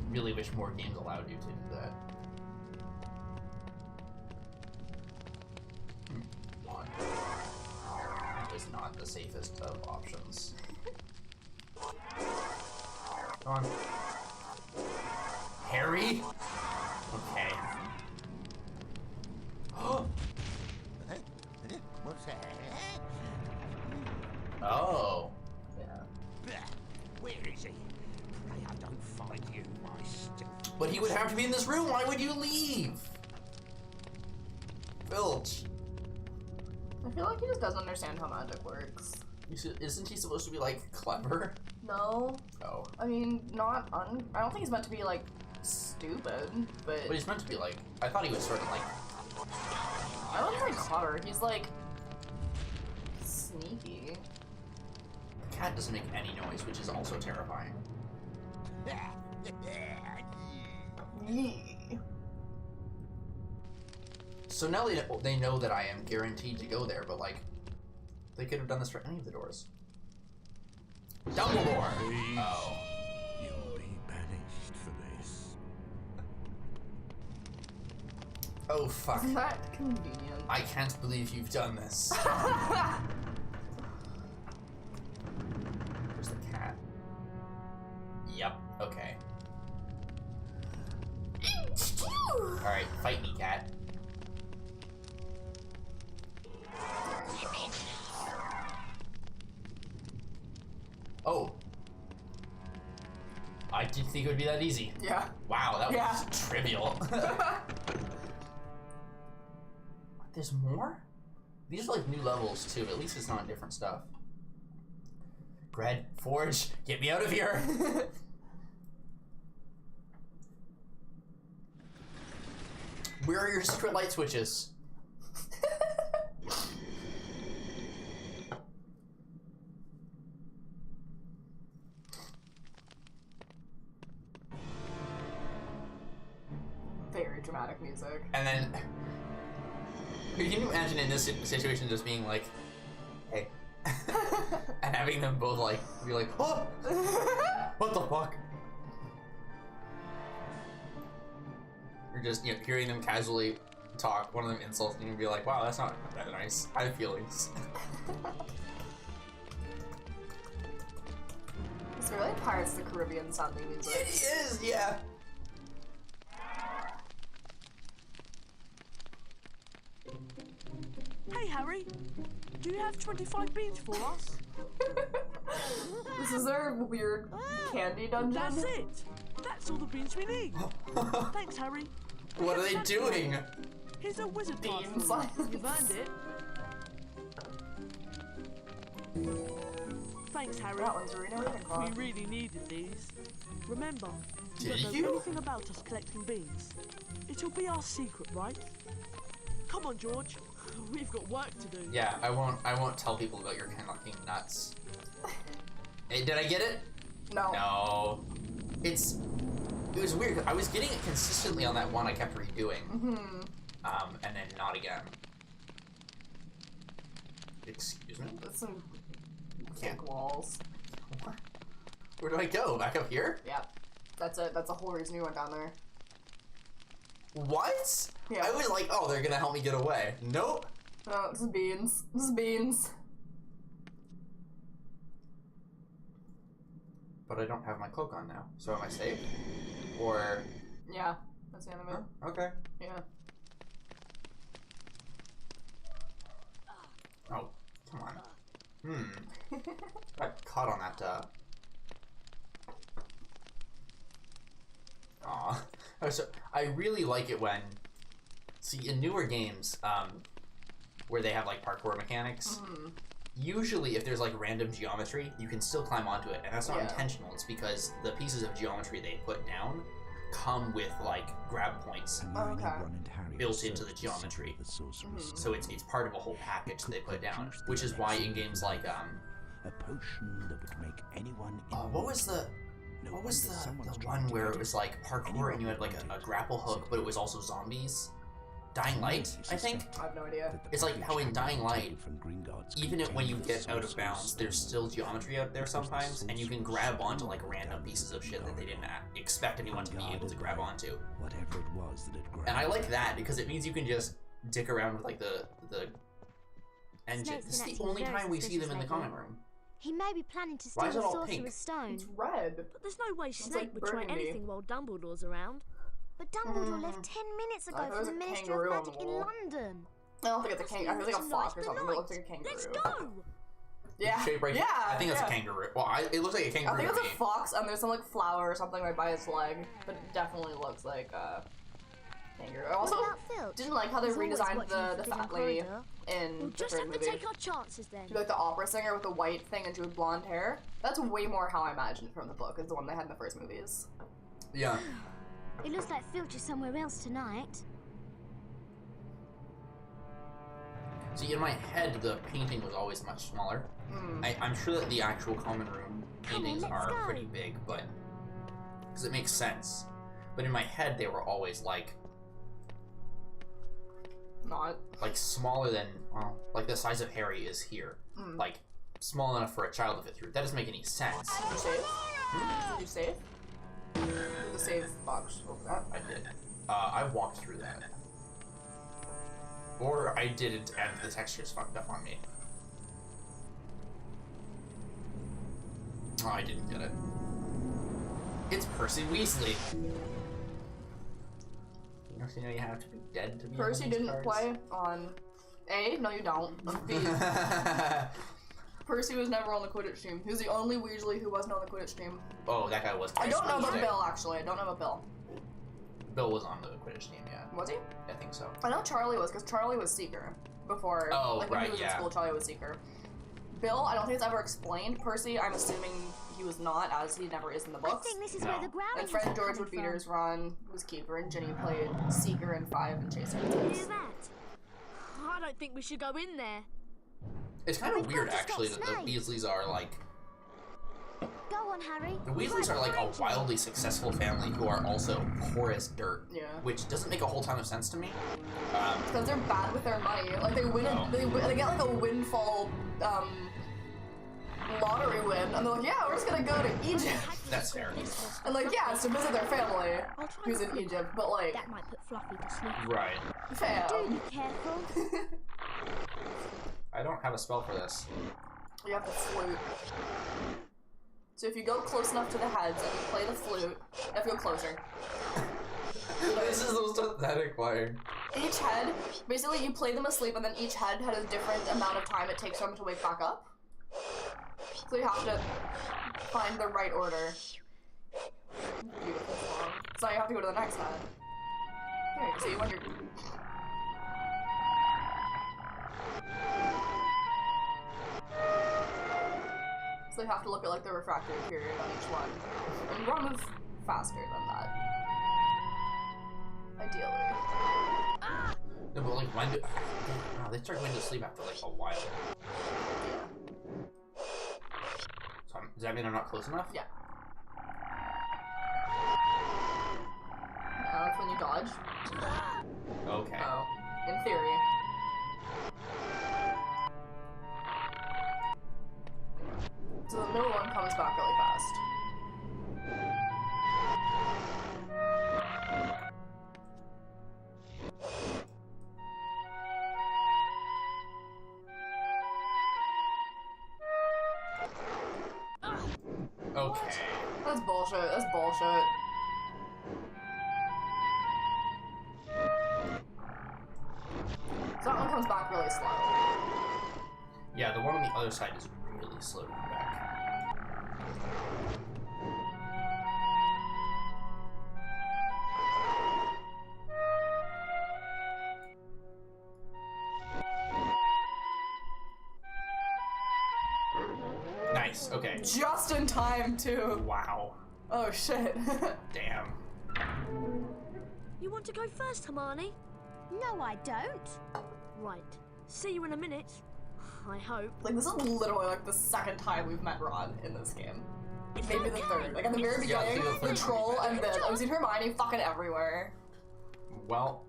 really wish more games allowed you to do that. That was not the safest of options. Come on. Harry? Okay. Oh. Where is he? Pray I don't find you, my stiff. But he would have to be in this room. Why would you leave? Filch. I feel like he just doesn't understand how magic works. Isn't he supposed to be, like, clever? No. Oh. I mean, I don't think he's meant to be, like, stupid, but... But he's meant to be, like... I thought he was sort of, like... I don't think he's clever. He's, like... sneaky. The cat doesn't make any noise, which is also terrifying. So now they know that I am guaranteed to go there, but, like... They could have done this for any of the doors. Dumbledore! Oh. You'll be banished for this. Oh, fuck. Isn't that convenient? I can't believe you've done this. Where's the cat? Yep, okay. Alright, fight me, cat. Oh. I didn't think it would be that easy. Yeah. Wow, that was trivial. There's more? These are like new levels too, at least it's not different stuff. Bread, Forge, get me out of here! Where are your secret light switches? Very dramatic music. And then, can you imagine in this situation just being like, hey, and having them both like, be like, oh, what the fuck? Or just, you know, hearing them casually talk, one of them insulting and be like, wow, that's not that nice. I have feelings. It's really Pirates of the Caribbean sounding music. It is, yeah. Hey, Harry. Do you have 25 beans for us? This is our weird candy dungeon. That's it. That's all the beans we need. Thanks, Harry. What are they doing? Here's a wizard card. You've earned it. Thanks, Harry. That one's really We really needed these. Remember, Did you don't know you? anything about us collecting beans. It'll be our secret, right? Come on, George. We've got work to do. Yeah, I won't tell people about your fucking nuts. Hey, did I get it? No. No. It was weird. I was getting it consistently on that one I kept redoing. Mm-hmm. And then not again. Excuse me? That's some thick walls. What? Where do I go? Back up here? Yeah. That's it. That's the whole reason you went down there. What? Yeah. I was like, oh, they're gonna help me get away. Nope. Oh, this is beans. This is beans. But I don't have my cloak on now, so am I safe? Or... Yeah, that's the enemy. Oh, okay. Yeah. Oh, come on. Got caught on that, Aw. So, I really like it when... See, in newer games, where they have, like, parkour mechanics, usually if there's, like, random geometry, you can still climb onto it, and that's not intentional. It's because the pieces of geometry they put down come with, like, grab points built into the geometry. So it's part of a whole package they put down, which is why in games like, a potion that would make anyone what was the one where it was like parkour and you had like a grapple hook, but it was also zombies? Dying Light, I think? I have no idea. It's like how in Dying Light, even when you get out of bounds, there's still geometry out there sometimes, and you can grab onto like random pieces of shit that they didn't expect anyone to be able to grab onto. Whatever it was that it grabbed. And I like that because it means you can just dick around with like the engine. This is the only time we see them in the common room. He may be planning to Why steal is it the all pink? Sorcerer's Stone. It's red. But there's no way Snape like would try burgundy. anything while Dumbledore's around. But Dumbledore left 10 minutes ago there's from the a Ministry kangaroo of on the Magic in wall. London. I don't think it's a kangaroo. I think it's like a fox or something. It looks like a kangaroo. Let's go! Yeah. Shape right yeah. I think that's a kangaroo. Well, it looks like a kangaroo I think to it's me. a fox, and there's some like flower or something right by its leg, but it definitely looks like a kangaroo. I also didn't like how they redesigned the fat lady in We'll the just third have to movie. take our chances then. She like the opera singer with the white thing and she with blonde hair. That's way more how I imagined it from the book. It's the one they had in the first movies. Yeah. It looks like Filch is somewhere else tonight. See, in my head, the painting was always much smaller. I'm sure that the actual common room paintings are pretty big, but... Because it makes sense. But in my head, they were always, like... Not. Like, smaller than... Well, like the size of Harry is here. Like, small enough for a child to fit through. That doesn't make any sense. Did you save? Did you save? The save box. I did. I walked through that. Or I didn't, and the texture's fucked up on me. Oh, I didn't get it. It's Percy Weasley. You know you have to be dead to be Percy on these didn't cards? play on A. No, you don't. On B. Percy was never on the Quidditch team. He was the only Weasley who wasn't on the Quidditch team. Oh, that guy was. I don't know about Bill, actually. I don't know about Bill. Bill was on the Quidditch team, yeah. Was he? I think so. I know Charlie was, because Charlie was Seeker before. Oh, like, when right, he was yeah. in school, Charlie was Seeker. Bill, I don't think it's ever explained. Percy, I'm assuming he was not, as he never is in the books. I think this is where the ground And Fred George with Beaters, Ron was Keeper, and Ginny played Seeker and 5 and Chaser. Who's that? I don't think we should go in there. It's kind of weird, actually, that the Weasleys are, like... Go on, Harry. The Weasleys are, like, a wildly successful family who are also poor as dirt. Yeah. Which doesn't make a whole ton of sense to me. Because they're bad with their money. Like, they win, they get, like, a windfall, lottery win, and they're like, yeah, we're just gonna go to Egypt. That's fair. And, like, yeah, it's to visit their family who's in Egypt, but, like... That might put Fluffy to sleep. Right. Fam. Do be careful. I don't have a spell for this. You have the flute. So if you go close enough to the heads and you play the flute, you have to go closer. This is the most pathetic playing. Each head, basically you play them asleep and then each head had a different amount of time it takes for them to wake back up. So you have to find the right order. Beautiful song. So now you have to go to the next head. There you go. So you want your... So you have to look at like the refractory period on each one. And you want to move faster than that. Ideally. No, but like, when do... Oh, they start going to sleep after like a while. So does that mean I'm not close enough? Yeah. That's when you dodge. Okay. Oh, in theory. So the middle one comes back really fast. Okay. That's bullshit. That's bullshit. So that one comes back really slow. Yeah, the one on the other side is really slow to come back. Nice, okay. Just in time, too. Wow. Oh, shit. Damn. You want to go first, Hermione? No, I don't. Right. See you in a minute. I hope. Like, this is literally like the second time we've met Ron in this game. It's maybe okay. the third. Like, at the very beginning, the troll and then I've seen Hermione fucking everywhere. Well.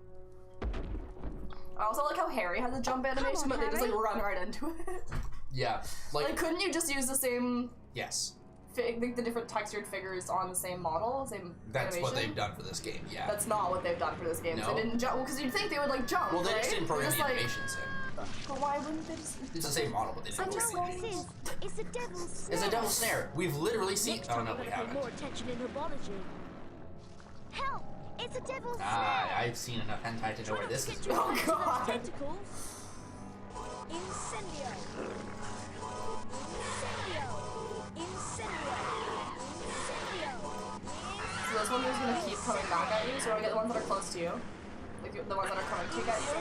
I also like how Harry has a jump animation, but they just like run right into it. Yeah. Like couldn't you just use the same... Yes. The different textured figures on the same model, same That's animation? what they've done for this game, yeah. That's not what they've done for this game. No? They didn't jump. Well, because you'd think they would like jump, Well, they right? just didn't program the like, animations in. But why wouldn't they just... It's the same model, but they didn't program the animations. It's a devil's snare. It's a devil's snare. We've literally seen... Next Oh, time no, we're we gonna pay haven't. more attention in herbology. Help! It's a devil's Ah, I've seen enough hentai to know where this is going. Oh, God! Tentacles. Incendio! Incendio! Incendio! Incendio! So this one is going to keep coming back at you, so you want to get the ones that are close to you. Like the ones that are coming to get you.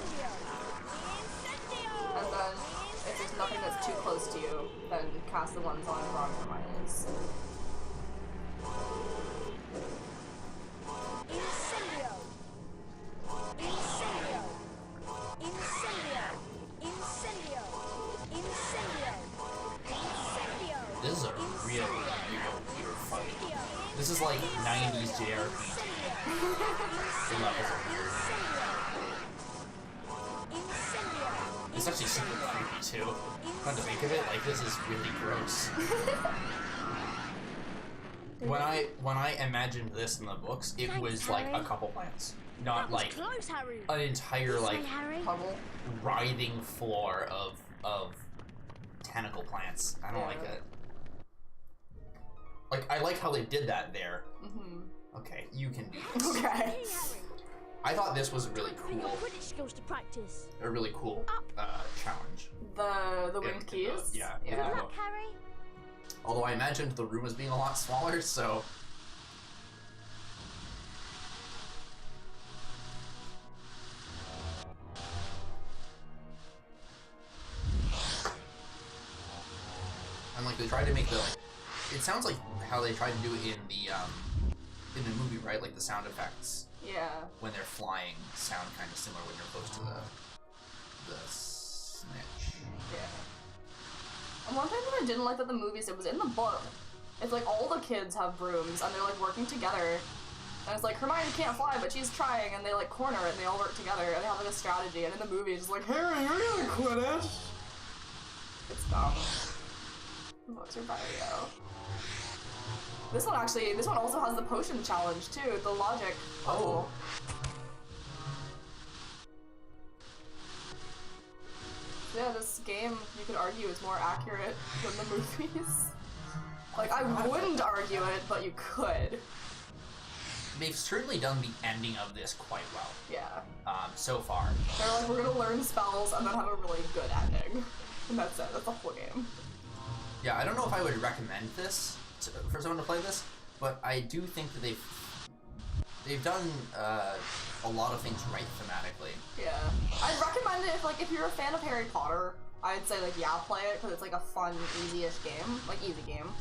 And then, if there's nothing that's too close to you, then cast the ones on Ron and Hermione's. Incendio! Incendio! Incendio! Incendio! Incendio! Incendio! This is a real weird fight. This is like 90s JRPG. The levels are weird. It's actually super creepy too. Come to think of it, like this is really gross. When I imagined this in the books, it was like a couple plants, not like close, Harry. an entire like puddle, writhing floor of tentacle plants. I don't like it. Like I like how they did that there. Okay, you can do this. Okay. I thought this was really cool. Quidditch skills to practice. A really cool challenge. The winged keys? Yeah. Good luck, Harry. Although I imagined the room as being a lot smaller, so... And like they tried to make the... It sounds like how they tried to do it in the movie, right? Like the sound effects. Yeah. When they're flying sound kind of similar when you're close to the snitch. Yeah. And one thing that I didn't like that the movies did was in the book, it's like all the kids have brooms and they're like working together. And it's like Hermione can't fly, but she's trying, and they like corner it and they all work together and they have like a strategy. And in the movie, it's just like, Harry, you're gonna Quidditch. It's dumb. The books are better, yo. This one also has the potion challenge too, the logic puzzle. Yeah, this game, you could argue, is more accurate than the movies. Like, I wouldn't argue it, but you could. They've certainly done the ending of this quite well. Yeah. So far. They're like, we're gonna learn spells and then have a really good ending. And that's it, that's the whole game. Yeah, I don't know if I would recommend this for someone to play this, but I do think that they've done a lot of things right thematically. Yeah, I'd recommend it if you're a fan of Harry Potter. I'd say yeah, play it because it's like a fun, easy-ish game, easy game.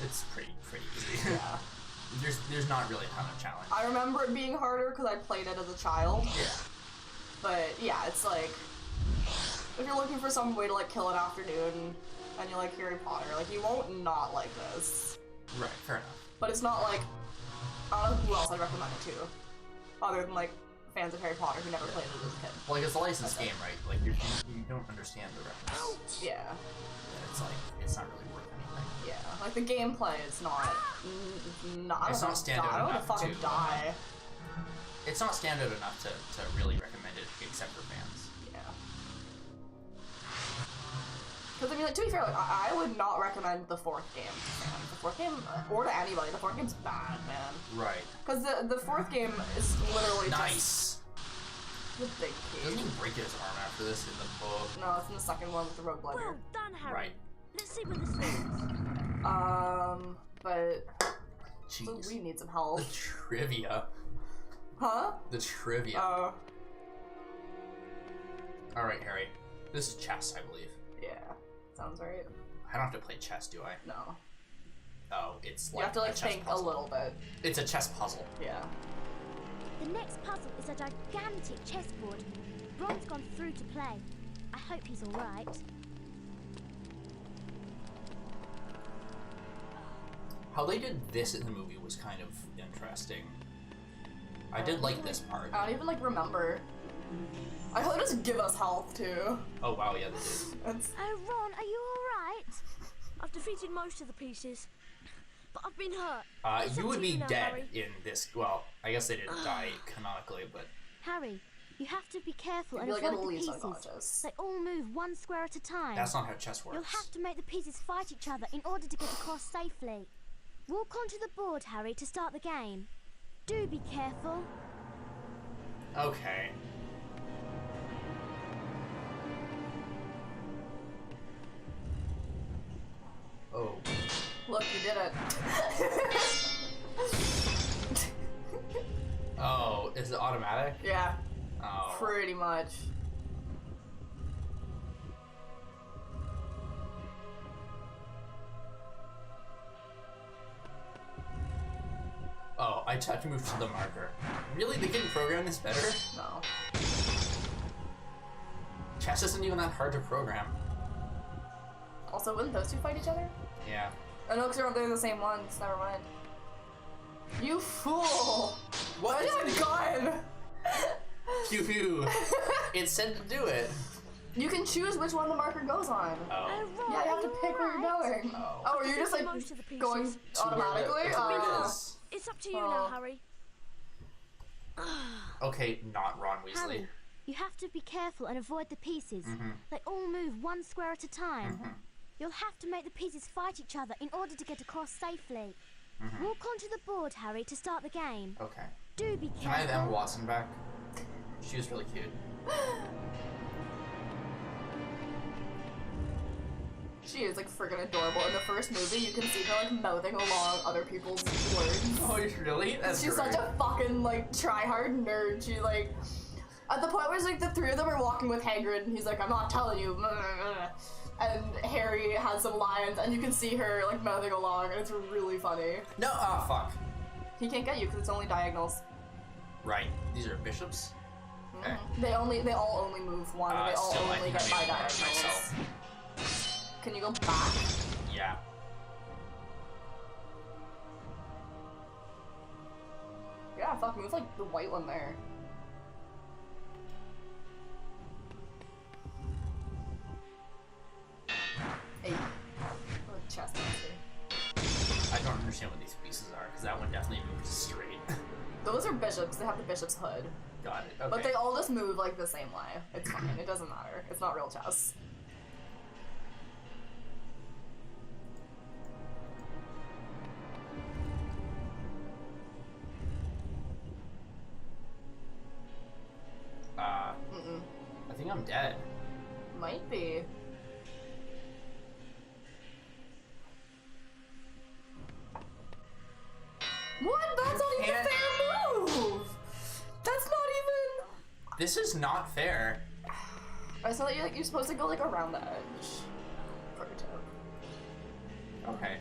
It's pretty easy. Yeah. There's not really a ton of challenge. I remember it being harder because I played it as a child. Yeah. But yeah, it's like if you're looking for some way to kill an afternoon and you like Harry Potter, you won't not like this. Right, fair enough. But it's not I don't know who else I'd recommend it to, other than fans of Harry Potter who never played it as a kid. Well, it's a licensed game, right? You don't understand the reference. Yeah. And it's not really worth anything. Yeah, the gameplay is not. It's not standard I don't enough fucking to die. It's not standard enough to really recommend it, except for fans. Yeah. Because, I mean, like, to be fair, like, I would not recommend the 4th game to fans. The 4th game, or to anybody, the 4th game's bad, man. Right. Because the 4th game is literally nice. The big key. Doesn't he break his arm after this in the book? No, it's in the second one with the rogue blender. Well done, Harry. Right. Let's see where this leads. But... Jeez. So we need some help. The trivia. Huh? The trivia. Alright, Harry. This is chess, I believe. Yeah. Sounds right. I don't have to play chess, do I? No. Oh, it's like you have to, like, think puzzle. a little bit. It's a chess puzzle. Yeah. The next puzzle is a gigantic chessboard. Ron's gone through to play. I hope he's alright. How they did this in the movie was kind of interesting. I did like this part. I don't even, like, remember. I hope they just give us health, too. Oh, wow, yeah, they did. Oh, Ron, are you alright? I've defeated most of the pieces, but I've been hurt. You would be now, dead Harry. in this. Well, I guess they didn't die canonically, but... Harry, you have to be careful and like avoid at the least pieces. unconscious. They all move one square at a time. That's not how chess works. You'll have to make the pieces fight each other in order to get across safely. Walk onto the board, Harry, to start the game. Do be careful. Okay. Oh. Look, you did it. Oh, is it automatic? Yeah. Oh. Pretty much. Oh, I have to move to the marker. Really? They couldn't program this better? No. Chess isn't even that hard to program. Also, wouldn't those two fight each other? Yeah. Oh no, because they're the same ones. Never mind. You fool! What? What is gun? Pew pew. It said to do it. You can choose which one the marker goes on. Oh. Yeah, you have to pick where you're going. Oh. Oh, are you just like going automatically? It's up to you now, Harry. Okay, not Ron Weasley. Harry, you have to be careful and avoid the pieces. They all move one square at a time. You'll have to make the pieces fight each other in order to get across safely. Walk onto the board, Harry, to start the game. Okay. Do be careful. Can I have Emma Watson back? She was really cute. She is like freaking adorable. In the first movie, you can see her like mouthing along other people's words. Oh, really? That's She's great. such a fucking like try-hard nerd. She like at the point where it's like the three of them are walking with Hagrid, and he's like, "I'm not telling you." And Harry has some lines, and you can see her like mouthing along, and it's really funny. No, fuck. He can't get you because it's only diagonals. Right. These are bishops. Okay. They all only move one. And they all still, I only think get I by made one diagonals. myself. Can you go back? Yeah. Yeah, fuck, move like the white one there. Hey. Oh, chest monster. I don't understand what these pieces are, because that one definitely moves straight. Those are bishops. They have the bishop's hood. Got it. Okay. But they all just move like the same way. It's fine. It doesn't matter. It's not real chess. I think I'm dead. Might be. What? That's not even a fair move! That's not even... This is not fair. I saw that you're supposed to go like around the edge. Pro tip. Okay.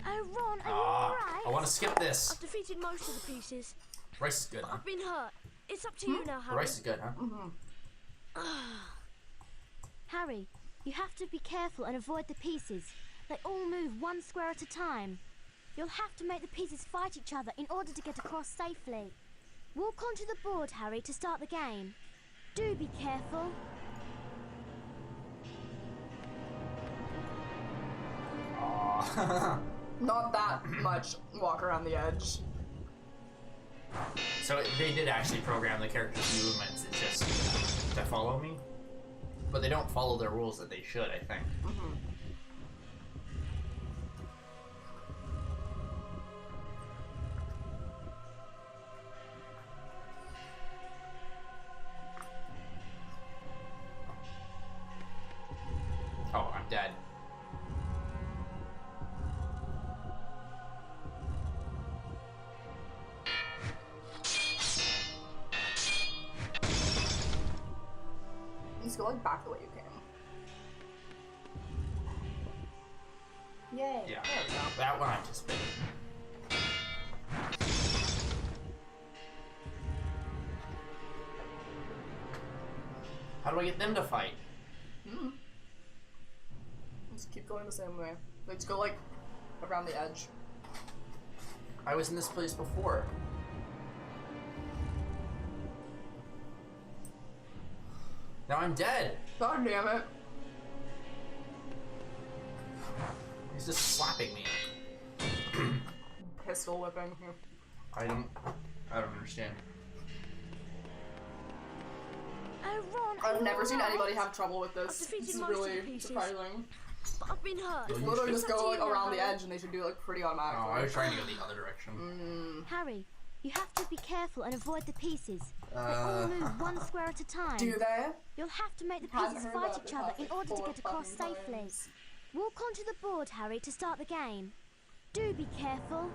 Oh, Ron, are you alright? I want to skip this. I've defeated most of the pieces. Rice is good, But huh? I've been hurt. It's up to you now, The Harry. rice is good, huh? Harry, you have to be careful and avoid the pieces. They all move one square at a time. You'll have to make the pieces fight each other in order to get across safely. Walk onto the board, Harry, to start the game. Do be careful. Aww. Not that much walk around the edge. So they did actually program the character's movements, it's just to follow me? But they don't follow their rules that they should, I think. Mm-hmm. Oh, I'm dead. Just go like back the way you came. Yay. Yeah, there we go. That one I just bit. How do I get them to fight? Just keep going the same way. Let's go like around the edge. I was in this place before. Now I'm dead. God damn it. He's just slapping me. Pistol whipping. I don't understand. Oh, Ron, I've never seen anybody have trouble with this. This is really surprising. But I've been hurt. It's literally just go like around the edge and they should do it like pretty automatically. Oh, I was trying to go the other direction. Harry, you have to be careful and avoid the pieces. They all move one square at a time. Do they? You'll have to make the pieces fight each other in order to get across safely. Walk onto the board, Harry, to start the game. Do be careful.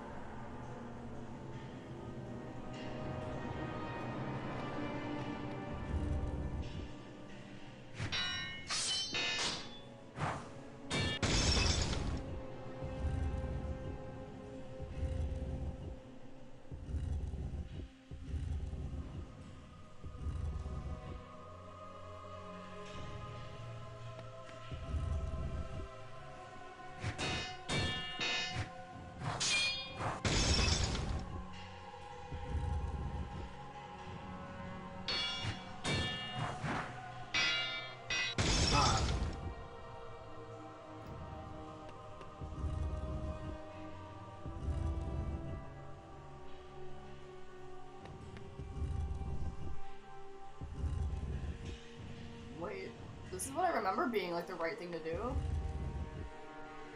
Wait, this is what I remember being like the right thing to do.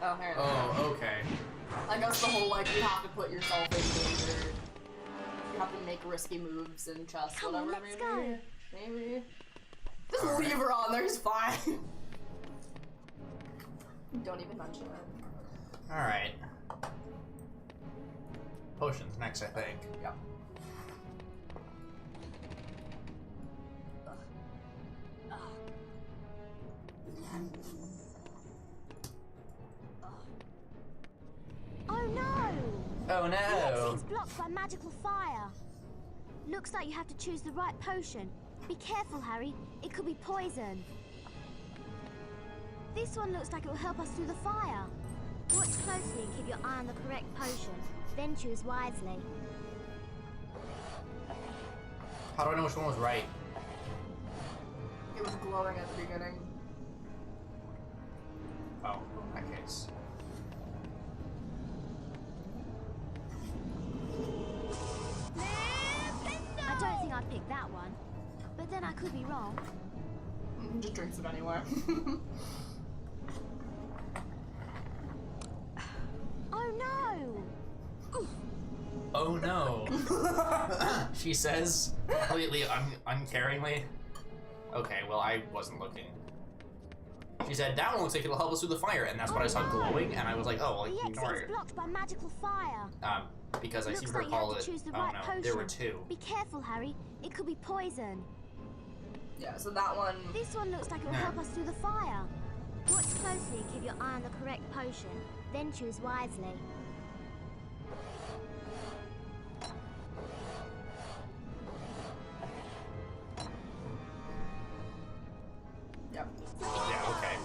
Oh, here. Oh, okay. I guess the whole like you have to put yourself in danger. You have to make risky moves in chess, whatever. Let's go. Maybe. Just leave her on there, it's fine. Don't even mention it. Alright. Potions next, I think. Yep. Oh no! Oh no! The exit's blocked by magical fire. Looks like you have to choose the right potion. Be careful, Harry. It could be poison. This one looks like it will help us through the fire. Watch closely and keep your eye on the correct potion. Then choose wisely. How do I know which one was right? It was glowing at the beginning. Oh, in that case. I don't think I'd pick that one. But then I could be wrong. Just drinks it anyway. Oh no! Oh no! She says, completely uncaringly. Okay, well, I wasn't looking. She said, that one looks like it'll help us through the fire, and that's what I saw glowing, and I was like, oh, well, ignore it. Blocked by magical fire. Because I Looks seem to like you recall have to it. choose the Oh right no, potion. there were two. Be careful, Harry. It could be poison. Yeah, so that one. This one looks like it will help us through the fire. Watch closely and keep your eye on the correct potion. Then choose wisely. Yep. Yeah, okay.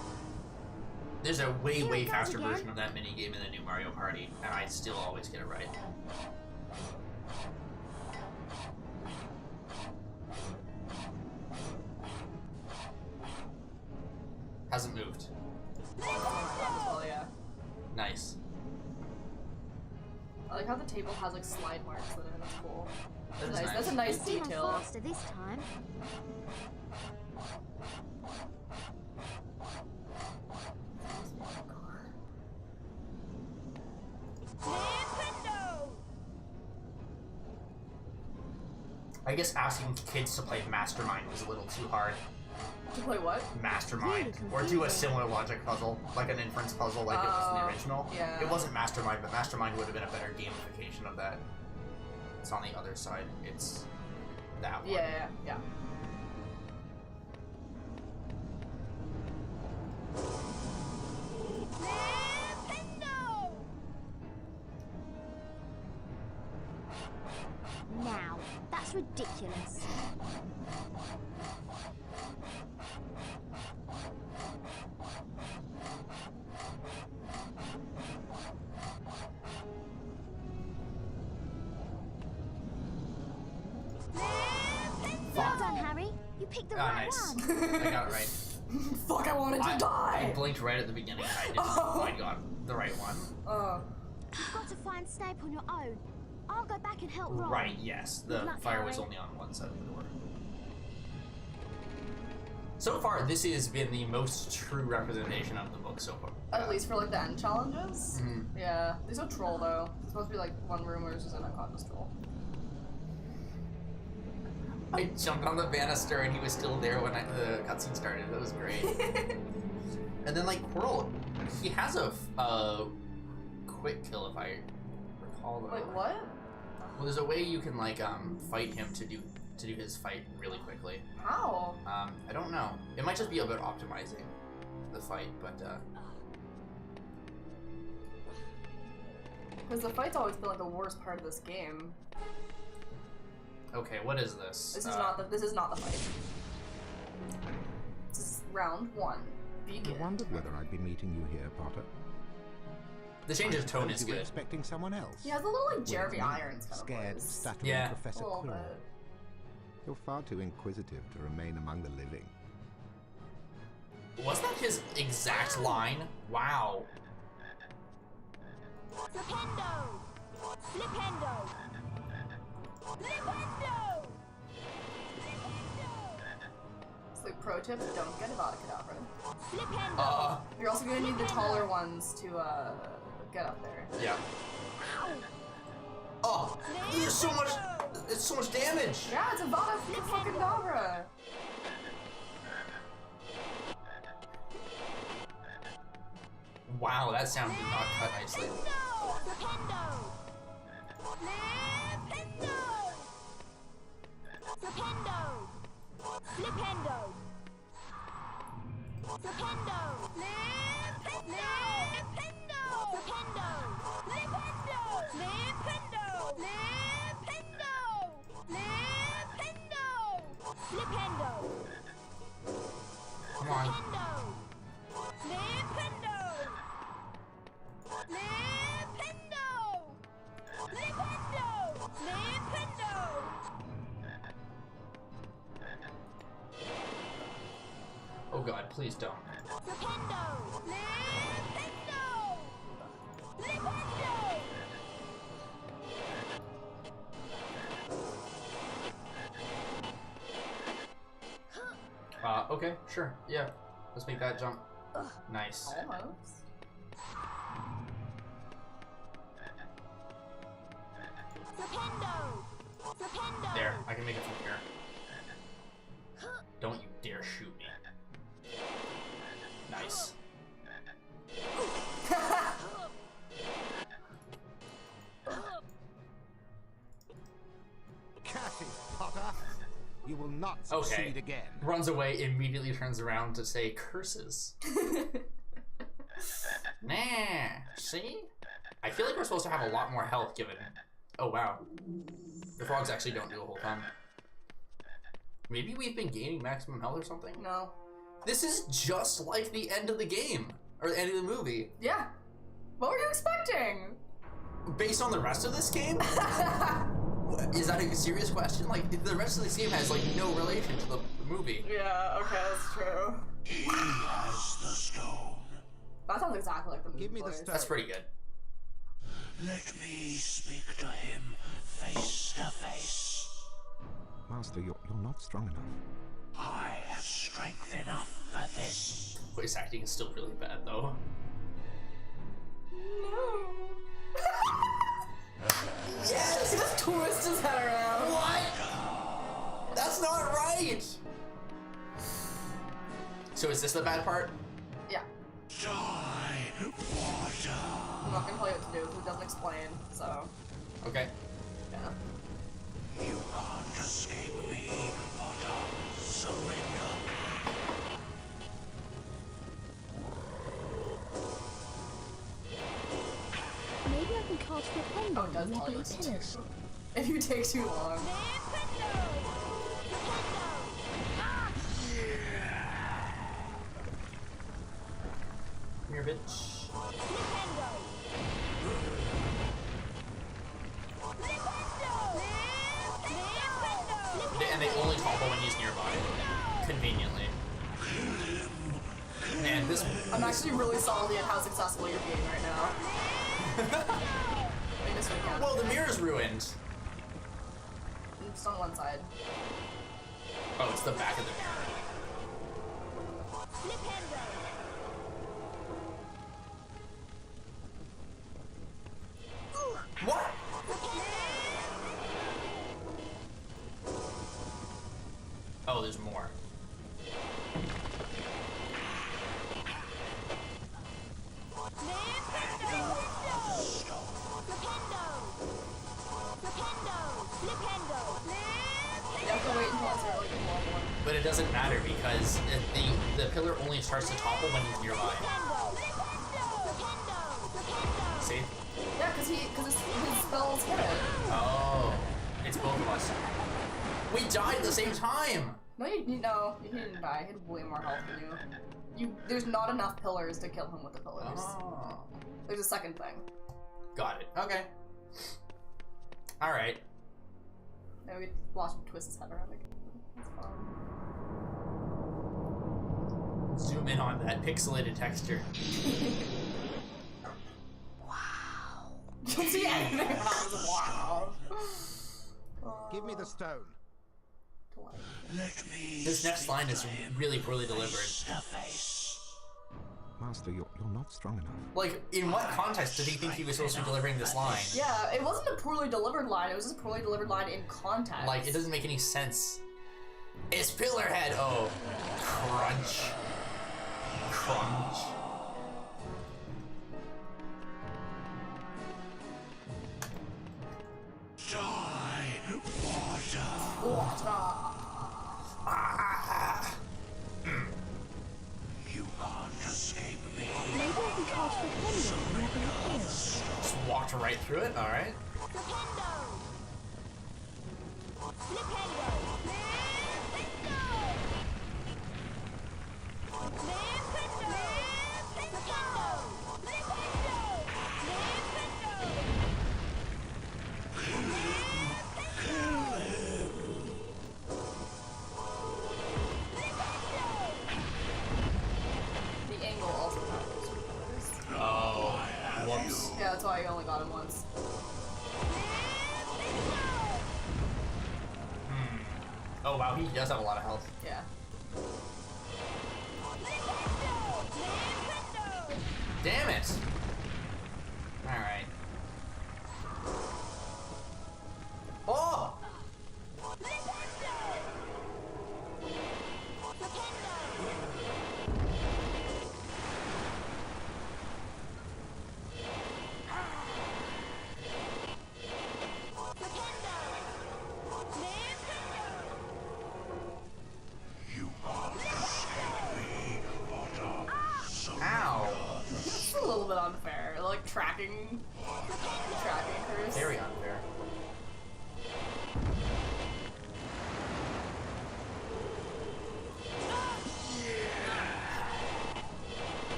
There's a way, Here way it goes faster again. version of that minigame in the new Mario Party, and I still always get it right. Hasn't moved. Oh yeah. Nice. I like how the table has like slide marks in it. That's cool. That is Nice. nice. That's a nice It's even detail. faster this time. I guess asking kids to play Mastermind was a little too hard. To play what? Mastermind. Or do a similar logic puzzle, like an inference puzzle like it was in the original. Yeah. It wasn't Mastermind, but Mastermind would have been a better gamification of that. It's on the other side. It's that one. Yeah. Now, that's ridiculous. Well done, Harry. You picked the right nice. one. I got it right. Fuck, I wanted to die! I blinked right at the beginning and I didn't quite got the right one. You've got to find Snape on your own. I'll go back and help Ron. Right, yes. The Good luck, fire was Harry. only on one side of the door. So far, this has been the most true representation of the book so far. At least for like the end challenges. Mm-hmm. Yeah. There's no troll though. It's supposed to be like one room where there's just an unconscious troll. I jumped on the banister and he was still there when the cutscene started. That was great. And then like Quirrell, he has a quick kill if I recall. Wait, what? Well, there's a way you can like fight him to do his fight really quickly. How? I don't know. It might just be about optimizing the fight, but because the fight's always been like the worst part of this game. okay, what is this? This is not the fight. This is round 1. Begin. I wondered whether I'd be meeting you here, Potter. The change of tone is You were good. expecting someone else. He has a little like Jeremy Whereas me, Irons kind of scared, voice. stuttering Yeah. Professor A little Quirrell. bit. You're far too inquisitive to remain among the living. Was that his exact line? Wow. Flipendo! Flipendo! Flipendo! It's like pro tip: don't get Avada Kedavra. Flipendo! You're also gonna need the taller ones to get up there. Yeah. Oh, there's so much. It's so much damage. Yeah, it's Avada fucking Kedavra. Wow, that sound did not cut nicely. Flipendo! Flipendo! Flipendo! Flipendo! Flipendo! Flipendo! Flipendo! Flipendo! Flipendo! Flipendo! Come on. Flipendo! Flipendo! Flipendo! Flipendo! Oh god, please don't. Flipendo! Flipendo! Flipendo! Okay, sure, yeah. Let's make that jump. Nice. Almost. Flipendo! Flipendo! There, I can make it from here. Don't you dare shoot me. Nice. Catty, Potter! You will not succeed again. Runs away, immediately turns around to say curses. Nah, see? I feel like we're supposed to have a lot more health given. Oh wow. The frogs actually don't do a whole ton. Maybe we've been gaining maximum health or something? No. This is just like the end of the game. Or the end of the movie. Yeah. What were you expecting? Based on the rest of this game? Is that a serious question? Like, the rest of this game has, like, no relation to the movie. Yeah, okay, that's true. He has the stone. That sounds exactly like the movie. Give me the voice. stone. That's pretty good. Let me speak to him face to face. Master, you're not strong enough. I have strength enough for this. Voice acting is still really bad, though. No. Yes! He just twists his head around. What? So is this the bad part? Yeah. I'm not gonna tell you what to do because it doesn't explain, so. Okay. Yeah. You can't escape me, Potter. Surrender. Maybe I can cast Flipendo and make it pillars. If you take too long. Come here, bitch. And they only topple when he's nearby. Conveniently. Man, this... I'm actually really salty at how successful you're being right now. Well, the mirror's ruined. It's on one side. Oh, it's the back of the mirror. What? Oh, there's more. But it doesn't matter because the pillar only starts to topple when he's nearby. See? Yeah, because his spells hit it. Oh, it's both of us. We died at the same time. No, you didn't die. He had way more health than you. There's not enough pillars to kill him with the pillars. Oh. There's a second thing. Got it. Okay. All right. Now we watch him twist his head around again. That's fun. Zoom in on that pixelated texture. Wow. You'll see anything happens. Wow. Give me the stone. This next line is really poorly delivered. Master, you're not strong enough. Like, in what context did he think he was supposed to be delivering this line? Yeah, it wasn't a poorly delivered line. It was just a poorly delivered line in context. Like, it doesn't make any sense. It's Pillarhead! Oh. Crunch. Crunch. Die, Water. You can't escape me. Maybe I can cast Flipendo and make it pillars. Just walked right through it, alright. The angle also matters. Oh, whoops. Yeah, that's why I only got him once. Oh wow, he does have a lot of health. Yeah. Damn it! Alright. Oh! Ow! It's a little bit unfair. Like tracking curse. Very unfair.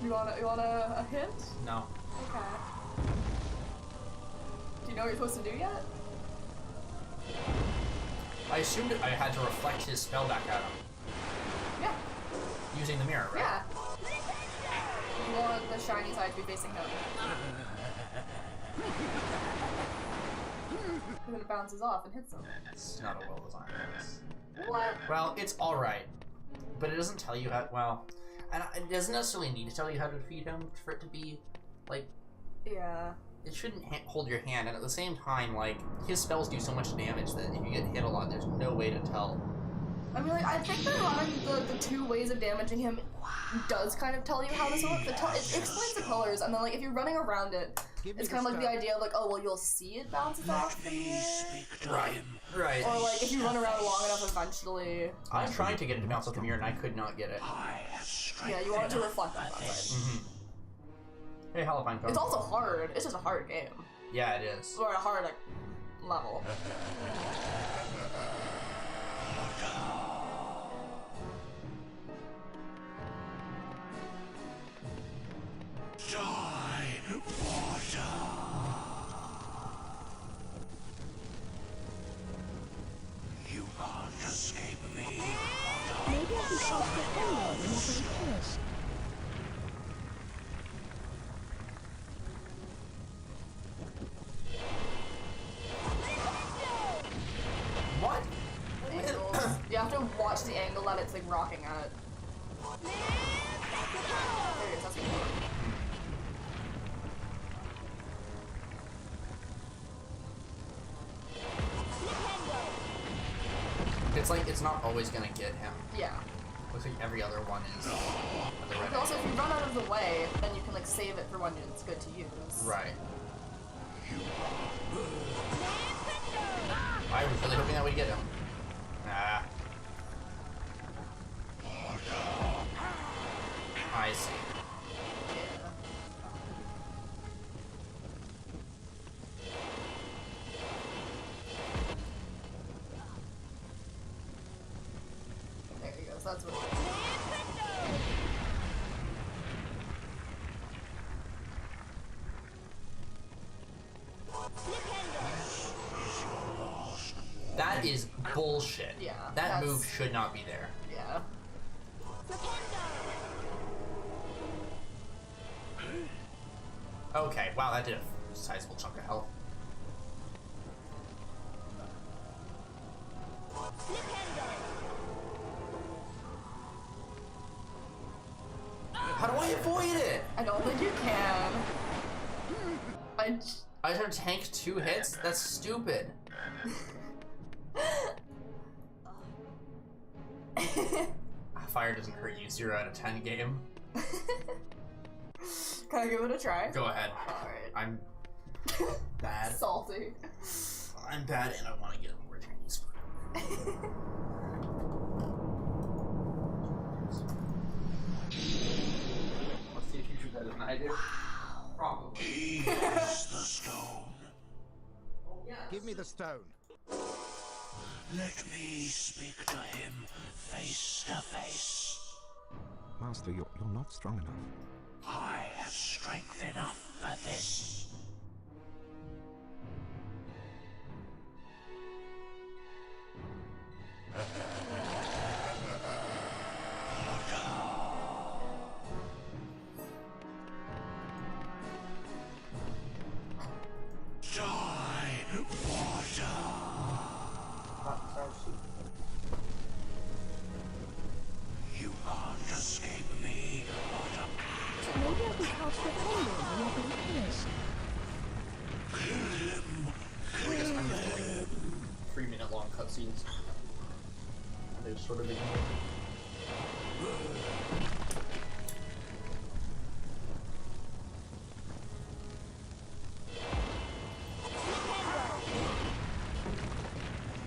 You want a hint? No. Okay. Do you know what you're supposed to do yet? I assumed I had to reflect his spell back at him. Yeah. Using the mirror, right? Yeah. You want the shiny side to be facing him. And then it bounces off and hits him. It's not a well-designed race. What? Well, it's alright. But it doesn't tell you how, well, and it doesn't necessarily need to tell you how to defeat him for it to be, like... Yeah. It shouldn't hold your hand, and at the same time, like, his spells do so much damage that if you get hit a lot, there's no way to tell. I mean, like, I think that having the two ways of damaging him does kind of tell you how this works. It explains the colors, and then, like, if you're running around it, it's kind of like the idea of, like, oh, well, you'll see it bounces off from here. Right. Or, like, if you run around long enough, eventually... I'm trying to get it to bounce off the mirror, and I could not get it. Yeah, you want it to reflect off that side. Hey, Halipine Code. It's also hard. It's just a hard game. Yeah, it is. Or a hard, like, level. Die, Potter! You can't escape me, Potter. Maybe I can solve the halo in every place. What? You have to watch the angle that it's, like, rocking at. There it is, that's good. It's like, it's not always gonna get him. Yeah. Looks like every other one is. Also, if you run out of the way, then you can, like, save it for when it's good to use. Right. I was really hoping that would get him. Nah. I see. There he goes, that's what it is. That is bullshit. Yeah. That move should not be there. Yeah. Okay, wow, that did a sizable chunk of health. How do I avoid it? I don't think you can. I just have to tank 2 hits? That's stupid. Fire doesn't hurt you, 0 out of 10 game. Can I give it a try? Go ahead. Alright. I'm bad. Salty. I'm bad and I want to get more Chinese food. Let's see if you do better than I do. Probably. Here's the stone. Oh, yes. Give me the stone. Let me speak to him face to face. Master, you're not strong enough. I have strength enough for this. Die, water. You can't escape me, Potter. Maybe I can cast the halo in every place. I guess I'm just doing 3-minute long cutscenes. They're sort of ignored.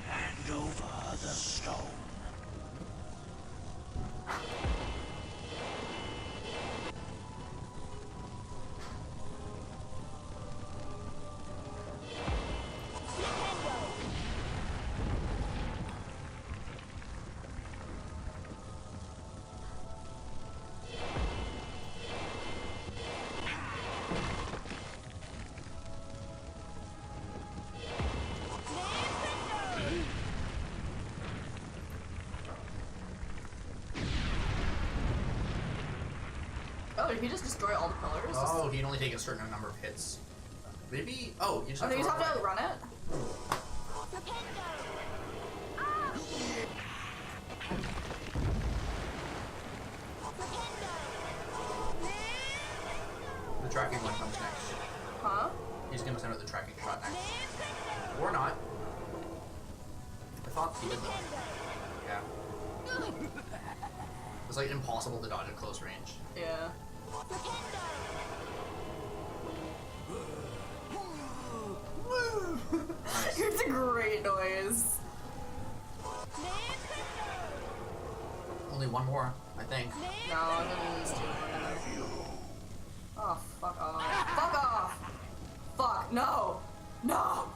Hand over the stone. Oh, did he just destroy all the pillars? Oh, he can only take a certain number of hits. Maybe. Oh, you just have you to just have to outrun it? The tracking one comes next. Huh? He's gonna send out the tracking shot next. Or not. I thought he did though. Yeah. It's like impossible to dodge at close range. Yeah. It's a great noise. Only one more, I think. No, I'm gonna lose two. Oh, fuck off. Fuck off! Fuck, no! No!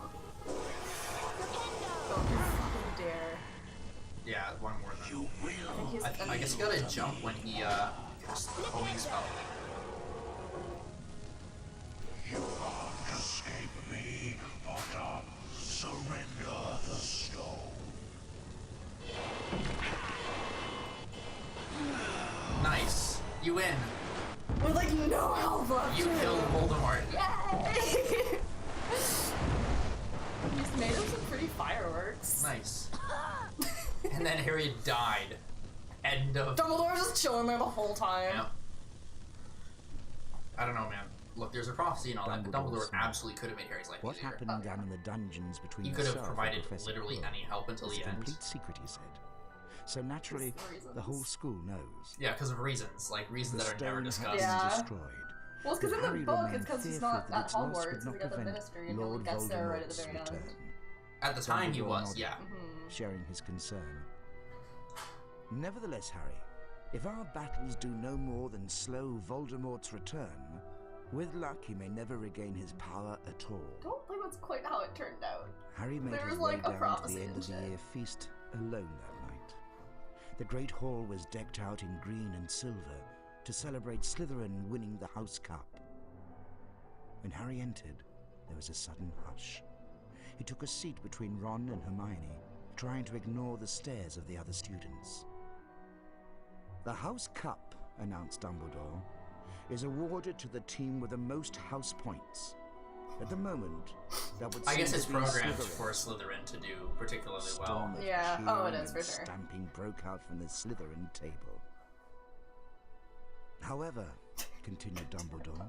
Don't you fucking dare. Yeah, one more then. You will. I guess he got a jump when he cast the homing spell. You won't escape me, Potter. Surrender the stone. Nice. You win. With like no health left. You killed Voldemort. Yay! You just made him some pretty fireworks. Nice. And then Harry died. End of. Dumbledore was just chilling there the whole time. Yep. I don't know, man. Look, there's a prophecy and all that, but Dumbledore absolutely could have made Harry's life what easier. happened down in the dungeons between he could have himself provided and Professor literally Quirrell any help until was the a end. complete secret, he said. So naturally, the whole school knows. Yeah, because of reasons, like reasons that are never discussed. Yeah. Destroyed. Well, it's because in the Harry book, it's because remained he's not fearful that at its loss Hogwarts, would so not he got the prevent Ministry, and he Lord gets there right at the Voldemort's very end. return. At the time, he Dumbledore was, nodded, yeah. sharing his concern. Nevertheless, Harry, if our battles do no more than slow Voldemort's return, with luck he may never regain his power at all. Don't think that's quite how it turned out. Harry made There his was, way like, a down to prophecy the end and of the shit. year feast alone that night. The Great Hall was decked out in green and silver to celebrate Slytherin winning the House Cup. When Harry entered, there was a sudden hush. He took a seat between Ron and Hermione, trying to ignore the stares of the other students. The House Cup, announced Dumbledore, is awarded to the team with the most house points. At the moment, that would I guess seem it's to be programmed Slytherin. for Slytherin to do particularly well. Storm of Yeah, oh, it cheering is, for and sure. Stamping broke out from the Slytherin table. However, continued Dumbledore,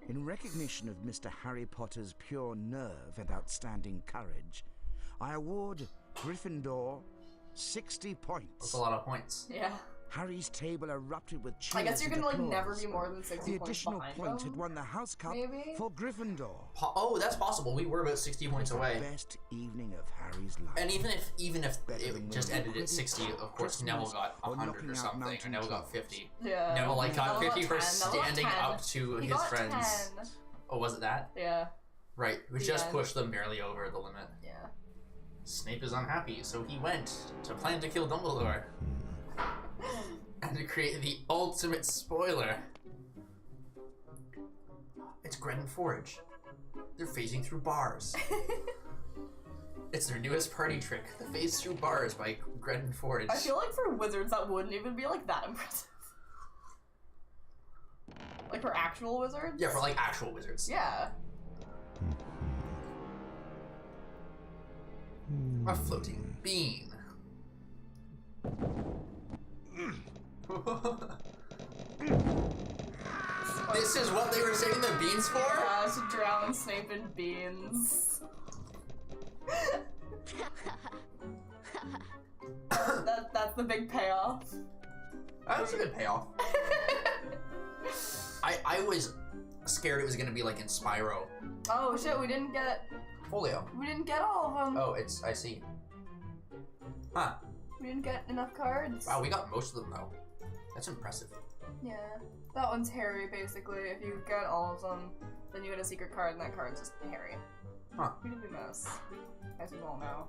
in recognition of Mr. Harry Potter's pure nerve and outstanding courage, I award Gryffindor 60 points. That's a lot of points. Yeah. Harry's table erupted with cheers. I guess you're and gonna, like, applause. never be more than 60 The points additional behind point them, had won the House Cup maybe? for Gryffindor. Oh, that's possible. We were about 60 points The away. best evening of Harry's life. And even if Better it than just winning ended at 60, of course Christmas, Neville got or 100 knocking or out something, mountain and Neville got tops. 50. Yeah. Neville like got Neville 50 for 10, Neville got standing 10. up to He his got friends. 10. Oh, was it that? Yeah. Right, we The just end. pushed them barely over the limit. Yeah. Snape is unhappy, so he went to plan to kill Dumbledore. And to create the ultimate spoiler. It's Gren and Forge. They're phasing through bars. It's their newest party trick, the phase through bars by Gren and Forge. I feel like for wizards that wouldn't even be like that impressive. Like for actual wizards? Yeah, for like actual wizards. Yeah. A floating bean. This is what they were saving the beans for? Yeah, to drown Snape in beans. That's the big payoff. That was a good payoff. I was scared it was gonna be like in Spyro. Oh shit, we didn't get Folio. We didn't get all of them. Oh, I see. Huh. We didn't get enough cards. Wow, we got most of them though. That's impressive. Yeah. That one's Harry, basically. If you get all of them, then you get a secret card, and that card's just Harry. Huh. We did this, as you all know.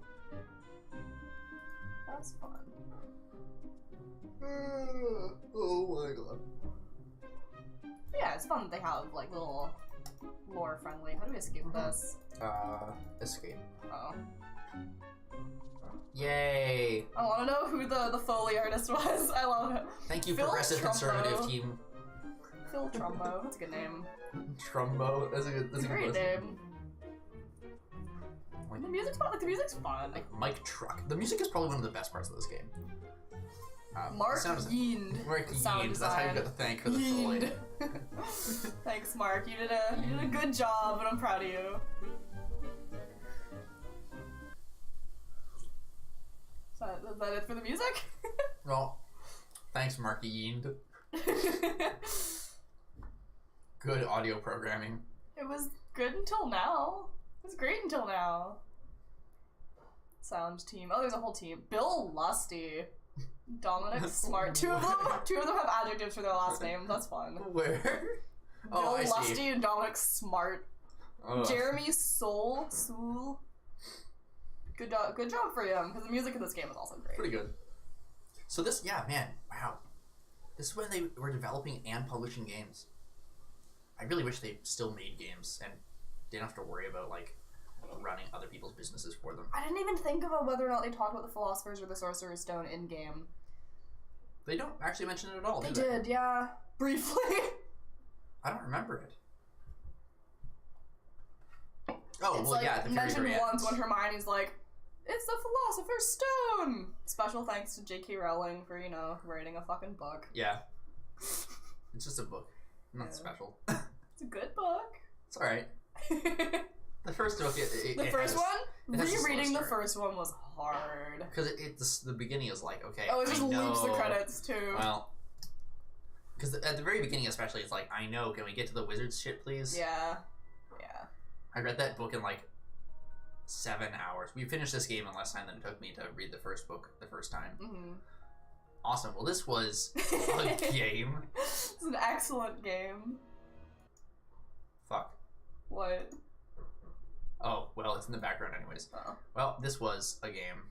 That's fun. Oh my god. Yeah, it's fun that they have, like, little lore-friendly. How do we escape this? Escape. Oh. Yay! I want to know who the Foley artist was. I love it. Thank you, Phil Progressive Trumbo. Conservative Team. Phil Trumbo. That's a good name. Trumbo. That's a good Great name. Like, the music's fun. Like Mike Truck. The music is probably one of the best parts of this game. Mark Yiend. Mark Sound Yiend. That's how you design. got to thank for the Foley. Thanks, Mark. You did a good job, and I'm proud of you. Is that it for the music? Well, thanks, Marky Yiend. Good audio programming. It was good until now. It was great until now. Sound team. Oh, there's a whole team. Bill Lusty. Dominic Smart. Two of them have adjectives for their last names. That's fun. Where? Bill Lusty and Dominic Smart. Jeremy Soul. Good job for him, because the music in this game is also great. Pretty good. So this, yeah, man, wow. This is when they were developing and publishing games. I really wish they still made games and didn't have to worry about, like, running other people's businesses for them. I didn't even think about whether or not they talked about the Philosophers or the Sorcerer's Stone in-game. They don't actually mention it at all, They did, yeah. Briefly. I don't remember it. Oh, it's well, like yeah, at the very, mentioned very once end. when Hermione's like, it's the Philosopher's Stone! Special thanks to J.K. Rowling for, you know, writing a fucking book. Yeah. It's just a book. Not special. It's a good book. It's alright. The first book, rereading the first one was hard. Because the beginning is like, okay, oh, it just loops the credits too. Well, because at the very beginning especially, it's like, I know, can we get to the wizard's shit, please? Yeah. I read that book in like 7 hours. We finished this game in less time than it took me to read the first book the first time. Mm-hmm. Awesome. Well, this was a game. It's an excellent game. Fuck. What? Oh, well, it's in the background anyways. Oh. Well, this was a game.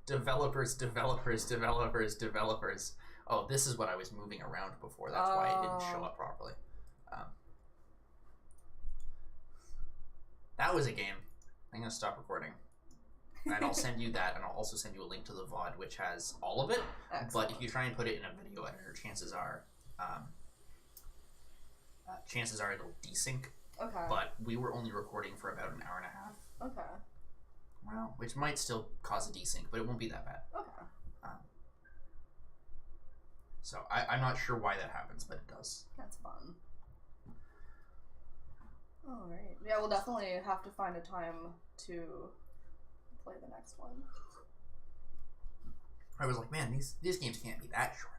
Developers. Oh, this is what I was moving around before. That's why it didn't show up properly. That was a game. I'm going to stop recording. And I'll send you that, and I'll also send you a link to the VOD, which has all of it. Excellent. But if you try and put it in a video editor, chances are it'll desync. Okay. But we were only recording for about an hour and a half. Okay. Well, which might still cause a desync, but it won't be that bad. Okay. So I'm not sure why that happens, but it does. That's fun. Alright. Yeah, we'll definitely have to find a time to play the next one. I was like, man, these games can't be that short.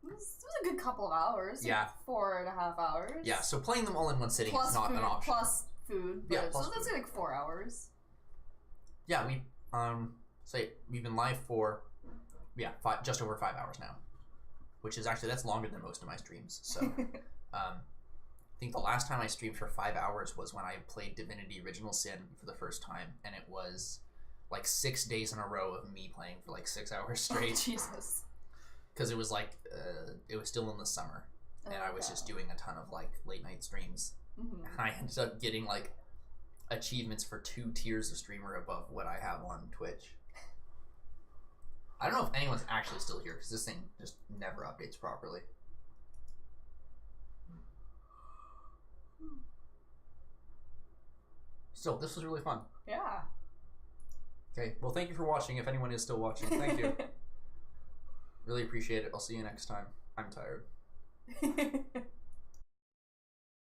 It was a good couple of hours. Yeah. Like 4.5 hours. Yeah, so playing them all in one sitting is not an option. Plus food. But yeah, plus so that's like 4 hours. Yeah, we've been live for just over 5 hours now. Which is actually, that's longer than most of my streams. So I think the last time I streamed for 5 hours was when I played Divinity Original Sin for the first time, and it was like 6 days in a row of me playing for like 6 hours straight. Oh, Jesus. Because it was like, it was still in the summer, and I was just doing a ton of like late night streams. Mm-hmm. And I ended up getting like achievements for 2 tiers of streamer above what I have on Twitch. I don't know if anyone's actually still here, because this thing just never updates properly. Still, this was really fun. Yeah. Okay, well, thank you for watching, if anyone is still watching. Thank you. Really appreciate it. I'll see you next time. I'm tired.